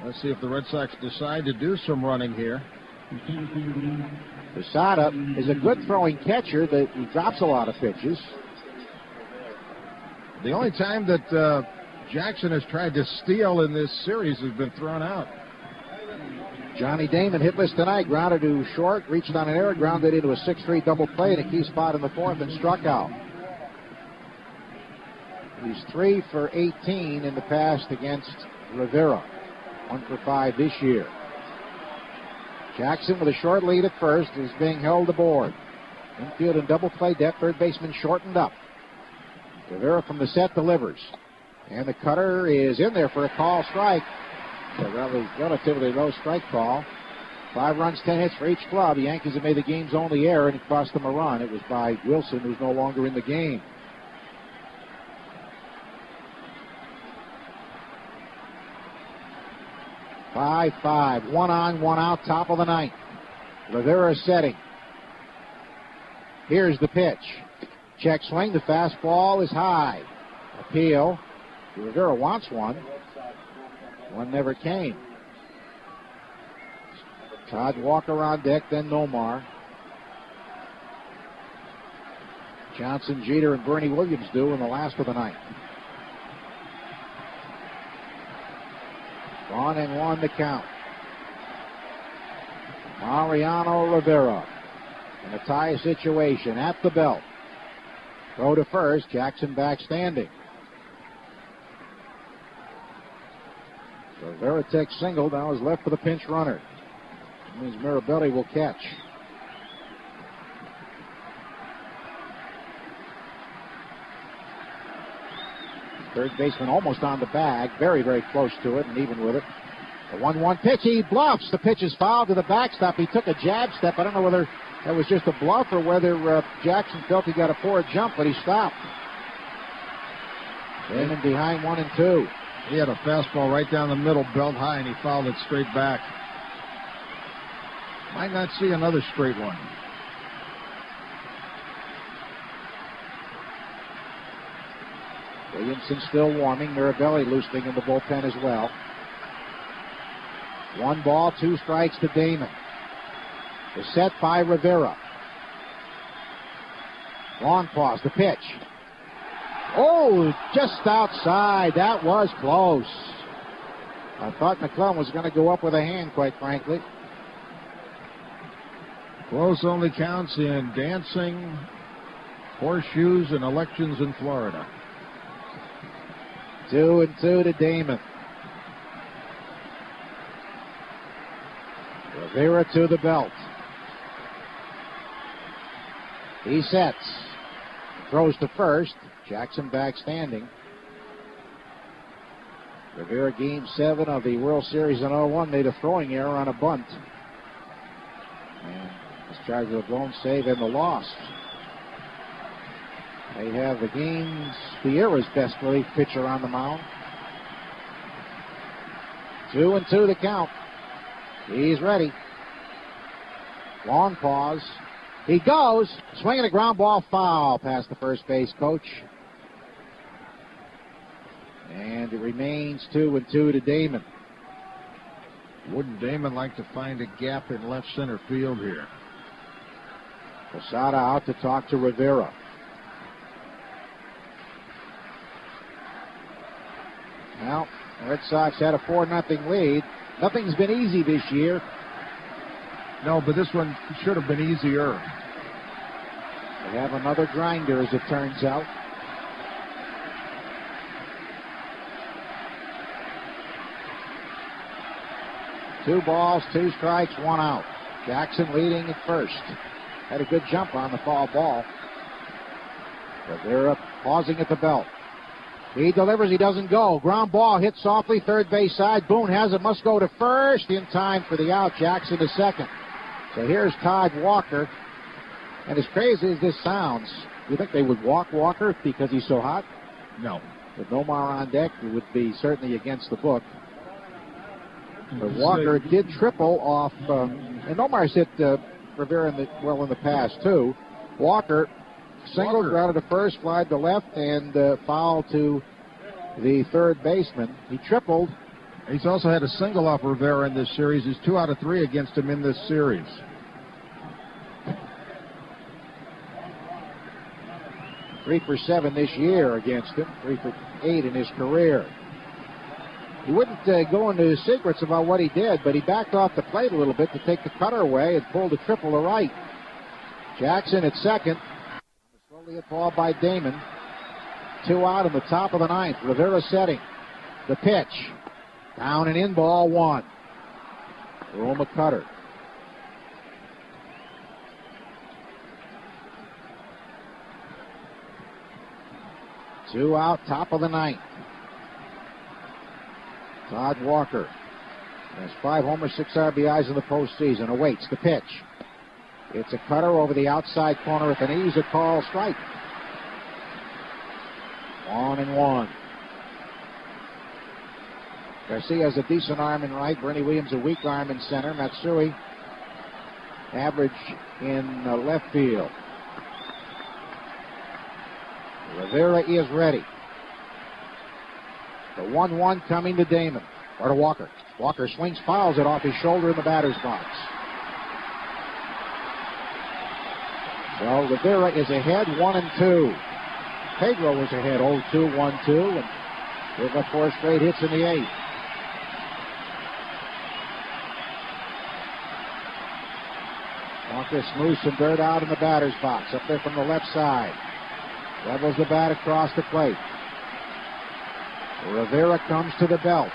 Speaker 8: Let's see if the Red Sox decide to do some running here.
Speaker 1: Posada is a good throwing catcher. He drops a lot of pitches.
Speaker 8: The only time that Jackson has tried to steal in this series has been thrown out.
Speaker 1: Johnny Damon hitless tonight, grounded to short, reached on an error, grounded into a 6-3 double play in a key spot in the 4th and struck out. He's 3 for 18 in the past against Rivera. 1 for 5 this year. Jackson with a short lead at first is being held aboard. Infield and double play depth, third baseman shortened up. Rivera from the set delivers. And the cutter is in there for a call strike. A relatively low strike call. 5 runs, 10 hits for each club. The Yankees have made the game's only error, and it cost them a run. It was by Wilson, who's no longer in the game. Five. 1 on, 1 out, top of the 9th. Rivera setting. Here's the pitch. Check swing. The fastball is high. Appeal. Rivera wants one. One never came. Todd Walker on deck, then Nomar. Johnson, Jeter, and Bernie Williams do in the last of the 9th. 1-1 the count. Mariano Rivera in a tie situation at the belt. Throw to first. Jackson back standing. So Varitek single now is left for the pinch runner. That means Mirabelli will catch. Third baseman almost on the bag. Very, very close to it and even with it. The 1-1 pitch. He bluffs. The pitch is fouled to the backstop. He took a jab step. I don't know whether that was just a bluff or whether Jackson felt he got a forward jump, but he stopped. Damon behind 1-2.
Speaker 8: He had a fastball right down the middle, belt high, and he fouled it straight back. Might not see another straight one.
Speaker 1: Williamson still warming. Mirabelli loosening in the bullpen as well. 1 ball, 2 strikes to Damon. The set by Rivera. Long pause, the pitch. Oh, just outside. That was close. I thought McClellan was going to go up with a hand, quite frankly.
Speaker 8: Close only counts in dancing, horseshoes, and elections in Florida.
Speaker 1: 2-2 to Damon. Rivera to the belt. He sets. Throws to first. Jackson back standing. Rivera, Game 7 of the World Series in 01, made a throwing error on a bunt. And was charged with a blown save and the loss. They have the era's best relief pitcher on the mound. 2-2 the count. He's ready. Long pause. He goes. Swinging a ground ball foul past the first base coach. And it remains 2-2 to Damon.
Speaker 8: Wouldn't Damon like to find a gap in left center field here?
Speaker 1: Posada out to talk to Rivera. Well, the Red Sox had a 4-0 lead. Nothing's been easy this year.
Speaker 8: No, but this one should have been easier.
Speaker 1: They have another grinder, as it turns out. Two balls, 2 strikes, 1 out. Jackson leading at first. Had a good jump on the foul ball. Rivera pausing at the belt. He delivers, he doesn't go. Ground ball hit softly, third base side. Boone has it, must go to first in time for the out. Jackson to second. So here's Todd Walker. And as crazy as this sounds, you think they would walk Walker because he's so hot?
Speaker 8: No.
Speaker 1: With Nomar on deck, it would be certainly against the book. But Walker did triple off, and Nomar's hit Rivera in the past too. Walker singled, grounded to first, flied to left, and foul to the third baseman. He tripled.
Speaker 8: He's also had a single off Rivera in this series. He's 2 out of 3 against him in this series.
Speaker 1: Three for 7 this year against him. 3 for 8 in his career. He wouldn't go into secrets about what he did, but he backed off the plate a little bit to take the cutter away and pulled a triple to right. Jackson at second. Slowly hit ball by Damon. 2 out in the top of the 9th. Rivera setting. The pitch. Down and in, ball 1. Roma cutter. Two out, top of the 9th. Todd Walker has 5 homers, 6 RBIs in the postseason. Awaits the pitch. It's a cutter over the outside corner at the knees. A call strike. 1-1. Garcia has a decent arm in right. Bernie Williams a weak arm in center. Matsui average in left field. Rivera is ready. The 1-1 coming to Damon. Or to Walker. Walker swings, fouls it off his shoulder in the batter's box. So Rivera is ahead 1-2. Pedro was ahead 0-2, 1-2. And they've got 4 straight hits in the 8th. Walker smooths some dirt out in the batter's box. Up there from the left side. Levels the bat across the plate. Rivera comes to the belt.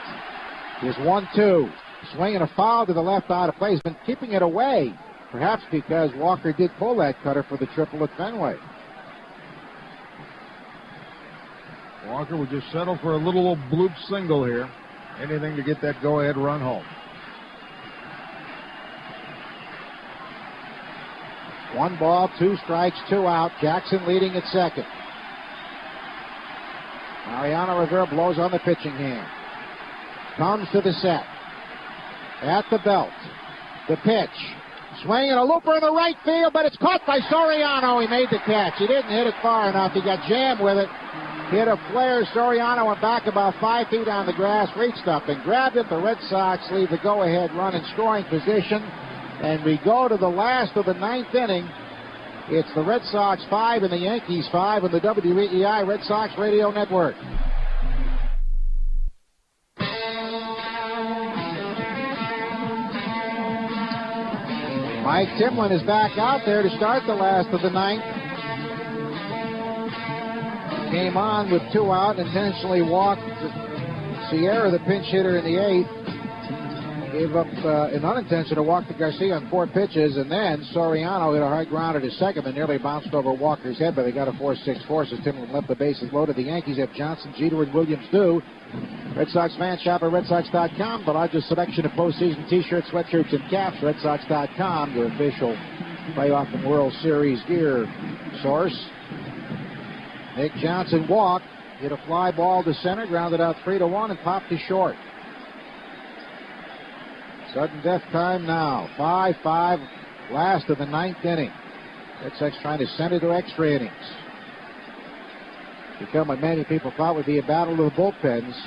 Speaker 1: Here's 1-2. Swinging a foul to the left out of play. He's been keeping it away. Perhaps because Walker did pull that cutter for the triple at Fenway.
Speaker 8: Walker would just settle for a little bloop single here. Anything to get that go-ahead run home.
Speaker 1: 1 ball, 2 strikes, 2 out. Jackson leading at second. Mariano Rivera blows on the pitching hand. Comes to the set. At the belt. The pitch. Swing and a looper in the right field, but it's caught by Soriano. He made the catch. He didn't hit it far enough. He got jammed with it. Hit a flare. Soriano went back about 5 feet on the grass, reached up and grabbed it. The Red Sox leave the go-ahead run in scoring position. And we go to the last of the 9th inning. It's the Red Sox 5 and the Yankees 5 on the WEEI Red Sox Radio Network. Mike Timlin is back out there to start the last of the 9th. Came on with 2 out, intentionally walked Sierra, the pinch hitter, in the 8th. Gave up an unintentional walk to Garcia on 4 pitches, and then Soriano hit a hard grounder to second and nearly bounced over Walker's head, but they got a 4-6-4, so Timlin left the bases loaded. The Yankees have Johnson, Jeter, and Williams due. Red Sox fans shop at RedSox.com. The largest selection of postseason T-shirts, sweatshirts, and caps. RedSox.com, your official playoff and World Series gear source. Nick Johnson walked, hit a fly ball to center, grounded out 3-1, and popped to short. Sudden death time now. 5-5, last of the 9th inning. Red Sox trying to send it to extra innings. Become what many people thought would be a battle of the bullpens.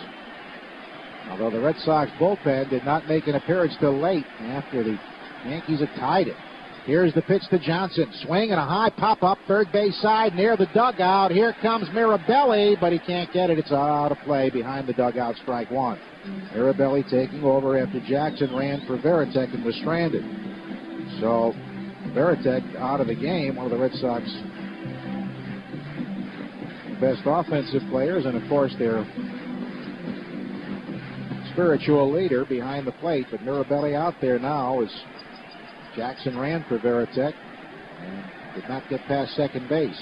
Speaker 1: Although the Red Sox bullpen did not make an appearance till late after the Yankees had tied it. Here's the pitch to Johnson. Swing and a high pop-up third base side near the dugout. Here comes Mirabelli, but he can't get it. It's out of play behind the dugout, strike 1. Mirabelli taking over after Jackson ran for Varitek and was stranded. So Varitek out of the game, one of the Red Sox best offensive players, and of course their spiritual leader behind the plate. But Mirabelli out there now as Jackson ran for Varitek and did not get past second base.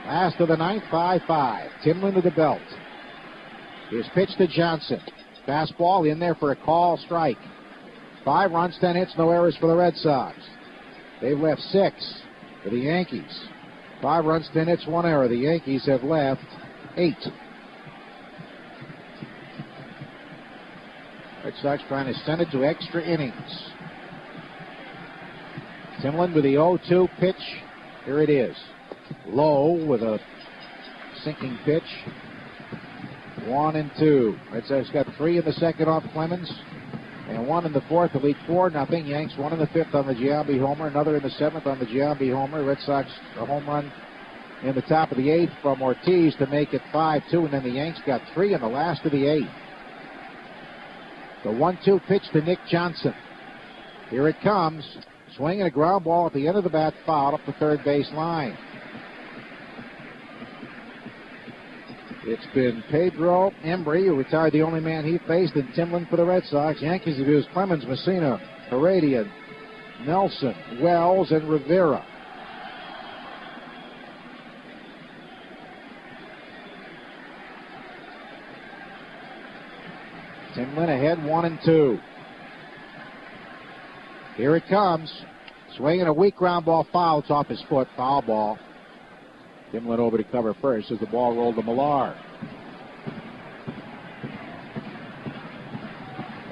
Speaker 1: Last of the 9th, 5-5. Timlin to the belt. Here's pitch to Johnson. Fastball in there for a call strike. 5 runs, 10 hits, no errors for the Red Sox. They've left 6 for the Yankees. 5 runs, 10 hits, 1 error. The Yankees have left 8. Red Sox trying to send it to extra innings. Timlin with the 0-2 pitch. Here it is. Low with a sinking pitch. 1-2. Red Sox got 3 in the second off Clemens, and 1 in the 4th to lead 4-0. Yanks 1 in the 5th on the Giambi homer, another in the 7th on the Giambi homer. Red Sox a home run in the top of the 8th from Ortiz to make it 5-2, and then the Yanks got 3 in the last of the 8th. The 1-2 pitch to Nick Johnson. Here it comes. Swinging a ground ball at the end of the bat, foul up the third base line. It's been Pedro Embry, who retired the only man he faced, and Timlin for the Red Sox. Yankees have used Clemens, Messina, Heredia, Nelson, Wells, and Rivera. Timlin ahead, 1-2. Here it comes. Swinging a weak ground ball foul. It's off his foot. Foul ball. Timlin over to cover first as the ball rolled to Millar.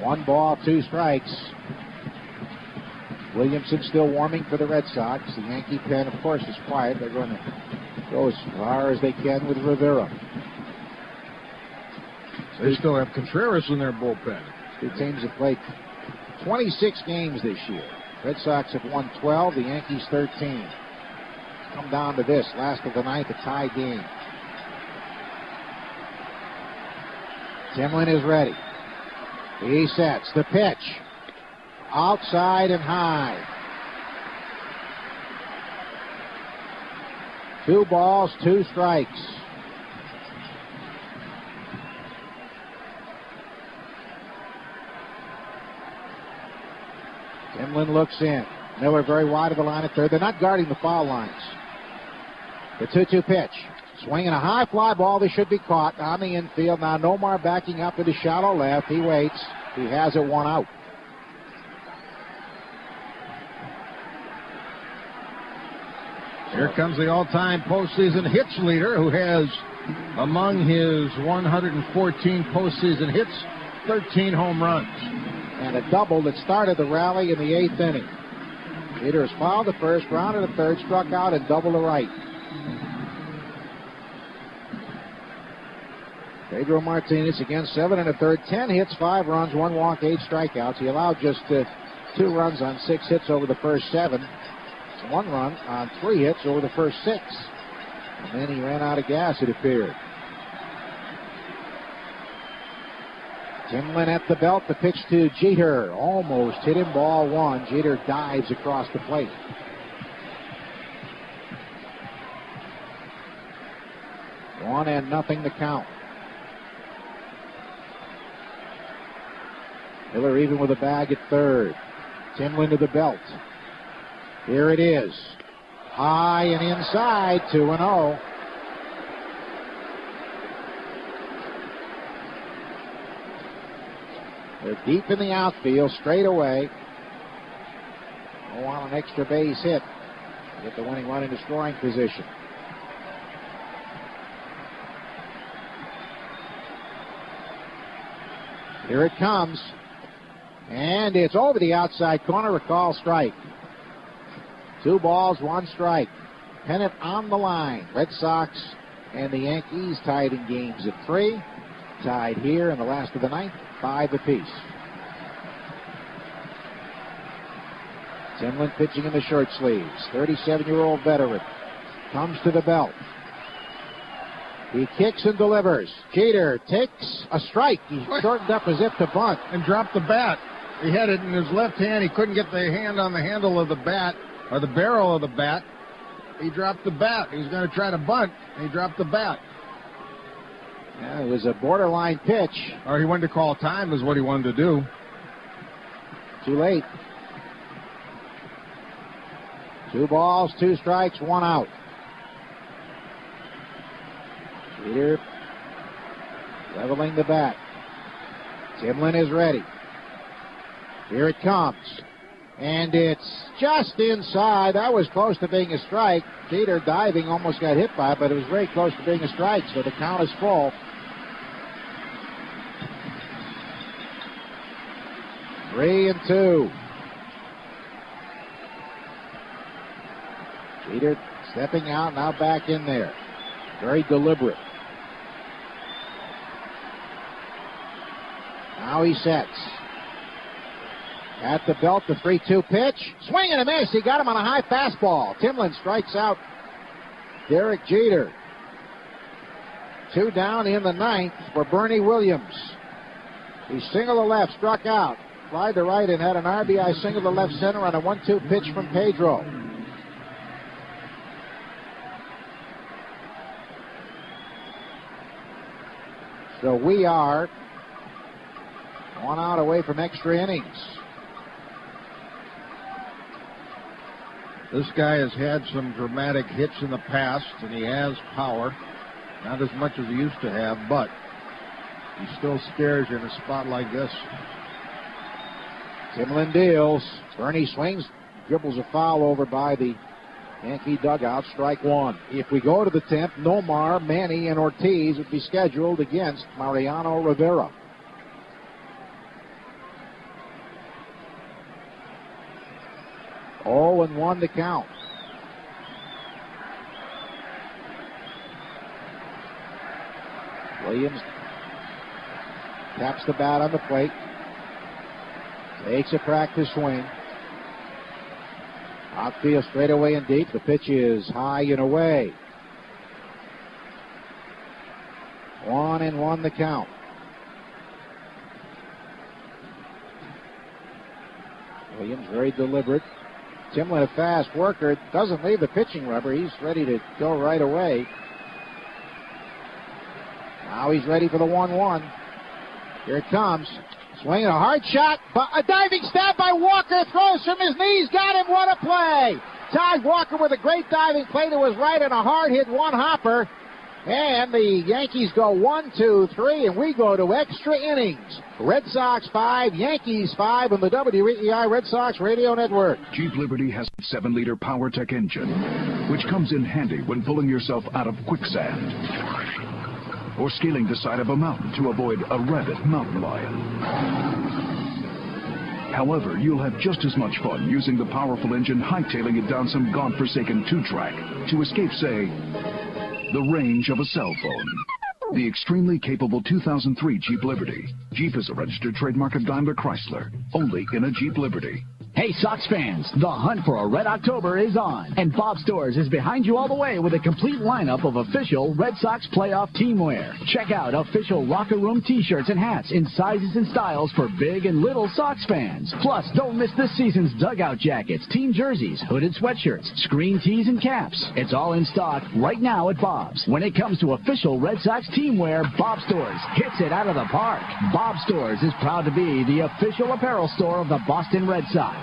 Speaker 1: 1 ball, 2 strikes. Williamson still warming for the Red Sox. The Yankee pen, of course, is quiet. They're going to go as far as they can with Rivera.
Speaker 8: They still have Contreras in their bullpen.
Speaker 1: 2 teams have played 26 games this year. Red Sox have won 12, the Yankees 13. Come down to this, last of the 9th, a tie game. Timlin is ready. He sets the pitch. Outside and high. 2 balls, 2 strikes. Timlin looks in. Miller very wide of the line at third. They're not guarding the foul lines. The 2-2 pitch. Swinging a high fly ball. They should be caught on the infield. Now Nomar backing up to the shallow left. He waits. He has it 1 out.
Speaker 8: Here comes the all-time postseason hits leader, who has, among his 114 postseason hits, 13 home runs.
Speaker 1: And a double that started the rally in the 8th inning. Jeter has fouled the first, grounded the third, struck out, and doubled the right. Pedro Martinez again, 7 1/3, 10 hits, 5 runs, 1 walk, 8 strikeouts. He allowed just 2 runs on 6 hits over the first 7. 1 run on 3 hits over the first 6. And then he ran out of gas, it appeared. Timlin at the belt, the pitch to Jeter. Almost hit him, ball 1. Jeter dives across the plate. One and nothing to count. Miller even with a bag at third. Timlin to the belt. Here it is. High and inside, 2-0. They're deep in the outfield, straight away. On an extra base hit. Get the winning run into scoring position. Here it comes. And it's over the outside corner, a call strike. 2 balls, 1 strike. Pennant on the line. Red Sox and the Yankees tied in games at 3. Tied here in the last of the 9th, 5 apiece. Timlin pitching in the short sleeves. 37-year-old veteran. Comes to the belt. He kicks and delivers. Jeter takes a strike. He shortened up as if to bunt.
Speaker 8: And dropped the bat. He had it in his left hand. He couldn't get the hand on the handle of the bat, or the barrel of the bat. He dropped the bat. He was going to try to bunt, and he dropped the bat.
Speaker 1: Yeah, it was a borderline pitch.
Speaker 8: Or he wanted to call time is what he wanted to do.
Speaker 1: Too late. 2 balls, 2 strikes, 1 out. Jeter leveling the bat. Timlin is ready. Here it comes. And it's just inside. That was close to being a strike. Jeter diving almost got hit by it, but it was very close to being a strike, so the count is full. 3-2. Jeter stepping out, now back in there. Very deliberate. Now he sets. At the belt, the 3-2 pitch. Swing and a miss. He got him on a high fastball. Timlin strikes out Derek Jeter. 2 down in the 9th for Bernie Williams. He singled to left, struck out. Fly to right and had an RBI single to left center on a 1-2 pitch from Pedro. So we are 1 out away from extra innings.
Speaker 8: This guy has had some dramatic hits in the past, and he has power. Not as much as he used to have, but he still scares you in a spot like this.
Speaker 1: Timlin deals. Bernie swings, dribbles a foul over by the Yankee dugout. Strike 1. If we go to the 10th, Nomar, Manny, and Ortiz would be scheduled against Mariano Rivera. Oh, and 1 to count. Williams taps the bat on the plate. Takes a practice swing. Outfield straight away and deep. The pitch is high and away. 1-1 the count. Williams very deliberate. Timlin, a fast worker, doesn't leave the pitching rubber. He's ready to go right away. Now he's ready for the 1-1. Here it comes. Swinging a hard shot, but a diving stab by Walker. Throws from his knees. Got him. What a play. Todd Walker with a great diving play to his right and a hard hit 1-hopper. And the Yankees go 1, 2, 3, and we go to extra innings. Red Sox 5, Yankees 5 on the WEEI Red Sox Radio Network.
Speaker 4: Jeep Liberty has a 7-liter PowerTech engine, which comes in handy when pulling yourself out of quicksand or scaling the side of a mountain to avoid a rabid mountain lion. However, you'll have just as much fun using the powerful engine hightailing it down some godforsaken two-track to escape, say, the range of a cell phone. The extremely capable 2003 Jeep Liberty. Jeep is a registered trademark of Daimler Chrysler, only in a Jeep Liberty.
Speaker 19: Hey, Sox fans, the hunt for a Red October is on, and Bob Stores is behind you all the way with a complete lineup of official Red Sox playoff team wear. Check out official locker room t-shirts and hats in sizes and styles for big and little Sox fans. Plus, don't miss this season's dugout jackets, team jerseys, hooded sweatshirts, screen tees, and caps. It's all in stock right now at Bob's. When it comes to official Red Sox team wear, Bob Stores hits it out of the park. Bob Stores is proud to be the official apparel store of the Boston Red Sox.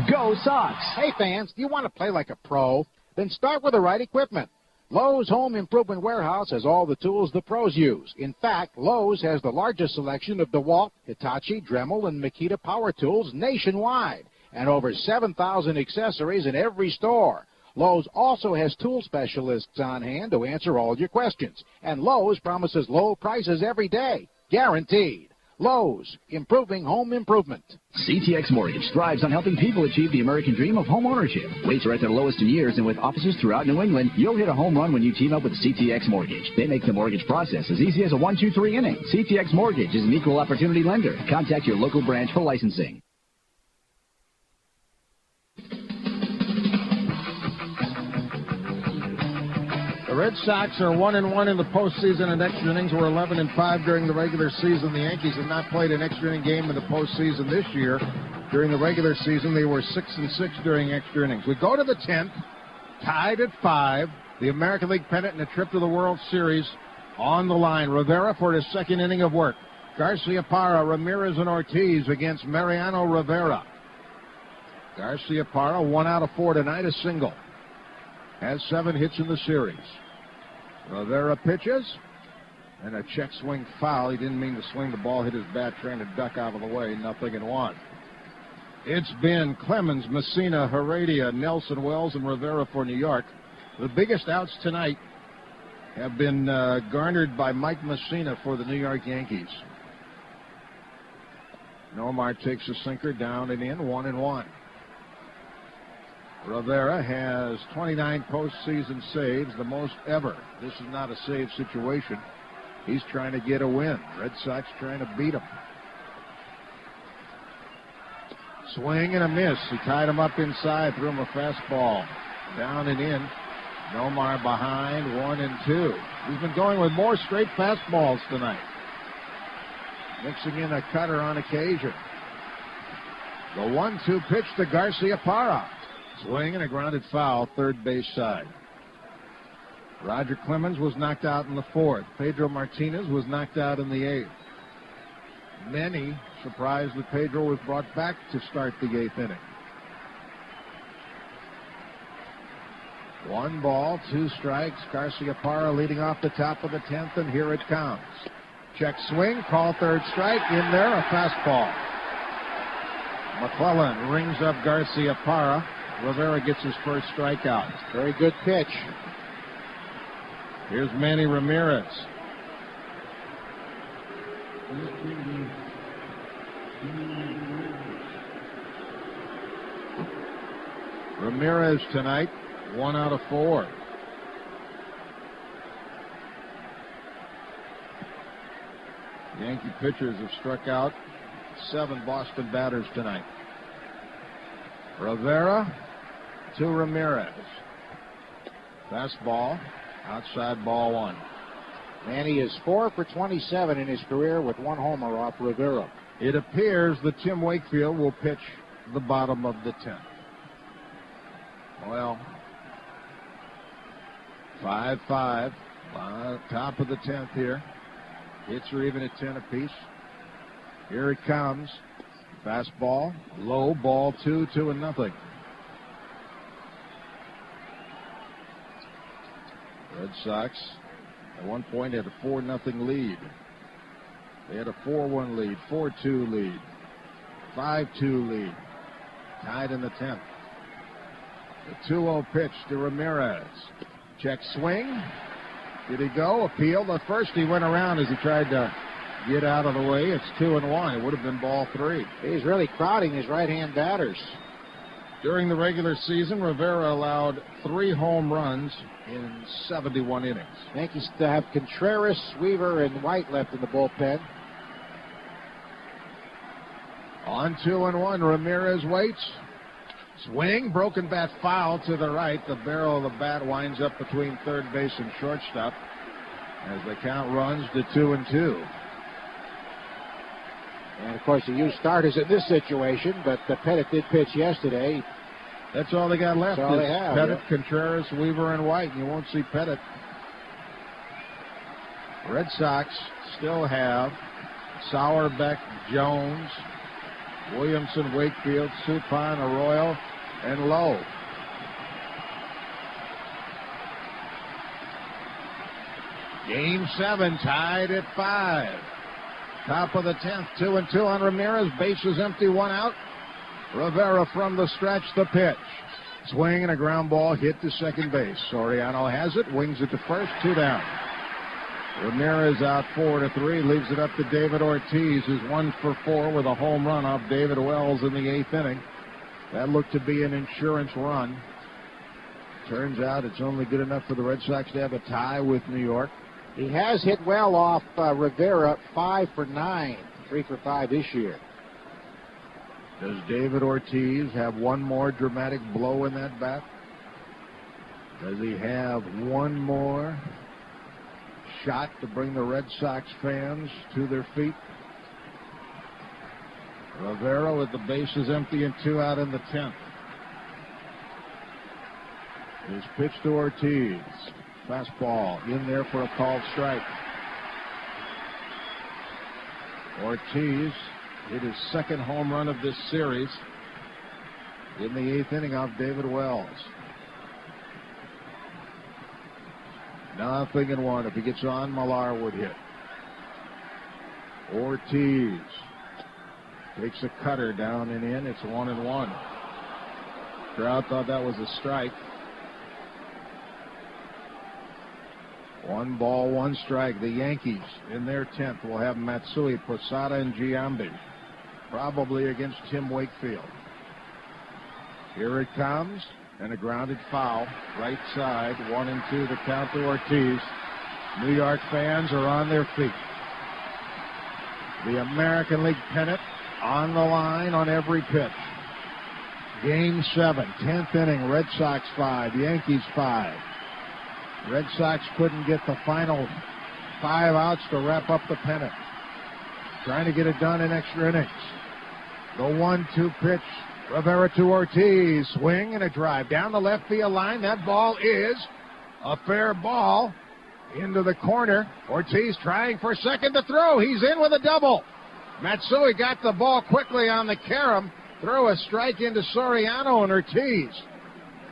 Speaker 19: Go Sox!
Speaker 1: Hey fans, do you want to play like a pro? Then start with the right equipment. Lowe's Home Improvement Warehouse has all the tools the pros use. In fact, Lowe's has the largest selection of DeWalt, Hitachi, Dremel, and Makita power tools nationwide, and over 7,000 accessories in every store. Lowe's also has tool specialists on hand to answer all your questions, and Lowe's promises low prices every day, guaranteed. Lowe's, improving home improvement.
Speaker 19: CTX Mortgage strives on helping people achieve the American dream of home ownership. Rates are at their lowest in years, and with offices throughout New England, you'll hit a home run when you team up with CTX Mortgage. They make the mortgage process as easy as a 1-2-3 inning. CTX Mortgage is an equal opportunity lender. Contact your local branch for licensing.
Speaker 8: The Red Sox are 1-1 in the postseason, and extra innings were 11-5 during the regular season. The Yankees have not played an extra inning game in the postseason this year. During the regular season, they were 6-6 during extra innings. We go to the 10th, tied at 5. The American League pennant and a trip to the World Series on the line. Rivera for his second inning of work. Garciaparra, Ramirez, and Ortiz against Mariano Rivera. Garciaparra, 1 out of 4 tonight, a single. Has 7 hits in the series. Rivera pitches, and a check swing foul. He didn't mean to swing the ball, hit his bat, trying to duck out of the way. 0-1. It's been Clemens, Messina, Heredia, Nelson, Wells, and Rivera for New York. The biggest outs tonight have been garnered by Mike Messina for the New York Yankees. Nomar takes a sinker down and in, 1-1. Rivera has 29 postseason saves, the most ever. This is not a save situation. He's trying to get a win. Red Sox trying to beat him. Swing and a miss. He tied him up inside, threw him a fastball. Down and in. Nomar behind, 1-2. He's been going with more straight fastballs tonight. Mixing in a cutter on occasion. The 1-2 pitch to Garciaparra. Swing and a grounded foul, third base side. Roger Clemens was knocked out in the 4th. Pedro Martinez was knocked out in the 8th. Many surprised that Pedro was brought back to start the 8th inning. 1 ball, 2 strikes. Garciaparra leading off the top of the 10th, and here it comes. Check swing, call third strike, in there, a fastball. McClellan rings up Garciaparra. Rivera gets his first strikeout.
Speaker 1: Very good pitch.
Speaker 8: Here's Manny Ramirez. Ramirez tonight, 1 out of 4. Yankee pitchers have struck out 7 Boston batters tonight. Rivera to Ramirez. Fastball, outside ball 1.
Speaker 1: Manny is 4 for 27 in his career with 1 homer off Rivera.
Speaker 8: It appears that Tim Wakefield will pitch the bottom of the 10th. Well, 5-5, top of the 10th here. Hits are even at 10 apiece. Here it comes. Fastball, low, ball 2, 2-0. Red Sox at one point had a 4-0 lead. They had a 4-1 lead, 4-2 lead, 5-2 lead. Tied in the 10th. The 2-0 pitch to Ramirez. Check swing. Did he go? Appeal. The first he went around as he tried to get out of the way. It's 2-1. It would have been ball 3.
Speaker 1: He's really crowding his right-hand batters.
Speaker 8: During the regular season, Rivera allowed 3 home runs in 71 innings.
Speaker 1: Yankees to have Contreras, Weaver, and White left in the bullpen.
Speaker 8: On 2-1, Ramirez waits. Swing, broken bat foul to the right. The barrel of the bat winds up between third base and shortstop as the count runs to 2-2.
Speaker 1: And, of course, he used starters in this situation, but Pettit did pitch yesterday.
Speaker 8: That's all they got left.
Speaker 1: That's all they have.
Speaker 8: Pettit, Contreras, Weaver, and White. You won't see Pettit. Red Sox still have Sauerbeck, Jones, Williamson, Wakefield, Suppan, Arroyo, and Lowe. Game 7 tied at 5. Top of the 10th, 2-2 on Ramirez. Bases empty, 1 out. Rivera from the stretch, the pitch. Swing and a ground ball hit to second base. Soriano has it, wings it to first, 2 down. Ramirez out 4-3, leaves it up to David Ortiz, who's 1 for 4 with a home run off David Wells in the 8th inning. That looked to be an insurance run. Turns out it's only good enough for the Red Sox to have a tie with New York.
Speaker 1: He has hit well off Rivera, 5 for 9, 3 for 5 this year.
Speaker 8: Does David Ortiz have one more dramatic blow in that bat? Does he have one more shot to bring the Red Sox fans to their feet? Rivera with the bases empty and 2 out in the 10th. His pitch to Ortiz. Fastball in there for a called strike. Ortiz hit his second home run of this series in the 8th inning off David Wells. 0-1. If he gets on, Millar would hit. Ortiz takes a cutter down and in. It's 1-1. Crowd thought that was a strike. 1 ball, 1 strike. The Yankees in their 10th will have Matsui, Posada, and Giambi. Probably against Tim Wakefield. Here it comes, and a grounded foul. Right side, 1-2 the count to Ortiz. New York fans are on their feet. The American League pennant on the line on every pitch. Game 7, 10th inning, Red Sox 5, Yankees 5. Red Sox couldn't get the final 5 outs to wrap up the pennant. Trying to get it done in extra innings. The 1-2 pitch. Rivera to Ortiz. Swing and a drive down the left field line. That ball is a fair ball into the corner. Ortiz trying for second to throw. He's in with a double. Matsui got the ball quickly on the carom. Throw a strike into Soriano, and Ortiz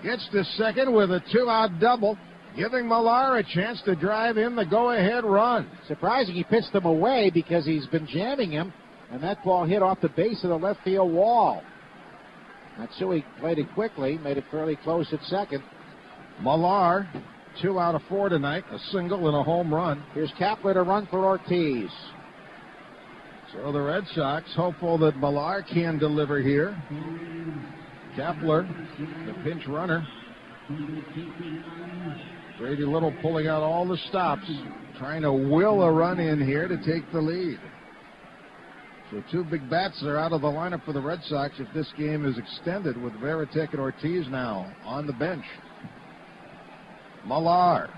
Speaker 8: gets to second with a 2-out double, giving Millar a chance to drive in the go-ahead run.
Speaker 1: Surprising he pitched them away because he's been jamming him, and that ball hit off the base of the left field wall. Matsui played it quickly, made it fairly close at second.
Speaker 8: Millar, 2 out of 4 tonight, a single and a home run.
Speaker 1: Here's Kapler to run for Ortiz.
Speaker 8: So the Red Sox hopeful that Millar can deliver here. Kapler, the pinch runner. Grady Little pulling out all the stops, trying to will a run in here to take the lead. So 2 big bats are out of the lineup for the Red Sox if this game is extended, with Varitek and Ortiz now on the bench. Millar.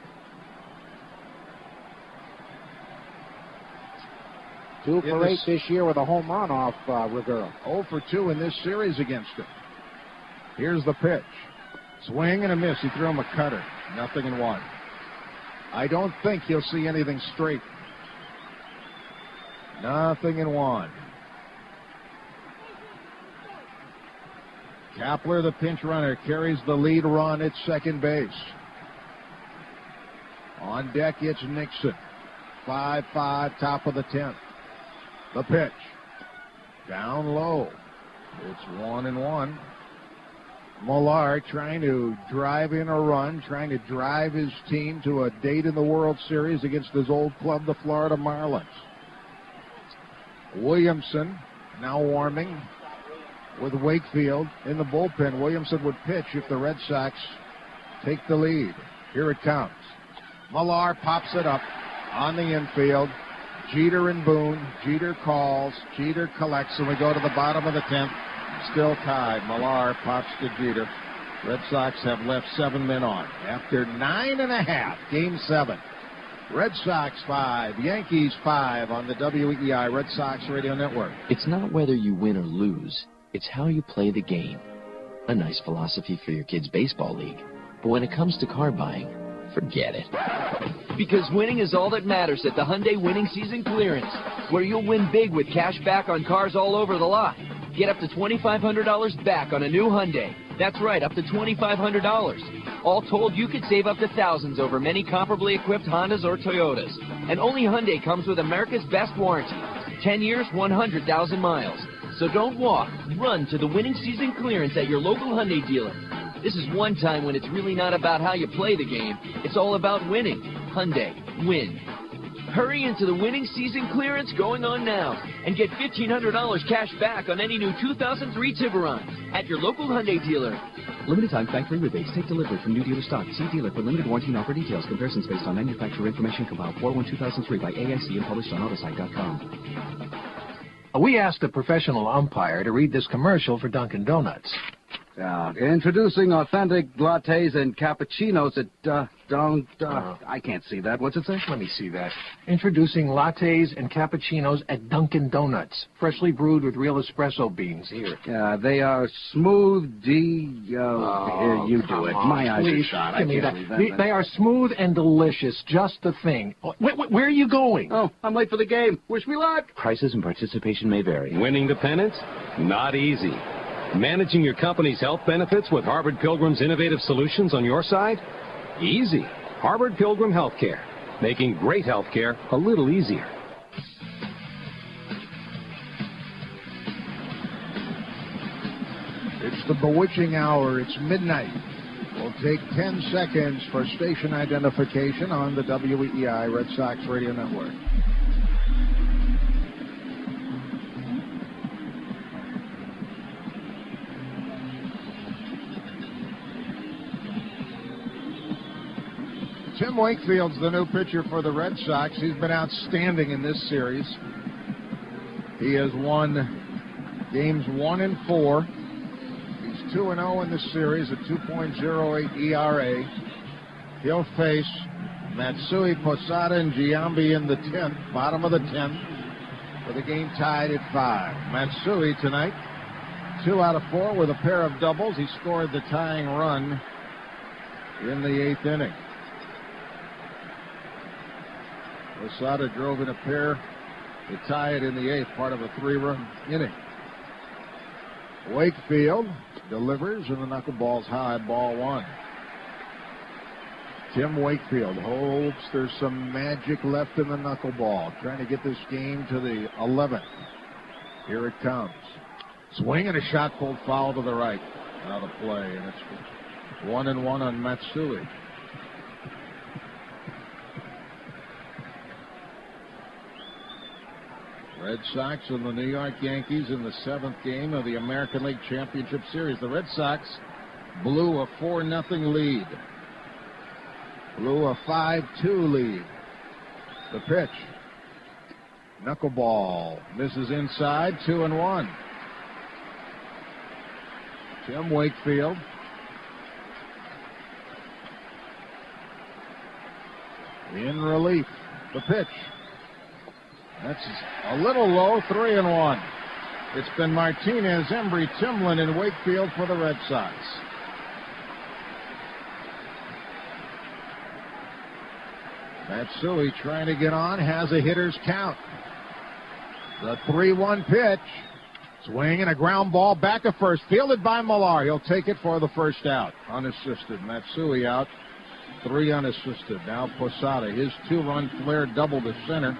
Speaker 1: 2 for 8 this year with a home run off Rivera.
Speaker 8: 0 for 2 in this series against him. Here's the pitch. Swing and a miss. He threw him a cutter. 0-1. I don't think he'll see anything straight. 0-1. Kapler, the pinch runner, carries the lead run at second base. On deck, it's Nixon. 5-5, top of the 10th. The pitch. Down low. It's 1-1. Millar trying to drive in a run, trying to drive his team to a date in the World Series against his old club, the Florida Marlins. Williamson now warming with Wakefield in the bullpen. Williamson would pitch if the Red Sox take the lead. Here it comes. Millar pops it up on the infield. Jeter and Boone. Jeter calls. Jeter collects, and we go to the bottom of the 10th. Still tied. Millar pops to Jeter. Red Sox have left 7 men on. After 9.5, Game 7. Red Sox 5, Yankees 5 on the WEEI Red Sox Radio Network.
Speaker 25: It's not whether you win or lose. It's how you play the game. A nice philosophy for your kids' baseball league. But when it comes to car buying, forget it.
Speaker 10: Because winning is all that matters at the Hyundai Winning Season Clearance, where you'll win big with cash back on cars all over the lot. Get up to $2,500 back on a new Hyundai. That's right, up to $2,500. All told, you could save up to thousands over many comparably equipped Hondas or Toyotas. And only Hyundai comes with America's best warranty. 10 years, 100,000 miles. So don't walk, run to the Winning Season Clearance at your local Hyundai dealer. This is one time when it's really not about how you play the game. It's all about winning. Hyundai. Win. Hurry into the Winning Season Clearance going on now and get $1,500 cash back on any new 2003 Tiburon at your local Hyundai dealer.
Speaker 13: Limited time factory rebates. Take delivery from new dealer stock. See dealer for limited warranty and offer details. Comparisons based on manufacturer information compiled 4/1/2003 by AIC and published on Autosite.com.
Speaker 7: We asked a professional umpire to read this commercial for Dunkin' Donuts.
Speaker 6: Introducing authentic lattes and cappuccinos that I can't see that. What's it say?
Speaker 7: Let me see that. Introducing lattes and cappuccinos at Dunkin' Donuts. Freshly brewed with real espresso beans. Here.
Speaker 6: They are smooth, here, you do it. My eyes are shot.
Speaker 7: Give me that. They are smooth and delicious. Just the thing. Where are you going?
Speaker 6: Oh, I'm late for the game. Wish me luck.
Speaker 25: Prices and participation may vary.
Speaker 2: Winning the pennant? Not easy. Managing your company's health benefits with Harvard Pilgrim's innovative solutions on your side? Easy. Harvard Pilgrim Healthcare. Making great healthcare a little easier.
Speaker 8: It's the bewitching hour. It's midnight. We'll take 10 seconds for station identification on the WEEI Red Sox Radio Network. Tim Wakefield's the new pitcher for the Red Sox. He's been outstanding in this series. He has won games 1 and 4. He's 2-0 in this series, a 2.08 ERA. He'll face Matsui, Posada, and Giambi in the 10th, bottom of the 10th, with the game tied at 5. Matsui tonight, 2 out of 4 with a pair of doubles. He scored the tying run in the 8th inning. Posada drove in a pair to tie it in the 8th, part of a 3-run inning. Wakefield delivers, and the knuckleball's high, ball 1. Tim Wakefield hopes there's some magic left in the knuckleball, trying to get this game to the 11th. Here it comes. Swing and a shot pulled foul to the right. Out of play, and it's 1-1 on Matsui. Red Sox and the New York Yankees in the 7th game of the American League Championship Series. The Red Sox blew a 4-0 lead. Blew a 5-2 lead. The pitch. Knuckleball. Misses inside, 2-1. Tim Wakefield. In relief. The pitch. That's a little low, 3-1. It's been Martinez, Embry, Timlin, and Wakefield for the Red Sox. Matsui trying to get on, has a hitter's count. The 3-1 pitch. Swing and a ground ball back to first, fielded by Millar. He'll take it for the first out, unassisted. Matsui out, 3 unassisted. Now Posada, his 2-run flare double to center.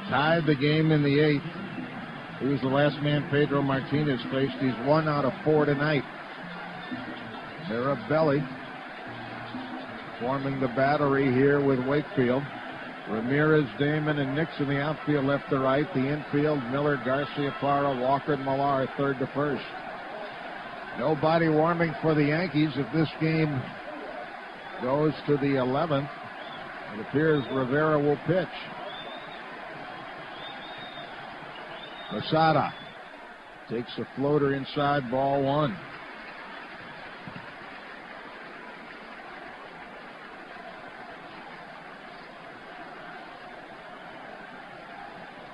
Speaker 8: Tied the game in the 8th. He was the last man Pedro Martinez faced. He's 1 out of 4 tonight. Arabelli forming the battery here with Wakefield. Ramirez, Damon, and Nixon the outfield left to right. The infield, Miller, Garcia, Parra, Walker, and Millar third to first. Nobody warming for the Yankees. If this game goes to the 11th, it appears Rivera will pitch. Posada takes a floater inside, ball one.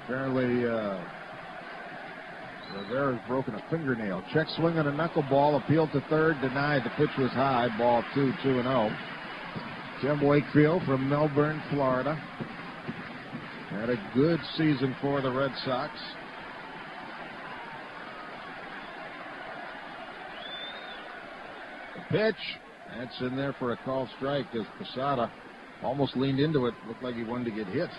Speaker 8: Apparently, Rivera's broken a fingernail. Check swing on a knuckleball, appealed to third, denied. The pitch was high, ball 2-0. Tim Wakefield from Melbourne, Florida. Had a good season for the Red Sox. The pitch, that's in there for a called strike as Posada almost leaned into it. Looked like he wanted to get hit.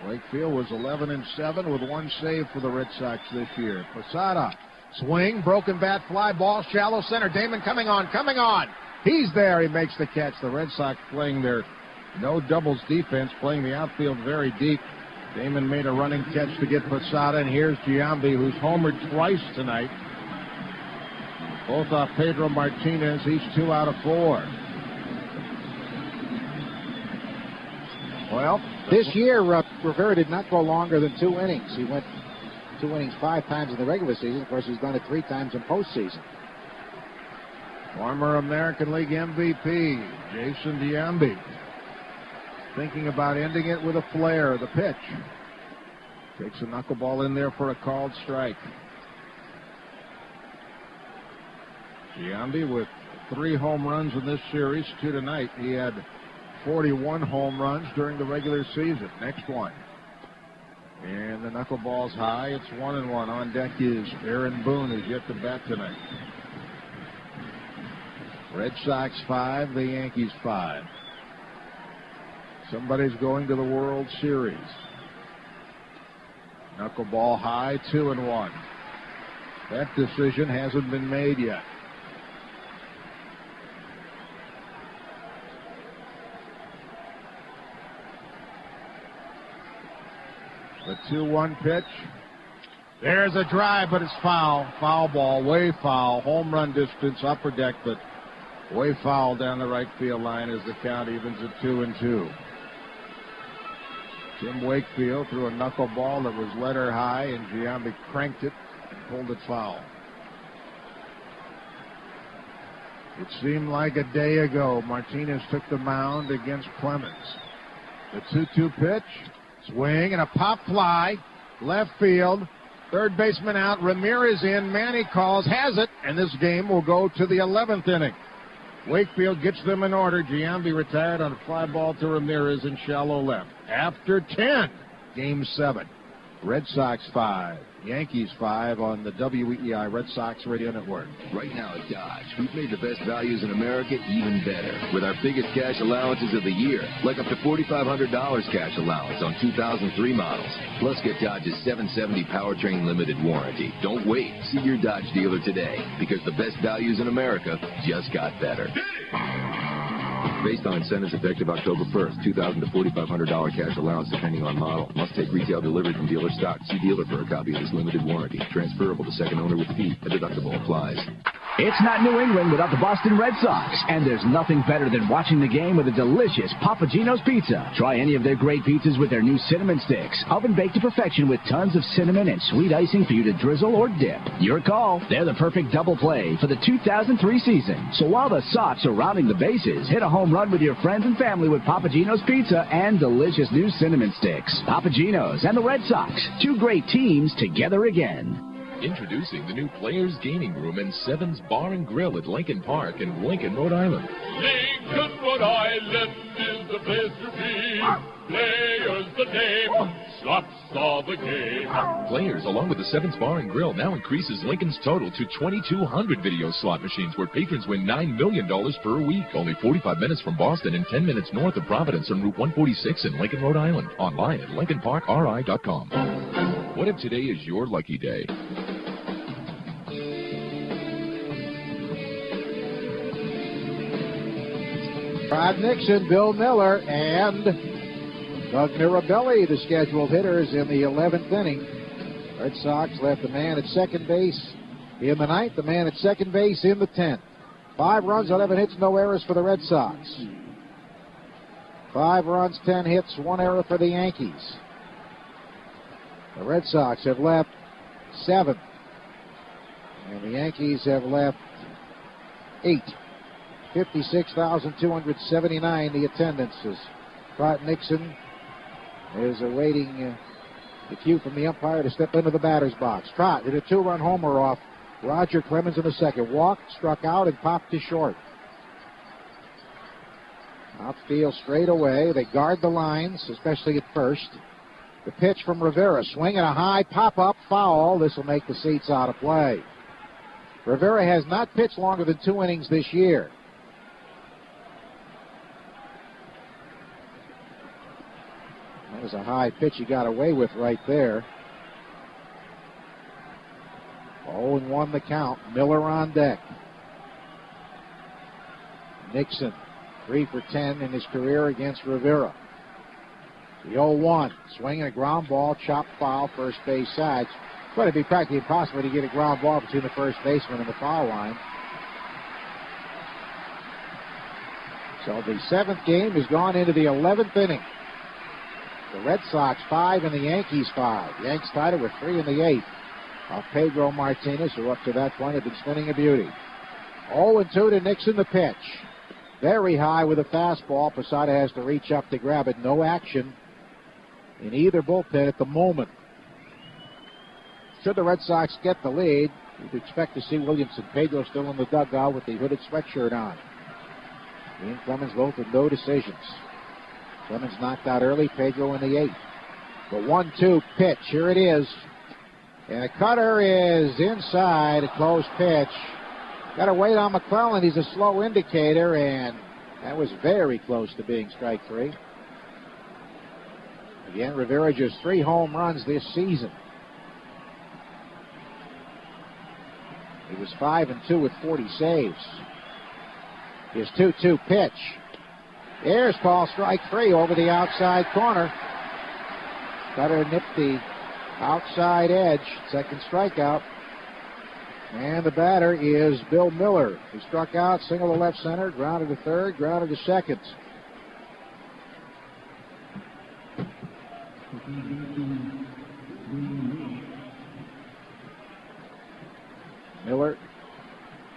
Speaker 8: Wakefield was 11-7 with one save for the Red Sox this year. Posada, swing, broken bat, fly ball, shallow center. Damon coming on. He's there. He makes the catch. The Red Sox playing their no doubles defense, playing the outfield very deep. Damon made a running catch to get Posada, and here's Giambi, who's homered twice tonight. Both off Pedro Martinez. He's 2 out of 4.
Speaker 1: Well, this year, Rivera did not go longer than 2 innings. He went 2 innings 5 times in the regular season. Of course, he's done it 3 times in postseason.
Speaker 8: Former American League MVP, Jason Giambi, thinking about ending it with a flare. The pitch. Takes a knuckleball in there for a called strike. Giambi with 3 home runs in this series, 2 tonight. He had 41 home runs during the regular season. Next one. And the knuckleball's high. It's 1-1. On deck is Aaron Boone, who's yet to bat tonight. Red Sox 5, the Yankees 5. Somebody's going to the World Series. Knuckleball high, 2-1. That decision hasn't been made yet. The 2-1 pitch. There's a drive, but it's foul. Foul ball, way foul. Home run distance, upper deck, but way foul down the right field line as the count evens at 2-2. Tim Wakefield threw a knuckleball that was letter high, and Giambi cranked it and pulled it foul. It seemed like a day ago Martinez took the mound against Clemens. The 2-2 pitch. Swing and a pop fly, left field, third baseman out, Ramirez in, Manny calls, has it, and this game will go to the 11th inning. Wakefield gets them in order. Giambi retired on a fly ball to Ramirez in shallow left. After 10, Game 7. Red Sox 5, Yankees 5 on the WEEI Red Sox Radio Network.
Speaker 9: Right now at Dodge, we've made the best values in America even better with our biggest cash allowances of the year, like up to $4,500 cash allowance on 2003 models. Plus, get Dodge's 770 Powertrain Limited warranty. Don't wait. See your Dodge dealer today, because the best values in America just got better. Based on incentives effective October 1st, $2,000 to $4,500 cash allowance depending on model. Must take retail delivery from dealer stock. See dealer for a copy of this limited warranty. Transferable to second owner with fee. A deductible applies.
Speaker 19: It's not New England without the Boston Red Sox, and there's nothing better than watching the game with a delicious Papa Gino's pizza. Try any of their great pizzas with their new cinnamon sticks, oven baked to perfection with tons of cinnamon and sweet icing for you to drizzle or dip. Your call. They're the perfect double play for the 2003 season. So while the Sox are rounding the bases, hit a home run with your friends and family with Papa Gino's pizza and delicious new cinnamon sticks. Papa Gino's and the Red Sox, 2 great teams together again.
Speaker 3: Introducing the new Players Gaming Room and Sevens Bar and Grill at Lincoln Park in Lincoln, Rhode Island.
Speaker 14: Lincoln, Rhode Island is the place to be. Players the name, slots are the game.
Speaker 3: Players, along with the Sevens Bar and Grill, now increases Lincoln's total to 2,200 video slot machines where patrons win $9 million per week. Only 45 minutes from Boston and 10 minutes north of Providence on Route 146 in Lincoln, Rhode Island. Online at LincolnParkRI.com. What if today is your lucky day?
Speaker 1: Todd Nixon, Bill Miller, and Doug Mirabelli, the scheduled hitters in the 11th inning. Red Sox left the man at second base in the 9th, the man at second base in the 10th. 5 runs, 11 hits, no errors for the Red Sox. 5 runs, 10 hits, 1 error for the Yankees. The Red Sox have left 7, and the Yankees have left 8. 56,279 the attendance as Trot Nixon is awaiting the cue from the umpire to step into the batter's box. Trot hit a 2-run homer off Roger Clemens in the second. Walked, struck out, and popped to short. Outfield straight away. They guard the lines, especially at first. The pitch from Rivera. Swinging a high pop-up foul. This will make the seats out of play. Rivera has not pitched longer than 2 innings this year. That was a high pitch he got away with right there. 0-1 the count. Miller on deck. Nixon, 3 for 10 in his career against Rivera. The 0-1, swinging a ground ball, chopped foul, first base side. It's going to be practically impossible to get a ground ball between the first baseman and the foul line. So the 7th game has gone into the 11th inning. The Red Sox 5 and the Yankees 5. The Yanks tied it with 3 in the 8th. Pedro Martinez, who up to that point had been spinning a beauty. 0-2 to Nixon, the pitch. Very high with a fastball. Posada has to reach up to grab it. No action in either bullpen at the moment. Should the Red Sox get the lead, you'd expect to see Williamson. Pedro still in the dugout with the hooded sweatshirt on. He and Clemens both with no decisions. Clemens knocked out early, Pedro in the 8th. The 1-2 pitch, here it is. And the cutter is inside, a close pitch. Got to wait on McClellan. He's a slow indicator, and that was very close to being strike 3. Again, Rivera just 3 home runs this season. He was 5-2 with 40 saves. His 2-2 pitch. Here's called strike 3 over the outside corner. Cutter nipped the outside edge, second strikeout. And the batter is Bill Miller. He struck out, single to left center, grounded to third, grounded to second. Miller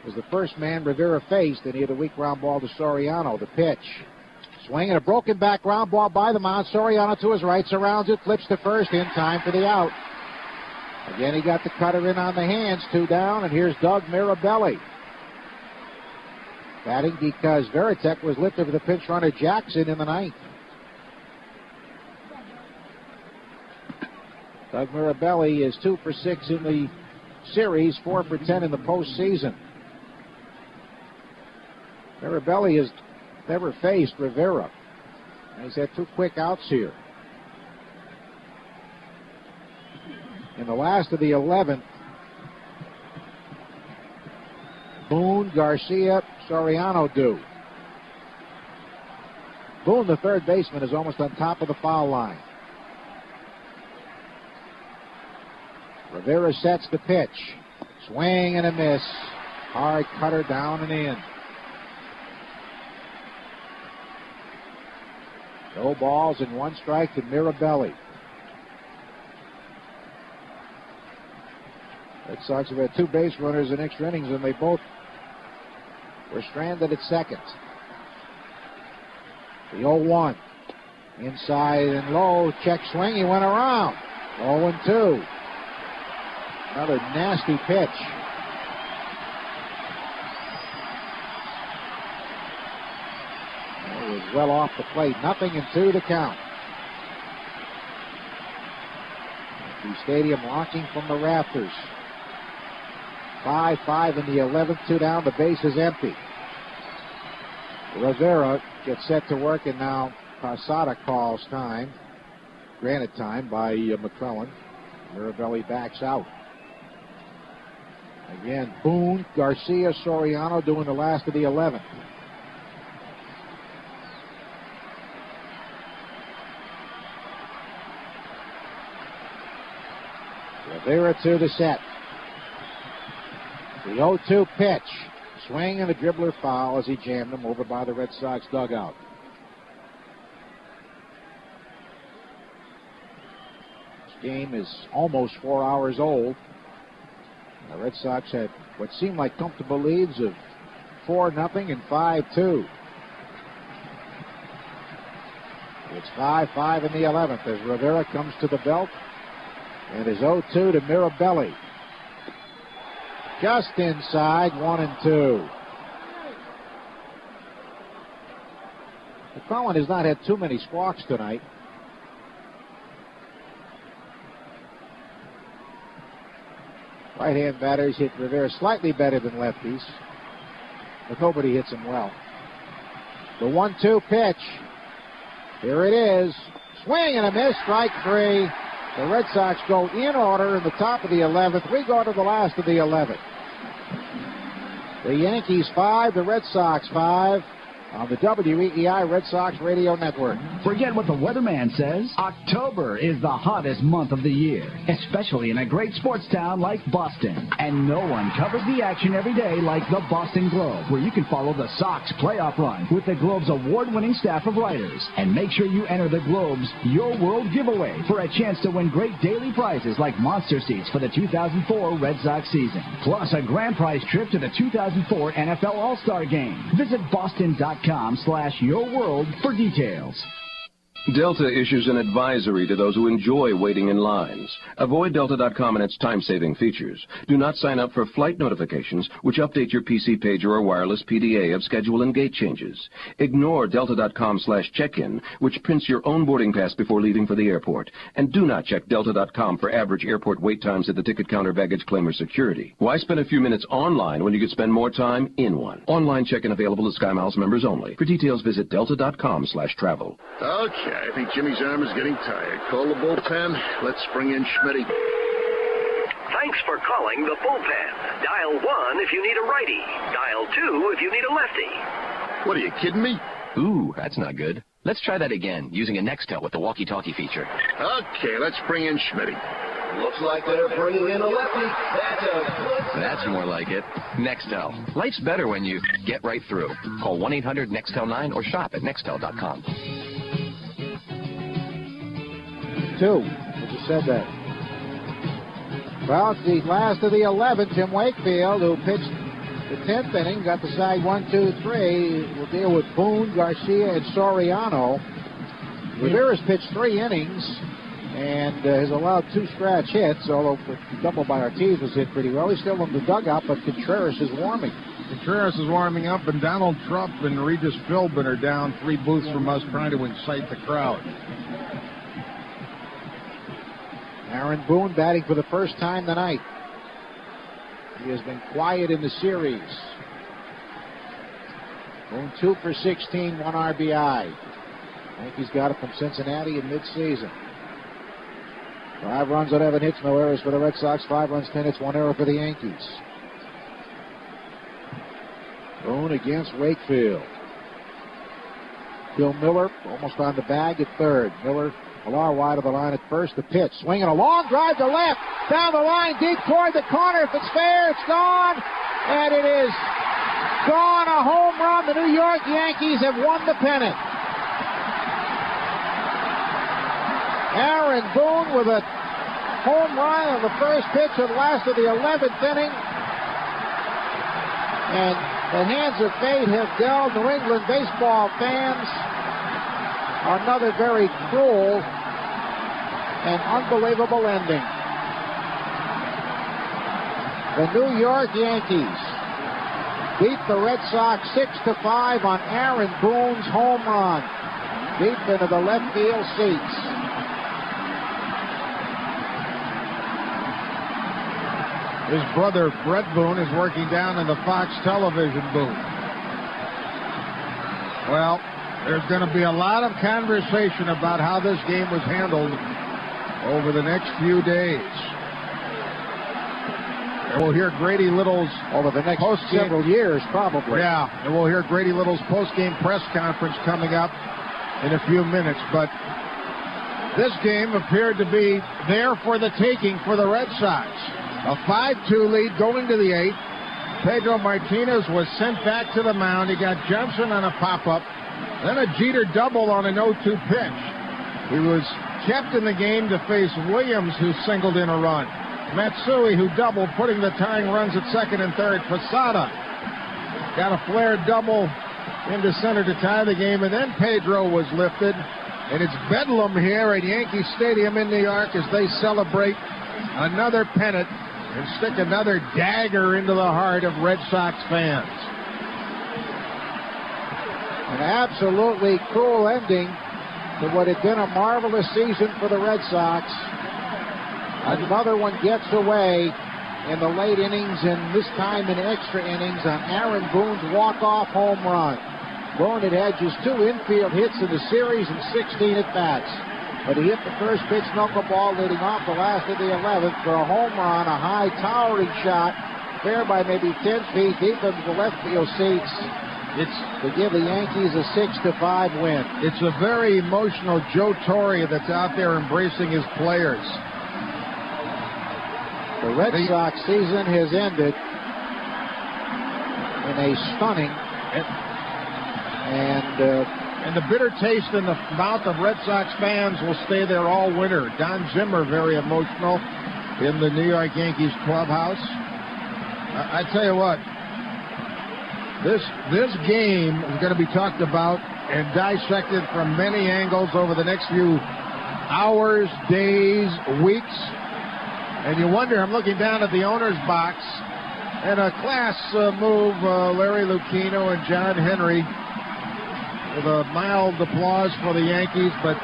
Speaker 1: was the first man Rivera faced, and he had a weak ground ball to Soriano. The pitch. Swinging a broken back ground ball by the mound. Soriano to his right, surrounds it, flips to first in time for the out. Again, he got the cutter in on the hands, 2 down, and here's Doug Mirabelli. Batting because Veritek was lifted for the pinch runner Jackson in the 9th. Doug Mirabelli is 2 for 6 in the series, 4 for 10 in the postseason. Mirabelli has never faced Rivera. He's had 2 quick outs here. In the last of the 11th, Boone, Garcia, Soriano do. Boone, the third baseman, is almost on top of the foul line. Rivera sets the pitch. Swing and a miss. Hard cutter down and in. No balls and 1 strike to Mirabelli. Red Sox have had 2 base runners in extra innings, and they both were stranded at second. The 0-1. Inside and low. Check swing. He went around. 0-2. Another nasty pitch. It was well off the plate. 0-2 the count. The stadium rocking from the rafters. 5-5 in the 11th, 2 down. The base is empty. Rivera gets set to work, and now Posada calls time. Granted time by McClellan. Mirabelli backs out. Again, Boone, Garcia, Soriano doing the last of the 11th. Rivera to the set. The 0-2 pitch. Swing and a dribbler foul as he jammed him over by the Red Sox dugout. This game is almost 4 hours old. The Red Sox had what seemed like comfortable leads of 4-0 and 5-2. It's 5-5 in the 11th as Rivera comes to the belt. And his 0-2 to Mirabelli. Just inside, 1-2. McClellan has not had too many squawks tonight. Right-hand batters hit Rivera slightly better than lefties, but nobody hits him well. The 1-2 pitch. Here it is. Swing and a miss, strike 3. The Red Sox go in order in the top of the 11th. We go to the last of the 11th. The Yankees 5, the Red Sox 5 on the WEEI Red Sox Radio Network.
Speaker 19: Forget what the weatherman says. October is the hottest month of the year, especially in a great sports town like Boston. And no one covers the action every day like the Boston Globe, where you can follow the Sox playoff run with the Globe's award-winning staff of writers. And make sure you enter the Globe's Your World giveaway for a chance to win great daily prizes like monster seats for the 2004 Red Sox season, plus a grand prize trip to the 2004 NFL All-Star Game. Visit boston.com/yourworld for details.
Speaker 15: Delta issues an advisory to those who enjoy waiting in lines. Avoid Delta.com and its time-saving features. Do not sign up for flight notifications, which update your PC pager or wireless PDA of schedule and gate changes. Ignore Delta.com/check-in, which prints your own boarding pass before leaving for the airport. And do not check Delta.com for average airport wait times at the ticket counter, baggage claim, or security. Why spend a few minutes online when you could spend more time in one? Online check-in available to SkyMiles members only. For details, visit Delta.com/travel.
Speaker 20: Okay. I think Jimmy's arm is getting tired. Call the bullpen. Let's bring in Schmitty.
Speaker 21: Thanks for calling the bullpen. Dial 1 if you need a righty. Dial 2 if you need a lefty.
Speaker 20: What, are you kidding me?
Speaker 25: Ooh, that's not good. Let's try that again using a Nextel with the walkie-talkie feature.
Speaker 20: Okay, let's bring in Schmitty.
Speaker 21: Looks like they're bringing in a lefty.
Speaker 25: That's more like it. Nextel. Life's better when you get right through. Call 1-800-NEXTEL-9 or shop at Nextel.com.
Speaker 1: 2. I just said that. Well, it's the last of the 11th. Tim Wakefield, who pitched the 10th inning, got the side 1-2-3. We'll deal with Boone, Garcia, and Soriano. Rivera's pitched 3 innings and has allowed 2 scratch hits, although the double by Ortiz was hit pretty well. He's still in the dugout, but Contreras is warming.
Speaker 8: Contreras is warming up, and Donald Trump and Regis Philbin are down 3 booths from us trying to incite the crowd.
Speaker 1: Aaron Boone batting for the first time tonight. He has been quiet in the series. Boone 2 for 16, 1 RBI. Yankees got it from Cincinnati in midseason. 5 runs, 11 hits, no errors for the Red Sox. 5 runs, 10 hits, 1 error for the Yankees. Boone against Wakefield. Bill Miller almost on the bag at third. Miller Millar wide of the line at first. The pitch. Swinging a long drive to left. Down the line, deep toward the corner. If it's fair, it's gone. And it is gone. A home run. The New York Yankees have won the pennant. Aaron Boone with a home run on the first pitch of the last of the 11th inning. And the hands of fate have dealt New England baseball fans another very cruel and unbelievable ending. The New York Yankees beat the Red Sox 6-5 on Aaron Boone's home run, deep into the left field seats.
Speaker 8: His brother, Brett Boone, is working down in the Fox television booth. Well, there's going to be a lot of conversation about how this game was handled over the next few days. And we'll hear Grady Little's
Speaker 1: over the next several years, probably.
Speaker 8: Yeah, and we'll hear Grady Little's post-game press conference coming up in a few minutes. But This game appeared to be there for the taking for the Red Sox. A 5-2 lead going to the 8th. Pedro Martinez was sent back to the mound. He got Johnson on a pop-up. Then a Jeter double on an 0-2 pitch. He was kept in the game to face Williams, who singled in a run. Matsui, who doubled, putting the tying runs at second and third. Posada got a flare double into center to tie the game, and then Pedro was lifted. And it's bedlam here at Yankee Stadium in New York as they celebrate another pennant and stick another dagger into the heart of Red Sox fans.
Speaker 1: An absolutely cruel ending to what had been a marvelous season for the Red Sox. Another one gets away in the late innings, and this time in extra innings on Aaron Boone's walk-off home run. Boone had just 2 infield hits in the series and 16 at-bats. But he hit the first pitch knuckleball leading off the last of the 11th for a home run, a high towering shot, fair by maybe 10 feet deep into the left field seats. To give the Yankees a 6-5 win.
Speaker 8: It's a very emotional Joe Torre that's out there embracing his players.
Speaker 1: The Red Sox season has ended in a stunning
Speaker 8: and the bitter taste in the mouth of Red Sox fans will stay there all winter. Don Zimmer very emotional in the New York Yankees clubhouse. I tell you what, this game is going to be talked about and dissected from many angles over the next few hours, days, weeks. And you wonder, I'm looking down at the owner's box, and a class move, Larry Lucchino and John Henry, with a mild applause for the Yankees. But,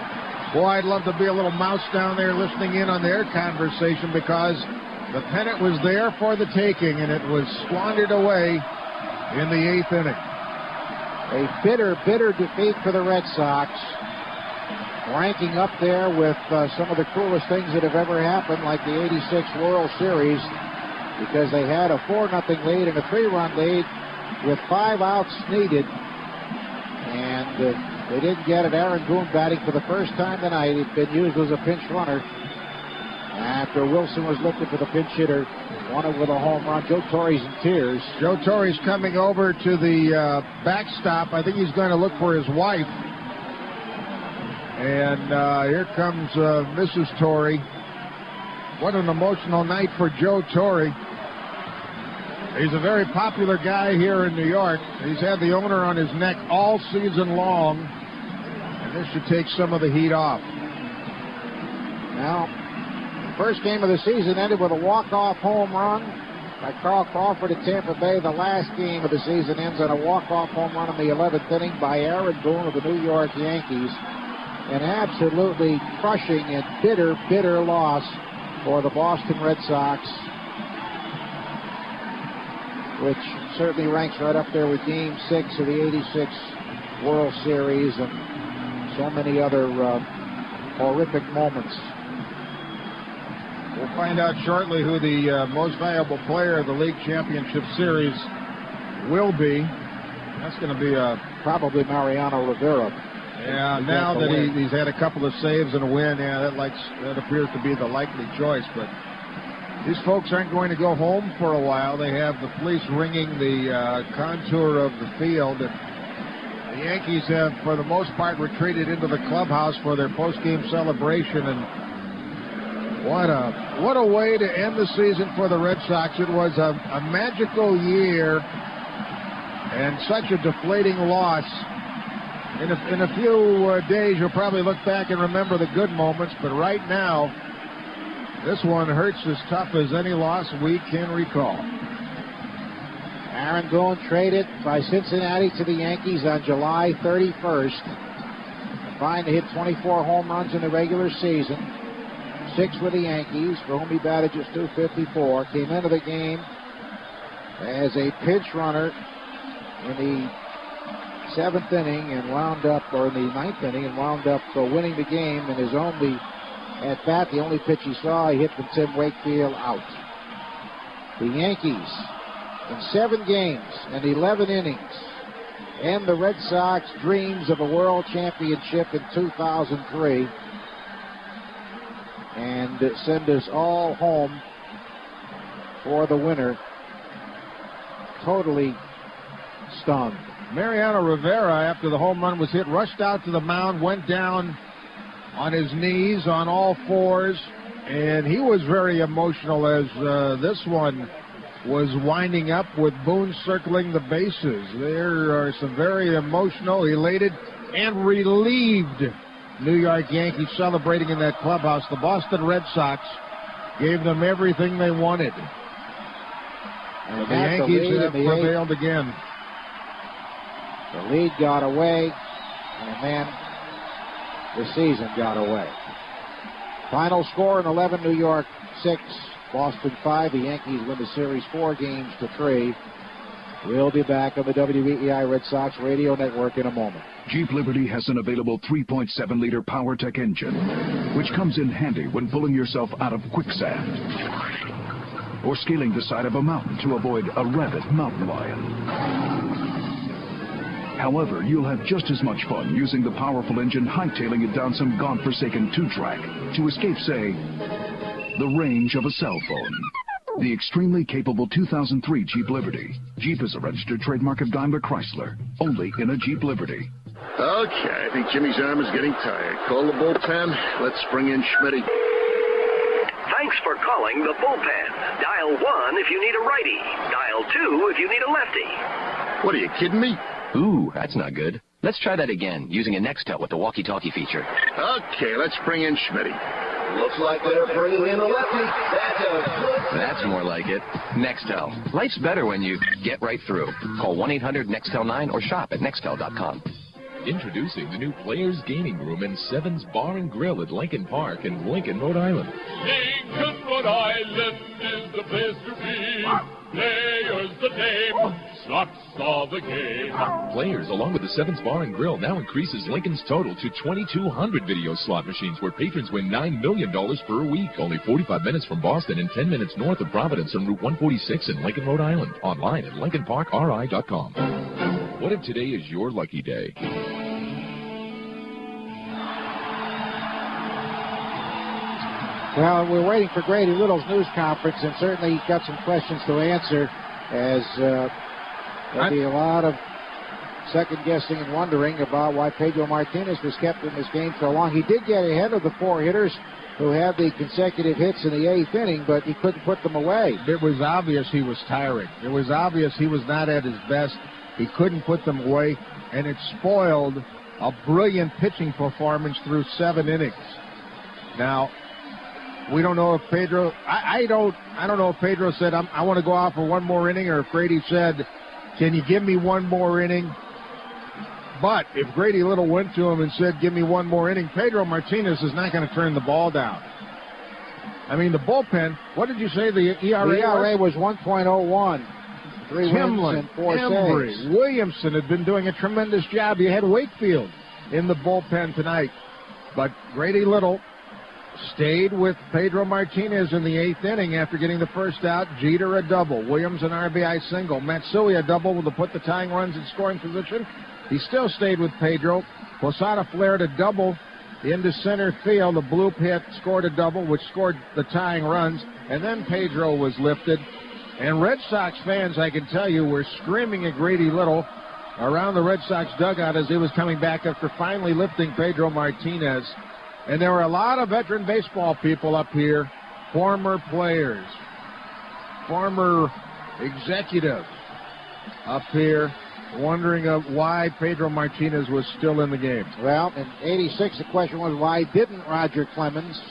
Speaker 8: boy, I'd love to be a little mouse down there listening in on their conversation, because the pennant was there for the taking, and it was squandered away in the 8th inning.
Speaker 1: A bitter, bitter defeat for the Red Sox, ranking up there with some of the coolest things that have ever happened, like the '86 World Series, because they had a 4-0 lead and a 3-run lead with 5 outs needed, and they didn't get it. Aaron Boone batting for the first time tonight. He'd been used as a pinch runner after Wilson was looking for the pinch hitter, wanted with a home run. Joe Torre's in tears.
Speaker 8: Joe Torre's coming over to the backstop. I think he's going to look for his wife. And here comes Mrs. Torre. What an emotional night for Joe Torre. He's a very popular guy here in New York. He's had the owner on his neck all season long. And this should take some of the heat off.
Speaker 1: Now, first game of the season ended with a walk-off home run by Carl Crawford at Tampa Bay. The last game of the season ends on a walk-off home run in the 11th inning by Aaron Boone of the New York Yankees. An absolutely crushing and bitter, bitter loss for the Boston Red Sox, which certainly ranks right up there with Game 6 of the '86 World Series and so many other horrific moments.
Speaker 8: We'll find out shortly who the most valuable player of the League Championship Series will be. That's going to be
Speaker 1: probably Mariano Rivera.
Speaker 8: Yeah, now that he's had a couple of saves and a win, that appears to be the likely choice. But these folks aren't going to go home for a while. They have the police ringing the contour of the field. And the Yankees have, for the most part, retreated into the clubhouse for their post-game celebration. And what a way to end the season for the Red Sox. It was a magical year and such a deflating loss. In a few days, you'll probably look back and remember the good moments, but right now, this one hurts as tough as any loss we can recall.
Speaker 1: Aaron Boone traded by Cincinnati to the Yankees on July 31st. Combined to hit 24 home runs in the regular season. 6 with the Yankees, for whom he batted just .254. Came into the game as a pinch runner in the 7th inning and wound up, or in the 9th inning, and wound up winning the game. And his only at bat, the only pitch he saw, he hit from Tim Wakefield out. The Yankees, in 7 games and 11 innings, end the Red Sox dreams of a world championship in 2003. and send us all home for the winner. Totally stunned.
Speaker 8: Mariano Rivera, after the home run was hit, rushed out to the mound, went down on his knees, on all fours, and he was very emotional as this one was winding up with Boone circling the bases. There are some very emotional, elated, and relieved New York Yankees celebrating in that clubhouse. The Boston Red Sox gave them everything they wanted. And the Yankees have prevailed again.
Speaker 1: The lead got away, and then the season got away. Final score in 11, New York 6, Boston 5. The Yankees win the series 4-3. We'll be back on the WEEI Red Sox radio network in a moment.
Speaker 4: Jeep Liberty has an available 3.7-liter PowerTech engine, which comes in handy when pulling yourself out of quicksand or scaling the side of a mountain to avoid a rabid mountain lion. However, you'll have just as much fun using the powerful engine hightailing it down some godforsaken two-track to escape, say, the range of a cell phone. The extremely capable 2003 Jeep Liberty. Jeep is a registered trademark of Daimler Chrysler, only in a Jeep Liberty.
Speaker 20: Okay, I think Jimmy's arm is getting tired. Call the bullpen. Let's bring in Schmitty.
Speaker 21: Thanks for calling the bullpen. Dial 1 if you need a righty. Dial 2 if you need a lefty.
Speaker 20: What, are you kidding me?
Speaker 25: Ooh, that's not good. Let's try that again, using a Nextel with the walkie-talkie feature.
Speaker 20: Okay, let's bring in Schmitty.
Speaker 22: Looks like they're bringing in a lefty. That's a good...
Speaker 25: That's more like it. Nextel. Life's better when you get right through. Call 1-800-NEXTEL-9 or shop at Nextel.com.
Speaker 3: Introducing the new Players Gaming Room in Sevens Bar and Grill at Lincoln Park in Lincoln, Rhode Island.
Speaker 14: Lincoln, Rhode Island is the place to be. Players the name, slots are the game.
Speaker 3: Players, along with the Sevens Bar and Grill, now increases Lincoln's total to 2,200 video slot machines where patrons win $9 million per week. Only 45 minutes from Boston and 10 minutes north of Providence on Route 146 in Lincoln, Rhode Island. Online at LincolnParkRI.com. What if today is your lucky day?
Speaker 1: Well, we're waiting for Grady Little's news conference, and certainly he's got some questions to answer, as there'll be a lot of second-guessing and wondering about why Pedro Martinez was kept in this game so long. He did get ahead of the four hitters who had the consecutive hits in the eighth inning, but he couldn't put them away.
Speaker 8: It was obvious he was tiring. It was obvious he was not at his best. He couldn't put them away, and it spoiled a brilliant pitching performance through 7 innings. Now, we don't know if Pedro, I don't know if Pedro said, I want to go out for one more inning, or if Grady said, can you give me one more inning? But if Grady Little went to him and said, give me one more inning, Pedro Martinez is not going to turn the ball down. I mean, the bullpen, what did you say the ERA was?
Speaker 1: The ERA was 1.01. 3 wins and 4
Speaker 8: Embry,
Speaker 1: saves.
Speaker 8: Williamson had been doing a tremendous job. You had Wakefield in the bullpen tonight. But Grady Little stayed with Pedro Martinez in the 8th inning after getting the first out. Jeter a double. Williams an RBI single. Matsui a double to put the tying runs in scoring position. He still stayed with Pedro. Posada flared a double into center field. The blue pit scored a double, which scored the tying runs. And then Pedro was lifted. And Red Sox fans, I can tell you, were screaming at Grady Little around the Red Sox dugout as he was coming back after finally lifting Pedro Martinez. And there were a lot of veteran baseball people up here, former players, former executives up here, wondering why Pedro Martinez was still in the game.
Speaker 1: Well, in '86, the question was, why didn't Roger Clemens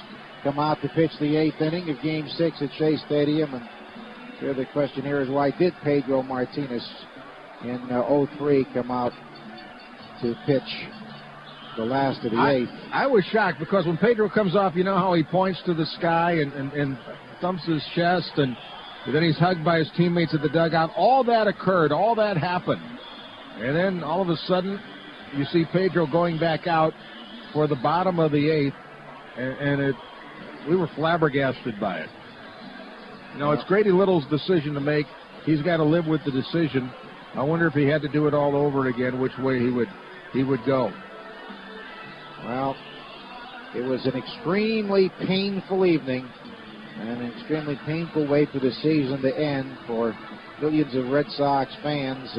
Speaker 1: come out to pitch the 8th inning of Game 6 at Shea Stadium? And here the question here is, why did Pedro Martinez in '03 come out to pitch the last of the 8th?
Speaker 8: I was shocked because when Pedro comes off, you know how he points to the sky and thumps his chest, and then he's hugged by his teammates at the dugout. All that occurred. All that happened. And then all of a sudden, you see Pedro going back out for the bottom of the 8th, and we were flabbergasted by it. You know, it's Grady Little's decision to make. He's got to live with the decision. I wonder if he had to do it all over again, which way he would go.
Speaker 1: Well, It was an extremely painful evening and an extremely painful way for the season to end for millions of Red Sox fans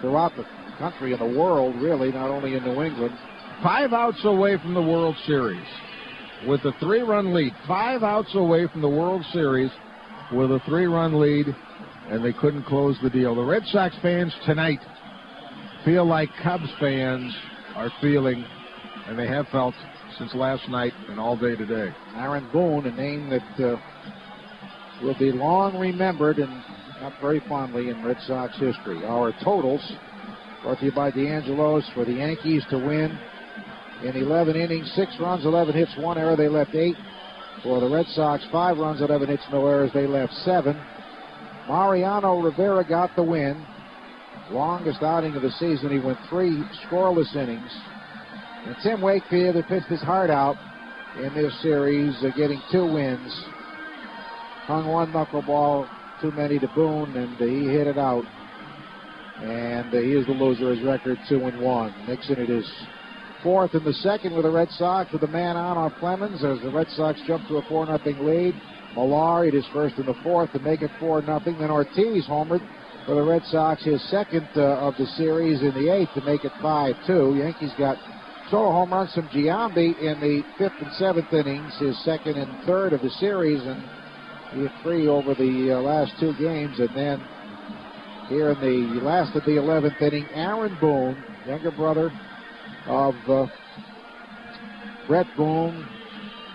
Speaker 1: throughout the country and the world, really, not only in New England.
Speaker 8: 5 outs away from the World Series with a 3-run lead. 5 outs away from the World Series with a 3-run lead, and they couldn't close the deal. The Red Sox fans tonight feel like Cubs fans are feeling, and they have felt since last night and all day today.
Speaker 1: Aaron Boone, a name that will be long remembered and not very fondly in Red Sox history. Our totals brought to you by D'Angelo's for the Yankees to win in 11 innings, 6 runs, 11 hits, 1 error. They left 8. For the Red Sox, 5 runs, 11 hits, no errors. They left 7. Mariano Rivera got the win. Longest outing of the season. He went 3 scoreless innings. And Tim Wakefield, who pitched his heart out in this series, getting 2 wins. Hung 1 knuckleball too many to Boone, and he hit it out. And he is the loser. His record 2-1. Nixon, it is 4th in the second with the Red Sox with a man on off Clemens as the Red Sox jump to a 4-0 lead. Millar, it is first in the 4th to make it 4-0. Then Ortiz homered for the Red Sox, his second of the series in the 8th to make it 5-2. Yankees got solo home runs from Giambi in the 5th and 7th innings, his second and third of the series, and he had 3 over the last 2 games. And then here in the last of the 11th inning, Aaron Boone, younger brother of Brett Boone,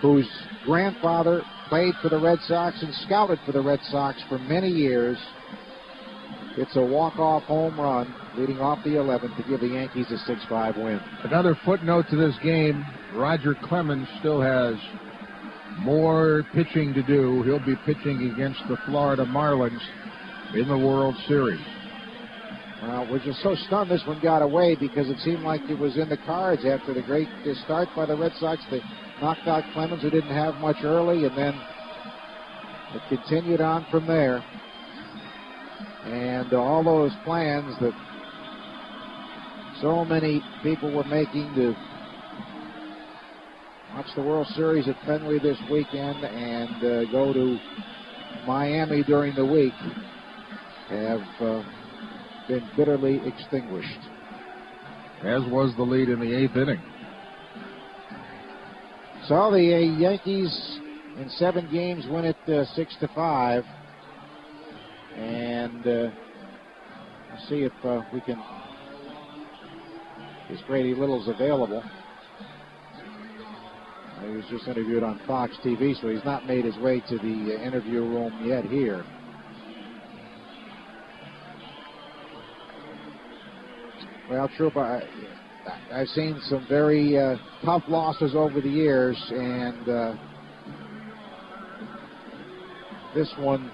Speaker 1: whose grandfather played for the Red Sox and scouted for the Red Sox for many years. It's a walk-off home run leading off the 11th to give the Yankees a 6-5 win.
Speaker 8: Another footnote to this game, Roger Clemens still has more pitching to do. He'll be pitching against the Florida Marlins in the World Series.
Speaker 1: Well, we're just so stunned this one got away because it seemed like it was in the cards after the great start by the Red Sox. They knocked out Clemens, who didn't have much early, and then it continued on from there. And all those plans that so many people were making to watch the World Series at Fenway this weekend and go to Miami during the week have been bitterly extinguished.
Speaker 8: As was the lead in the 8th inning.
Speaker 1: So the Yankees in 7 games win it 6-5. And we'll see if we can. Is Grady Little's available? He was just interviewed on Fox TV, so he's not made his way to the interview room yet here. Well, Troop, I've seen some very tough losses over the years, and this one,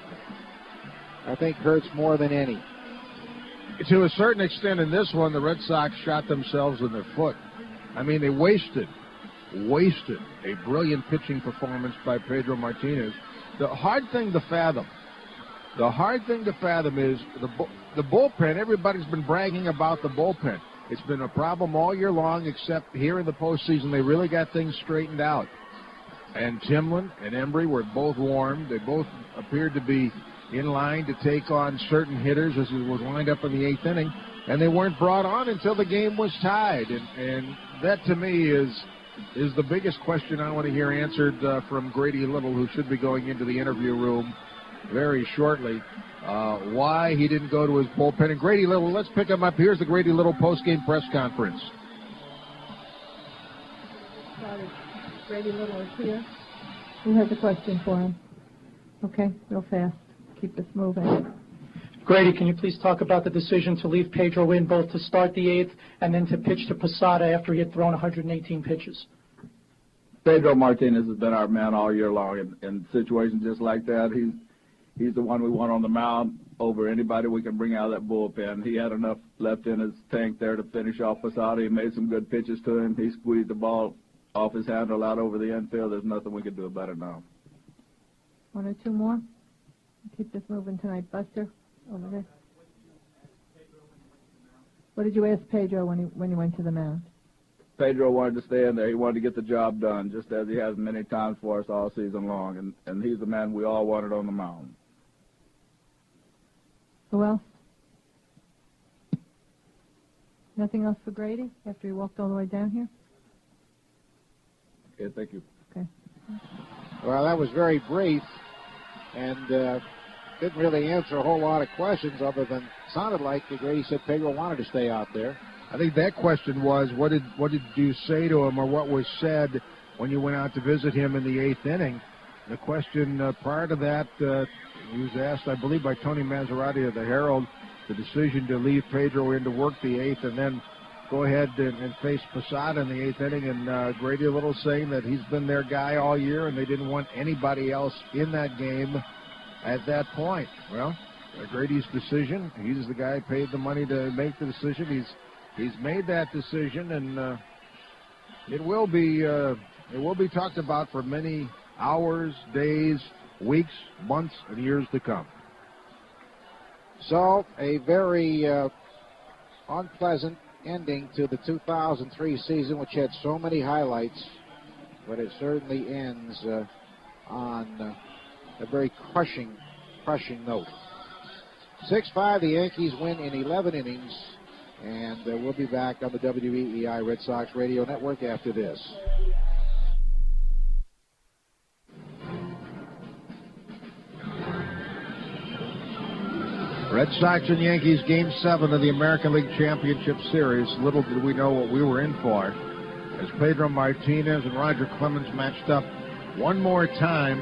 Speaker 1: I think, hurts more than any.
Speaker 8: To a certain extent in this one, the Red Sox shot themselves in their foot. I mean, they wasted a brilliant pitching performance by Pedro Martinez. The hard thing to fathom is the bullpen. Everybody's been bragging about the bullpen. It's been a problem all year long, except here in the postseason, they really got things straightened out. And Timlin and Embry were both warm. They both appeared to be in line to take on certain hitters as it was lined up in the 8th inning, and they weren't brought on until the game was tied. And that, to me, is the biggest question I want to hear answered from Grady Little, who should be going into the interview room very shortly. Why he didn't go to his bullpen. And Grady Little, let's pick him up. Here's the Grady Little post-game press conference.
Speaker 11: Grady Little is here. Who has a question for him? Okay, real fast. Keep this moving.
Speaker 12: Grady, can you please talk about the decision to leave Pedro in both to start the 8th and then to pitch to Posada after he had thrown 118 pitches?
Speaker 16: Pedro Martinez has been our man all year long in situations just like that. He's the one we want on the mound over anybody we can bring out of that bullpen. He had enough left in his tank there to finish off Posada. He made some good pitches to him. He squeezed the ball off his handle out over the infield. There's nothing we can do about it now.
Speaker 11: 1 or 2 more? Keep this moving tonight. Buster, over there. What did you ask Pedro when you went to the mound?
Speaker 16: Pedro wanted to stay in there. He wanted to get the job done, just as he has many times for us all season long. And he's the man we all wanted on the mound.
Speaker 11: Who else? Nothing else for Grady after he walked all the way down here?
Speaker 16: Okay, thank you.
Speaker 11: Okay.
Speaker 1: Well, that was very brief and didn't really answer a whole lot of questions other than sounded like Grady said Pedro wanted to stay out there.
Speaker 8: I think that question was, what did you say to him, or what was said when you went out to visit him in the 8th inning? The question prior to that, he was asked, I believe, by Tony Maserati of the Herald, the decision to leave Pedro in to work the 8th and then go ahead and face Posada in the 8th inning, and Grady a little saying that he's been their guy all year and they didn't want anybody else in that game at that point. Well, Grady's decision, he's the guy paid the money to make the decision. He's made that decision, and it will be talked about for many hours, days, weeks, months, and years to come.
Speaker 1: So, a very unpleasant ending to the 2003 season, which had so many highlights, but it certainly ends on a very crushing note. 6-5, the Yankees win in 11 innings, and we'll be back on the WEEI Red Sox Radio Network after this.
Speaker 8: Red Sox and Yankees, Game 7 of the American League Championship Series. Little did we know what we were in for, as Pedro Martinez and Roger Clemens matched up one more time.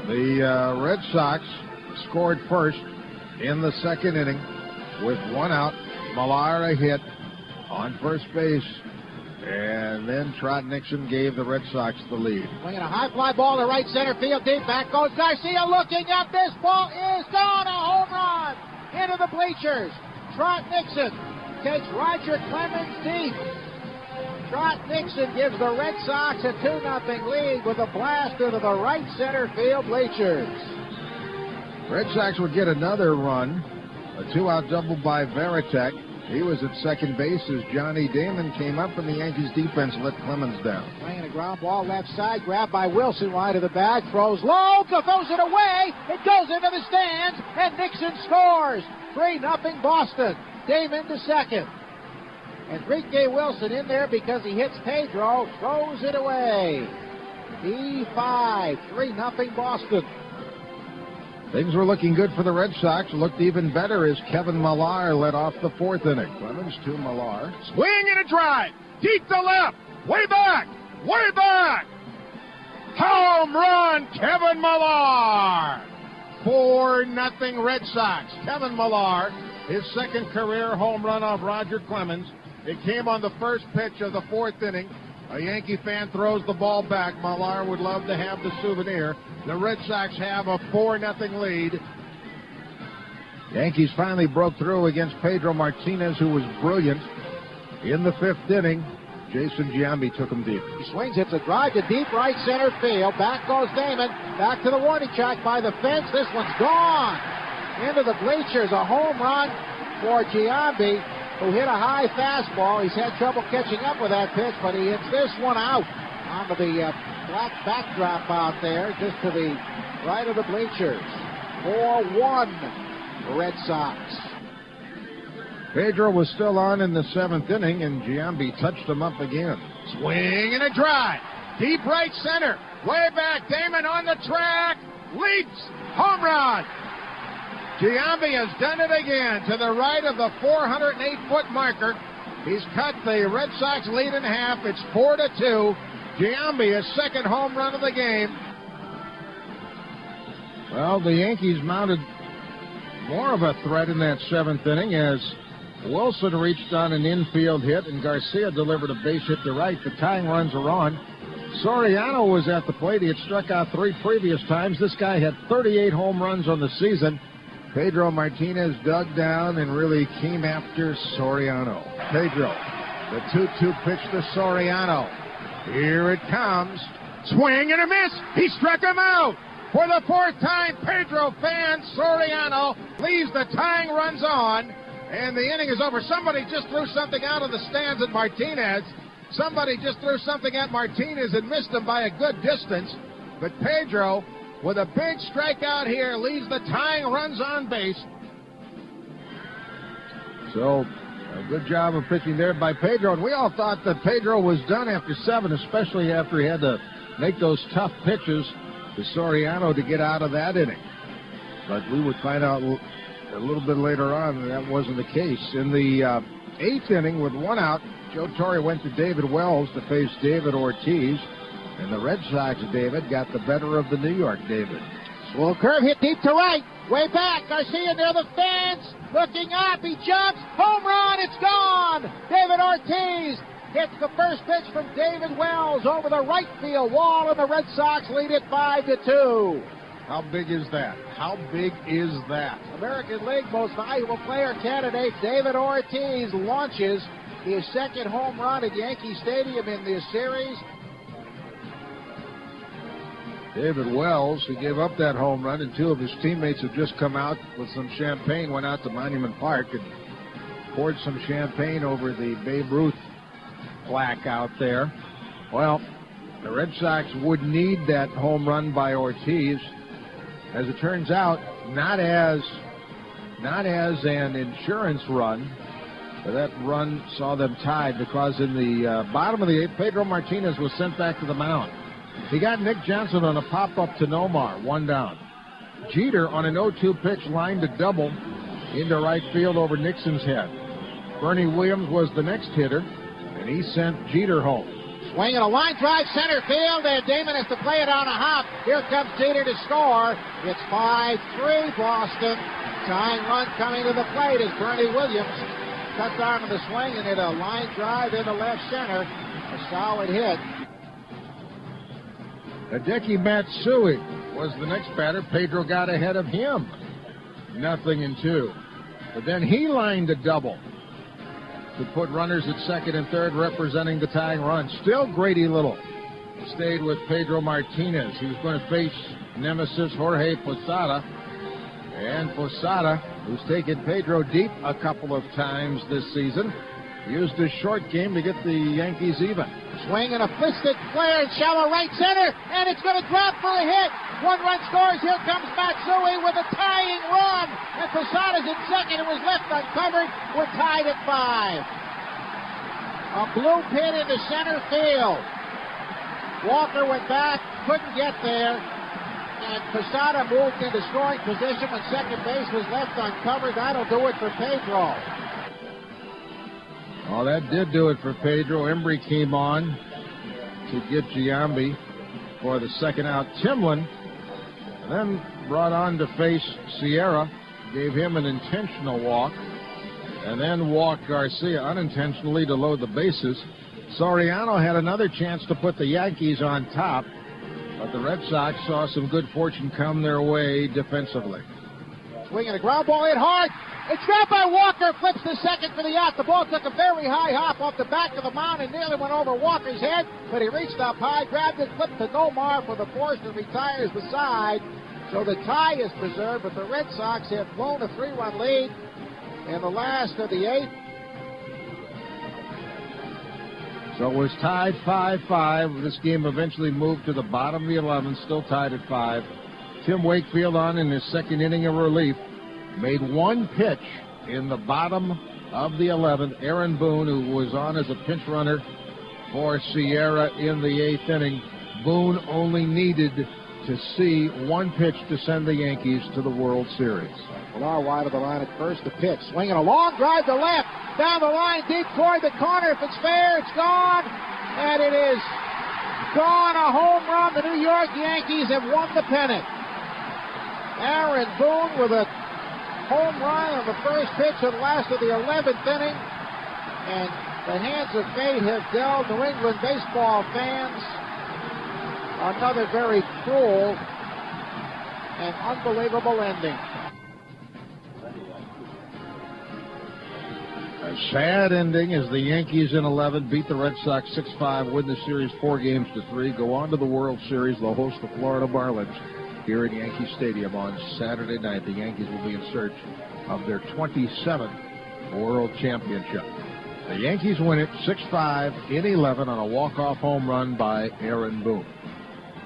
Speaker 8: The Red Sox scored first in the 2nd inning with 1 out. Millar a hit on first base, and then Trot Nixon gave the Red Sox the lead.
Speaker 1: Swinging a high fly ball to right center field, deep back goes Garcia, looking up, this ball is gone, a home run into the bleachers. Trot Nixon takes Roger Clemens deep. Trot Nixon gives the Red Sox a 2-0 lead with a blast into the right center field bleachers.
Speaker 8: Red Sox would get another run, a 2-out double by Varitek. He was at second base as Johnny Damon came up, and the Yankees defense let Clemens down.
Speaker 1: Playing a ground ball left side, grabbed by Wilson, wide of the bag, throws low, throws it away, it goes into the stands, and Nixon scores. 3-0 Boston. Damon to second. Enrique Wilson in there because he hits Pedro, throws it away. E5, 3-0 Boston.
Speaker 8: Things were looking good for the Red Sox. Looked even better as Kevin Millar led off the 4th inning. Clemens to Millar.
Speaker 5: Swing and a drive. Deep to left. Way back. Way back. Home run, Kevin Millar.
Speaker 8: 4-0 Red Sox. Kevin Millar, his 2nd career home run off Roger Clemens. It came on the first pitch of the 4th inning. A Yankee fan throws the ball back. Millar would love to have the souvenir. The Red Sox have a 4-0 lead. Yankees finally broke through against Pedro Martinez, who was brilliant. In the 5th inning, Jason Giambi took him deep.
Speaker 1: He swings, hits a drive to deep right center field. Back goes Damon. Back to the warning track by the fence. This one's gone. Into the bleachers. A home run for Giambi, who hit a high fastball. He's had trouble catching up with that pitch, but he hits this one out onto the black backdrop out there, just to the right of the bleachers. 4-1 Red Sox.
Speaker 8: Pedro was still on in the 7th inning, and Giambi touched him up again.
Speaker 5: Swing and a drive. Deep right center. Way back. Damon on the track. Leaps. Home run.
Speaker 8: Giambi has done it again to the right of the 408-foot marker. He's cut the Red Sox lead in half. It's 4-2. Giambi, his 2nd home run of the game. Well, the Yankees mounted more of a threat in that 7th inning as Wilson reached on an infield hit and Garcia delivered a base hit to right. The tying runs are on. Soriano was at the plate. He had struck out 3 previous times. This guy had 38 home runs on the season. Pedro Martinez dug down and really came after Soriano. Pedro, the 2-2 pitch to Soriano. Here it comes.
Speaker 5: Swing and a miss. He struck him out. For the 4th time, Pedro fan Soriano leaves the tying runs on, and the inning is over. Somebody just threw something out of the stands at Martinez.
Speaker 8: Somebody just threw something at Martinez and missed him by a good distance. But Pedro, with a big strikeout here, leads the tying runs on base. So, a good job of pitching there by Pedro. And we all thought that Pedro was done after 7, especially after he had to make those tough pitches to Soriano to get out of that inning. But we would find out a little bit later on that wasn't the case. In the 8th inning with 1 out, Joe Torre went to David Wells to face David Ortiz. And the Red Sox, David, got the better of the New York David.
Speaker 1: Swirl curve hit deep to right. Way back. Garcia near the fence. Looking up. He jumps. Home run. It's gone. David Ortiz hits the first pitch from David Wells over the right field wall, and the Red Sox lead it 5-2.
Speaker 8: How big is that? How big is that?
Speaker 1: American League Most Valuable Player candidate David Ortiz launches his second home run at Yankee Stadium in this series.
Speaker 8: David Wells, who gave up that home run, and 2 of his teammates had just come out with some champagne, went out to Monument Park and poured some champagne over the Babe Ruth plaque out there. Well, the Red Sox would need that home run by Ortiz. As it turns out, not as an insurance run, but that run saw them tied because in the bottom of the 8th, Pedro Martinez was sent back to the mound. He got Nick Johnson on a pop-up to Nomar, 1 down. Jeter on an 0-2 pitch lined a double into right field over Nixon's head. Bernie Williams was the next hitter, and he sent Jeter home.
Speaker 1: Swinging a line drive center field, and Damon has to play it on a hop. Here comes Jeter to score. It's 5-3 Boston. Tying run coming to the plate as Bernie Williams cuts onto the swing and hit a line drive into left center. A solid hit.
Speaker 8: Hideki Matsui was the next batter. Pedro got ahead of him. 0-2. But then he lined a double to put runners at second and third, representing the tying run. Still Grady Little stayed with Pedro Martinez. He was going to face nemesis Jorge Posada. And Posada, who's taken Pedro deep a couple of times this season, used his short game to get the Yankees even.
Speaker 1: Swing and a fisted flare in shallow right center, and it's going to drop for a hit. 1 run scores. Here comes Matsui with a tying run, and Posada's in second. It was left uncovered. We're tied at 5. A blue pin into center field. Walker went back, couldn't get there, and Posada moved into scoring position when second base was left uncovered. That'll do it for Pedro.
Speaker 8: Oh, that did do it for Pedro. Embry came on to get Giambi for the second out. Timlin then brought on to face Sierra, gave him an intentional walk, and then walked Garcia unintentionally to load the bases. Soriano had another chance to put the Yankees on top, but the Red Sox saw some good fortune come their way defensively.
Speaker 1: Swinging a ground ball hit hard. It's grabbed by Walker, flips to second for the out. The ball took a very high hop off the back of the mound and nearly went over Walker's head, but he reached up high, grabbed it, flipped to Nomar for the force and retires the side. So the tie is preserved, but the Red Sox have blown a 3-run lead in the last of the 8th.
Speaker 8: So it was tied 5-5. This game eventually moved to the bottom of the 11th, still tied at 5. Tim Wakefield on in his second inning of relief. Made 1 pitch in the bottom of the 11th. Aaron Boone, who was on as a pinch runner for Sierra in the 8th inning. Boone only needed to see 1 pitch to send the Yankees to the World Series.
Speaker 1: Villar wide of the line at first. The pitch. Swinging a long drive to left. Down the line, deep toward the corner. If it's fair, it's gone. And it is gone. A home run. The New York Yankees have won the pennant. Aaron Boone with a home run on the first pitch of the last of the 11th inning. And the hands of fate have dealt New England baseball fans another very cruel and unbelievable ending.
Speaker 8: A sad ending as the Yankees in 11 beat the Red Sox 6-5, win the series 4-3, go on to the World Series. They'll host the Florida Marlins here at Yankee Stadium on Saturday night. The Yankees will be in search of their 27th World Championship. The Yankees win it 6-5 in 11 on a walk-off home run by Aaron Boone.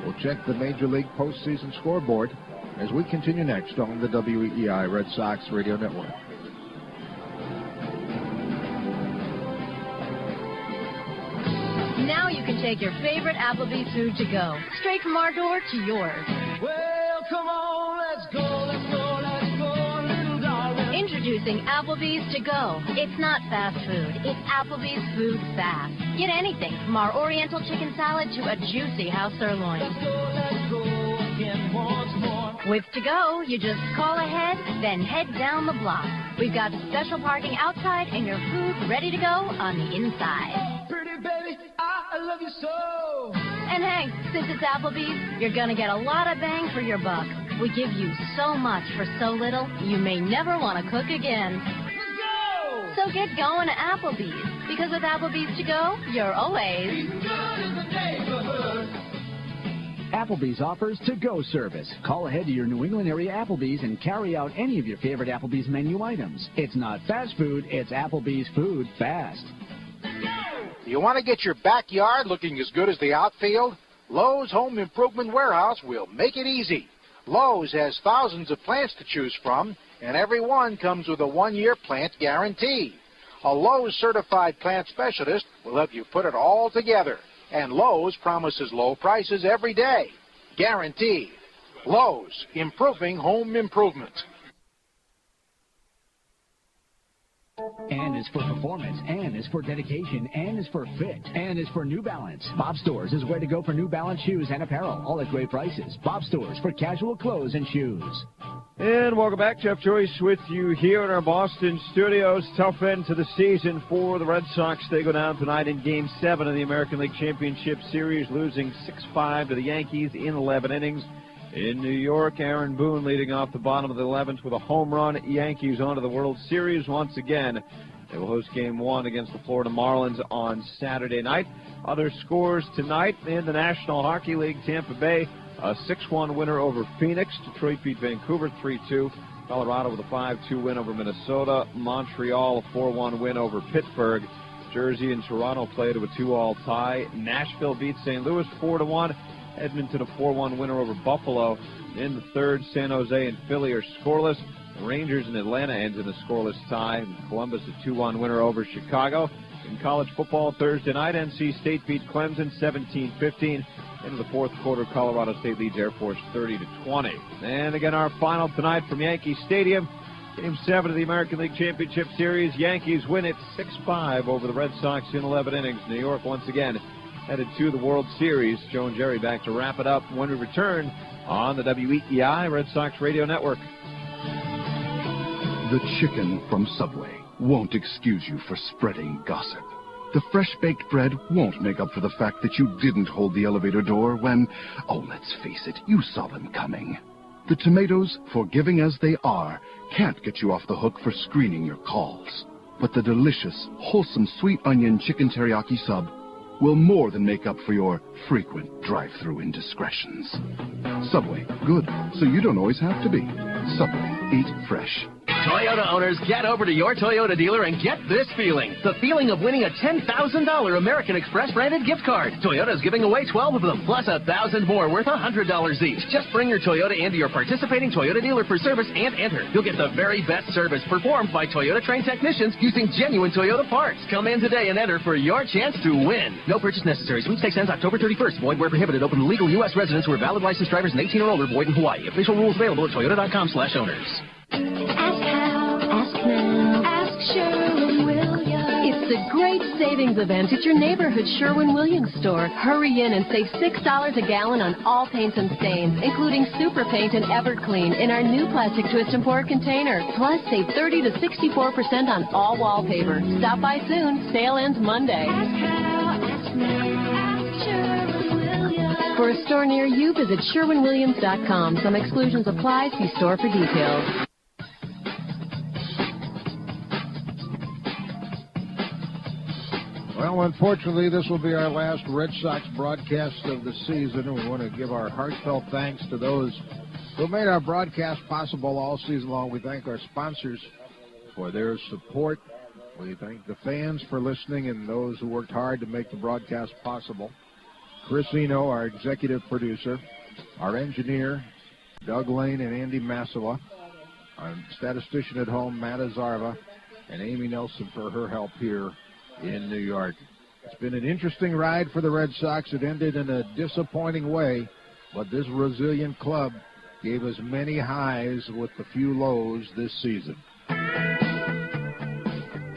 Speaker 8: We'll check the Major League postseason scoreboard as we continue next on the WEEI Red Sox Radio Network.
Speaker 10: Now you can take your favorite Applebee's food to go, straight from our door to yours.
Speaker 17: Well, come on, let's go, let's go, let's go, little darling.
Speaker 10: Introducing Applebee's to go. It's not fast food, it's Applebee's food fast. Get anything from our Oriental chicken salad to a juicy house sirloin.
Speaker 17: Let's go again once more.
Speaker 10: With to go, you just call ahead, then head down the block. We've got special parking outside and your food ready to go on the inside.
Speaker 17: Pretty baby, I love you so.
Speaker 10: And hey, since it's Applebee's, you're gonna get a lot of bang for your buck. We give you so much for so little, you may never want to cook again.
Speaker 17: Let's go!
Speaker 10: So get going to Applebee's, because with Applebee's to go, you're always
Speaker 17: good in the neighborhood.
Speaker 19: Applebee's offers to-go service. Call ahead to your New England area Applebee's and carry out any of your favorite Applebee's menu items. It's not fast food, it's Applebee's food fast.
Speaker 1: You want to get your backyard looking as good as the outfield? Lowe's Home Improvement Warehouse will make it easy. Lowe's has thousands of plants to choose from, and every one comes with a 1-year plant guarantee. A Lowe's certified plant specialist will help you put it all together. And Lowe's promises low prices every day. Guaranteed. Lowe's, improving home improvement.
Speaker 19: And is for performance, and is for dedication, and is for fit, and is for New Balance. Bob Stores is where to go for New Balance shoes and apparel, all at great prices. Bob Stores for casual clothes and shoes.
Speaker 18: And welcome back. Jeff Joyce with you here in our Boston studios. Tough end to the season for the Red Sox. They go down tonight in Game 7 of the American League Championship Series, losing 6-5 to the Yankees in 11 innings. In New York, Aaron Boone leading off the bottom of the 11th with a home run. Yankees on to the World Series once again. They will host Game 1 against the Florida Marlins on Saturday night. Other scores tonight in the National Hockey League, Tampa Bay, a 6-1 winner over Phoenix. Detroit beat Vancouver 3-2. Colorado with a 5-2 win over Minnesota. Montreal a 4-1 win over Pittsburgh. Jersey and Toronto played to a 2-all tie. Nashville beat St. Louis 4-1. Edmonton a 4-1 winner over Buffalo. In the third, San Jose and Philly are scoreless. The Rangers and Atlanta ends in a scoreless tie. Columbus a 2-1 winner over Chicago. In college football Thursday night, NC State beat Clemson 17-15. Into the fourth quarter, Colorado State leads Air Force 30-20. And again, our final tonight from Yankee Stadium. Game 7 of the American League Championship Series. Yankees win it 6-5 over the Red Sox in 11 innings. New York once again headed to the World Series. Joe and Jerry back to wrap it up when we return on the WEEI Red Sox Radio Network.
Speaker 4: The chicken from Subway won't excuse you for spreading gossip. The fresh-baked bread won't make up for the fact that you didn't hold the elevator door when, oh, let's face it, you saw them coming. The tomatoes, forgiving as they are, can't get you off the hook for screening your calls. But the delicious, wholesome sweet onion chicken teriyaki sub will more than make up for your frequent drive-through indiscretions. Subway, good, so you don't always have to be. Subway, eat fresh.
Speaker 25: Toyota owners, get over to your Toyota dealer and get this feeling. The feeling of winning a $10,000 American Express branded gift card. Toyota's giving away 12 of them, plus 1,000 more worth $100 each. Just bring your Toyota into your participating Toyota dealer for service and enter. You'll get the very best service performed by Toyota trained technicians using genuine Toyota parts. Come in today and enter for your chance to win. No purchase necessary. Sweepstakes ends October 31st. Void where prohibited. Open to legal U.S. residents who are valid licensed drivers and 18 or older. Void in Hawaii. Official rules available at toyota.com/owners.
Speaker 10: Ask how, ask now, ask Sherwin-Williams. It's the great savings event at your neighborhood Sherwin-Williams store. Hurry in and save $6 a gallon on all paints and stains, including Super Paint and Everclean in our new plastic twist and pour container. Plus, save 30 to 64% on all wallpaper. Stop by soon. Sale ends Monday. Ask how, ask now, ask Sherwin-Williams. For a store near you, visit SherwinWilliams.com. Some exclusions apply. See store for details.
Speaker 8: Well, unfortunately, this will be our last Red Sox broadcast of the season. We want to give our heartfelt thanks to those who made our broadcast possible all season long. We thank our sponsors for their support. We thank the fans for listening and those who worked hard to make the broadcast possible. Chris Eno, our executive producer, our engineer, Doug Lane and Andy Massawa, our statistician at home, Matt Azarva, and Amy Nelson for her help here in New York. It's been an interesting ride for the Red Sox. It ended in a disappointing way, but this resilient club gave us many highs with a few lows this season.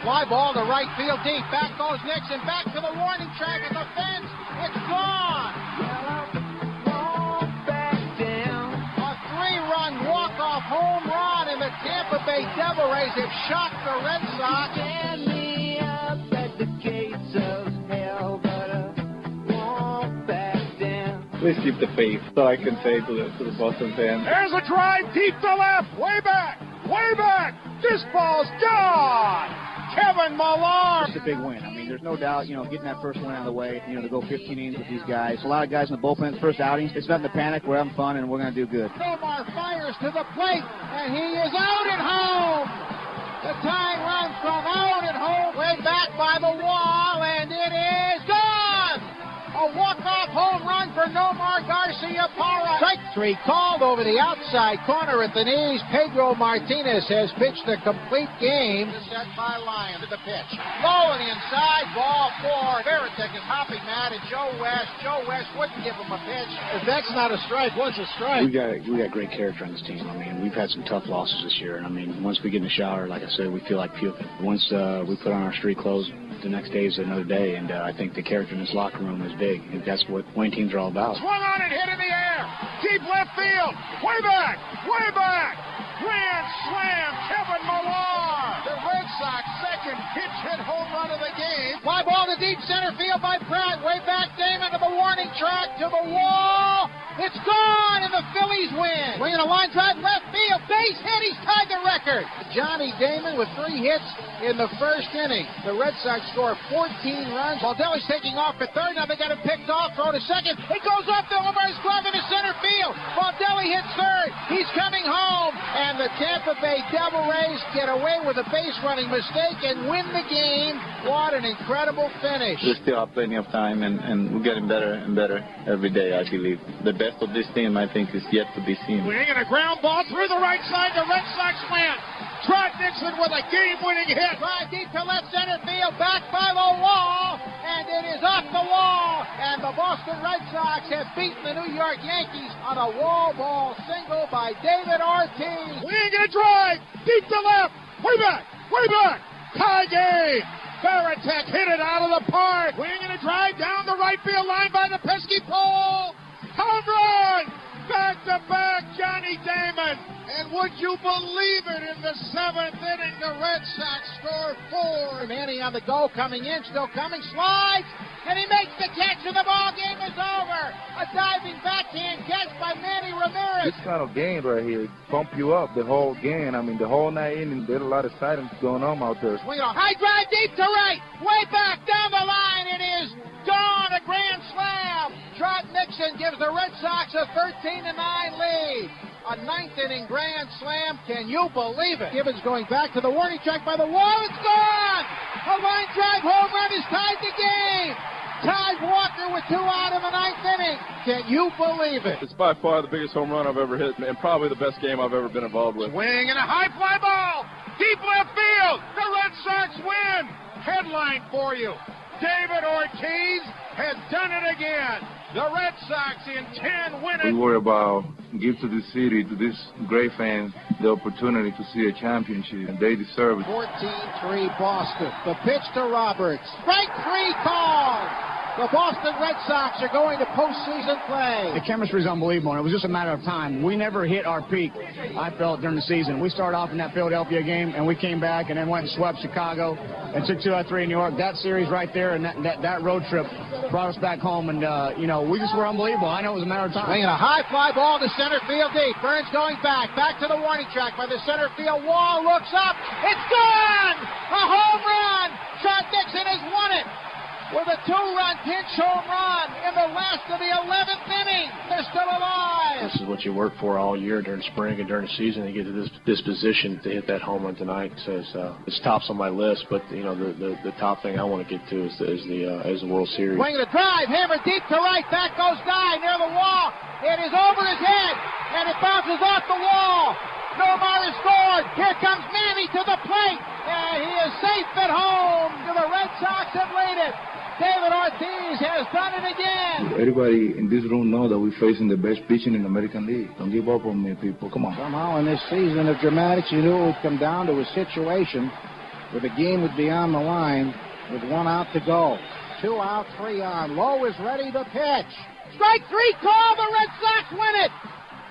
Speaker 1: Fly ball to right field deep. Back goes Nixon. Back to the warning track at the fence. It's gone. A 3-run walk-off home run, and the Tampa Bay Devil Rays have shocked the Red Sox.
Speaker 17: Stand me up at the gates of hell, but I won't back down.
Speaker 6: Please keep the faith. That's all I can say to the Boston fans.
Speaker 5: There's a drive deep to left. Way back. Way back. This ball's gone. Kevin Millar.
Speaker 7: It's a big win. I mean, there's no doubt, getting that first one out of the way, to go 15 innings with these guys. A lot of guys in the bullpen, first outings. It's nothing to panic. We're having fun, and we're going to do good.
Speaker 1: Millar fires to the plate, and he is out at home. The tying run from out at home, way back by the wall, and it is gone. A walk-off home run for Nomar Garciaparra. Strike 3 called over the outside corner at the knees. Pedro Martinez has pitched a complete game. Set by Lyon to the pitch. Low and inside, ball 4. Veritek is hopping mad at Joe West. Joe West wouldn't give him a pitch. If that's not a strike, what's a strike?
Speaker 7: We got great character on this team. I mean, we've had some tough losses this year. And I mean, once we get in the shower, like I said, we feel like puking. Once we put on our street clothes, the next day is another day, and I think the character in this locker room is big. And that's what winning teams are all about.
Speaker 5: Swung on and hit in the air. Deep left field. Way back. Way back. Grand slam, Kevin Millar. The Red Sox second pitch hit home run of the game.
Speaker 1: Fly ball to deep center field by Pratt. Way back Damon to the warning track, to the wall. It's gone, and the Phillies win. Swinging a line drive left field. Base hit. He's tied the record. Johnny Damon with 3 hits in the first inning. The Red Sox score 14 runs. Baldelli's taking off at third. Now they got him picked off. Throw to second. It goes up to Omar's glove into center field. Baldelli hits third. He's coming home. And the Tampa Bay Devil Rays get away with a base running mistake and win the game. What an incredible finish.
Speaker 6: We still have plenty of time, and we're getting better and better every day, I believe. The best of this team, I think, is yet to be seen.
Speaker 5: Swing and a ground ball through the right side. The Red Sox win. Trot Nixon with a game-winning hit.
Speaker 1: Drive deep to left center field, back by the wall, and it is off the wall. And the Boston Red Sox have beaten the New York Yankees on a wall ball single by David Ortiz.
Speaker 5: Swing and a drive, deep to left, way back, tie game. Veritek hit it out of the park. Swing and a drive down the right field line by the pesky pole. Home run! Back-to-back Johnny Damon. And would you believe it, in the 7th inning, the Red Sox score 4.
Speaker 1: Manny on the go, coming in, still coming, slides, and he makes the catch, and the ball game is over. A diving backhand catch by Manny Ramirez.
Speaker 6: This kind of game right here pump you up the whole game. I mean, the whole 9 innings, there's a lot of excitement going on out there.
Speaker 1: Swing on, high drive deep to right, way back down the line, it is gone, a grand slam. Trot Nixon gives the Red Sox a 13-9 lead. A 9th inning grand slam. Can you believe it? Gibbons going back to the warning track by the wall. It's gone! A line drive home run has tied the game. Ty Walker with 2 out in the 9th inning. Can you believe it?
Speaker 6: It's by far the biggest home run I've ever hit, and probably the best game I've ever been involved with.
Speaker 5: Swing and a high fly ball. Deep left field. The Red Sox win. Headline for you. David Ortiz has done it again. The Red Sox in 10 winning.
Speaker 6: We worry about give to this city, to this great fans, the opportunity to see a championship, and they deserve it.
Speaker 1: 14-3 Boston. The pitch to Roberts. Strike 3 called. The Boston Red Sox are going to postseason play.
Speaker 7: The chemistry is unbelievable, and it was just a matter of time. We never hit our peak, I felt, during the season. We started off in that Philadelphia game, and we came back and then went and swept Chicago and took 2 out of 3 in New York. That series right there and that road trip brought us back home, and, we just were unbelievable. I know it was a matter of time.
Speaker 1: Swinging a high fly ball to center field deep. Burns going back to the warning track by the center field wall. Looks up. It's gone! A home run! Trot Nixon has won it.
Speaker 5: with a 2-run pinch home run in the last of the 11th inning. They're still alive.
Speaker 2: This is what you work for all year during spring and during the season to get to this position to hit that home run tonight. So it's tops on my list, but you know the top thing I want to get to is the World Series.
Speaker 5: Swing the drive, hammer deep to right. Back goes Guy near the wall. It is over his head, and it bounces off the wall. Nomar has scored. Here comes Manny to the plate, and he is safe at home. The Red Sox have laid it. David Ortiz has done it again.
Speaker 9: Everybody in this room knows that we're facing the best pitching in the American League. Don't give up on me, people. Come on.
Speaker 1: Somehow in this season of dramatics, you knew it would come down to a situation where the game would be on the line with 1 out to go. 2 out, 3 on. Lowe is ready to pitch.
Speaker 5: Strike 3 call. The Red Sox win it.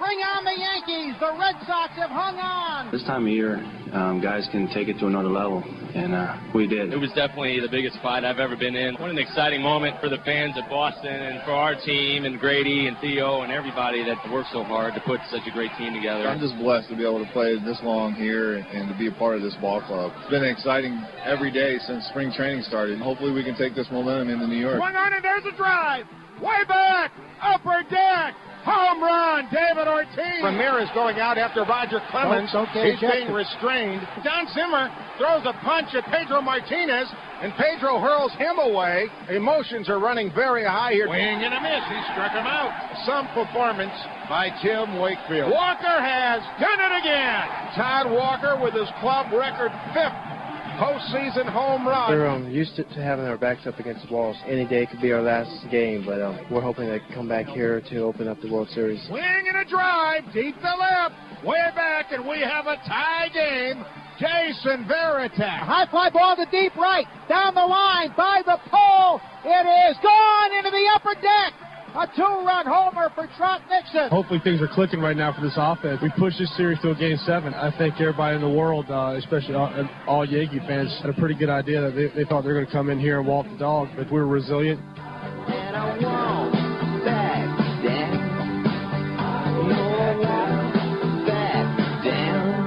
Speaker 5: Bring on the Yankees. The Red Sox have hung on.
Speaker 13: This time of year, guys can take it to another level, and we did.
Speaker 23: It was definitely the biggest fight I've ever been in. What an exciting moment for the fans of Boston and for our team and Grady and Theo and everybody that worked so hard to put such a great team together.
Speaker 24: I'm just blessed to be able to play this long here and to be a part of this ball club. It's been exciting every day since spring training started. Hopefully we can take this momentum into New York.
Speaker 5: Swung on and there's a drive. Way back. Upper deck. Home run, David Ortiz. Ramirez going out after Roger Clemens.
Speaker 1: Okay,
Speaker 5: he's being restrained. Don Zimmer throws a punch at Pedro Martinez, and Pedro hurls him away. Emotions are running very high here. Swing and a miss. He struck him out. Some performance by Tim Wakefield. Walker has done it again. Todd Walker with his club record 5th postseason home run.
Speaker 26: We're used to having our backs up against the walls. Any day could be our last game, but we're hoping to come back here to open up the World Series.
Speaker 5: Swing and a drive, deep to left, way back, and we have a tie game. Jason Varitek. High fly ball to deep right, down the line, by the pole. It is gone into the upper deck. A 2-run homer for Trot Nixon.
Speaker 27: Hopefully things are clicking right now for this offense. We pushed this series to a Game 7. I think everybody in the world, especially all Yankee fans, had a pretty good idea that they thought they were going to come in here and walk the dog, but we were resilient.
Speaker 17: And I won't back down. No, I won't back down.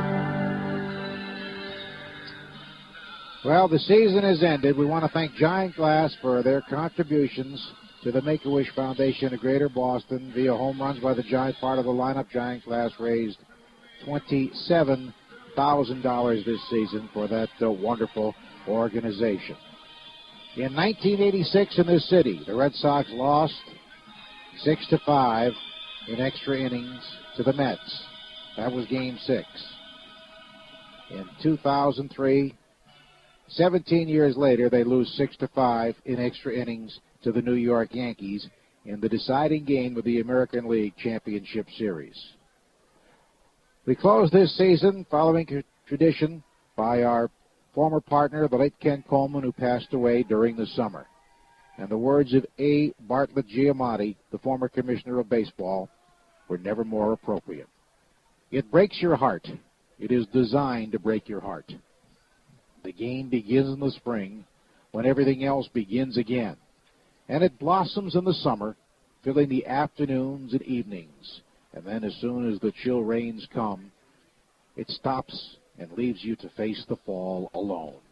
Speaker 1: Well, the season has ended. We want to thank Giant Glass for their contributions to the Make-A-Wish Foundation of Greater Boston via home runs by the Giant part of the lineup. Giant Glass raised $27,000 this season for that wonderful organization. In 1986 in this city, the Red Sox lost 6-5 in extra innings to the Mets. That was Game 6. In 2003, 17 years later, they lose 6-5 in extra innings to the New York Yankees in the deciding game of the American League Championship Series. We close this season following tradition by our former partner, the late Ken Coleman, who passed away during the summer. And the words of A. Bartlett Giamatti, the former commissioner of baseball, were never more appropriate. It breaks your heart. It is designed to break your heart. The game begins in the spring when everything else begins again. And it blossoms in the summer, filling the afternoons and evenings. And then as soon as the chill rains come, it stops and leaves you to face the fall alone.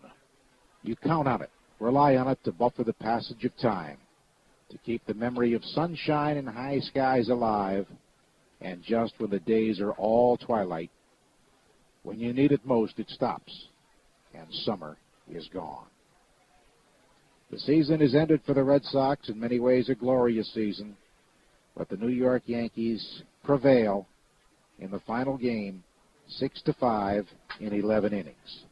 Speaker 1: You count on it, rely on it to buffer the passage of time, to keep the memory of sunshine and high skies alive, and just when the days are all twilight, when you need it most, it stops, and summer is gone. The season is ended for the Red Sox, in many ways a glorious season, but the New York Yankees prevail in the final game, 6-5 in 11 innings.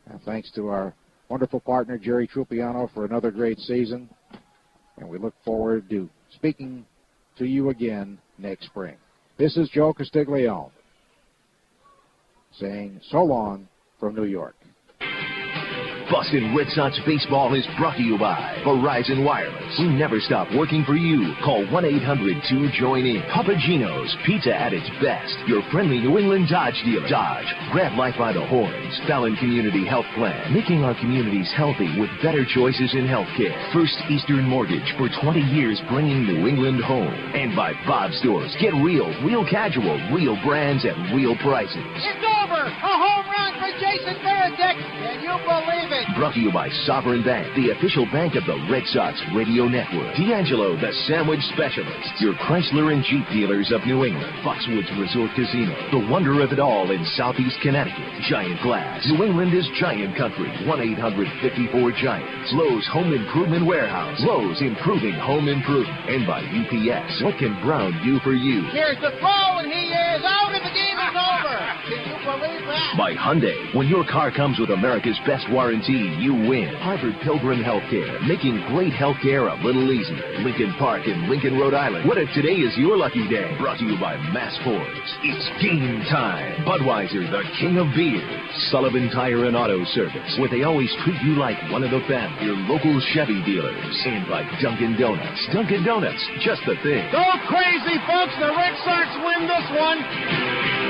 Speaker 1: And thanks to our wonderful partner, Jerry Trupiano, for another great season, and we look forward to speaking to you again next spring. This is Joe Castiglione saying so long from New York.
Speaker 28: Boston Red Sox baseball is brought to you by Verizon Wireless. We never stop working for you. Call 1-800-2-JOIN-IN. Papa Gino's, pizza at its best. Your friendly New England Dodge dealer. Dodge, grab life by the horns. Fallon Community Health Plan, making our communities healthy with better choices in healthcare. First Eastern Mortgage, for 20 years bringing New England home. And by Bob Stores. Get real casual, real brands at real prices.
Speaker 5: It's over.
Speaker 1: A home run for Jason Varitek. Can you believe it?
Speaker 28: Brought to you by Sovereign Bank, the official bank of the Red Sox Radio Network. D'Angelo, the sandwich specialist. Your Chrysler and Jeep dealers of New England. Foxwoods Resort Casino. The wonder of it all in Southeast Connecticut. Giant Glass. New England is giant country. 1-800-54-GIANTS. Lowe's Home Improvement Warehouse. Lowe's improving home improvement. And by UPS. What can Brown do for you?
Speaker 1: Here's the throw, and he is out, and the game is over. Can you believe that?
Speaker 28: By Hyundai. When your car comes with America's best warranty, you win. Harvard Pilgrim Healthcare. Making great healthcare a little easier. Lincoln Park in Lincoln, Rhode Island. What if today is your lucky day? Brought to you by Mass Fords. It's game time. Budweiser, the king of beers. Sullivan Tire and Auto Service, where they always treat you like one of the family. Your local Chevy dealers. And by Dunkin' Donuts. Dunkin' Donuts, just the thing.
Speaker 5: Go crazy, folks. The Red Sox win this one.